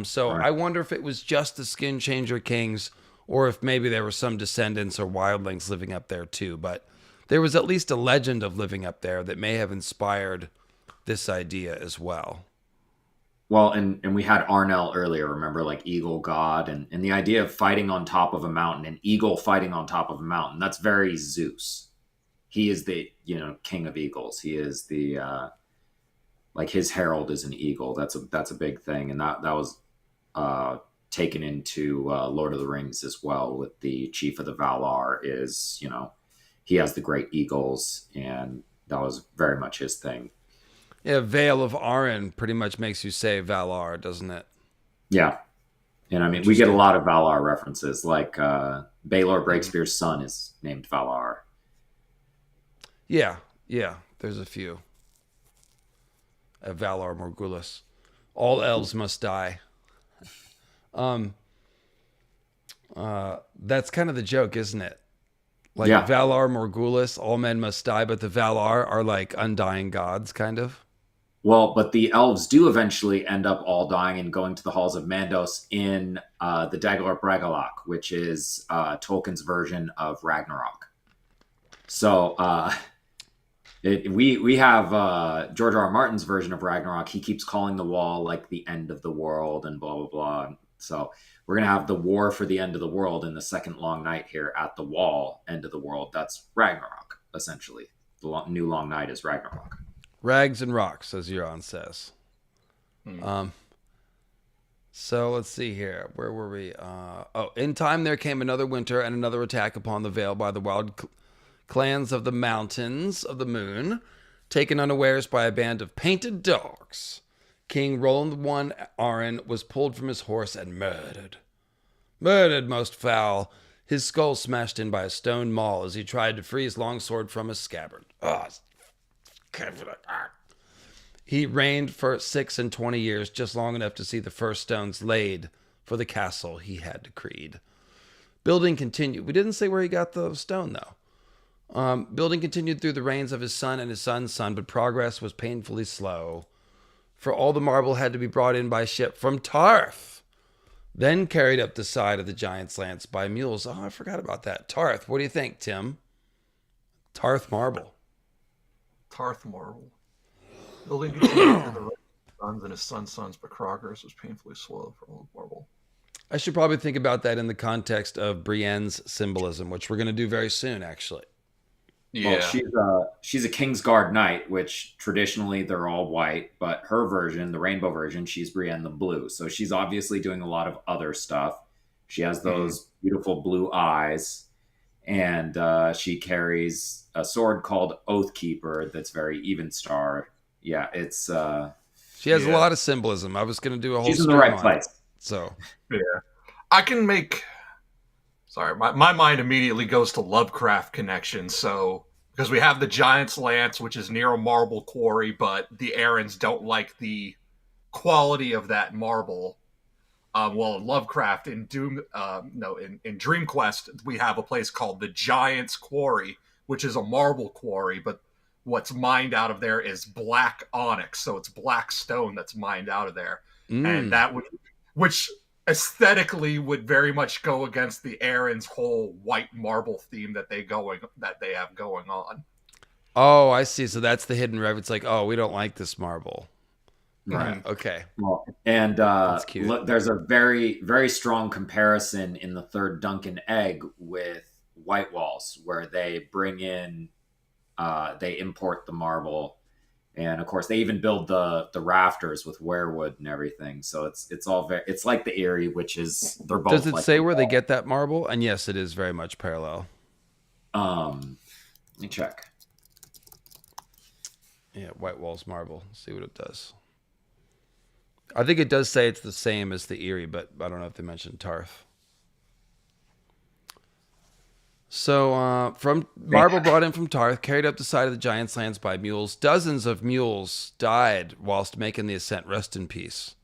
So Right. I wonder if it was just the skin changer kings, or if maybe there were some descendants or wildlings living up there too. But there was at least a legend of living up there that may have inspired this idea as well. Well, and we had Arnell earlier, remember, like Eagle God, and the idea of fighting on top of a mountain, an eagle fighting on top of a mountain, that's very Zeus. He is the, king of eagles. He is the, like his herald is an eagle. That's a big thing. And that was taken into Lord of the Rings as well, with the chief of the Valar is, he has the great eagles, and that was very much his thing. Yeah, Veil of Arryn pretty much makes you say Valar, doesn't it? Yeah. And I mean, we get a lot of Valar references, like Baelor Breakspear's son is named Valar. Yeah, there's a few. Valar Morghulis. All elves must die. That's kind of the joke, isn't it? Like Valar Morghulis, all men must die, but the Valar are like undying gods, kind of. Well, but the elves do eventually end up all dying and going to the halls of Mandos in the Daglar Bragollach, which is Tolkien's version of Ragnarok. So we have George R. R. Martin's version of Ragnarok. He keeps calling the wall like the end of the world and blah, blah, blah. So we're going to have the war for the end of the world in the second long night here at the wall, end of the world. That's Ragnarok, essentially. The new long night is Ragnarok. Rags and rocks, as Euron says. So let's see here. Where were we? In time there came another winter and another attack upon the Vale by the wild clans of the Mountains of the Moon, taken unawares by a band of painted dogs. King Roland I Arryn was pulled from his horse and murdered. Murdered most foul, his skull smashed in by a stone maul as he tried to free his longsword from his scabbard. He reigned for 26 years, just long enough to see the first stones laid for the castle he had decreed. Building continued. We didn't say where he got the stone, though. Building continued through the reigns of his son and his son's son, but progress was painfully slow, for all the marble had to be brought in by ship from Tarth, then carried up the side of the Giant's Lance by mules. Oh, I forgot about that. Tarth, what do you think, Tim? Tarth marble. Tarth marble. Building continued through the reigns of his sons and his son's sons, but progress was painfully slow for old marble. I should probably think about that in the context of Brienne's symbolism, which we're going to do very soon, actually. Yeah. Well, she's a Kingsguard knight, which traditionally they're all white, but her version, the rainbow version, she's Brienne the blue. So she's obviously doing a lot of other stuff. She has those beautiful blue eyes, and she carries a sword called Oathkeeper that's very even star. Yeah, it's... she has a lot of symbolism. I was going to do a whole She's in the right place. So Yeah. I can make... Sorry, my mind immediately goes to Lovecraft connections, so... because we have the Giant's Lance, which is near a marble quarry, but the Arryns don't like the quality of that marble. Well, in Lovecraft, in in Dream Quest, we have a place called the Giant's Quarry, which is a marble quarry, but what's mined out of there is black onyx, so it's black stone that's mined out of there, and which aesthetically would very much go against the Arryn's whole white marble theme that they have going on. Oh, I see. So that's the hidden rev. It's like, oh, we don't like this marble. Right. Okay. Well, and look, there's a very, very strong comparison in the third Duncan Egg with White Walls, where they bring in, they import the marble, and of course they even build the rafters with weirwood and everything. So it's all very, it's like the Eerie, which is they're both. Does it like say where they get that marble? And yes, it is very much parallel. Let me check. Yeah, White Walls marble. See what it does. I think it does say it's the same as the Eerie, but I don't know if they mentioned Tarth. So, from marble brought in from Tarth, carried up the side of the Giant's Lands by mules. Dozens of mules died whilst making the ascent. Rest in peace.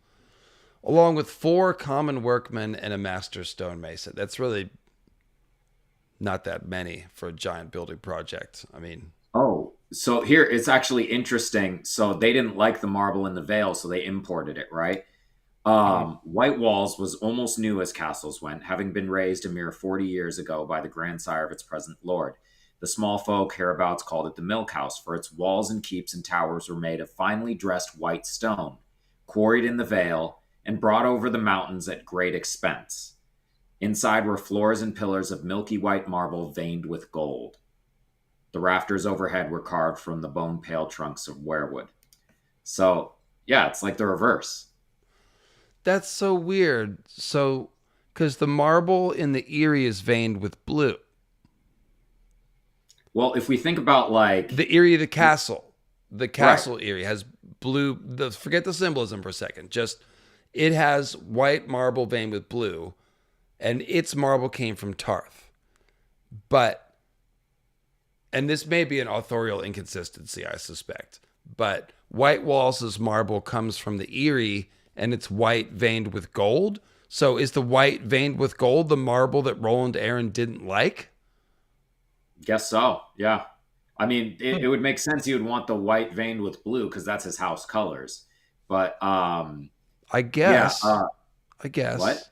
Along with 4 common workmen and a master stonemason. That's really not that many for a giant building project. I mean... Oh, so here it's actually interesting. So they didn't like the marble in the Vale, so they imported it, right? White Walls was almost new as castles went, having been raised a mere 40 years ago by the grandsire of its present lord. The small folk hereabouts called it the Milk House, for its walls and keeps and towers were made of finely dressed white stone, quarried in the Vale, and brought over the mountains at great expense. Inside were floors and pillars of milky white marble veined with gold. The rafters overhead were carved from the bone-pale trunks of weirwood. So, yeah, it's like the reverse. That's so weird. So, because the marble in the Eerie is veined with blue. Well, if we think about like... The Eerie, the castle right. Eerie has blue... forget the symbolism for a second. Just, it has white marble veined with blue, and its marble came from Tarth. But... And this may be an authorial inconsistency, I suspect. But White Walls' marble comes from the Eerie, and it's white veined with gold. So is the white veined with gold the marble that Roland Arryn didn't like? Guess so, yeah. I mean, it would make sense you would want the white veined with blue, because that's his house colors. But, I guess. Yeah, I guess. What?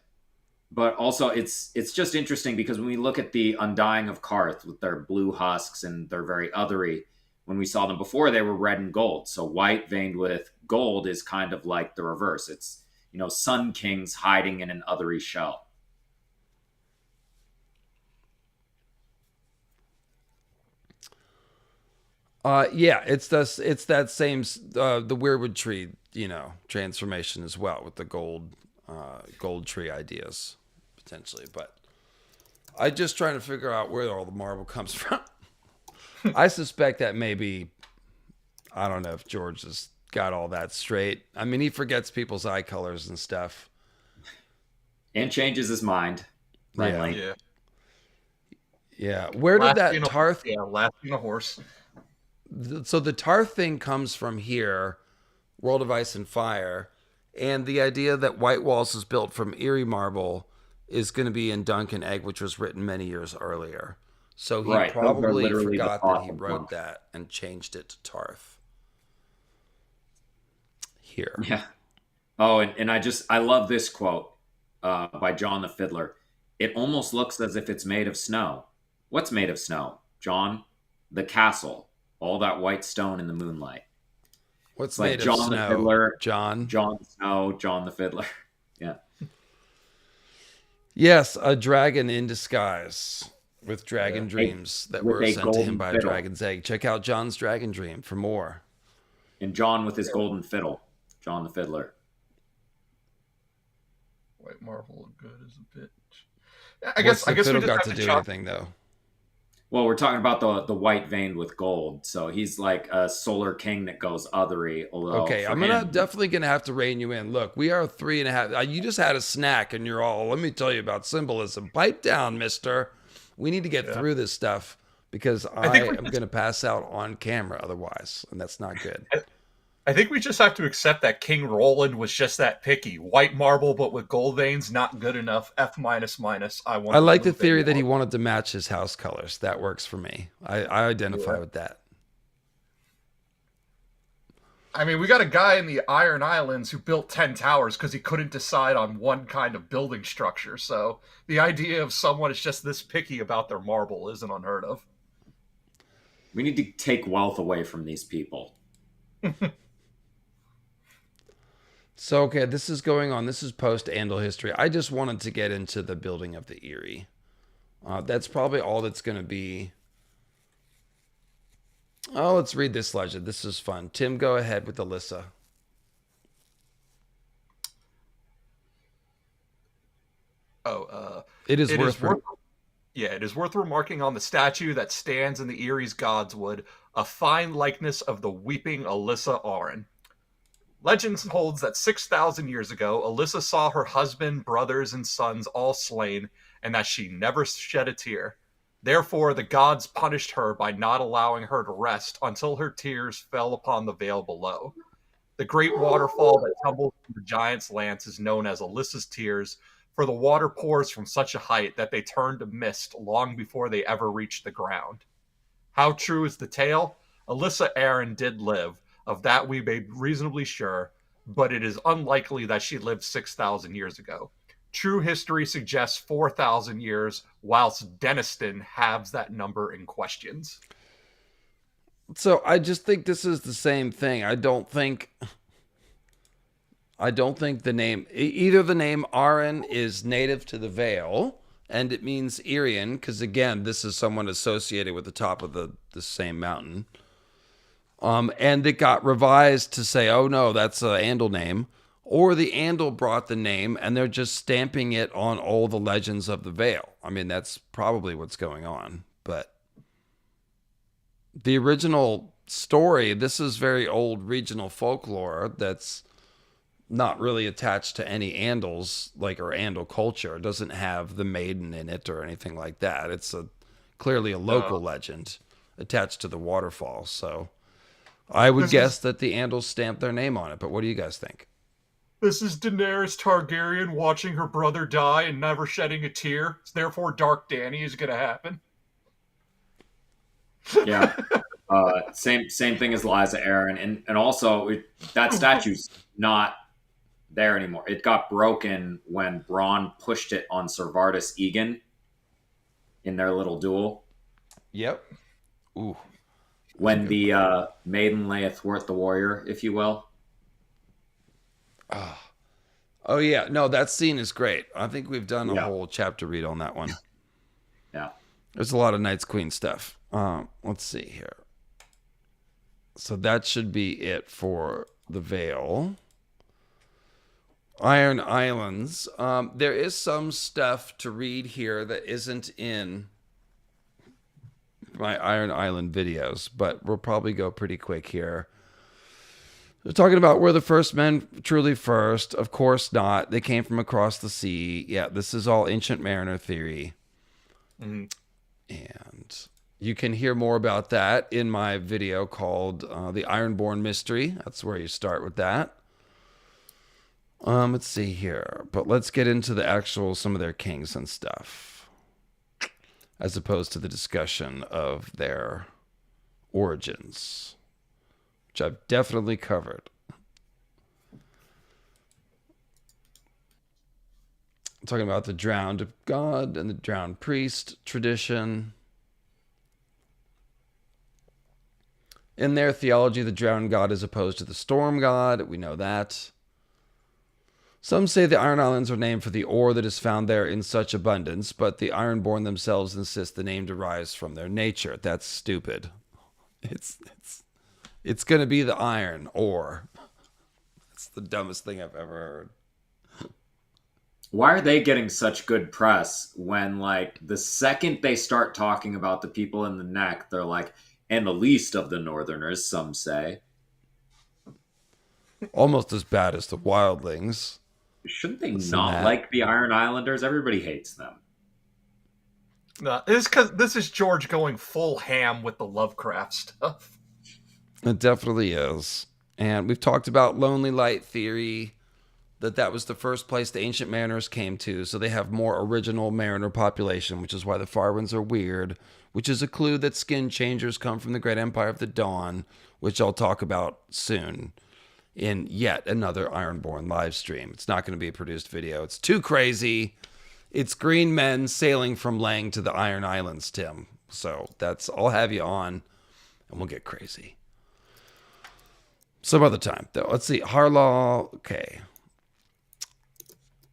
But also, it's just interesting because when we look at the Undying of Qarth with their blue husks and they're very othery, when we saw them before, they were red and gold. So white veined with gold is kind of like the reverse. It's, Sun Kings hiding in an othery shell. Yeah, it's that same the Weirwood tree, transformation as well with the gold tree ideas potentially, but I'm just trying to figure out where all the marble comes from. I suspect that maybe, I don't know if George has got all that straight. I mean, he forgets people's eye colors and stuff, and changes his mind. Right? Yeah. Where did that Tarth? Yeah, laughing a horse. So the Tarth thing comes from here, World of Ice and Fire. And the idea that White Walls is built from Eerie marble is going to be in Duncan Egg, which was written many years earlier. So he probably forgot that he wrote that and changed it to Tarth. Here. Yeah. Oh, and I love this quote by John the Fiddler. It almost looks as if it's made of snow. What's made of snow, John? The castle. All that white stone in the moonlight. What's like made John of snow? The Fiddler, John Snow, John the Fiddler. Yeah. Yes, a dragon in disguise with dragon dreams that were sent to him by a dragon's egg. Check out John's Dragon Dream for more. And John with his golden fiddle. John the Fiddler. White marble look good as a bitch. I guess the fiddle got to do anything though. Well, we're talking about the white veined with gold. So he's like a solar king that goes othery. Okay, I'm definitely going to have to rein you in. Look, we are 3.5. You just had a snack and you're all, let me tell you about symbolism. Pipe down, mister. We need to get through this stuff because I am going to pass out on camera otherwise, and that's not good. I think we just have to accept that King Roland was just that picky. White marble, but with gold veins, not good enough. F minus minus. I like the theory that he wanted to match his house colors. That works for me. I identify with that. I mean, we got a guy in the Iron Islands who built 10 towers because he couldn't decide on one kind of building structure. So the idea of someone is just this picky about their marble isn't unheard of. We need to take wealth away from these people. So, okay, this is going on. This is post-Andal history. I just wanted to get into the building of the Eerie. That's probably all that's going to be. Oh, let's read this legend. This is fun. Tim, go ahead with Alyssa. It is worth remarking on the statue that stands in the Eerie's Godswood, a fine likeness of the weeping Alyssa Arryn. Legend holds that 6,000 years ago, Alyssa saw her husband, brothers, and sons all slain, and that she never shed a tear. Therefore, the gods punished her by not allowing her to rest until her tears fell upon the vale below. The great waterfall that tumbles from the giant's lance is known as Alyssa's Tears, for the water pours from such a height that they turn to mist long before they ever reach the ground. How true is the tale? Alyssa Arryn did live, of that we may be reasonably sure, but it is unlikely that she lived 6,000 years ago. True history suggests 4,000 years, whilst Deniston halves that number in questions. So I just think this is the same thing. I don't think the name, either the name Arryn is native to the Vale, and it means Irian, because again, this is someone associated with the top of the same mountain. And it got revised to say, oh no, that's an Andal name. Or the Andal brought the name and they're just stamping it on all the legends of the Vale. I mean, that's probably what's going on. But the original story, this is very old regional folklore that's not really attached to any Andals, or Andal culture. It doesn't have the maiden in it or anything like that. It's clearly a local legend attached to the waterfall. So I would guess that the Andals stamped their name on it. But what do you guys think? This is Daenerys Targaryen watching her brother die and never shedding a tear. Therefore, Dark Dany is going to happen. Yeah. Same thing as Liza Arryn. And also, that statue's not there anymore. It got broken when Bronn pushed it on Ser Vardis Egan in their little duel. Yep. Ooh. When the maiden lay athwart the warrior, if you will. Oh, yeah. No, that scene is great. I think we've done a whole chapter read on that one. Yeah. There's a lot of Knights Queen stuff. Let's see here. So that should be it for the Vale. Iron Islands. There is some stuff to read here that isn't in my Iron Island videos, but we'll probably go pretty quick here. They're talking about were the first men truly first? Of course not. They came from across the sea. Yeah, this is all ancient mariner theory. Mm-hmm. And you can hear more about that in my video called The Ironborn Mystery. That's where you start with that. Let's see here. But let's get into the actual, some of their kings and stuff, as opposed to the discussion of their origins, which I've definitely covered. I'm talking about the drowned god and the drowned priest tradition. In their theology, the drowned god is opposed to the storm god. We know that. Some say the Iron Islands are named for the ore that is found there in such abundance, but the Ironborn themselves insist the name derives from their nature. That's stupid. It's going to be the iron ore. It's the dumbest thing I've ever heard. Why are they getting such good press when, the second they start talking about the people in the neck, they're like, and the least of the Northerners, some say. Almost as bad as the Wildlings. Shouldn't they not like the Iron Islanders? Everybody hates them. No, this is George going full ham with the Lovecraft stuff. It definitely is. And we've talked about Lonely Light Theory, that was the first place the ancient mariners came to, so they have more original mariner population, which is why the Farwinds are weird, which is a clue that skin changers come from the Great Empire of the Dawn, which I'll talk about soon in yet another Ironborn live stream. It's not going to be a produced video. It's too crazy. It's green men sailing from Lang to the Iron Islands, Tim. So I'll have you on, and we'll get crazy. Some other time, though. Let's see. Harlaw. Okay.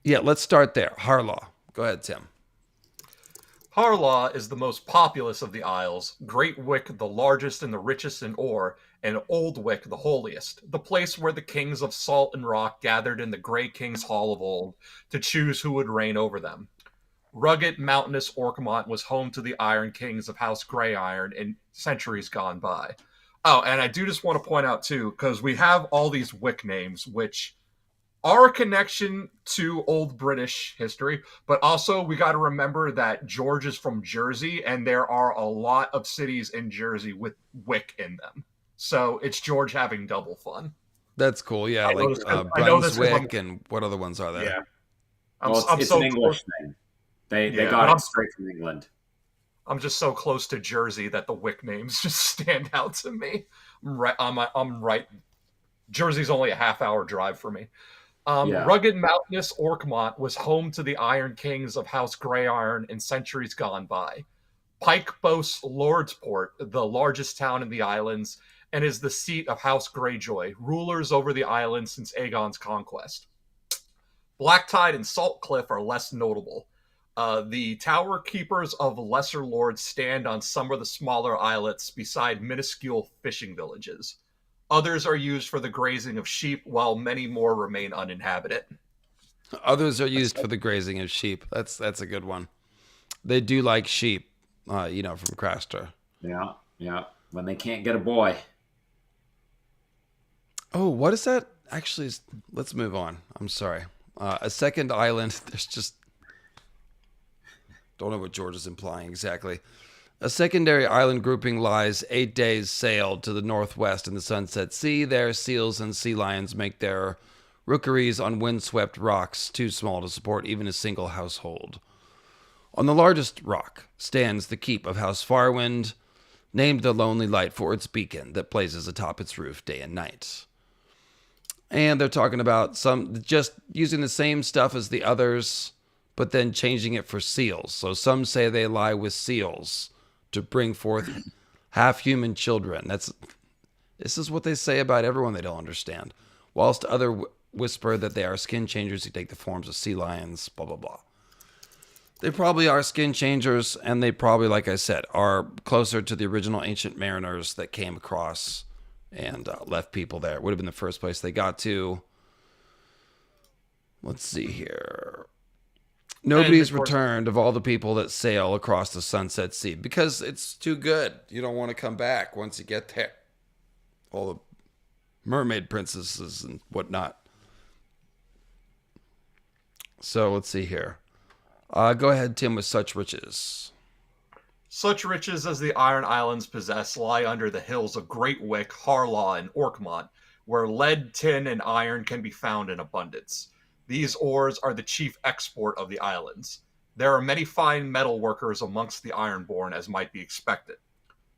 Yeah, let's start there. Harlaw. Go ahead, Tim. Harlaw is the most populous of the Isles, Great Wick the largest and the richest in ore, and Old Wick the holiest, the place where the kings of salt and rock gathered in the Grey King's Hall of old to choose who would reign over them. Rugged, mountainous Orkmont was home to the Iron Kings of House Grey Iron in centuries gone by. Oh, and I do just want to point out, too, because we have all these Wick names, which are a connection to old British history, but also we got to remember that George is from Jersey, and there are a lot of cities in Jersey with Wick in them. So it's George having double fun. That's cool. Yeah, like Brunswick, and what other ones are there? Yeah. It's an English thing. They got it straight from England. I'm just so close to Jersey that the Wick names just stand out to me. I'm right. Jersey's only a half-hour drive for me. Rugged, mountainous Orkmont was home to the Iron Kings of House Grey Iron in centuries gone by. Pike boasts Lordsport, the largest town in the islands, and is the seat of House Greyjoy, rulers over the island since Aegon's conquest. Blacktide and Saltcliff are less notable. The tower keepers of lesser lords stand on some of the smaller islets beside minuscule fishing villages. Others are used for the grazing of sheep, while many more remain uninhabited. Others are used for the grazing of sheep. That's a good one. They do like sheep, from Craster. Yeah. When they can't get a boy. Oh, what is that? Actually, let's move on. I'm sorry. A second island. There's just... Don't know what George is implying exactly. A secondary island grouping lies 8 days' sail to the northwest in the Sunset Sea. There, seals and sea lions make their rookeries on windswept rocks too small to support even a single household. On the largest rock stands the keep of House Farwind, named the Lonely Light for its beacon that blazes atop its roof day and night. And they're talking about some just using the same stuff as the others, but then changing it for seals. So some say they lie with seals to bring forth half-human children. This is what they say about everyone they don't understand. Whilst other whisper that they are skin changers who take the forms of sea lions, blah, blah, blah. They probably are skin changers, and they probably, like I said, are closer to the original ancient mariners that came across and left people there. It would have been the first place they got to. Let's see here. Nobody's returned of all the people that sail across the Sunset Sea because it's too good. You don't want to come back once you get there. All the mermaid princesses and whatnot. So let's see here. Go ahead, Tim, with such riches. Such riches as the Iron Islands possess lie under the hills of Great Wick, Harlaw, and Orkmont, where lead, tin, and iron can be found in abundance. These ores are the chief export of the islands. There are many fine metal workers amongst the Ironborn, as might be expected.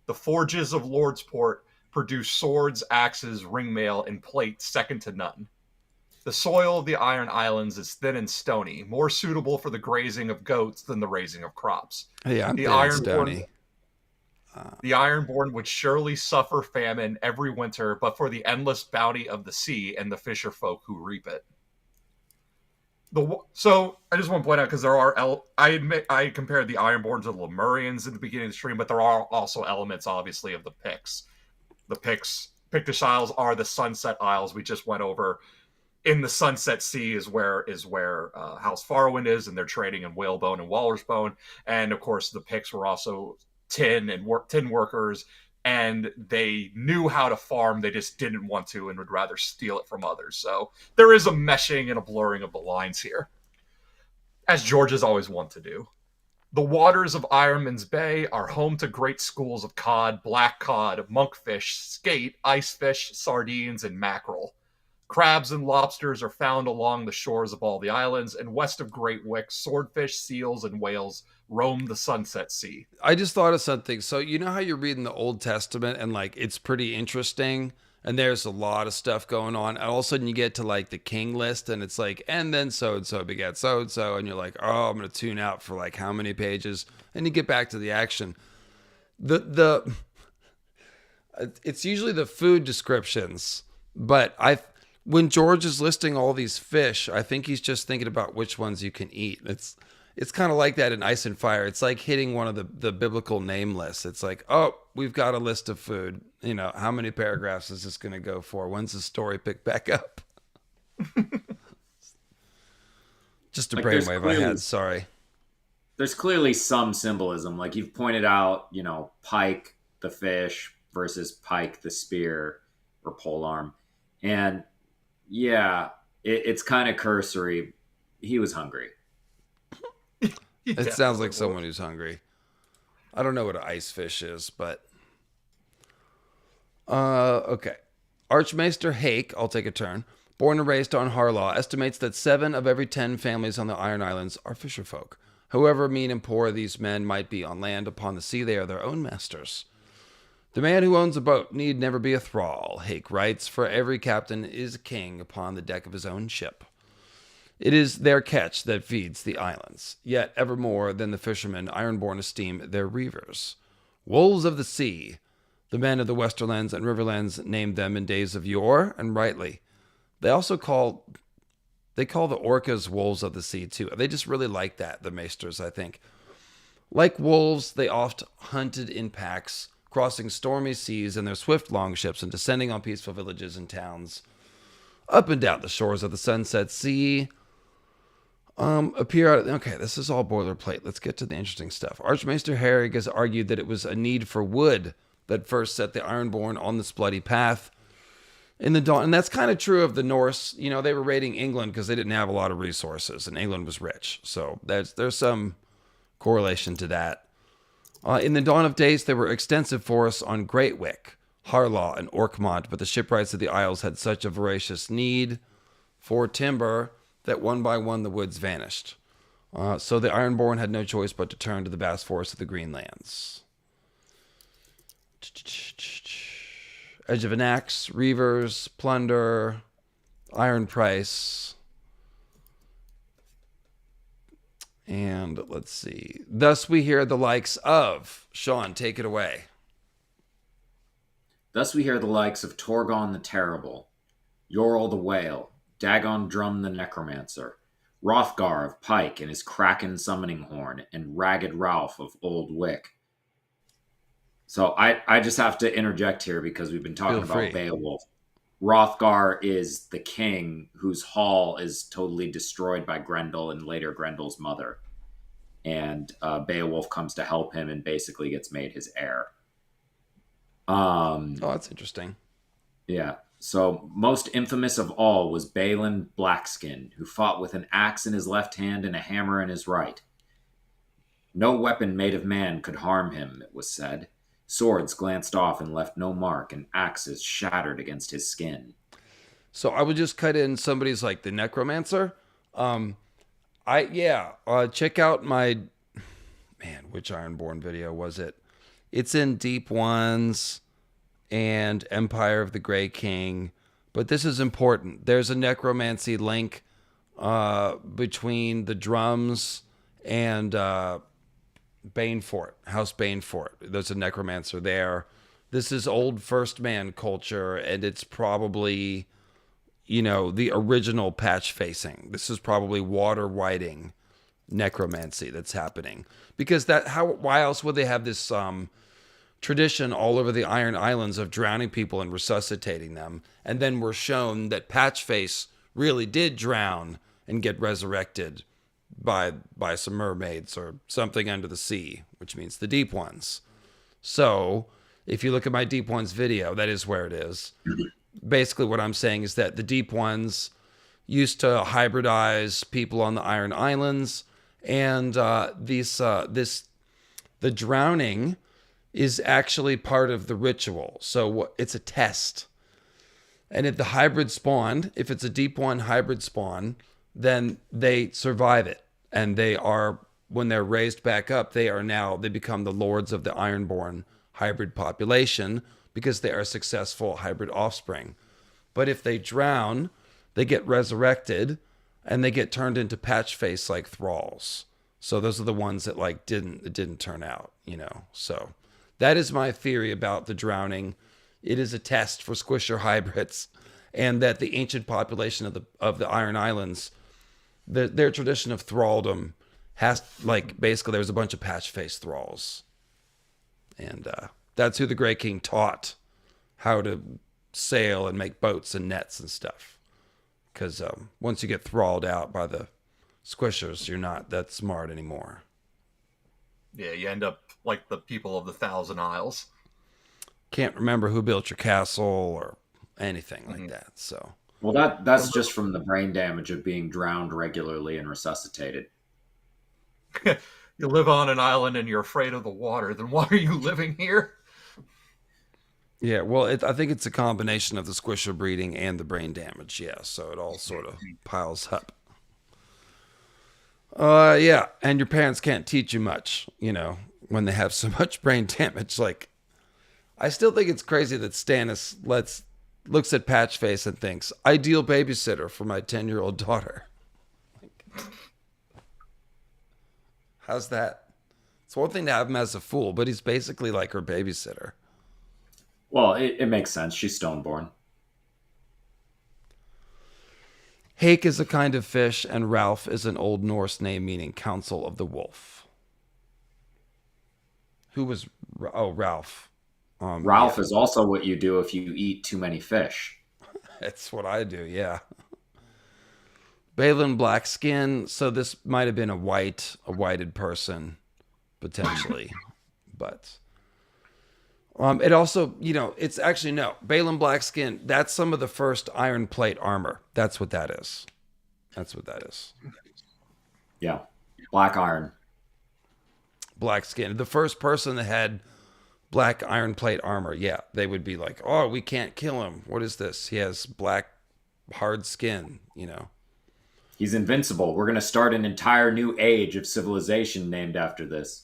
The forges of Lordsport produce swords, axes, ringmail, and plate second to none. The soil of the Iron Islands is thin and stony, more suitable for the grazing of goats than the raising of crops. Hey, I'm thin and stony. The Ironborn would surely suffer famine every winter, but for the endless bounty of the sea and the fisher folk who reap it. So I just want to point out, because there are, I admit I compared the Ironborn to the Lemurians in the beginning of the stream, but there are also elements, obviously, of the Picts. The Pictish Isles are the Sunset Isles we just went over. In the Sunset Sea is where House Farwind is, and they're trading in whalebone and walrus bone. And of course, the Picts were also tin workers, and they knew how to farm. They just didn't want to and would rather steal it from others. So there is a meshing and a blurring of the lines here, as George has always wanted to do. The waters of Ironman's Bay are home to great schools of cod, black cod, monkfish, skate, icefish, sardines, and mackerel. Crabs and lobsters are found along the shores of all the islands, and west of Great Wick, swordfish, seals, and whales roam the Sunset Sea. I just thought of something. So you know how you're reading the Old Testament and like it's pretty interesting and there's a lot of stuff going on. And all of a sudden you get to like the king list and it's like, and then so-and-so begat so-and-so. And you're like, oh, I'm going to tune out for like how many pages? And you get back to the action. It's usually the food descriptions, but when George is listing all these fish, I think he's just thinking about which ones you can eat. It's kind of like that in Ice and Fire. It's like hitting one of the biblical name lists. It's like, oh, we've got a list of food. You know, how many paragraphs is this going to go for? When's the story pick back up? Just a brainwave I had. Sorry. There's clearly some symbolism. Like you've pointed out, you know, pike, the fish, versus pike, the spear or polearm. And yeah, it's kind of cursory. He was hungry. It sounds like someone who's hungry. I don't know what an ice fish is, but okay. Archmaester Hake, I'll take a turn, born and raised on Harlaw, estimates that 7 of every 10 families on the Iron Islands are fisherfolk. However mean and poor these men might be on land, upon the sea they are their own masters. The man who owns a boat need never be a thrall, Hake writes, for every captain is a king upon the deck of his own ship. It is their catch that feeds the islands, yet ever more than the fishermen Ironborn esteem their reavers. Wolves of the sea, the men of the Westerlands and Riverlands named them in days of yore, and rightly. They call the orcas wolves of the sea too. They just really like that, the maesters, I think. Like wolves, they oft hunted in packs, crossing stormy seas in their swift longships and descending on peaceful villages and towns. Up and down the shores of the Sunset Sea, okay, this is all boilerplate. Let's get to the interesting stuff. Archmaester Harrig has argued that it was a need for wood that first set the Ironborn on this bloody path in the dawn. And that's kind of true of the Norse. You know, they were raiding England because they didn't have a lot of resources, and England was rich. So there's some correlation to that. In the dawn of days, there were extensive forests on Great Wick, Harlaw, and Orkmont, but the shipwrights of the Isles had such a voracious need for timber that one by one the woods vanished. So the Ironborn had no choice but to turn to the vast forests of the Greenlands. Edge of an axe, reavers, plunder, iron price. And let's see. Thus we hear the likes of... Sean, take it away. Thus we hear the likes of Torgon the Terrible, Yorl the Whale, Dagon Drum the Necromancer, Hrothgar of Pike and his Kraken Summoning Horn, and Ragged Ralph of Old Wick. So I just have to interject here because we've been talking about Beowulf. Hrothgar is the king whose hall is totally destroyed by Grendel and later Grendel's mother. And Beowulf comes to help him and basically gets made his heir. Oh, that's interesting. Yeah. So most infamous of all was Balin Blackskin, who fought with an axe in his left hand and a hammer in his right. No weapon made of man could harm him, it was said. Swords glanced off and left no mark, and axes shattered against his skin. So I would just cut in somebody's like the Necromancer. Check out my, which Ironborn video was it? It's in Deep Ones and Empire of the Grey King. But this is important. There's a necromancy link between the drums and Banefort, House Banefort. There's a necromancer there. This is old First Man culture, and it's probably, the original patch facing. This is probably water whiting necromancy that's happening. Because why else would they have this tradition all over the Iron Islands of drowning people and resuscitating them, and then we're shown that Patchface really did drown and get resurrected by some mermaids or something under the sea, which means the Deep Ones. So if you look at my Deep Ones video, that is where it is. Basically what I'm saying is that the Deep Ones used to hybridize people on the Iron Islands, And the drowning is actually part of the ritual. So it's a test. And if the hybrid spawned, if it's a deep one hybrid spawn, then they survive it. And they are, when they're raised back up, they become the lords of the Ironborn hybrid population because they are successful hybrid offspring. But if they drown, they get resurrected and they get turned into patch face like thralls. So those are the ones that it didn't turn out, So that is my theory about the drowning. It is a test for squisher hybrids, and that the ancient population of the Iron Islands, their tradition of thraldom has basically there was a bunch of patch face thralls, and that's who the Grey King taught how to sail and make boats and nets and stuff. Because once you get thralled out by the squishers, you're not that smart anymore. Yeah, you end up like the people of the Thousand Isles. Can't remember who built your castle or anything like that. So, well, that's just from the brain damage of being drowned regularly and resuscitated. You live on an island and you're afraid of the water. Then why are you living here? Yeah, well, I think it's a combination of the squisher breeding and the brain damage. Yeah, so it all sort of piles up. Yeah, and your parents can't teach you much, when they have so much brain damage. I still think it's crazy that Stannis looks at Patchface and thinks, ideal babysitter for my 10-year-old daughter. How's that? It's one thing to have him as a fool, but he's basically like her babysitter. Well, it makes sense. She's stoneborn. Hake is a kind of fish, and Ralph is an Old Norse name meaning Council of the Wolf. Who was... Oh, Ralph. Ralph is also what you do if you eat too many fish. That's what I do, yeah. Balin black skin, so this might have been a whited person, potentially. But... it also, it's actually, no, Balin black skin, that's some of the first iron plate armor. That's what that is. Yeah. Black iron. Black skin. The first person that had black iron plate armor, yeah, they would be like, oh, we can't kill him. What is this? He has black, hard skin, He's invincible. We're going to start an entire new age of civilization named after this.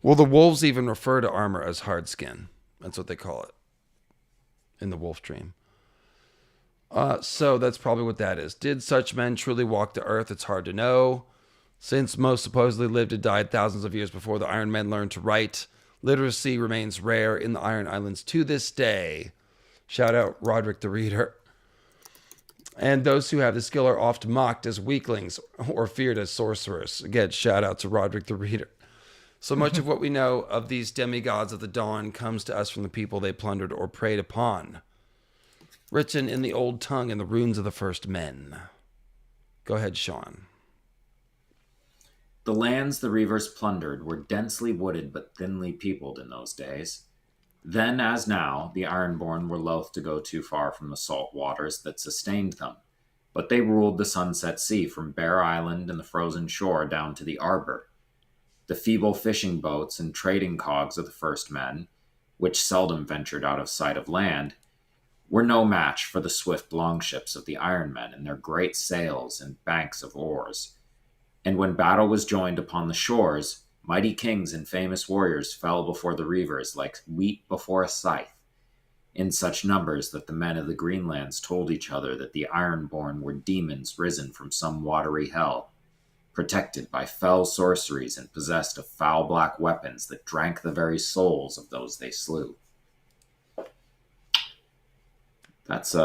Well, the wolves even refer to armor as hard skin. That's what they call it in the Wolf Dream. So that's probably what that is. Did such men truly walk the earth? It's hard to know. Since most supposedly lived and died thousands of years before the Iron Men learned to write, literacy remains rare in the Iron Islands to this day. Shout out Rodrik the Reader. And those who have the skill are oft mocked as weaklings or feared as sorcerers. Again, shout out to Rodrik the Reader. So much of what we know of these demigods of the dawn comes to us from the people they plundered or preyed upon, written in the old tongue and the runes of the first men. Go ahead, Sean. The lands the Reavers plundered were densely wooded but thinly peopled in those days. Then, as now, the Ironborn were loath to go too far from the salt waters that sustained them, but they ruled the Sunset Sea from Bear Island and the frozen shore down to the Arbor. The feeble fishing boats and trading cogs of the first men, which seldom ventured out of sight of land, were no match for the swift longships of the Iron Men and their great sails and banks of oars. And when battle was joined upon the shores, mighty kings and famous warriors fell before the Reavers like wheat before a scythe, in such numbers that the men of the Greenlands told each other that the Ironborn were demons risen from some watery hell, protected by fell sorceries and possessed of foul black weapons that drank the very souls of those they slew. That's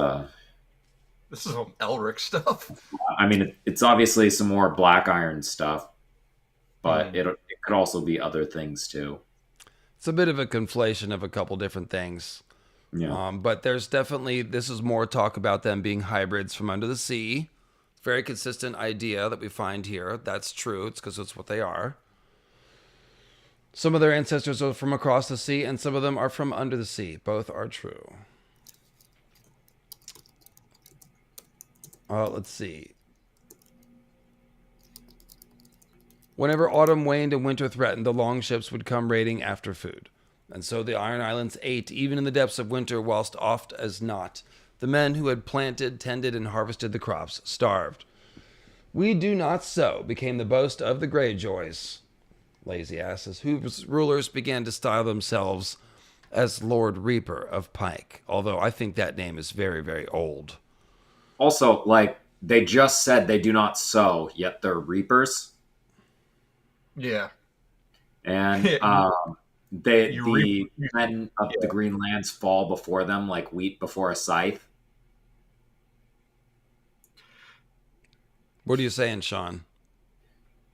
This is some Elric stuff. I mean, it's obviously some more black iron stuff, but it could also be other things too. It's a bit of a conflation of a couple different things. Yeah. But there's definitely, this is more talk about them being hybrids from under the sea. Very consistent idea that we find here. That's true. It's because it's what they are. Some of their ancestors are from across the sea, and some of them are from under the sea. Both are true. Let's see. Whenever autumn waned and winter threatened, the longships would come raiding after food. And so the Iron Islands ate, even in the depths of winter, whilst oft as not, the men who had planted, tended, and harvested the crops starved. We do not sow became the boast of the Greyjoys, lazy asses, whose rulers began to style themselves as Lord Reaper of Pike, although I think that name is very, very old. Also, like, they just said they do not sow, yet they're reapers. Yeah. And the men of the Greenlands fall before them like wheat before a scythe. What are you saying, Sean?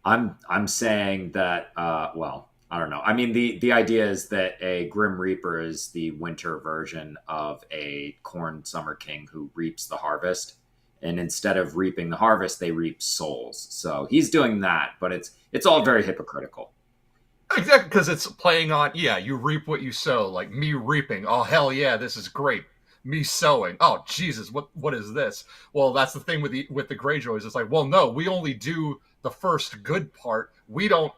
I'm saying that, well, I don't know. I mean, the idea is that a Grim Reaper is the winter version of a corn summer king who reaps the harvest. And instead of reaping the harvest, they reap souls. So he's doing that, but it's all very hypocritical. Exactly, because it's playing on, you reap what you sow. Like me reaping, oh hell yeah, this is great. Me sowing, oh Jesus, what is this? Well, that's the thing with the Greyjoys. It's like, well, no, we only do the first good part. We don't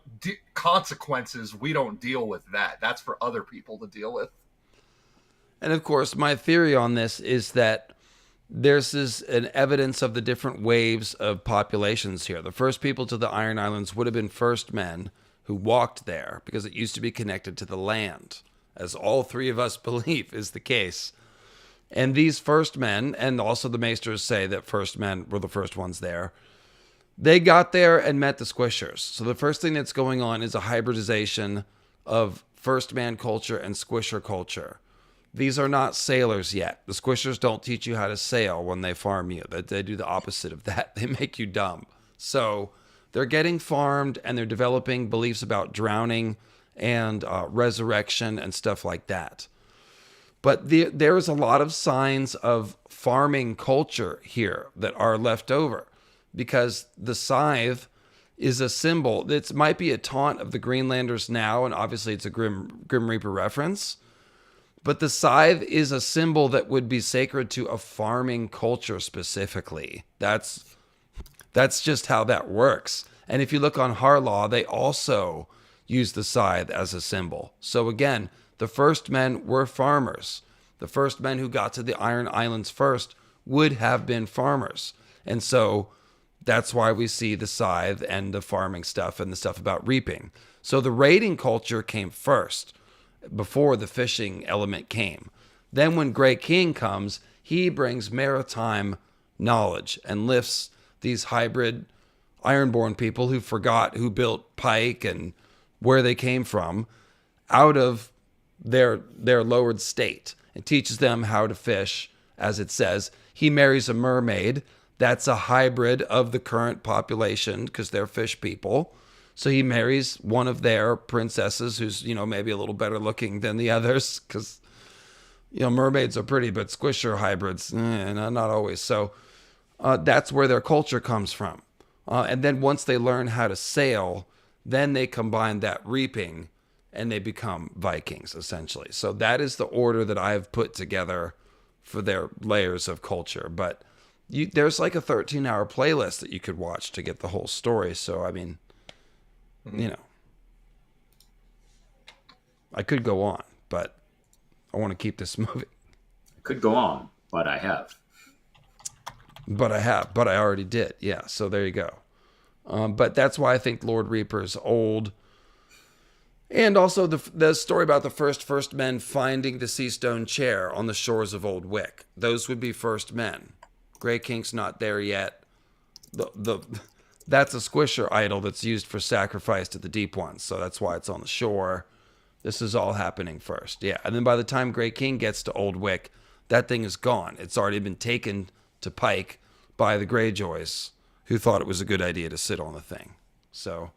consequences. We don't deal with that. That's for other people to deal with. And of course, my theory on this is that this is an evidence of the different waves of populations here. The first people to the Iron Islands would have been first men who walked there because it used to be connected to the land, as all three of us believe is the case. And these first men, and also the maesters say that first men were the first ones there, they got there and met the squishers. So the first thing that's going on is a hybridization of first man culture and squisher culture. These are not sailors yet. The squishers don't teach you how to sail when they farm you. They do the opposite of that. They make you dumb. So they're getting farmed and they're developing beliefs about drowning and resurrection and stuff like that. But there is a lot of signs of farming culture here that are left over because the scythe is a symbol. It might be a taunt of the Greenlanders now, and obviously it's a Grim Reaper reference. But the scythe is a symbol that would be sacred to a farming culture specifically. That's just how that works. And if you look on Harlaw, they also use the scythe as a symbol. So again, the first men were farmers. The first men who got to the Iron Islands first would have been farmers. And so that's why we see the scythe and the farming stuff and the stuff about reaping. So the raiding culture came first before the fishing element came. Then when Grey King comes, he brings maritime knowledge and lifts these hybrid Ironborn people who forgot who built Pike and where they came from out of their lowered state and teaches them how to fish, as it says. He marries a mermaid. That's a hybrid of the current population because they're fish people. So he marries one of their princesses who's, maybe a little better looking than the others because, mermaids are pretty, but squisher hybrids, not always. So that's where their culture comes from. And then once they learn how to sail, then they combine that reaping and they become Vikings, essentially. So that is the order that I've put together for their layers of culture. But there's like a 13-hour playlist that you could watch to get the whole story. So, I mean, I could go on, but I want to keep this moving. I could go on, but I have. But I already did. Yeah, so there you go. But that's why I think Lord Reaper is old. And also the story about the first men finding the sea stone chair on the shores of Old Wick. Those would be first men. Grey King's not there yet. That's a squisher idol that's used for sacrifice to the deep ones. So that's why it's on the shore. This is all happening first. Yeah. And then by the time Grey King gets to Old Wick, that thing is gone. It's already been taken to Pike by the Greyjoys, who thought it was a good idea to sit on the thing. So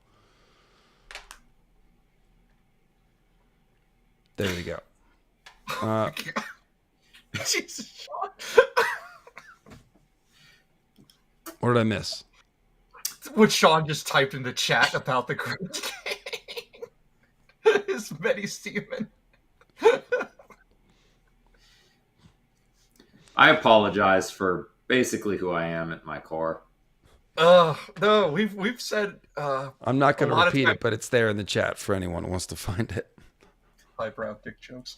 there you go. Jesus, What did I miss? What Sean just typed in the chat about the Great King. His many seamen. I apologize for basically who I am at my core. No, we've said I'm not going a to lot of repeat time- it, but it's there in the chat for anyone who wants to find it. highbrow dick jokes.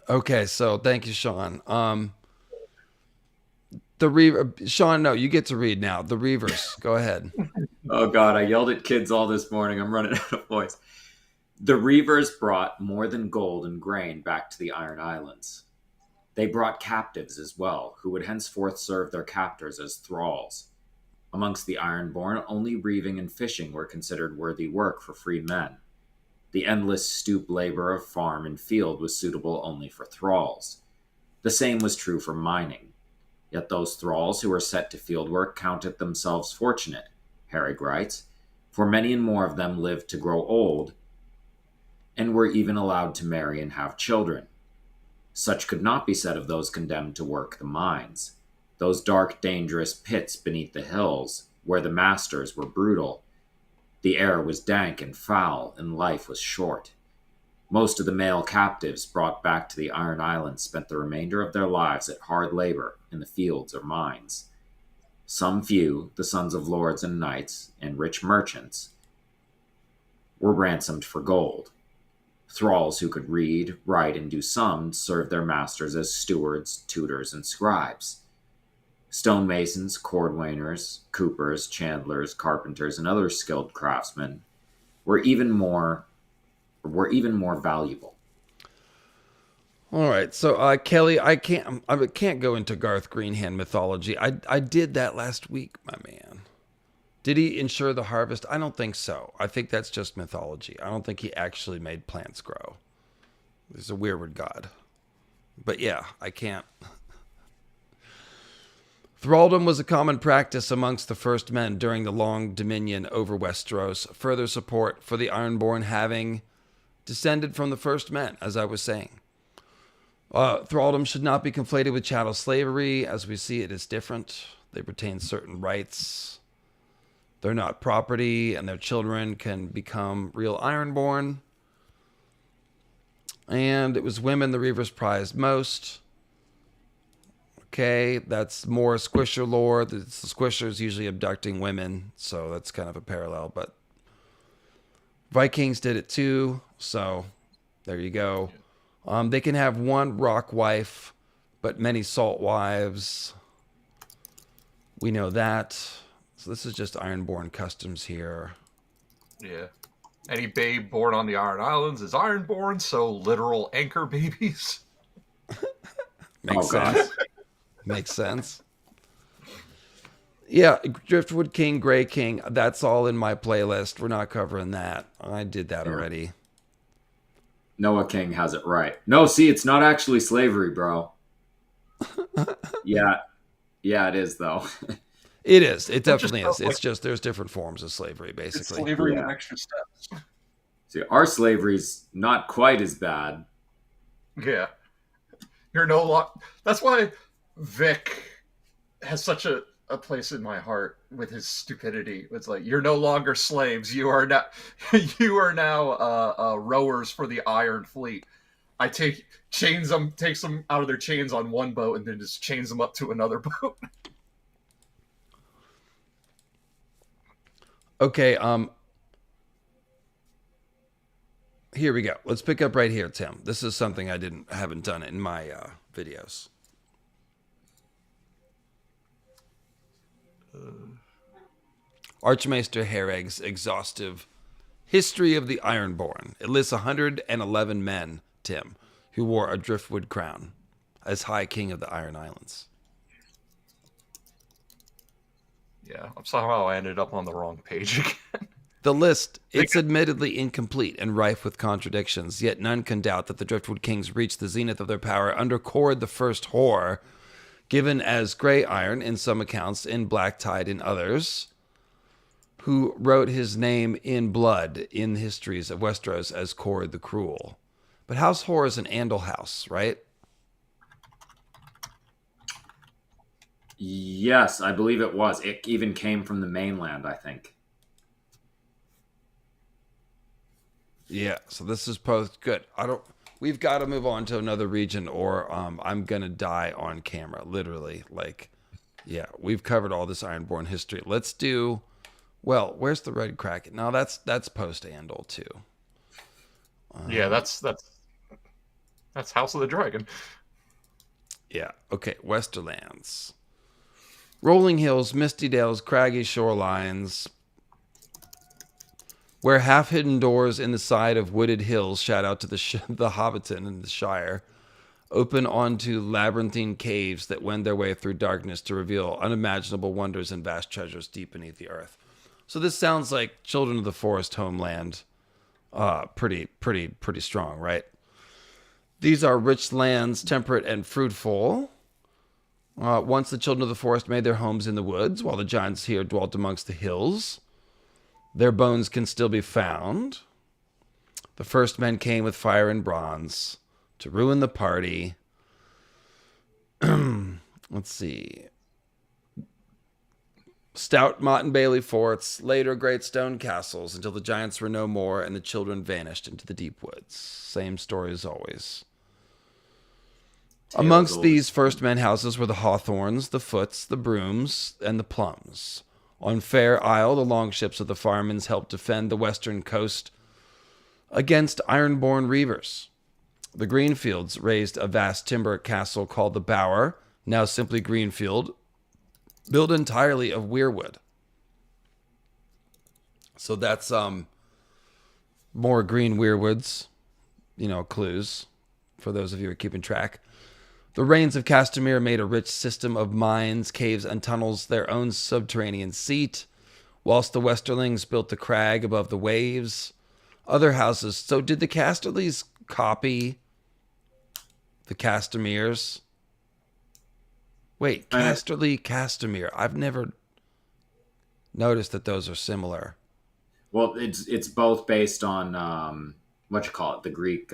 Okay, so thank you, Sean. Sean, no, you get to read now. The Reavers, go ahead. Oh God, I yelled at kids all this morning. I'm running out of voice. The Reavers brought more than gold and grain back to the Iron Islands. They brought captives as well, who would henceforth serve their captors as thralls. Amongst the Ironborn, only reaving and fishing were considered worthy work for free men. The endless stoop labor of farm and field was suitable only for thralls. The same was true for mining. Yet those thralls who were set to field work counted themselves fortunate, Herrig writes, for many and more of them lived to grow old, and were even allowed to marry and have children. Such could not be said of those condemned to work the mines. Those dark, dangerous pits beneath the hills, where the masters were brutal. The air was dank and foul, and life was short. Most of the male captives brought back to the Iron Islands spent the remainder of their lives at hard labor in the fields or mines. Some few, the sons of lords and knights, and rich merchants, were ransomed for gold. Thralls who could read, write, and do sums served their masters as stewards, tutors, and scribes. Stonemasons, cordwainers, coopers, chandlers, carpenters, and other skilled craftsmen were even more valuable. All right, so Kelly, I can't go into Garth Greenhand mythology. I did that last week, my man. Did he ensure the harvest? I don't think so. I think that's just mythology. I don't think he actually made plants grow. He's a weird god. But yeah, I can't. Thraldom was a common practice amongst the first men during the long dominion over Westeros, further support for the Ironborn having descended from the first men, as I was saying. Thraldom should not be conflated with chattel slavery. As we see, it is different. They retain certain rights. They're not property, and their children can become real Ironborn. And it was women the Reavers prized most. Okay, that's more Squisher lore. The Squishers usually abducting women, so that's kind of a parallel. But Vikings did it too, so there you go. They can have one rock wife, but many salt wives. We know that. So this is just Ironborn customs here. Yeah. Any babe born on the Iron Islands is Ironborn, so literal anchor babies. Makes sense. Makes sense. Yeah, Driftwood King, Grey King, that's all in my playlist. We're not covering that. I did that already. Noah King has it right. No, see, it's not actually slavery, bro. Yeah, it is, though. It is. It definitely is. It's just there's different forms of slavery, basically. It's slavery with extra steps. See, our slavery's not quite as bad. Yeah. You're no longer... That's why Vic has such a place in my heart with his stupidity. It's like, you're no longer slaves. You are now rowers for the Iron Fleet. I takes them out of their chains on one boat and then just chains them up to another boat. Okay, here we go. Let's pick up right here, Tim. This is something I haven't done in my videos. Archmaester Herreg's exhaustive history of the Ironborn. It lists 111 men, Tim, who wore a driftwood crown as High King of the Iron Islands. Yeah, somehow I ended up on the wrong page again. The list, it's admittedly incomplete and rife with contradictions, yet none can doubt that the Driftwood Kings reached the zenith of their power under Cord the First Whore, given as Grey Iron in some accounts, in Black Tide in others, who wrote his name in blood in the histories of Westeros as Cord the Cruel. But House Whore is an Andal house, right? Yes, I believe it was. It even came from the mainland, I think. Yeah, so this is post good. We've got to move on to another region or I'm going to die on camera, literally. Like, Yeah, we've covered all this Ironborn history. Let's do. Well, where's the Red Kraken? No, that's post Andal too. Yeah, that's House of the Dragon. Yeah. Okay. Westerlands. Rolling hills, misty dales, craggy shorelines, where half-hidden doors in the side of wooded hills, shout out to the Hobbiton and the Shire, open onto labyrinthine caves that wend their way through darkness to reveal unimaginable wonders and vast treasures deep beneath the earth. So this sounds like Children of the Forest homeland. Pretty strong, right? These are rich lands, temperate and fruitful. Once the children of the forest made their homes in the woods, while the giants here dwelt amongst the hills, their bones can still be found. The first men came with fire and bronze to ruin the party. Let's see. Stout Motte and Bailey forts, later great stone castles, until the giants were no more and the children vanished into the deep woods. Same story as always. Amongst these first men houses were the Hawthorns, the Foots, the Brooms, and the Plums. On Fair Isle, the longships of the Farmans helped defend the western coast against Ironborn reavers. The Greenfields raised a vast timber castle called the Bower, now simply Greenfield, built entirely of weirwood. So that's more green weirwoods, clues for those of you who are keeping track. The Rains of Castamere made a rich system of mines, caves, and tunnels their own subterranean seat, whilst the Westerlings built the crag above the waves. Other houses. So did the Casterlys copy the Castameres? Wait, Casterly, Castamere. I've never noticed that those are similar. Well, it's both based on the Greek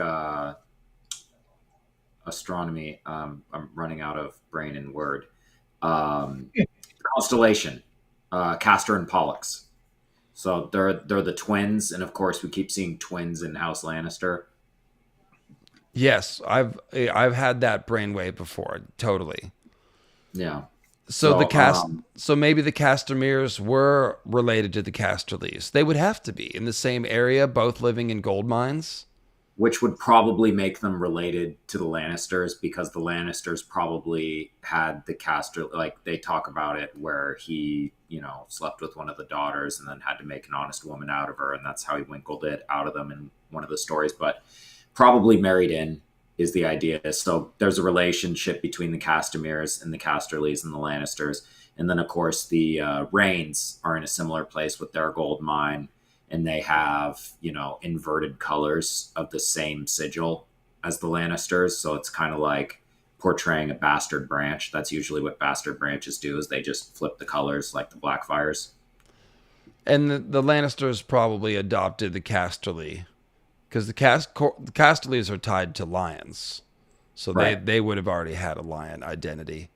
astronomy. I'm running out of brain and word. Constellation, Castor and Pollux. So they're the twins, and of course we keep seeing twins in House Lannister. Yes, I've had that brainwave before. Totally. Yeah. So maybe the Castameres were related to the Casterlys. They would have to be in the same area, both living in gold mines. Which would probably make them related to the Lannisters, because the Lannisters probably had the Casterly, like they talk about it, where he, slept with one of the daughters and then had to make an honest woman out of her, and that's how he winkled it out of them in one of the stories. But probably married in is the idea. So there's a relationship between the Castameres and the Casterlys and the Lannisters. And then, of course, the Rains are in a similar place with their gold mine. And they have, inverted colors of the same sigil as the Lannisters. So it's kind of like portraying a bastard branch. That's usually what bastard branches do, is they just flip the colors like the Blackfires. And the Lannisters probably adopted the Casterly, because the Casterlys are tied to lions. So right. they would have already had a lion identity.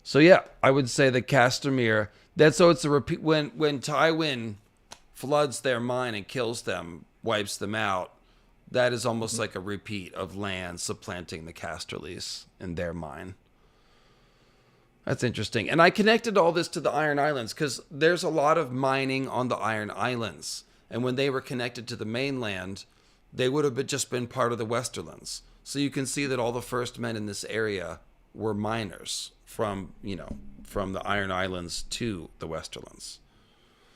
So yeah, I would say the Castamere, it's a repeat. When Tywin floods their mine and kills them, wipes them out, that is almost like a repeat of land supplanting the Casterlys in their mine. That's interesting. And I connected all this to the Iron Islands because there's a lot of mining on the Iron Islands. And when they were connected to the mainland, they would have just been part of the Westerlands. So you can see that all the first men in this area were miners from the Iron Islands to the Westerlands.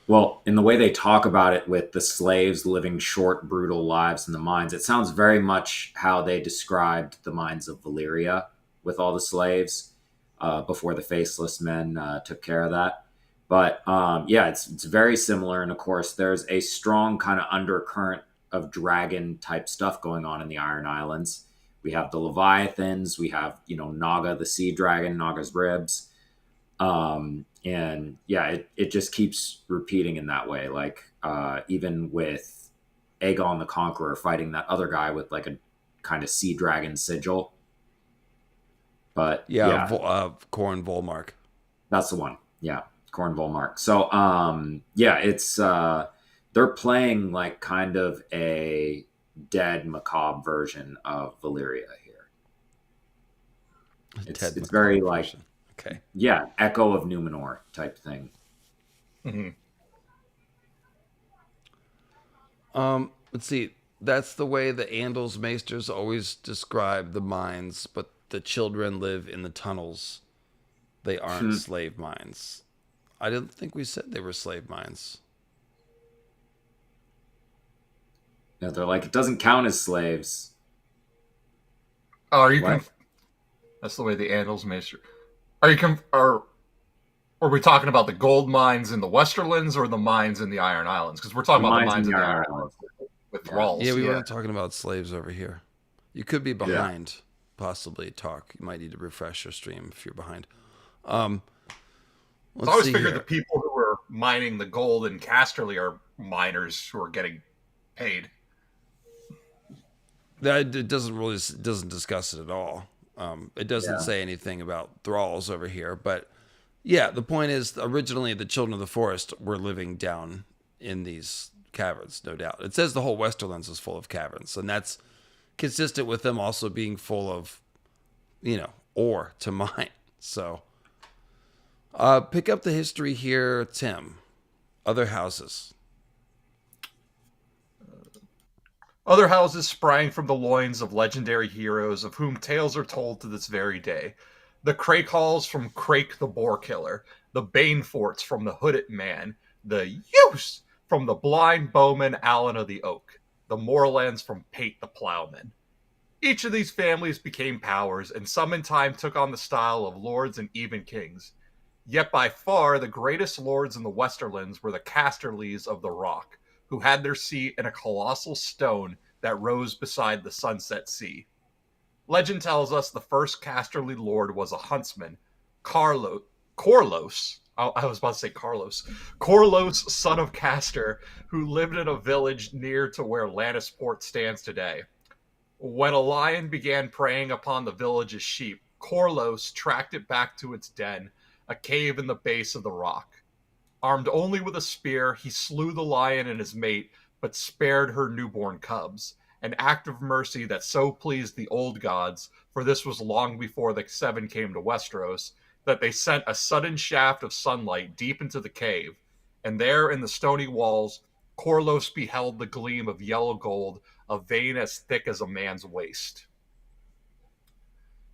Well, in the way they talk about it with the slaves living short, brutal lives in the mines, it sounds very much how they described the mines of Valyria with all the slaves before the Faceless Men took care of that. But it's very similar. And of course, there's a strong kind of undercurrent of dragon type stuff going on in the Iron Islands. We have the Leviathans, we have, Naga, the sea dragon, Naga's ribs. It just keeps repeating in that way. Like, even with Aegon the Conqueror fighting that other guy with like a kind of sea dragon sigil. But Corin Volmark. That's the one. Yeah. Corin Volmark. So, it's, they're playing like kind of a dead macabre version of Valyria here. It's very like, Okay. Yeah, Echo of Numenor type thing. Mm-hmm. Let's see. That's the way the Andals maesters always describe the mines, but the children live in the tunnels. They aren't slave mines. I didn't think we said they were slave mines. Yeah, they're like, it doesn't count as slaves. Oh, are you? What? That's the way the Andals maester. Are you? Are we talking about the gold mines in the Westerlands or the mines in the Iron Islands? Because we're talking about the mines in the Iron Islands with thralls. Yeah, we weren't talking about slaves over here. You could be behind, possibly talk. You might need to refresh your stream if you're behind. I always figured the people who were mining the gold in Casterly are miners who are getting paid. That it doesn't discuss it at all. It doesn't say anything about thralls over here, but yeah, the point is originally the children of the forest were living down in these caverns, no doubt. It says the whole Westerlands is full of caverns, and that's consistent with them also being full of, ore to mine. So, pick up the history here, Tim. Other houses. Other houses sprang from the loins of legendary heroes of whom tales are told to this very day. The Crake Halls from Crake the Boar Killer, the Baneforts from the Hooded Man, the Use from the Blind Bowman Allen of the Oak, the Moorlands from Pate the Plowman. Each of these families became powers, and some in time took on the style of lords and even kings. Yet by far the greatest lords in the Westerlands were the Casterlys of the Rock, who had their seat in a colossal stone that rose beside the sunset sea. Legend tells us the first Casterly lord was a huntsman, Corlos. I was about to say Carlos. Corlos, son of Castor, who lived in a village near to where Lannisport stands today. When a lion began preying upon the village's sheep, Corlos tracked it back to its den, a cave in the base of the rock. Armed only with a spear, he slew the lion and his mate, but spared her newborn cubs. An act of mercy that so pleased the old gods, for this was long before the Seven came to Westeros, that they sent a sudden shaft of sunlight deep into the cave, and there in the stony walls, Corlos beheld the gleam of yellow gold, a vein as thick as a man's waist.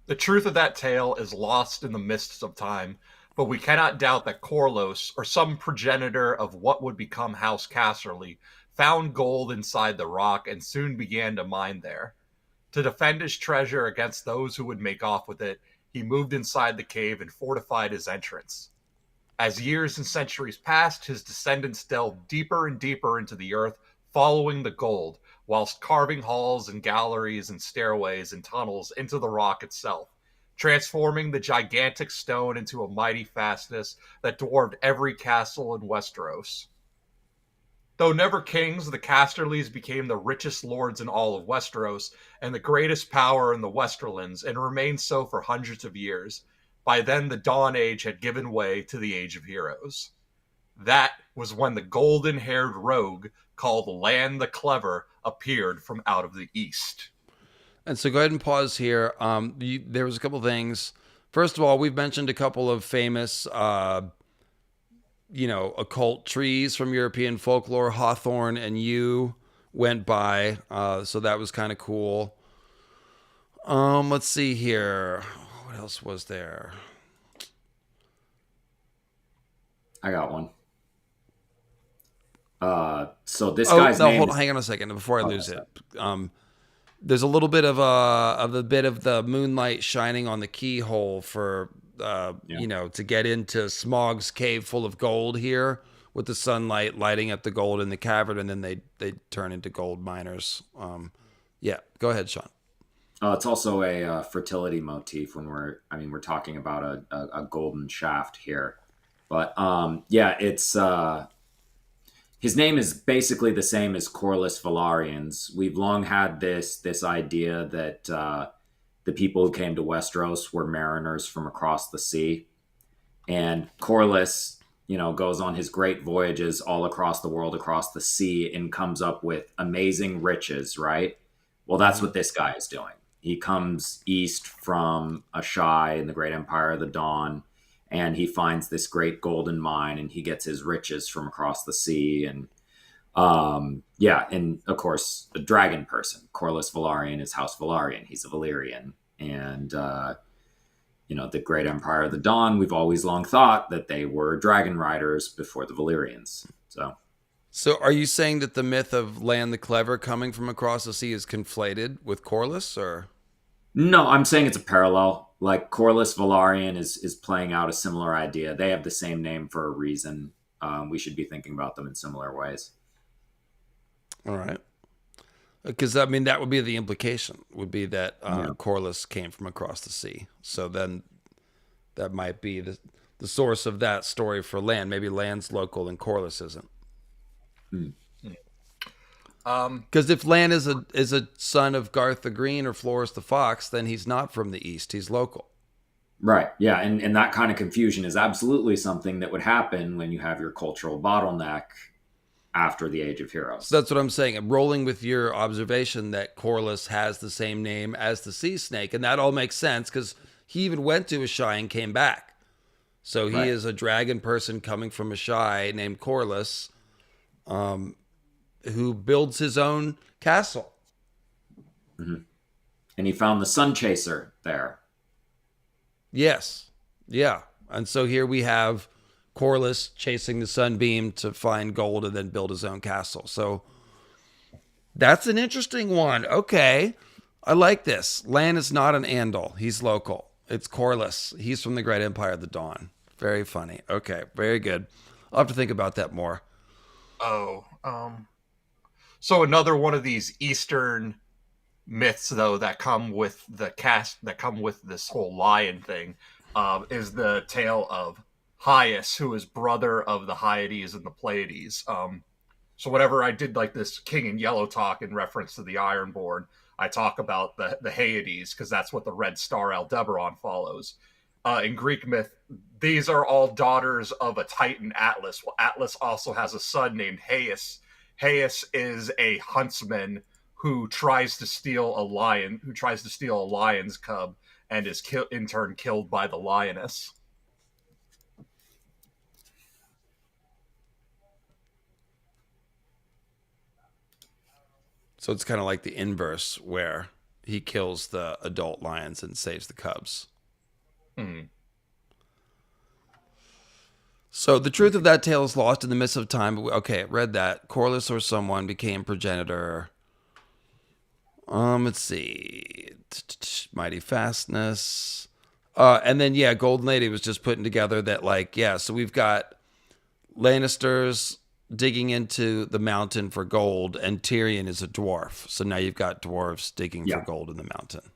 The truth of that tale is lost in the mists of time, but we cannot doubt that Corlos, or some progenitor of what would become House Casterly, found gold inside the rock and soon began to mine there. To defend his treasure against those who would make off with it, he moved inside the cave and fortified his entrance. As years and centuries passed, his descendants delved deeper and deeper into the earth, following the gold, whilst carving halls and galleries and stairways and tunnels into the rock itself, transforming the gigantic stone into a mighty fastness that dwarfed every castle in Westeros. Though never kings, the Casterlys became the richest lords in all of Westeros and the greatest power in the Westerlands, and remained so for hundreds of years. By then, the Dawn Age had given way to the Age of Heroes. That was when the golden-haired rogue called Lan the Clever appeared from out of the east. And so go ahead and pause here. There was a couple things. First of all, we've mentioned a couple of famous, occult trees from European folklore. Hawthorne and Yew went by, so that was kind of cool. Let's see here. What else was there? I got one. So this guy's name. Hang on a second before I lose it. There's a little bit of the moonlight shining on the keyhole for to get into Smaug's cave full of gold here, with the sunlight lighting up the gold in the cavern, and then they turn into gold miners. Go ahead, Sean. It's also a fertility motif when we're talking about a golden shaft here, but it's his name is basically the same as Corlys Velarion's. We've long had this idea that the people who came to Westeros were mariners from across the sea, and Corlys, goes on his great voyages all across the world, across the sea, and comes up with amazing riches, right? Well, that's what this guy is doing. He comes east from Ashai in the Great Empire of the Dawn. and he finds this great golden mine, and he gets his riches from across the sea. And and of course, a dragon person. Corlys Velaryon is House Velaryon. He's a Valyrian. And, the great Empire of the Dawn, we've always long thought that they were dragon riders before the Valyrians. So are you saying that the myth of Lan the Clever coming from across the sea is conflated with Corlys, or? No, I'm saying it's a parallel. Like Corlys Velaryon is playing out a similar idea. They have the same name for a reason. We should be thinking about them in similar ways. All right. Because, that would be the implication, would be that Corlys came from across the sea. So then that might be the source of that story for Lan. Maybe Lan's local and Corlys isn't. Because if Lan is a son of Garth the Green or Floris the Fox, then he's not from the East. He's local. Right. Yeah. And that kind of confusion is absolutely something that would happen when you have your cultural bottleneck after the Age of Heroes. So that's what I'm saying. I'm rolling with your observation that Corlys has the same name as the Sea Snake, and that all makes sense because he even went to Asshai and came back. So he is a dragon person coming from Asshai named Corlys, who builds his own castle. Mm-hmm. And he found the Sun Chaser there. Yes. Yeah. And so here we have Corlys chasing the sunbeam to find gold and then build his own castle. So that's an interesting one. Okay. I like this. Lan is not an Andal. He's local. It's Corlys. He's from the Great Empire of the Dawn. Very funny. Okay. Very good. I'll have to think about that more. So another one of these Eastern myths, though, that come with this whole lion thing, is the tale of Hyas, who is brother of the Hyades and the Pleiades. So whenever I did like this King in Yellow talk in reference to the Ironborn, I talk about the Hyades because that's what the red star Aldebaran follows. In Greek myth, these are all daughters of a Titan Atlas. Well, Atlas also has a son named Hyas. Hyas is a huntsman who tries to steal a lion's cub and is in turn killed by the lioness. So it's kind of like the inverse where he kills the adult lions and saves the cubs. So the truth of that tale is lost in the midst of time. Okay, I read that. Corlys or someone became progenitor. Let's see. Mighty fastness. And then, Golden Lady was just putting together that, so we've got Lannisters digging into the mountain for gold, and Tyrion is a dwarf. So now you've got dwarves digging for gold in the mountain.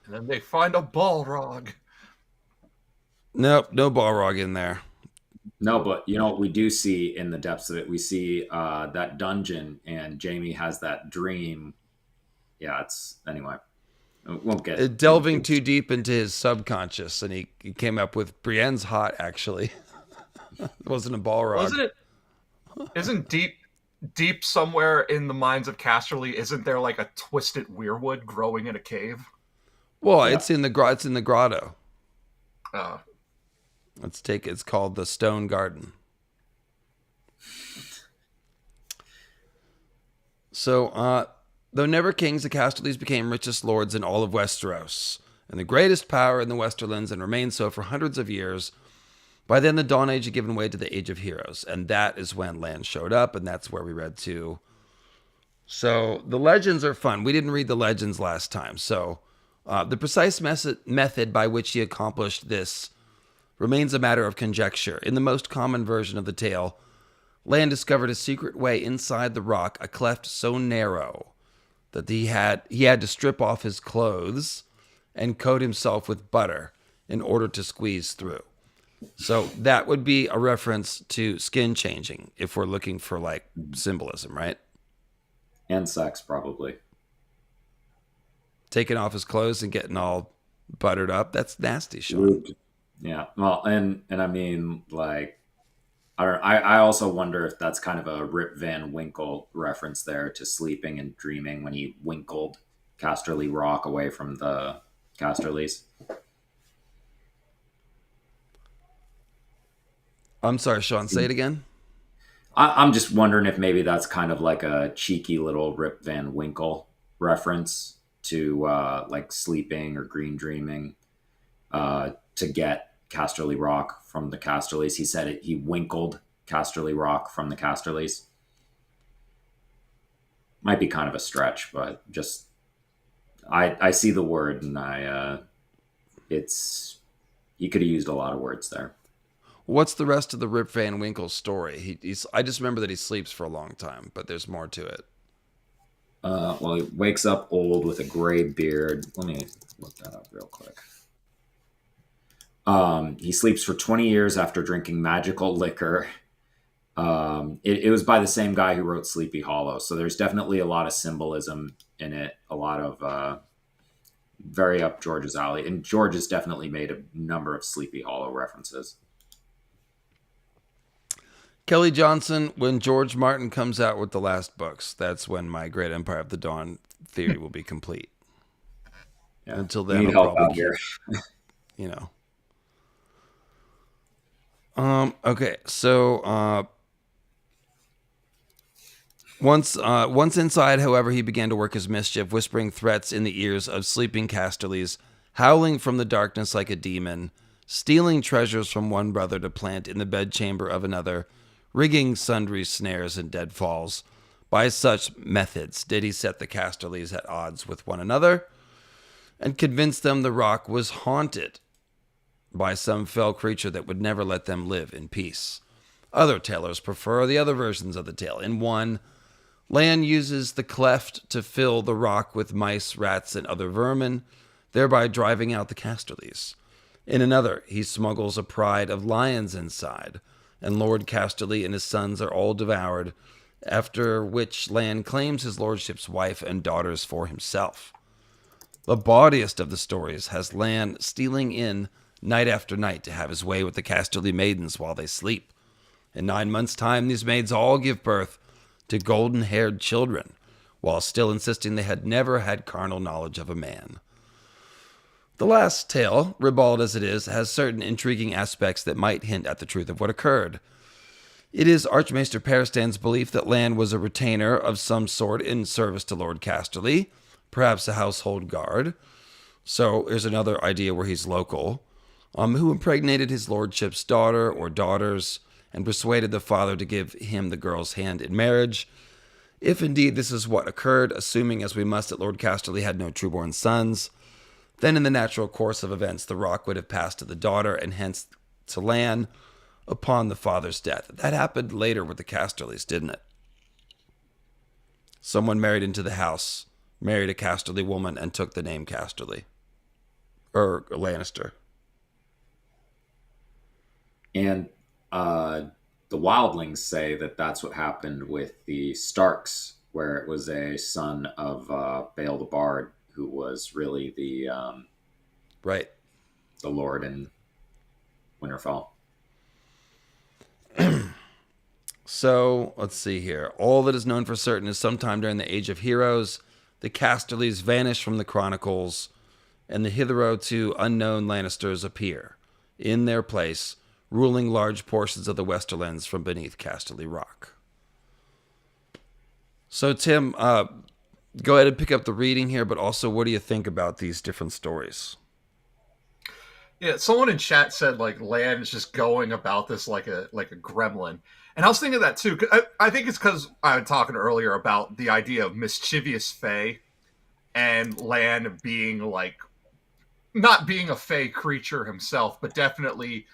And then they find a Balrog. Nope, no Balrog in there. No, but you know what we do see in the depths of it? We see that dungeon, and Jaime has that dream. Yeah, anyway. Won't get delving too deep into his subconscious, and he came up with Brienne's hot. Actually, it wasn't a Balrog. Wasn't it? Isn't deep somewhere in the mines of Casterly? Isn't there like a twisted weirwood growing in a cave? Well, it's in the grotto. Oh. It's called the Stone Garden. So, though never kings, the Casterlys became richest lords in all of Westeros, and the greatest power in the Westerlands, and remained so for hundreds of years. By then, the Dawn Age had given way to the Age of Heroes, and that is when Lan showed up, and that's where we read to. So, the legends are fun. We didn't read the legends last time, so the precise method by which he accomplished this remains a matter of conjecture. In the most common version of the tale, Lan discovered a secret way inside the rock, a cleft so narrow that he had to strip off his clothes and coat himself with butter in order to squeeze through. So that would be a reference to skin changing if we're looking for symbolism, right? And sex, probably. Taking off his clothes and getting all buttered up. That's nasty, Sean. Yeah. Well, and I mean, I also wonder if that's kind of a Rip Van Winkle reference there to sleeping and dreaming when he winkled Casterly Rock away from the Casterlys. I'm sorry, Sean, say it again. I'm just wondering if maybe that's kind of like a cheeky little Rip Van Winkle reference to like sleeping or green dreaming to get Casterly Rock from the Casterlys. He said it. He winkled Casterly Rock from the Casterlys. Might be kind of a stretch, but just I see the word and he could have used a lot of words there. What's the rest of the Rip Van Winkle story? I just remember that he sleeps for a long time, but there's more to it. Well, he wakes up old with a gray beard. Let me look that up real quick. He sleeps for 20 years after drinking magical liquor. It was by the same guy who wrote Sleepy Hollow, so there's definitely a lot of symbolism in it, a lot of very up George's alley, and George has definitely made a number of Sleepy Hollow references. Kelly Johnson, when George Martin comes out with the last books, that's when my Great Empire of the Dawn theory will be complete. Yeah. Until then, need help out here. Okay, so once inside, however, he began to work his mischief, whispering threats in the ears of sleeping Casterlys, howling from the darkness like a demon, stealing treasures from one brother to plant in the bedchamber of another, rigging sundry snares and deadfalls. By such methods did he set the Casterlys at odds with one another, and convince them the rock was haunted by some fell creature that would never let them live in peace. Other tellers prefer the other versions of the tale. In one, Lan uses the cleft to fill the rock with mice, rats, and other vermin, thereby driving out the Casterlys. In another, he smuggles a pride of lions inside, and Lord Casterly and his sons are all devoured, after which Lan claims his lordship's wife and daughters for himself. The bawdiest of the stories has Lan stealing in night after night to have his way with the Casterly maidens while they sleep. In 9 months' time, these maids all give birth to golden-haired children, while still insisting they had never had carnal knowledge of a man. The last tale, ribald as it is, has certain intriguing aspects that might hint at the truth of what occurred. It is Archmaester Peristan's belief that Lan was a retainer of some sort in service to Lord Casterly, perhaps a household guard. So there's another idea where he's local, who impregnated his lordship's daughter or daughters and persuaded the father to give him the girl's hand in marriage. If indeed this is what occurred, assuming as we must that Lord Casterly had no trueborn sons, then in the natural course of events the rock would have passed to the daughter and hence to Lan upon the father's death. That happened later with the Casterlys, didn't it? Someone married into the house, married a Casterly woman, and took the name Casterly. Or Lannister. And the wildlings say that that's what happened with the Starks, where it was a son of Bael the Bard who was really the right, the Lord in Winterfell. So let's see here. All that is known for certain is sometime during the Age of Heroes, the Casterlys vanish from the chronicles, and the hitherto unknown Lannisters appear in their place, ruling large portions of the Westerlands from beneath Casterly Rock. So, Tim, go ahead and pick up the reading here, but also what do you think about these different stories? Yeah, someone in chat said like Lan is just going about this like a gremlin, and I was thinking of that too. I think it's because I was talking earlier about the idea of mischievous fae, and Lan being like not being a fae creature himself, but definitely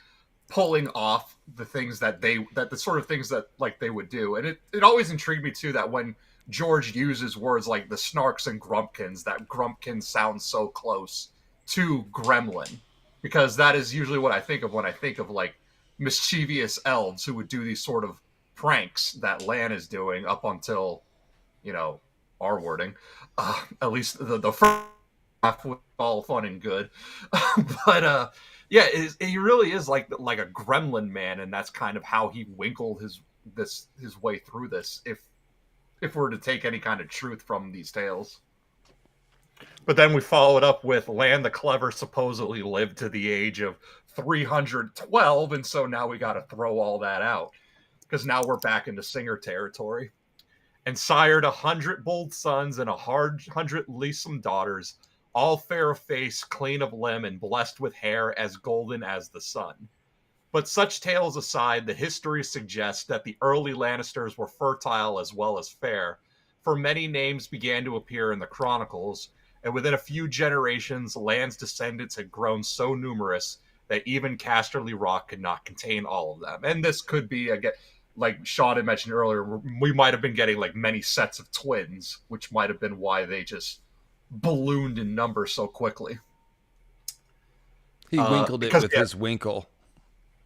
pulling off the things that the sort of things that like they would do. And it always intrigued me too that when George uses words like the snarks and grumpkins, that grumpkin sounds so close to gremlin, because that is usually what I think of when I think of like mischievous elves who would do these sort of pranks that Lan is doing up until, our wording, at least the first half was all fun and good. But yeah, he really is like a gremlin man, and that's kind of how he winkled his way through this. If we're to take any kind of truth from these tales. But then we follow it up with Lan the Clever supposedly lived to the age of 312, and so now we got to throw all that out because now we're back into Singer territory. And sired 100 bold sons and 100 leesome daughters, all fair of face, clean of limb, and blessed with hair as golden as the sun. But such tales aside, the history suggests that the early Lannisters were fertile as well as fair, for many names began to appear in the chronicles, and within a few generations, Lan's descendants had grown so numerous that even Casterly Rock could not contain all of them. And this could be, again, like Sean had mentioned earlier, we might have been getting like many sets of twins, which might have been why they just ballooned in number so quickly. He winkled it with his winkle.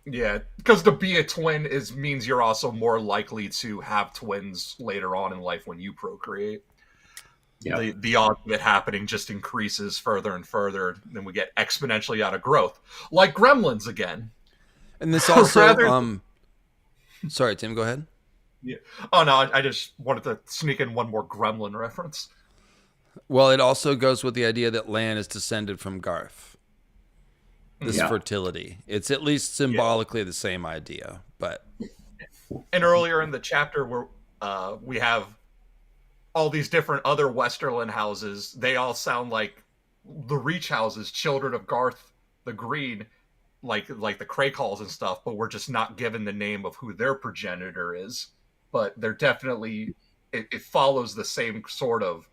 Yeah, because to be a twin means you're also more likely to have twins later on in life when you procreate. Yeah. The odds of it happening just increases further and further, then we get exponentially out of growth. Like gremlins again. And this also... Sorry, Tim, go ahead. Yeah. Oh, no, I just wanted to sneak in one more gremlin reference. Well, it also goes with the idea that Lan is descended from Garth. This fertility. It's at least symbolically the same idea, but... And earlier in the chapter where we have all these different other Westerland houses, they all sound like the Reach houses, children of Garth the Green, like the Craycalls and stuff, but we're just not given the name of who their progenitor is. But they're definitely, it follows the same sort of,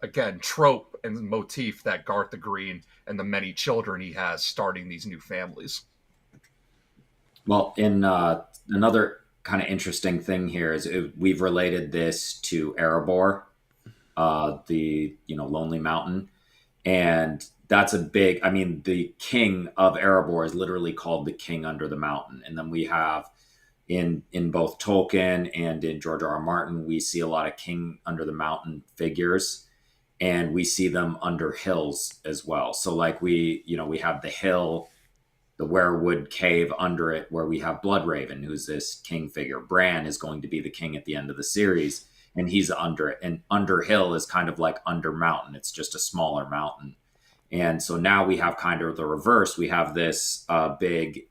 again, trope and motif that Garth the Green and the many children he has starting these new families. Well, in another kind of interesting thing here is we've related this to Erebor, the Lonely Mountain, and that's a big. I mean, the king of Erebor is literally called the King Under the Mountain, and then we have in both Tolkien and in George R. R. Martin, we see a lot of King Under the Mountain figures, and we see them under hills as well. So, like we have the hill, the Werewood Cave under it, where we have Bloodraven, who's this king figure. Bran is going to be the king at the end of the series, and he's under it. And Underhill is kind of like Under Mountain. It's just a smaller mountain. And so now we have kind of the reverse. We have this big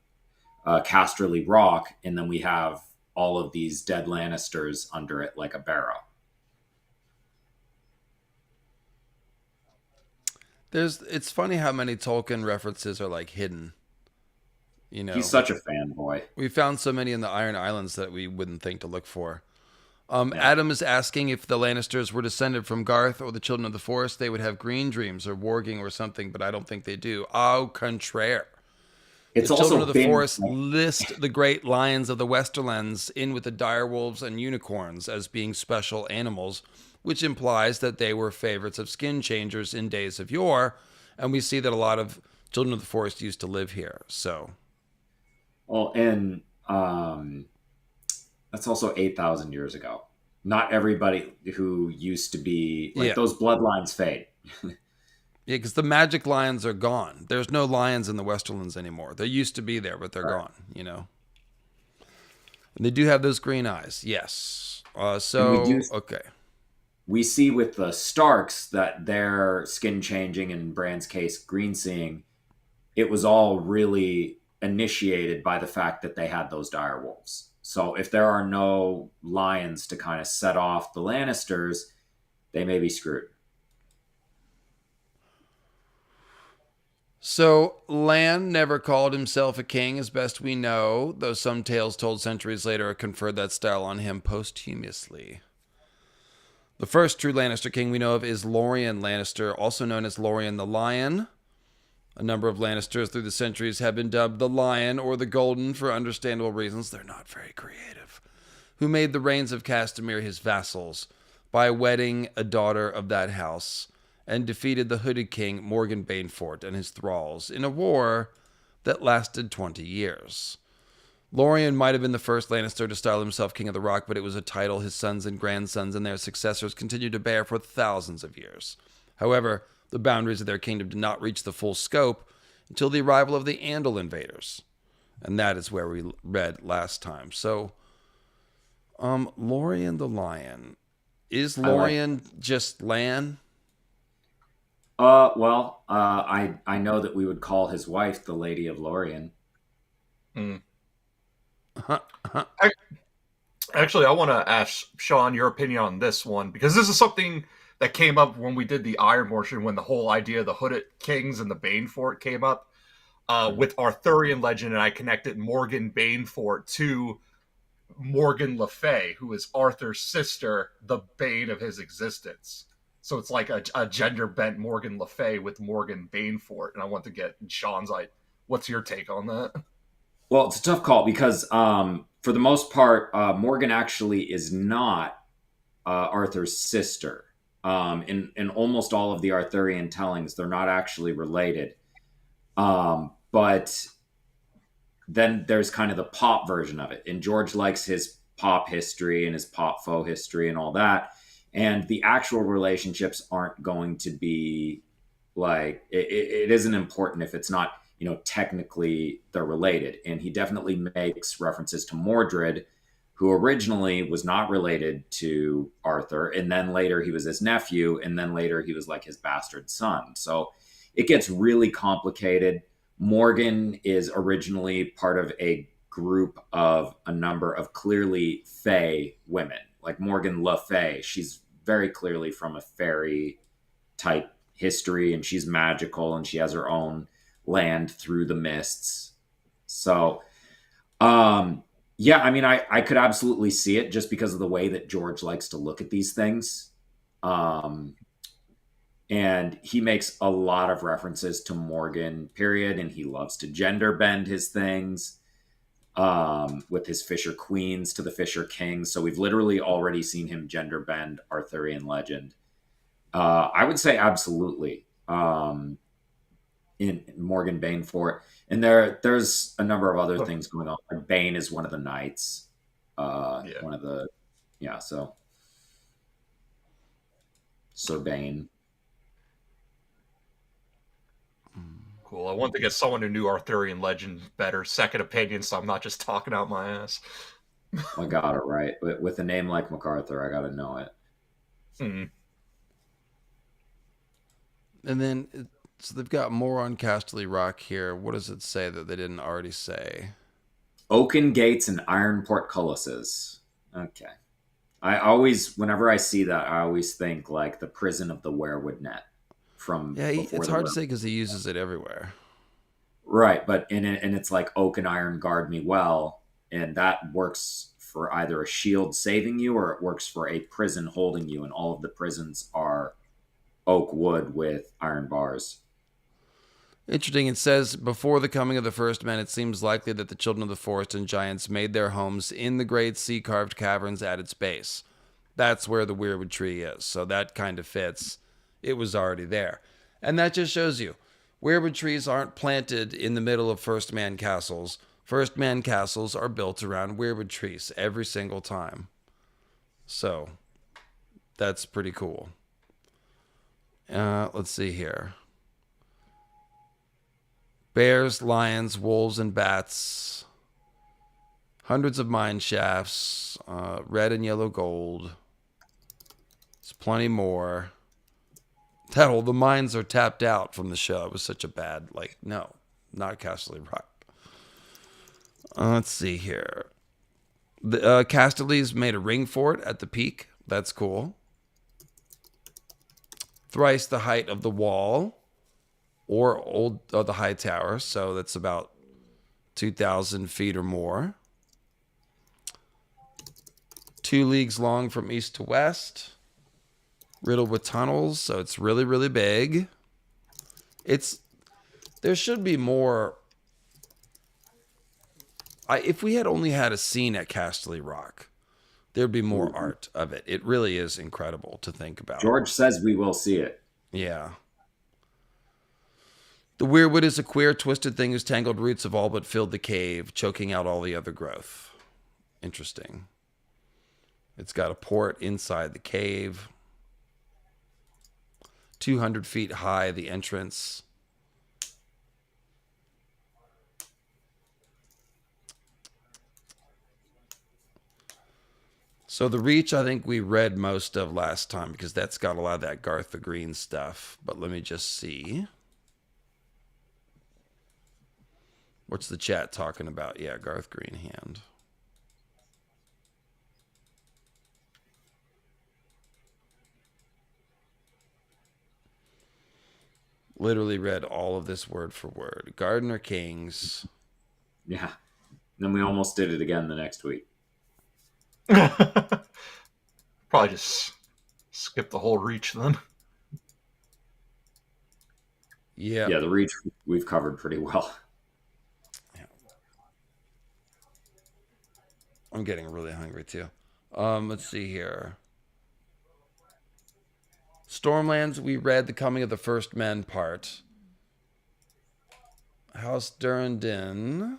Casterly Rock, and then we have all of these dead Lannisters under it like a barrow. It's funny how many Tolkien references are like hidden. He's such a fanboy. We found so many in the Iron Islands that we wouldn't think to look for. Adam is asking if the Lannisters were descended from Garth or the Children of the Forest, they would have green dreams or warging or something, but I don't think they do. Au contraire. It's the also Children of the Forest list the great lions of the Westerlands in with the direwolves and unicorns as being special animals, which implies that they were favorites of skin changers in days of yore, and we see that a lot of Children of the Forest used to live here, so... Well, and that's also 8,000 years ago. Not everybody who used to be... those bloodlines fade. Yeah, because the magic lions are gone. There's no lions in the Westerlands anymore. They used to be there, but they're gone, And they do have those green eyes, yes. Okay. We see with the Starks that their skin changing, in Bran's case, green seeing, it was all really initiated by the fact that they had those direwolves. So if there are no lions to kind of set off the Lannisters, they may be screwed. So Lan never called himself a king, as best we know, though some tales told centuries later conferred that style on him posthumously. The first true Lannister king we know of is Lorien Lannister, also known as Lorien the Lion. A number of Lannisters through the centuries have been dubbed the Lion or the Golden for understandable reasons. They're not very creative. Who made the reigns of Castamere his vassals by wedding a daughter of that house and defeated the Hooded King Morgan Banefort and his thralls in a war that lasted 20 years. Lorien might have been the first Lannister to style himself King of the Rock, but it was a title his sons and grandsons and their successors continued to bear for thousands of years. However, the boundaries of their kingdom did not reach the full scope until the arrival of the Andal invaders. And that is where we read last time. So, Lorien the Lion. Is Lorien just Lan? I know that we would call his wife the Lady of Lorien. Hmm. I, Actually, I want to ask Sean your opinion on this one because this is something that came up when we did the Ironborn, when the whole idea of the Hooded Kings and the Banefort came up with Arthurian legend, and I connected Morgan Banefort to Morgan Le Fay, who is Arthur's sister, the bane of his existence. So it's like a gender bent Morgan Le Fay with Morgan Banefort, and I want to get Sean's like, what's your take on that? Well, it's a tough call because for the most part, Morgan actually is not Arthur's sister. In almost all of the Arthurian tellings, they're not actually related. But then there's kind of the pop version of it. And George likes his pop history and his pop faux history and all that. And the actual relationships aren't going to be like, it isn't important if it's not, technically they're related. And he definitely makes references to Mordred, who originally was not related to Arthur. And then later he was his nephew. And then later he was like his bastard son. So it gets really complicated. Morgan is originally part of a group of a number of clearly Fey women, like Morgan Le Fay. She's very clearly from a fairy type history, and she's magical, and she has her own land through the mists. So, yeah, I mean, I could absolutely see it just because of the way that George likes to look at these things. And he makes a lot of references to Morgan, period, and he loves to gender bend his things with his Fisher Queens to the Fisher Kings. So we've literally already seen him gender bend Arthurian legend. I would say absolutely in Morgan Banefort. And there's a number of other things going on. Like Bane is one of the knights. One of the, so Sir Bane. Cool. I want to get someone who knew Arthurian legend better, second opinion, so I'm not just talking out my ass. I got it right. With a name like MacArthur, I got to know it. Mm. And then, so they've got more on Casterly Rock here. What does it say that they didn't already say? Oaken gates and iron portcullises. Okay. I always, whenever I see that, I always think like the prison of the werewood net from before. It's hard to say because he uses it everywhere. Right, but and it's like oak and iron guard me well, and that works for either a shield saving you or it works for a prison holding you, and all of the prisons are oak wood with iron bars. Interesting. It says, before the coming of the first men, it seems likely that the children of the forest and giants made their homes in the great sea-carved caverns at its base. That's where the weirwood tree is. So that kind of fits. It was already there. And that just shows you, weirwood trees aren't planted in the middle of first man castles. First man castles are built around weirwood trees every single time. So that's pretty cool. Let's see here. Bears, lions, wolves, and bats. Hundreds of mine shafts. Red and yellow gold. There's plenty more. The mines are tapped out from the show. It was such a bad, no, not Casterly Rock. Let's see here. The Casterly's made a ring fort at the peak. That's cool. Thrice the height of the wall. Or the high tower, so that's about 2,000 feet or more. 2 leagues long from east to west. Riddled with tunnels, so it's really, really big. There should be more. If we had only had a scene at Casterly Rock, there'd be more art of it. It really is incredible to think about. George says we will see it. Yeah. The weirwood is a queer, twisted thing whose tangled roots have all but filled the cave, choking out all the other growth. Interesting. It's got a port inside the cave. 200 feet high, the entrance. So the Reach, I think we read most of last time because that's got a lot of that Garth the Green stuff. But let me just see. What's the chat talking about? Yeah, Garth Greenhand. Literally read all of this word for word. Gardener Kings. Yeah. Then we almost did it again the next week. Probably just skip the whole Reach then. Yeah. Yeah, the Reach we've covered pretty well. I'm getting really hungry too. Let's see here. Stormlands, we read the Coming of the First Men part. House Durrandon.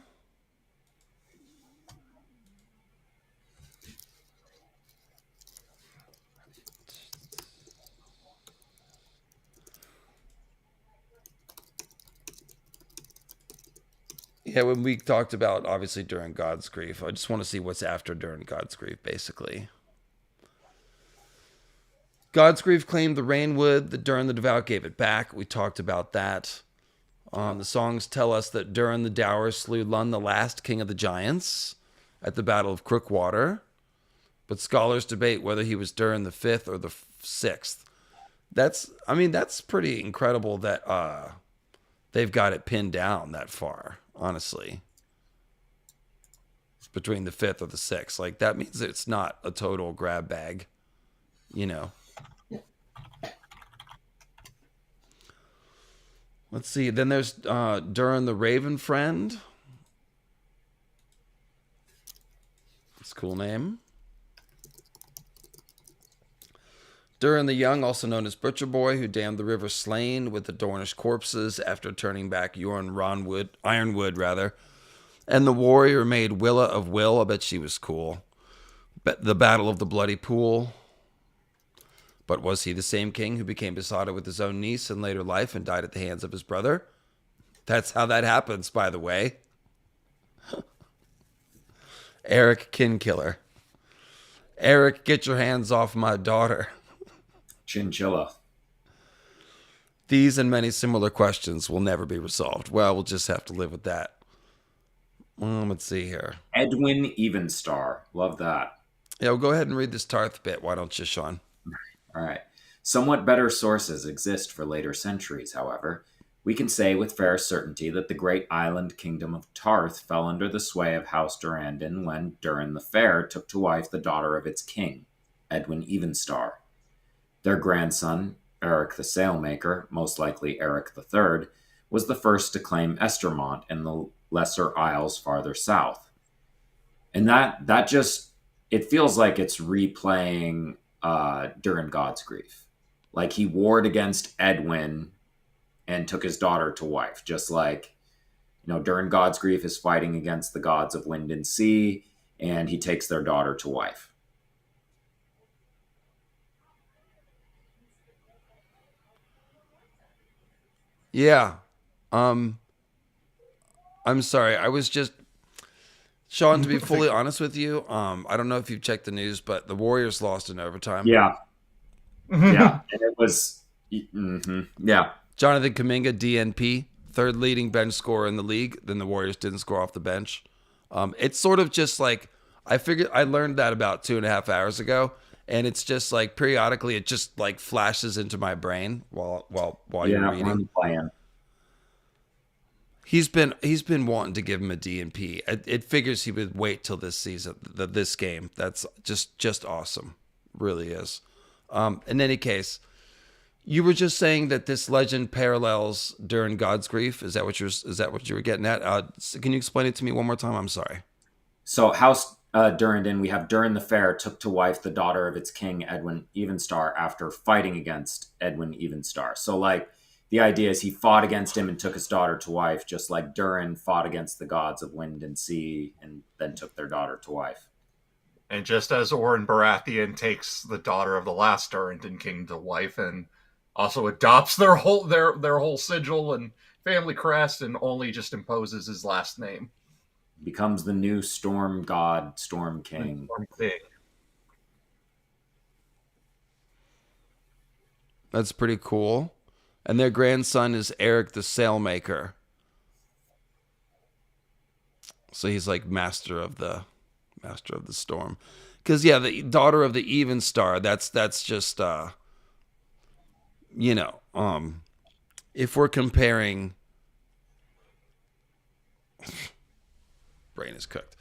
Yeah, when we talked about, obviously, during God's Grief, I just want to see what's after during God's Grief, basically. God's Grief claimed the Rainwood, the Durin the Devout gave it back. We talked about that. The songs tell us that Durin the Dour slew Lun the Last, king of the giants, at the Battle of Crookwater. But scholars debate whether he was Durin the Fifth or the Sixth. That's pretty incredible that they've got it pinned down that far, honestly. It's between the fifth or the sixth. Like, that means it's not a total grab bag, you know. Let's see. Then there's Durin the Raven Friend. That's a cool name. Durin the Young, also known as Butcher Boy, who dammed the river slain with the Dornish corpses after turning back Ironwood, and the warrior made Willa of Will. I bet she was cool. The Battle of the Bloody Pool. But was he the same king who became besotted with his own niece in later life and died at the hands of his brother? That's how that happens, by the way. Eric Kinkiller. Eric, get your hands off my daughter. Chinchilla. These and many similar questions will never be resolved. Well, we'll just have to live with that. Let's see here. Edwin Evenstar. Love that. Yeah, well, go ahead and read this Tarth bit. Why don't you, Sean? All right. Somewhat better sources exist for later centuries, however. We can say with fair certainty that the great island kingdom of Tarth fell under the sway of House Durrandon when Durin the Fair took to wife the daughter of its king, Edwin Evenstar. Their grandson, Eric the Sailmaker, most likely Eric III, was the first to claim Estermont and the Lesser Isles farther south. And that just, it feels like it's replaying during God's Grief. Like, he warred against Edwin and took his daughter to wife, just like, during God's Grief is fighting against the gods of wind and sea, and he takes their daughter to wife. Yeah. I'm sorry. I was just, Sean, to be fully honest with you, I don't know if you've checked the news, but the Warriors lost in overtime. Yeah. Yeah. And it was, yeah. Jonathan Kuminga, DNP, third leading bench scorer in the league. Then the Warriors didn't score off the bench. It's sort of just like, I learned that about 2.5 hours ago. And it's just like periodically it just like flashes into my brain while you're reading. Playing. He's been wanting to give him a DNP. It figures he would wait till this season, this game. That's just awesome, really is. In any case, you were just saying that this legend parallels during God's Grief. Is that what you were getting at? Can you explain it to me one more time? I'm sorry. So House Durrandon, we have Durin the Fair took to wife the daughter of its king, Edwin Evenstar, after fighting against Edwin Evenstar. So, like, the idea is he fought against him and took his daughter to wife, just like Durin fought against the gods of wind and sea and then took their daughter to wife. And just as Oren Baratheon takes the daughter of the last Durrandon king to wife and also adopts their whole sigil and family crest and only just imposes his last name. Becomes the new storm god, storm king. Storm King. That's pretty cool. And their grandson is Eric the Sailmaker. So he's like master of the storm. Because yeah, the daughter of the Even Star. That's just if we're comparing, brain is cooked.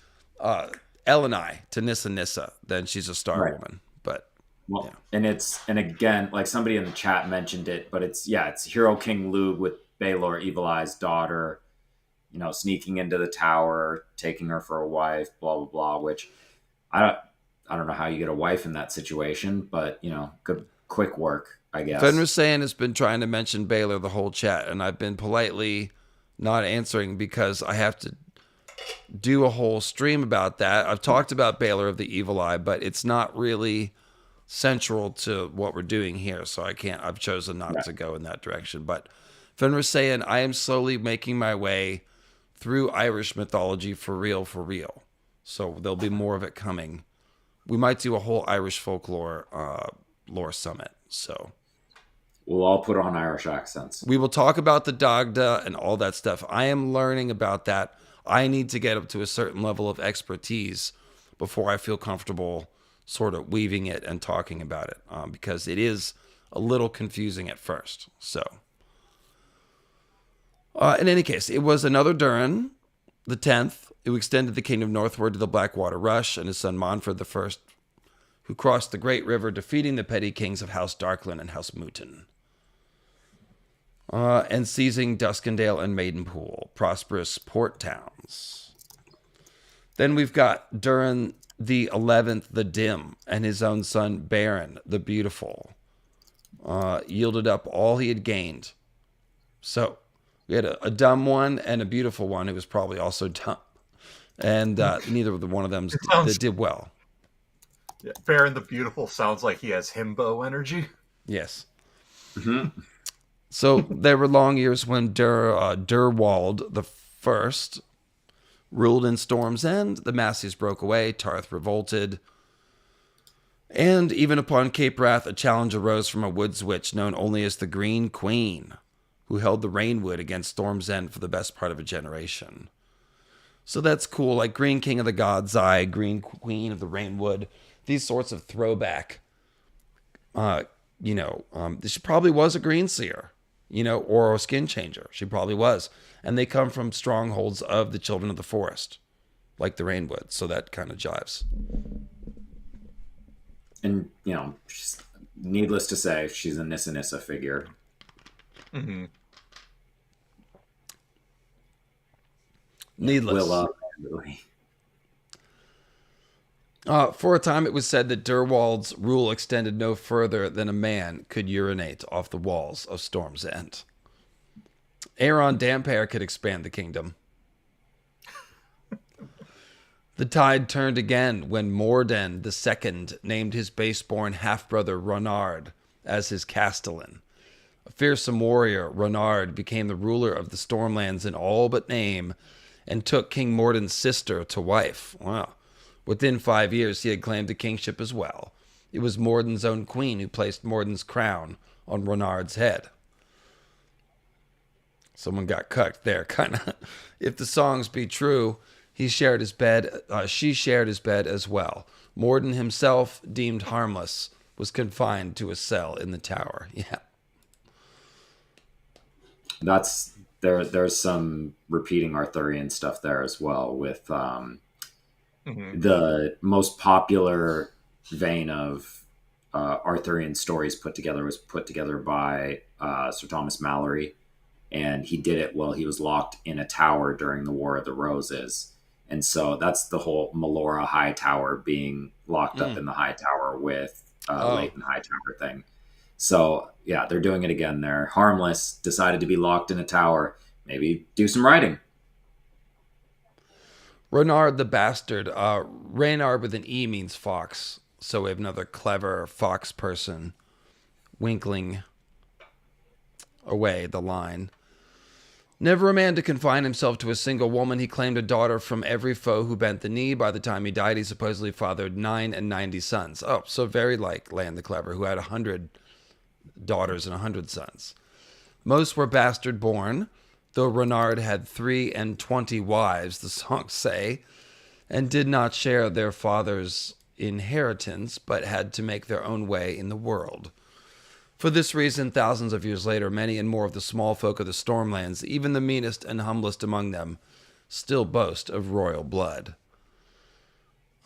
Elenai to Nissa, then she's a Star Woman. But well, yeah. and again, like somebody in the chat mentioned it, but it's Hero King Lug with Baelor, Evil Eye's daughter, sneaking into the tower, taking her for a wife, blah blah blah. Which I don't know how you get a wife in that situation, but good quick work, I guess. Fenrisayan has been trying to mention Baelor the whole chat, and I've been politely not answering because I have to do a whole stream about that. I've talked about Baelor of the Evil Eye, but it's not really central to what we're doing here, so I've chosen not to go in that direction. But Fenrisayan, I am slowly making my way through Irish mythology for real. So there'll be more of it coming. We might do a whole Irish folklore lore summit. So we'll all put on Irish accents. We will talk about the Dagda and all that stuff. I am learning about that. I need to get up to a certain level of expertise before I feel comfortable sort of weaving it and talking about it, because it is a little confusing at first. So, in any case, it was another Durin, the 10th, who extended the kingdom northward to the Blackwater Rush, and his son Monford I, who crossed the Great River, defeating the petty kings of House Darklin and House Mooten, and seizing Duskendale and Maidenpool, prosperous port towns. Then we've got Durin the 11th, the Dim, and his own son Baron the Beautiful, yielded up all he had gained. So we had a dumb one and a beautiful one who was probably also dumb, and neither of one of them did well. Yeah, Baron the Beautiful sounds like he has himbo energy. Yes. Mm-hmm. So there were long years when Durwald the First ruled in Storm's End. The Massies broke away. Tarth revolted. And even upon Cape Wrath, a challenge arose from a woods witch known only as the Green Queen, who held the Rainwood against Storm's End for the best part of a generation. So that's cool. Like Green King of the God's Eye, Green Queen of the Rainwood. These sorts of throwback, she probably was a Green Seer, or a Skin Changer. She probably was. And they come from strongholds of the Children of the Forest, like the Rainwood. So that kind of jives. And, needless to say, she's a Nissa figure. Mm-hmm. Needless. For a time, it was said that Durwald's rule extended no further than a man could urinate off the walls of Storm's End. Aeron Damphair could expand the kingdom. The tide turned again when Morden II named his baseborn half-brother Ronard as his Castellan. A fearsome warrior, Ronard became the ruler of the Stormlands in all but name and took King Morden's sister to wife. Wow. Within 5 years, he had claimed the kingship as well. It was Morden's own queen who placed Morden's crown on Ronard's head. Someone got cucked there, kind of. If the songs be true, she shared his bed as well. Morden himself, deemed harmless, was confined to a cell in the tower. Yeah. There's some repeating Arthurian stuff there as well with the most popular vein of Arthurian stories put together by Sir Thomas Malory, and he did it while he was locked in a tower during the War of the Roses. And so that's the whole Melora High Tower being locked up in the High Tower with Leighton High Tower thing. So yeah, they're doing it again there. Harmless decided to be locked in a tower. Maybe do some writing. Ronard the Bastard. Reynard with an E means fox. So we have another clever fox person winkling away the line. Never a man to confine himself to a single woman, he claimed a daughter from every foe who bent the knee. By the time he died, he supposedly fathered 99 sons. Oh, so very like Land the Clever, who had 100 daughters and 100 sons. Most were bastard born, though Renard had 23 wives, the songs say, and did not share their father's inheritance, but had to make their own way in the world. For this reason, thousands of years later, many and more of the small folk of the Stormlands, even the meanest and humblest among them, still boast of royal blood.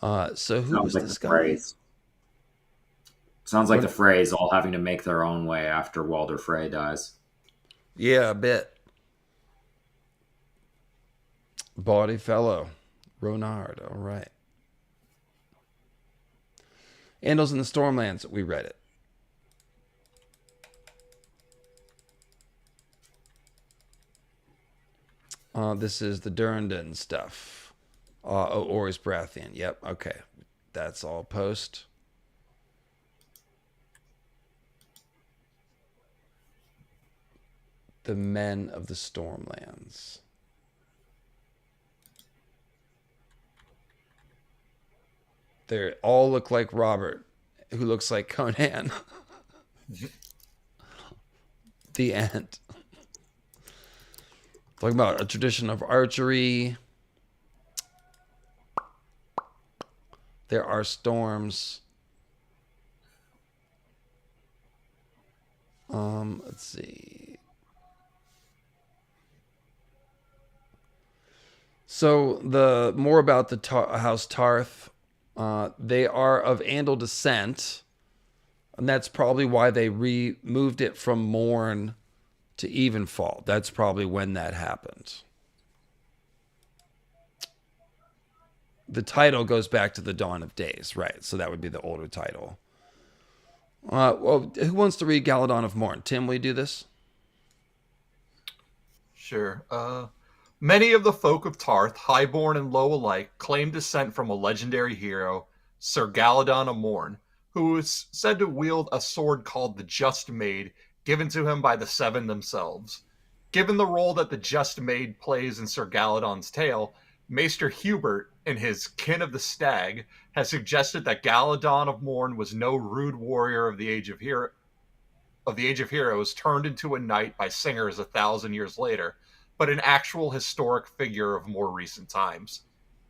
So who was this guy? Phrase. Sounds like the phrase, all having to make their own way after Walder Frey dies. Yeah, a bit. Bawdy fellow. Renard, all right. Andals in the Stormlands, we read it. This is the Durndon stuff. Oris Baratheon. Yep, okay. That's all post. The Men of the Stormlands. They all look like Robert, who looks like Conan. The end. Talking about a tradition of archery. There are storms. Let's see. So the more about the House Tarth. They are of Andal descent, and that's probably why they removed it from Morn to Evenfall. That's probably when that happened. The title goes back to the Dawn of Days, right? So that would be the older title. Well, who wants to read Galadon of Morn? Tim, will you do this? Sure. Many of the folk of Tarth, highborn and low alike, claim descent from a legendary hero, Sir Galadon of Morn, who is said to wield a sword called the Just Maid, given to him by the Seven themselves. Given the role that the Just Maid plays in Sir Galadon's tale, Maester Hubert, in his Kin of the Stag, has suggested that Galadon of Morn was no rude warrior of the Age of Heroes turned into a knight by singers 1,000 years later, but an actual historic figure of more recent times.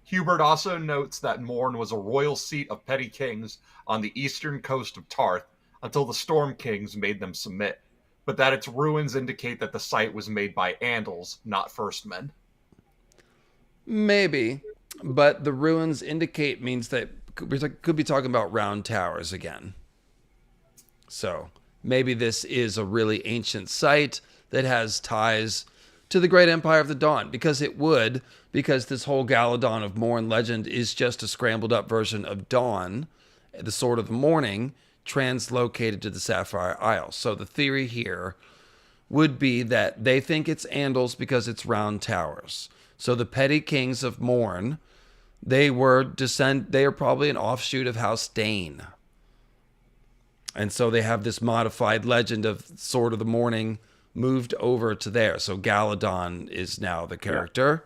Hubert also notes that Morn was a royal seat of petty kings on the eastern coast of Tarth until the Storm Kings made them submit, but that its ruins indicate that the site was made by Andals, not First Men. Maybe, but the ruins indicate means that we could be talking about round towers again. So maybe this is a really ancient site that has ties to the Great Empire of the Dawn, because this whole Galadon of Morn legend is just a scrambled up version of Dawn, the Sword of the Morning, translocated to the Sapphire Isle. So the theory here would be that they think it's Andals because it's round towers. So the petty kings of Morn, they are probably an offshoot of House Dane. And so they have this modified legend of Sword of the Morning moved over to there. So Galadon is now the character.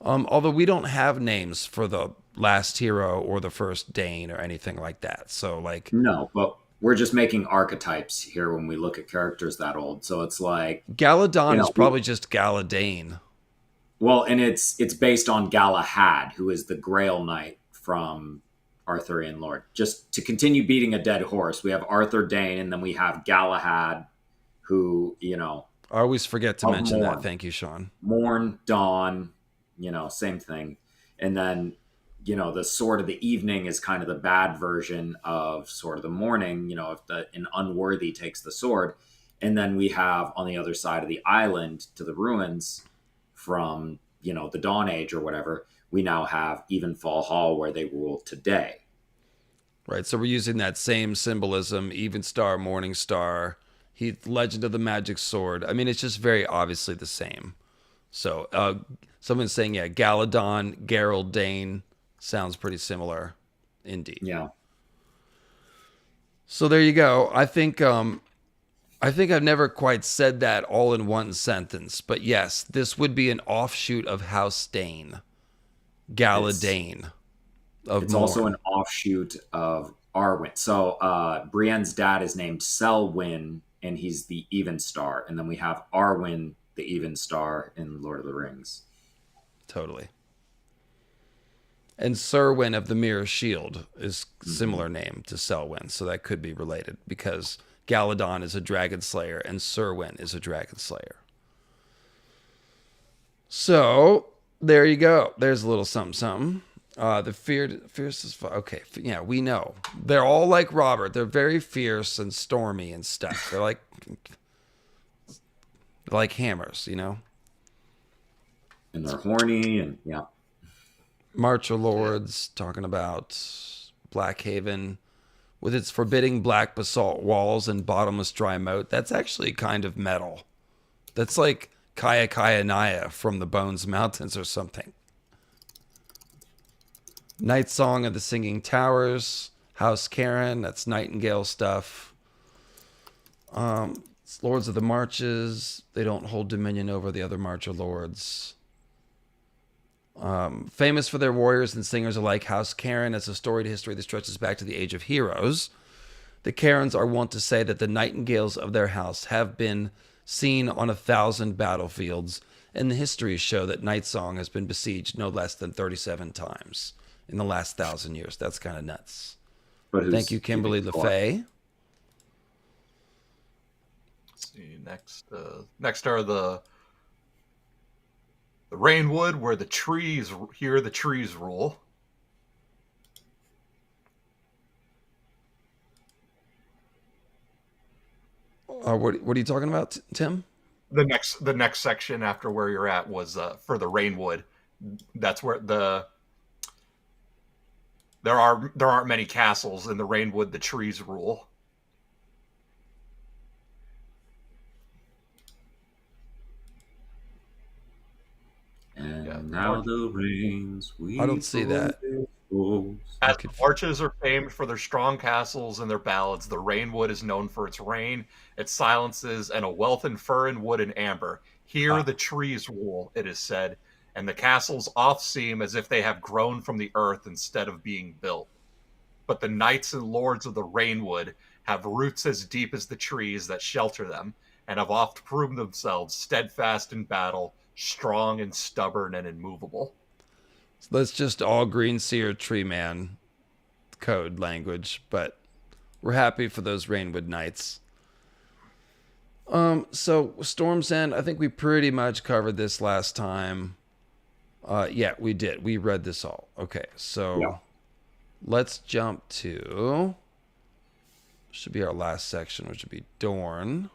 Yeah. Although we don't have names for the last hero or the first Dane or anything like that. So no, but we're just making archetypes here when we look at characters that old. So it's like Galadon is probably just Galadane. Well, and it's based on Galahad, who is the Grail Knight from Arthurian Lord. Just to continue beating a dead horse, we have Arthur Dane, and then we have Galahad, who, I always forget to mention that. Thank you, Sean. Morn, Dawn, same thing. And then, the Sword of the Evening is kind of the bad version of Sword of the Morning, if an unworthy takes the sword. And then we have on the other side of the island to the ruins from, the Dawn Age or whatever, we now have Evenfall Hall where they rule today. Right. So we're using that same symbolism, Even Star, Morning Star, Legend of the Magic Sword. I mean, it's just very obviously the same. So someone's saying, yeah, Galadon, Gerald Dane sounds pretty similar indeed. Yeah. So there you go. I think I've never quite said that all in one sentence, but yes, this would be an offshoot of House Dane. Galadane. It's also an offshoot of Arwen. So Brienne's dad is named Selwyn and he's the even star. And then we have Arwen, the even star in Lord of the Rings. Totally. And Serwyn of the Mirror Shield is similar name to Selwyn, so that could be related because Galadon is a dragon slayer and Serwyn is a dragon slayer. So there you go. There's a little something. The fiercest. Okay, yeah, we know they're all like Robert. They're very fierce and stormy and stuff. They're like hammers, you know. And they're horny and yeah. Marcher Lords talking about Blackhaven with its forbidding black basalt walls and bottomless dry moat. That's actually kind of metal. That's like Kaya Kaya Naya from the Bones Mountains or something. Night Song of the Singing Towers, House Cailin, that's Nightingale stuff. It's Lords of the Marches, they don't hold dominion over the other Marcher Lords. Famous for their warriors and singers alike, House Cailin has a storied history that stretches back to the Age of Heroes. The Cairns are wont to say that the nightingales of their house have been seen on 1,000 battlefields, and the histories show that Night Song has been besieged no less than 37 times in the last 1,000 years. That's kind of nuts. Thank you, Kimberly LaFay. Let's see, next are the Rainwood, where the trees rule. What are you talking about, Tim? The next section after where you're at was for the Rainwood. That's where there aren't many castles in the Rainwood. The trees rule. And now the rains. I don't see that. As the Marches are famed for their strong castles and their ballads, the Rainwood is known for its rain, its silences, and a wealth in fir and wood and amber. Here the trees rule, it is said, and the castles oft seem as if they have grown from the earth instead of being built. But the knights and lords of the Rainwood have roots as deep as the trees that shelter them, and have oft proved themselves steadfast in battle, strong and stubborn and immovable. So that's just all Green Seer Tree Man code language, but we're happy for those Rainwood Knights. So Storm's End, I think we pretty much covered this last time. Yeah, we did. We read this all. Okay, so let's jump to should be our last section, which would be Dorne.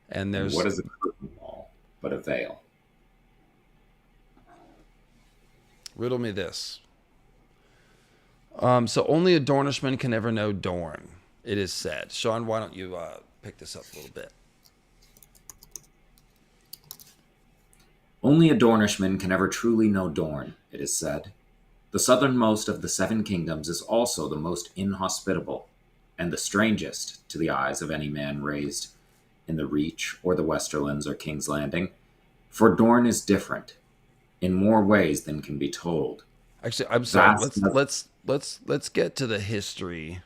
And there's what is a curtain wall but a veil? Riddle me this. So only a Dornishman can ever know Dorne, it is said. Sean, why don't you pick this up a little bit? Only a Dornishman can ever truly know Dorne, it is said. The southernmost of the seven kingdoms is also the most inhospitable, and the strangest to the eyes of any man raised in the Reach or the Westerlands or King's Landing. For Dorne is different in more ways than can be told. Actually, I'm sorry. Let's get to the history.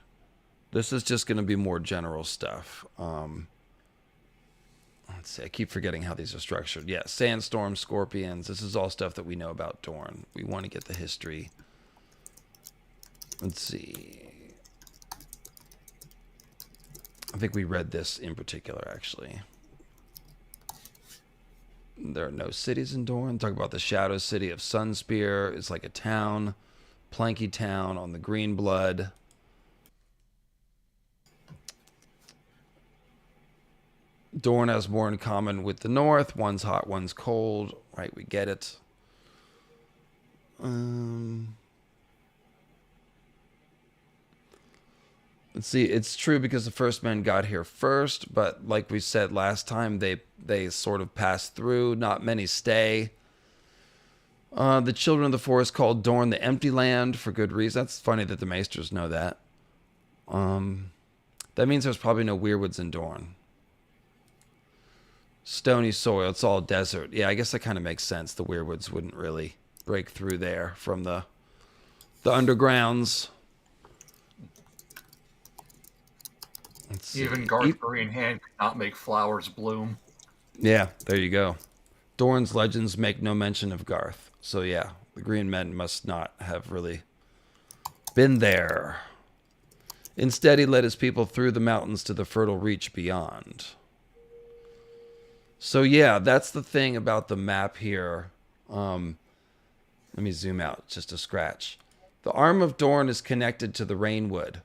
This is just going to be more general stuff. Let's see. I keep forgetting how these are structured. Yeah, sandstorm, scorpions. This is all stuff that we know about Dorne. We want to get the history. Let's see. I think we read this in particular, actually. There are no cities in Dorne. Talk about the shadow city of Sunspear. It's like a town, planky town on the green blood. Dorne has more in common with the North. One's hot, one's cold. Right, we get it. Let's see. It's true because the first men got here first, but like we said last time, they sort of pass through. Not many stay. The children of the forest called Dorne the Empty Land for good reason. That's funny that the Maesters know that. That means there's probably no weirwoods in Dorne. Stony soil, it's all desert. Yeah, I guess that kind of makes sense. The weirwoods wouldn't really break through there from the undergrounds. Let's Even Garthorian hand could not make flowers bloom. Yeah, there you go. Dorne's legends make no mention of Garth. So yeah, the Green Men must not have really been there. Instead, he led his people through the mountains to the fertile reach beyond. So yeah, that's the thing about the map here. Let me zoom out just a scratch. The Arm of Dorne is connected to the Rainwood.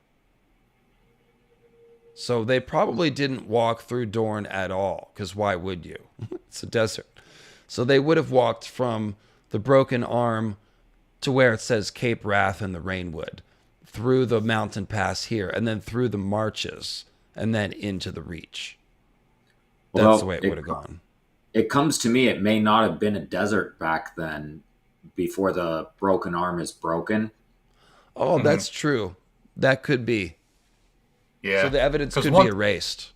So they probably didn't walk through Dorne at all, because why would you? It's a desert. So they would have walked from the Broken Arm to where it says Cape Wrath and the Rainwood, through the mountain pass here, and then through the marches, and then into the Reach. That's the way it would have gone. It comes to me, it may not have been a desert back then, before the Broken Arm is broken. Oh, that's true. That could be. Yeah. So the evidence could be erased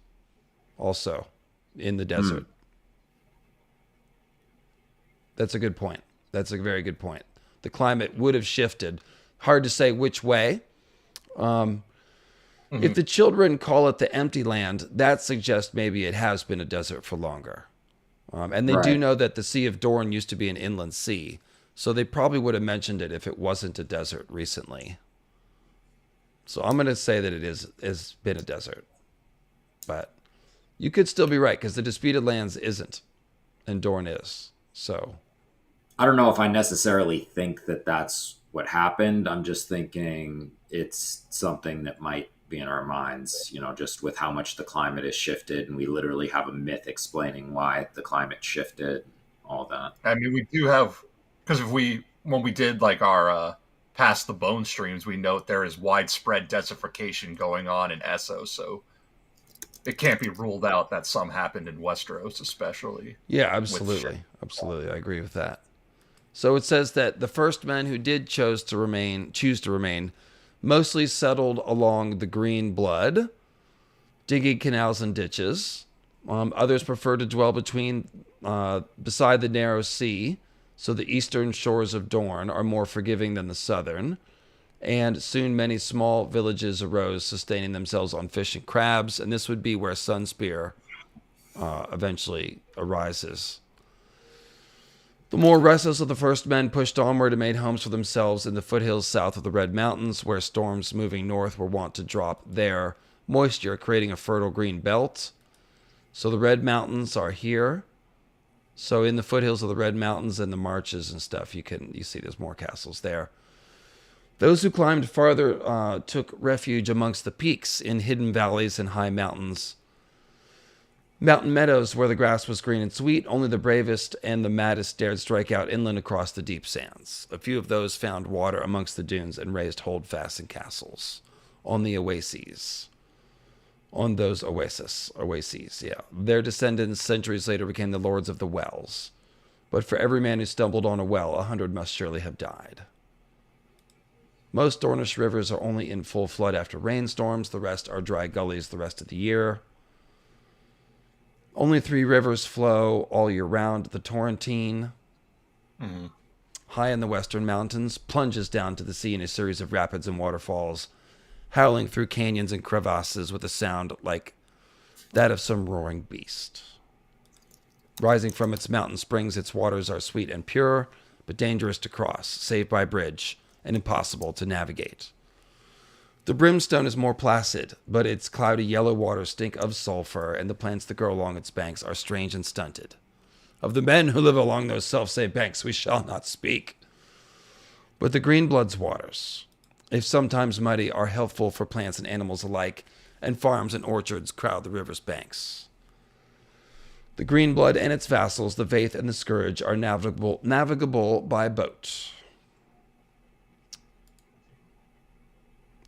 also in the desert. That's a good point. That's a very good point. The climate would have shifted. Hard to say which way. If the children call it the empty land, that suggests maybe it has been a desert for longer. And they do know that the Sea of Dorne used to be an inland sea. So they probably would have mentioned it if it wasn't a desert recently. So I'm going to say that it has been a desert. But you could still be right, because the Disputed Lands isn't, and Dorne is. So I don't know if I necessarily think that that's what happened. I'm just thinking it's something that might be in our minds, just with how much the climate has shifted, and we literally have a myth explaining why the climate shifted, all that. I mean, we do have, because when we did like our Past the Bone streams, we note there is widespread desertification going on in Essos, so it can't be ruled out that some happened in Westeros, especially. Yeah, absolutely. Absolutely. I agree with that. So it says that the first men who did choose to remain, mostly settled along the Green Blood, digging canals and ditches. Others preferred to dwell beside the narrow sea, so the eastern shores of Dorne are more forgiving than the southern. And soon many small villages arose, sustaining themselves on fish and crabs, and this would be where Sunspear eventually arises. The more restless of the first men pushed onward and made homes for themselves in the foothills south of the Red Mountains, where storms moving north were wont to drop their moisture, creating a fertile green belt. So the Red Mountains are here. So in the foothills of the Red Mountains and the marches and stuff, you see there's more castles there. Those who climbed farther took refuge amongst the peaks in hidden valleys and high mountain meadows where the grass was green and sweet. Only the bravest and the maddest dared strike out inland across the deep sands. A few of those found water amongst the dunes and raised holdfasts and castles on the oases. On those oases, yeah. Their descendants centuries later became the lords of the wells. But for every man who stumbled on a well, 100 must surely have died. Most Dornish rivers are only in full flood after rainstorms. The rest are dry gullies the rest of the year. Only 3 rivers flow all year round. The Torrentine, high in the western mountains, plunges down to the sea in a series of rapids and waterfalls, howling through canyons and crevasses with a sound like that of some roaring beast. Rising from its mountain springs, its waters are sweet and pure, but dangerous to cross, save by bridge, and impossible to navigate. The brimstone is more placid, but its cloudy yellow waters stink of sulfur, and the plants that grow along its banks are strange and stunted. Of the men who live along those self-same banks we shall not speak. But the Greenblood's waters, if sometimes muddy, are healthful for plants and animals alike, and farms and orchards crowd the river's banks. The Greenblood and its vassals, the Vaith and the Scourge, are navigable by boat.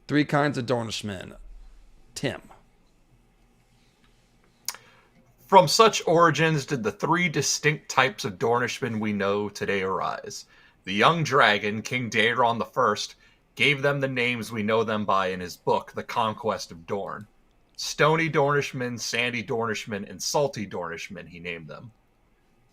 3 kinds of Dornishmen. Tim. From such origins did the 3 distinct types of Dornishmen we know today arise. The young dragon, King Daeron I, gave them the names we know them by in his book, The Conquest of Dorne. Stony Dornishmen, Sandy Dornishmen, and Salty Dornishmen, he named them.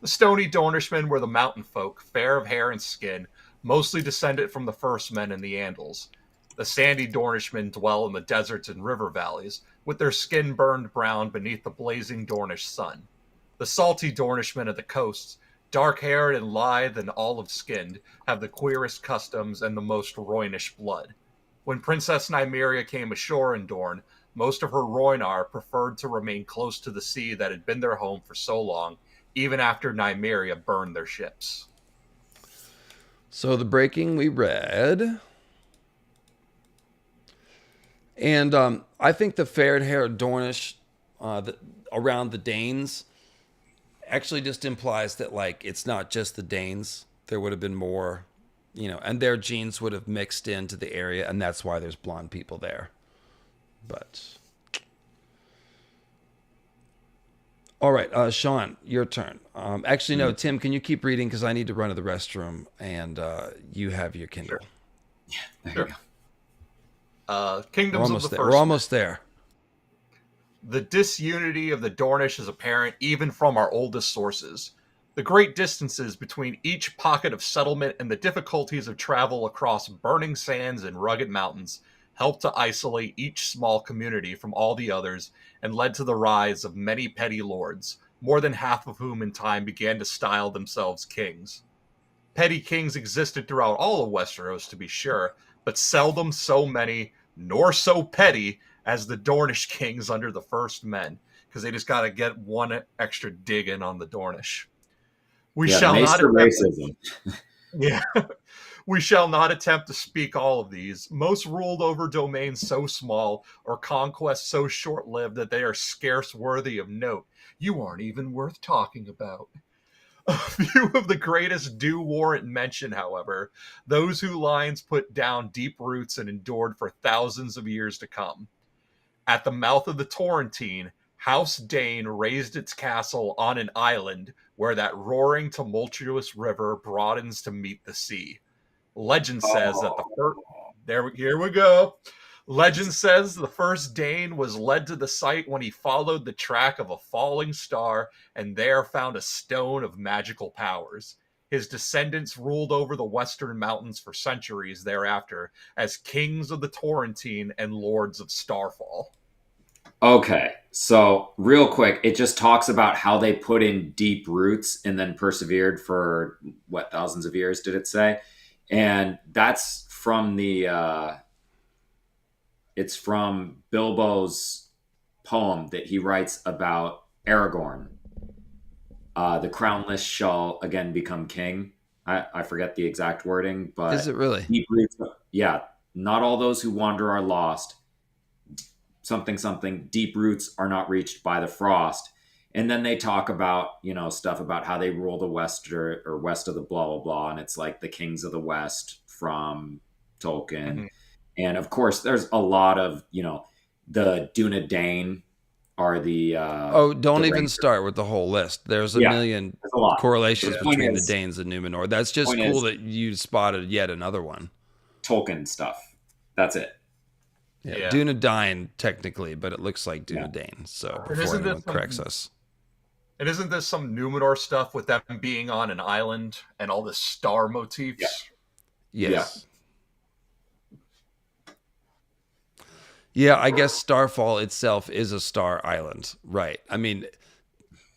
The Stony Dornishmen were the mountain folk, fair of hair and skin, mostly descended from the first men in the Andals. The Sandy Dornishmen dwell in the deserts and river valleys, with their skin burned brown beneath the blazing Dornish sun. The salty Dornishmen of the coasts, dark-haired and lithe and olive-skinned, have the queerest customs and the most Rhoynish blood. When Princess Nymeria came ashore in Dorne, most of her Rhoynar preferred to remain close to the sea that had been their home for so long, even after Nymeria burned their ships. So the breaking we read. And I think the fair-haired Dornish around the Danes actually just implies that, like, it's not just the Danes. There would have been more, and their genes would have mixed into the area, and that's why there's blonde people there. But all right, Sean, your turn. Actually, no, Tim, can you keep reading because I need to run to the restroom, and you have your Kindle. Sure. Yeah, there you go. Kingdoms of the First. We're almost there. The disunity of the Dornish is apparent even from our oldest sources. The great distances between each pocket of settlement and the difficulties of travel across burning sands and rugged mountains helped to isolate each small community from all the others and led to the rise of many petty lords, more than half of whom in time began to style themselves kings. Petty kings existed throughout all of Westeros, to be sure, but seldom so many, nor so petty, as the Dornish kings under the first men, because they just got to get one extra dig in on the Dornish. We shall not racism. Yeah. We shall not attempt to speak all of these. Most ruled over domains so small or conquests so short-lived that they are scarce worthy of note. You aren't even worth talking about. A few of the greatest do warrant mention, however, those whose lines put down deep roots and endured for thousands of years to come. At the mouth of the Torrentine, House Dane raised its castle on an island where that roaring, tumultuous river broadens to meet the sea. Legend says that the first... Here we go. Legend says the first Dane was led to the site when he followed the track of a falling star and there found a stone of magical powers. His descendants ruled over the western mountains for centuries thereafter as kings of the Torrentine and lords of Starfall. Okay, so real quick, it just talks about how they put in deep roots and then persevered for, thousands of years, did it say? And that's from it's from Bilbo's poem that he writes about Aragorn. The crownless shall again become king. I forget the exact wording, but... Is it really? Deep roots, yeah. Not all those who wander are lost. Something, deep roots are not reached by the frost. And then they talk about, stuff about how they rule the west or west of the blah, blah, blah. And it's like the kings of the west from Tolkien. Mm-hmm. And of course, there's a lot of, the Dunedain are the... don't even start with the whole list. There's a million correlations between the Danes and Numenor. That's just cool that you spotted yet another one. Tolkien stuff. That's it. Yeah. Dunedain, technically, but it looks like Dunedain. So before anyone corrects us. And isn't this some Numenor stuff with them being on an island and all the star motifs? Yeah. Yes. Yeah, I guess Starfall itself is a star island. Right. I mean,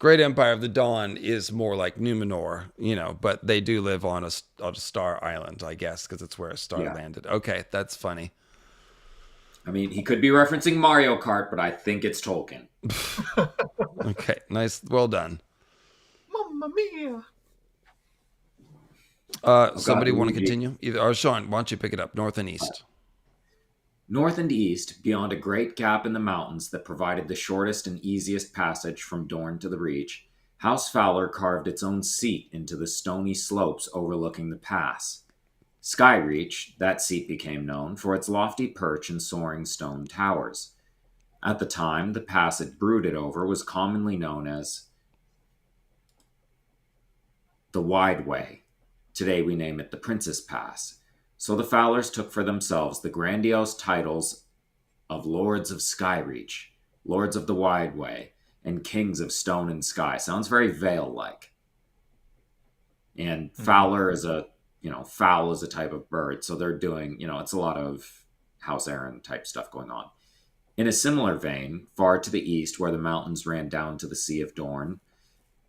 Great Empire of the Dawn is more like Numenor, but they do live on a star island, I guess, because it's where a star landed. Okay, that's funny. I mean, he could be referencing Mario Kart, but I think it's Tolkien. Okay, nice. Well done. Mamma mia. Somebody want to continue? Or Sean, why don't you pick it up? North and east. North and east, beyond a great gap in the mountains that provided the shortest and easiest passage from Dorne to the Reach, House Fowler carved its own seat into the stony slopes overlooking the pass. Skyreach, that seat became known for its lofty perch and soaring stone towers. At the time, the pass it brooded over was commonly known as the Wide Way. Today we name it the Princess Pass. So the Fowlers took for themselves the grandiose titles of Lords of Skyreach, Lords of the Wide Way, and Kings of Stone and Sky. Sounds very Veil-like. And Fowler is fowl is a type of bird. So they're doing, it's a lot of House Arryn type stuff going on. In a similar vein, far to the east, where the mountains ran down to the Sea of Dorne,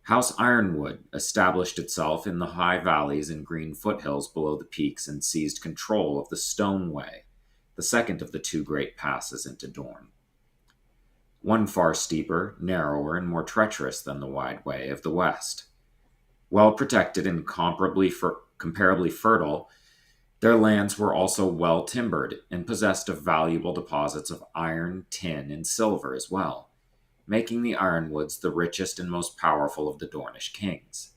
House Ironwood established itself in the high valleys and green foothills below the peaks and seized control of the Stone Way, the second of the two great passes into Dorne. One far steeper, narrower, and more treacherous than the wide way of the west. Well protected and comparably fertile, their lands were also well timbered and possessed of valuable deposits of iron, tin, and silver as well, making the Ironwoods the richest and most powerful of the Dornish kings.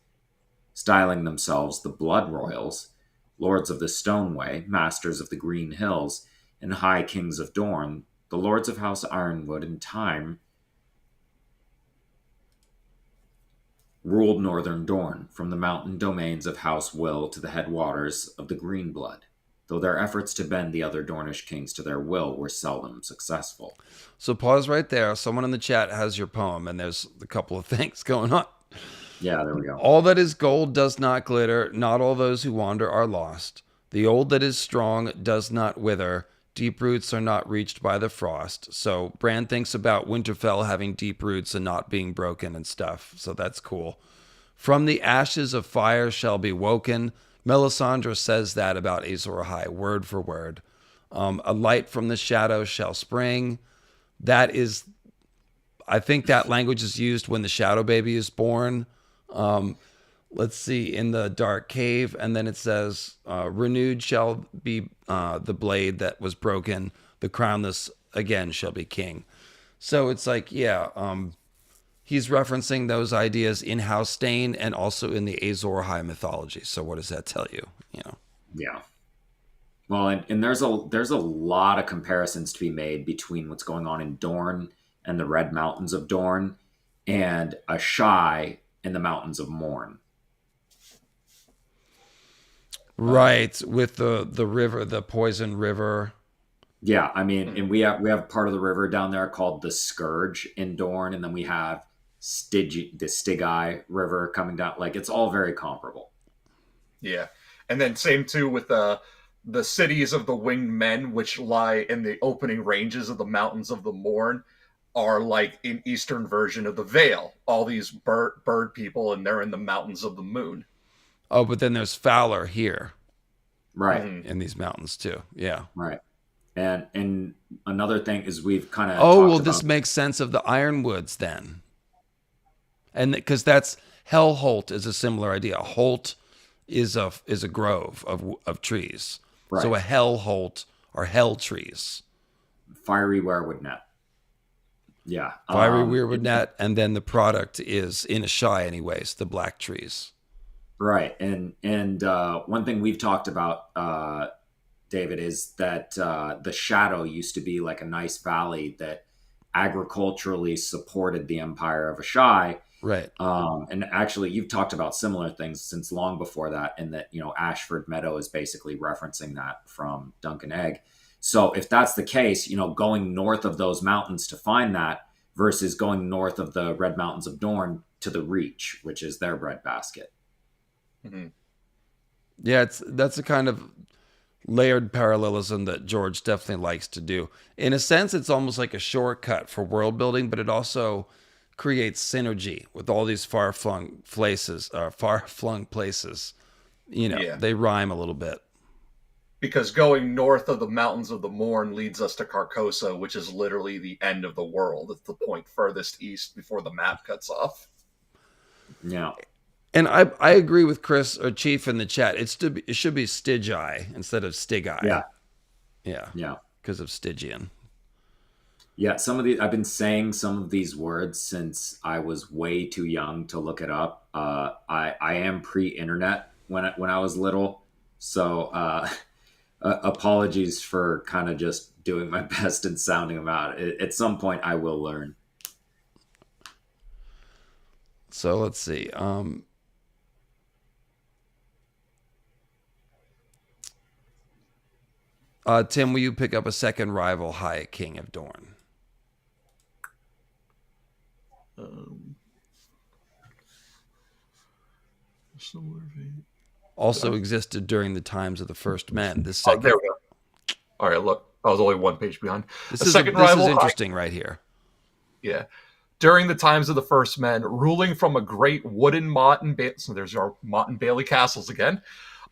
Styling themselves the Blood Royals, lords of the Stoneway, masters of the Green Hills, and high kings of Dorne, the lords of House Ironwood in time ruled northern Dorne, from the mountain domains of House Will to the headwaters of the Greenblood, though their efforts to bend the other Dornish kings to their will were seldom successful. So pause right there. Someone in the chat has your poem, and there's a couple of things going on. Yeah, there we go. All that is gold does not glitter. Not all those who wander are lost. The old that is strong does not wither. Deep roots are not reached by the frost. So Bran thinks about Winterfell having deep roots and not being broken and stuff. So that's cool. From the ashes of fire shall be woken. Melisandre says that about Azor Ahai, word for word. A light from the shadows shall spring. That is, I think that language is used when the shadow baby is born. Let's see, in the dark cave. And then it says, renewed shall be the blade that was broken. The crownless again shall be king. So it's like, yeah, he's referencing those ideas in House Stain and also in the Azor Ahai mythology. So what does that tell you? You know? Yeah. Well, and there's a lot of comparisons to be made between what's going on in Dorne and the Red Mountains of Dorne and Ashai in the Mountains of Morn. Right, with the river, the poison river. Yeah, I mean, and we have part of the river down there called the Scourge in Dorne, and then we have the Stygi River coming down. Like, it's all very comparable. Yeah, and then same too with the cities of the winged men, which lie in the opening ranges of the mountains of the Morn, are like an eastern version of the Veil. All these bird people, and they're in the mountains of the moon. Oh, but then there's Fowler here. Right. In these mountains too. Yeah. Right. And another thing is we've kind of well, this makes sense of the Ironwoods then. And because that's Hellholt is a similar idea. Holt is a grove of trees. Right. So a Hellholt are hell trees. Fiery weirwood net. Yeah. Fiery weirwood net, and then the product is in Ashai anyways, the black trees. Right. And one thing we've talked about, David, is that the Shadow used to be like a nice valley that agriculturally supported the Empire of Ashai. Right. And actually, you've talked about similar things since long before that, in that, Ashford Meadow is basically referencing that from Dunk and Egg. So if that's the case, going north of those mountains to find that versus going north of the Red Mountains of Dorne to the Reach, which is their breadbasket. Mm-hmm. Yeah, that's a kind of layered parallelism that George definitely likes to do. In a sense, it's almost like a shortcut for world building, but it also creates synergy with all these far-flung places. They rhyme a little bit. Because going north of the mountains of the Morn leads us to Carcosa, which is literally the end of the world. It's the point furthest east before the map cuts off. Yeah. And I agree with Chris or Chief in the chat. It should be Stygi instead of Stygi. Yeah. Yeah. Yeah. Because of Stygian. Yeah, I've been saying some of these words since I was way too young to look it up. I am pre-internet when I was little, so apologies for kind of just doing my best and sounding them out. At some point, I will learn. So let's see. Tim, will you pick up a second rival High King of Dorne? Also existed during the times of the First Men. This second. There we go. All right, look. I was only one page behind. This is interesting right here. Yeah. During the times of the First Men, ruling from a great wooden motte and so there's our Motte and Bailey castles again,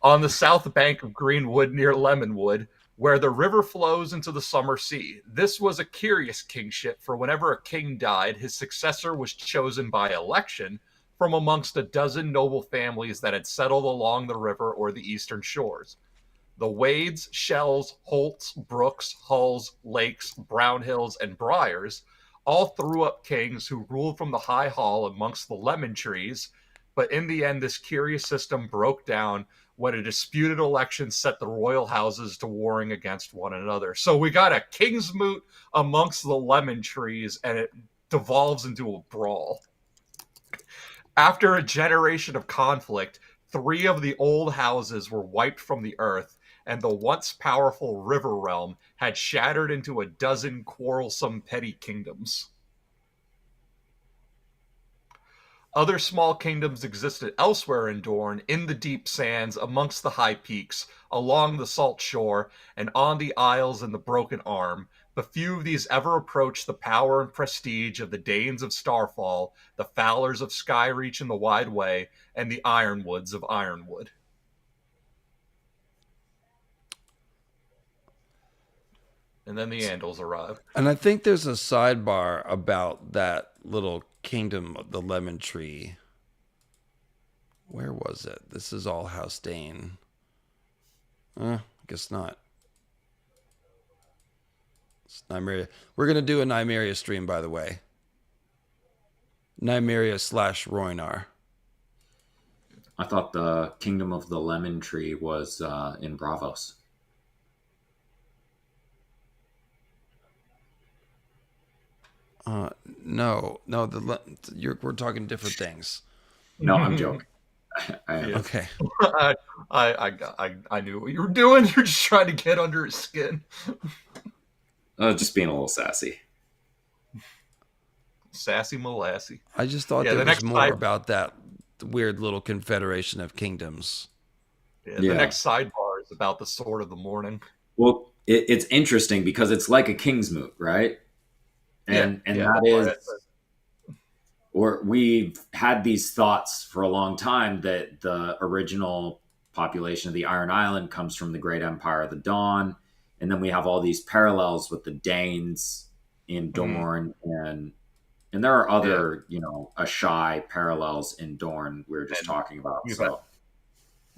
on the south bank of Greenwood near Lemonwood, where the river flows into the summer sea. This was a curious kingship, for whenever a king died, his successor was chosen by election from amongst a dozen noble families that had settled along the river or the eastern shores. The Wades, Shells, Holts, Brooks, Hulls, Lakes, Brownhills, and Briars all threw up kings who ruled from the high hall amongst the lemon trees, but in the end this curious system broke down when a disputed election set the royal houses to warring against one another. So we got a king's moot amongst the lemon trees, and it devolves into a brawl. After a generation of conflict, 3 of the old houses were wiped from the earth, and the once powerful river realm had shattered into a dozen quarrelsome petty kingdoms. Other small kingdoms existed elsewhere in Dorne, in the deep sands, amongst the high peaks, along the salt shore, and on the isles and the broken arm, but few of these ever approached the power and prestige of the Danes of Starfall, the Fowlers of Skyreach and the Wide Way, and the Ironwoods of Ironwood. And then the Andals arrive. And I think there's a sidebar about that little kingdom of the lemon tree. Where was it? This is all House Dane. I guess not. It's Nymeria. We're going to do a Nymeria stream, by the way. Nymeria / Rhoynar. I thought the kingdom of the lemon tree was in Bravos. No, we're talking different things. No, I'm joking. Okay. I knew what you were doing. You're just trying to get under his skin. Just being a little sassy. Sassy Molassy. I just thought there was more about that weird little confederation of kingdoms. The next sidebar is about the Sword of the Morning. Well, it's interesting because it's like a King's Moot, right? And that is, or we've had these thoughts for a long time that the original population of the Iron Island comes from the Great Empire of the Dawn, and then we have all these parallels with the Danes in Dorne, and there are other, Ashai parallels in Dorne we were just talking about.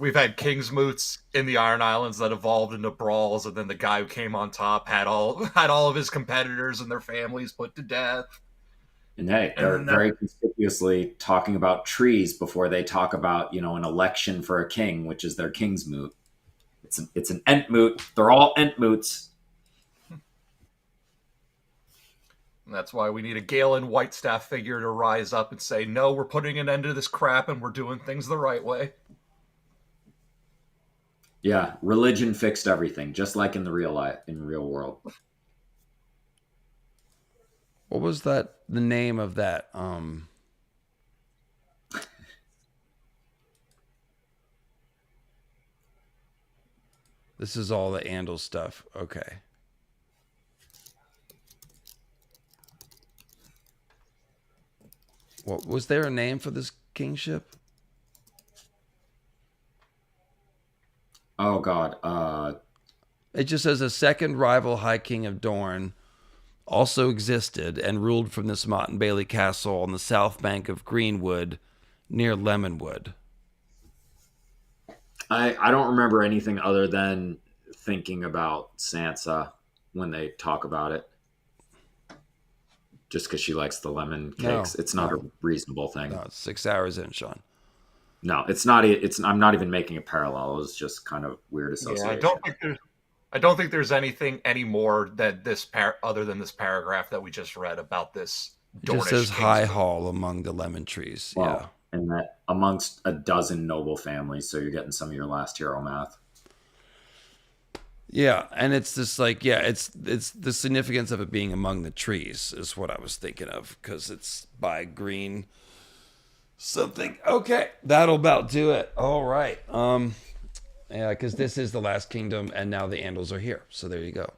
We've had King's Moots in the Iron Islands that evolved into brawls, and then the guy who came on top had all of his competitors and their families put to death. And hey, they're very conspicuously talking about trees before they talk about, an election for a king, which is their King's Moot. It's an Ent Moot. They're all Ent Moots. And that's why we need a Galen Whitestaff figure to rise up and say, no, we're putting an end to this crap and we're doing things the right way. Yeah, religion fixed everything, just like in the real world. What was the name of that? This is all the Andal stuff. Okay. What was there a name for this kingship? Oh God. It just says a second rival High King of Dorne also existed and ruled from this Motte and Bailey castle on the south bank of Greenwood near Lemonwood. I don't remember anything other than thinking about Sansa when they talk about it. Just because she likes the lemon cakes. It's not a reasonable thing. No, it's 6 hours in, Sean. No, it's not. I'm not even making a parallel. It was just kind of weird association. Yeah, I don't think there's anything anymore that other than this paragraph that we just read about this. It just says high hall among the lemon trees. Well, and that amongst a dozen noble families. So you're getting some of your last hero math. Yeah, and it's just like, it's the significance of it being among the trees is what I was thinking of, because it's by green something. Okay, that'll about do it. All right. Yeah, because this is the last kingdom, and now the Andals are here. So there you go.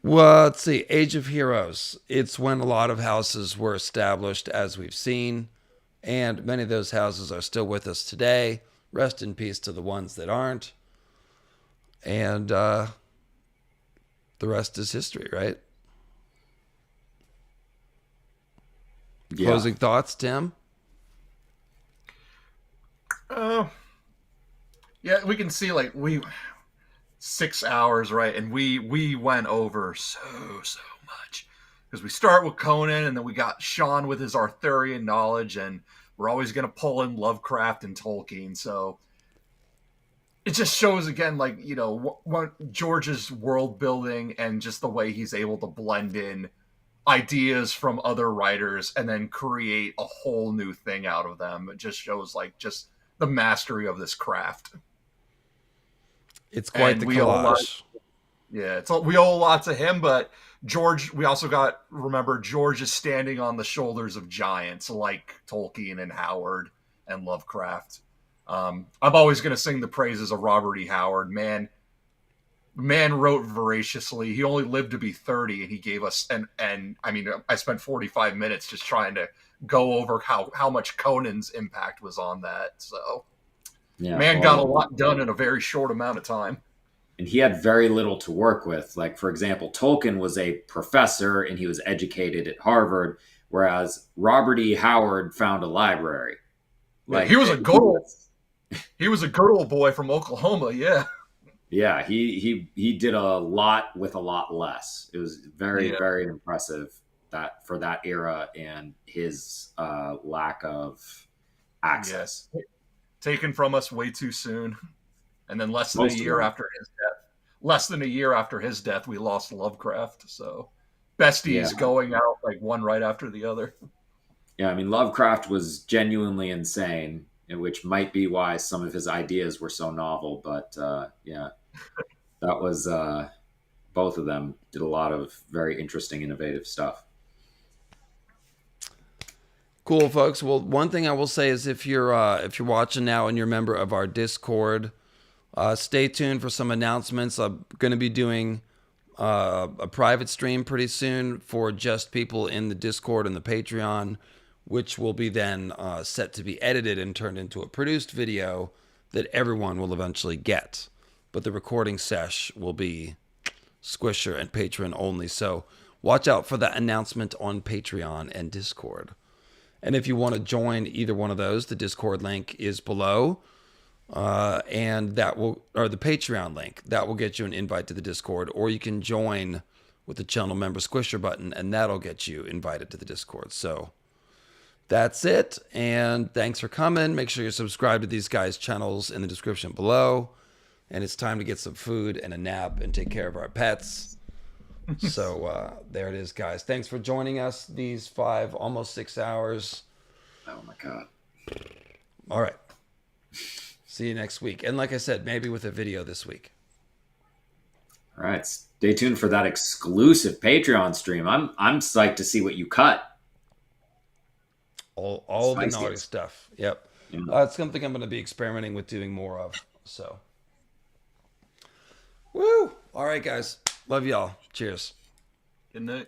Well, let's see. Age of Heroes. It's when a lot of houses were established, as we've seen, and many of those houses are still with us today. Rest in peace to the ones that aren't. And the rest is history, right? Yeah. Closing thoughts, Tim? Yeah, we can see 6 hours, right? And we went over so much because we start with Conan, and then we got Sean with his Arthurian knowledge, and we're always going to pull in Lovecraft and Tolkien. So it just shows again, what George's world building and just the way he's able to blend in ideas from other writers and then create a whole new thing out of them. It just shows just the mastery of this craft. It's quite the collage. We owe a lot to him, but George, we also remember George is standing on the shoulders of giants like Tolkien and Howard and Lovecraft. I'm always going to sing the praises of Robert E. Howard. Man wrote voraciously. He only lived to be 30, and he gave us, and I mean, I spent 45 minutes just trying to go over how much Conan's impact was on that. So yeah, got a lot done in a very short amount of time. And he had very little to work with. Like, for example, Tolkien was a professor and he was educated at Harvard, whereas Robert E. Howard found a library. He was a good old boy from Oklahoma. Yeah. Yeah, he did a lot with a lot less. It was very, very impressive that for that era and his lack of access. Yes. Taken from us way too soon. And then less than a year after his death, we lost Lovecraft. So besties going out one right after the other. Yeah, I mean, Lovecraft was genuinely insane, which might be why some of his ideas were so novel. But that was both of them did a lot of very interesting, innovative stuff. Cool, folks. Well, one thing I will say is if you're watching now and you're a member of our Discord, stay tuned for some announcements. I'm going to be doing a private stream pretty soon for just people in the Discord and the Patreon, which will be then set to be edited and turned into a produced video that everyone will eventually get. But the recording sesh will be Squisher and Patreon only. So watch out for that announcement on Patreon and Discord. And if you want to join either one of those, the Discord link is below. And the Patreon link, that will get you an invite to the Discord, or you can join with the channel member Squisher button, and that'll get you invited to the Discord. So that's it. And thanks for coming. Make sure you're subscribed to these guys' channels in the description below. And it's time to get some food and a nap and take care of our pets. So there it is, guys. Thanks for joining us these almost 6 hours. Oh my God. All right. See you next week. And like I said, maybe with a video this week. All right. Stay tuned for that exclusive Patreon stream. I'm psyched to see what you cut. All the naughty stuff. Yep. Yeah. It's something I'm going to be experimenting with doing more of. So. Woo. All right, guys. Love y'all. Cheers. Good night.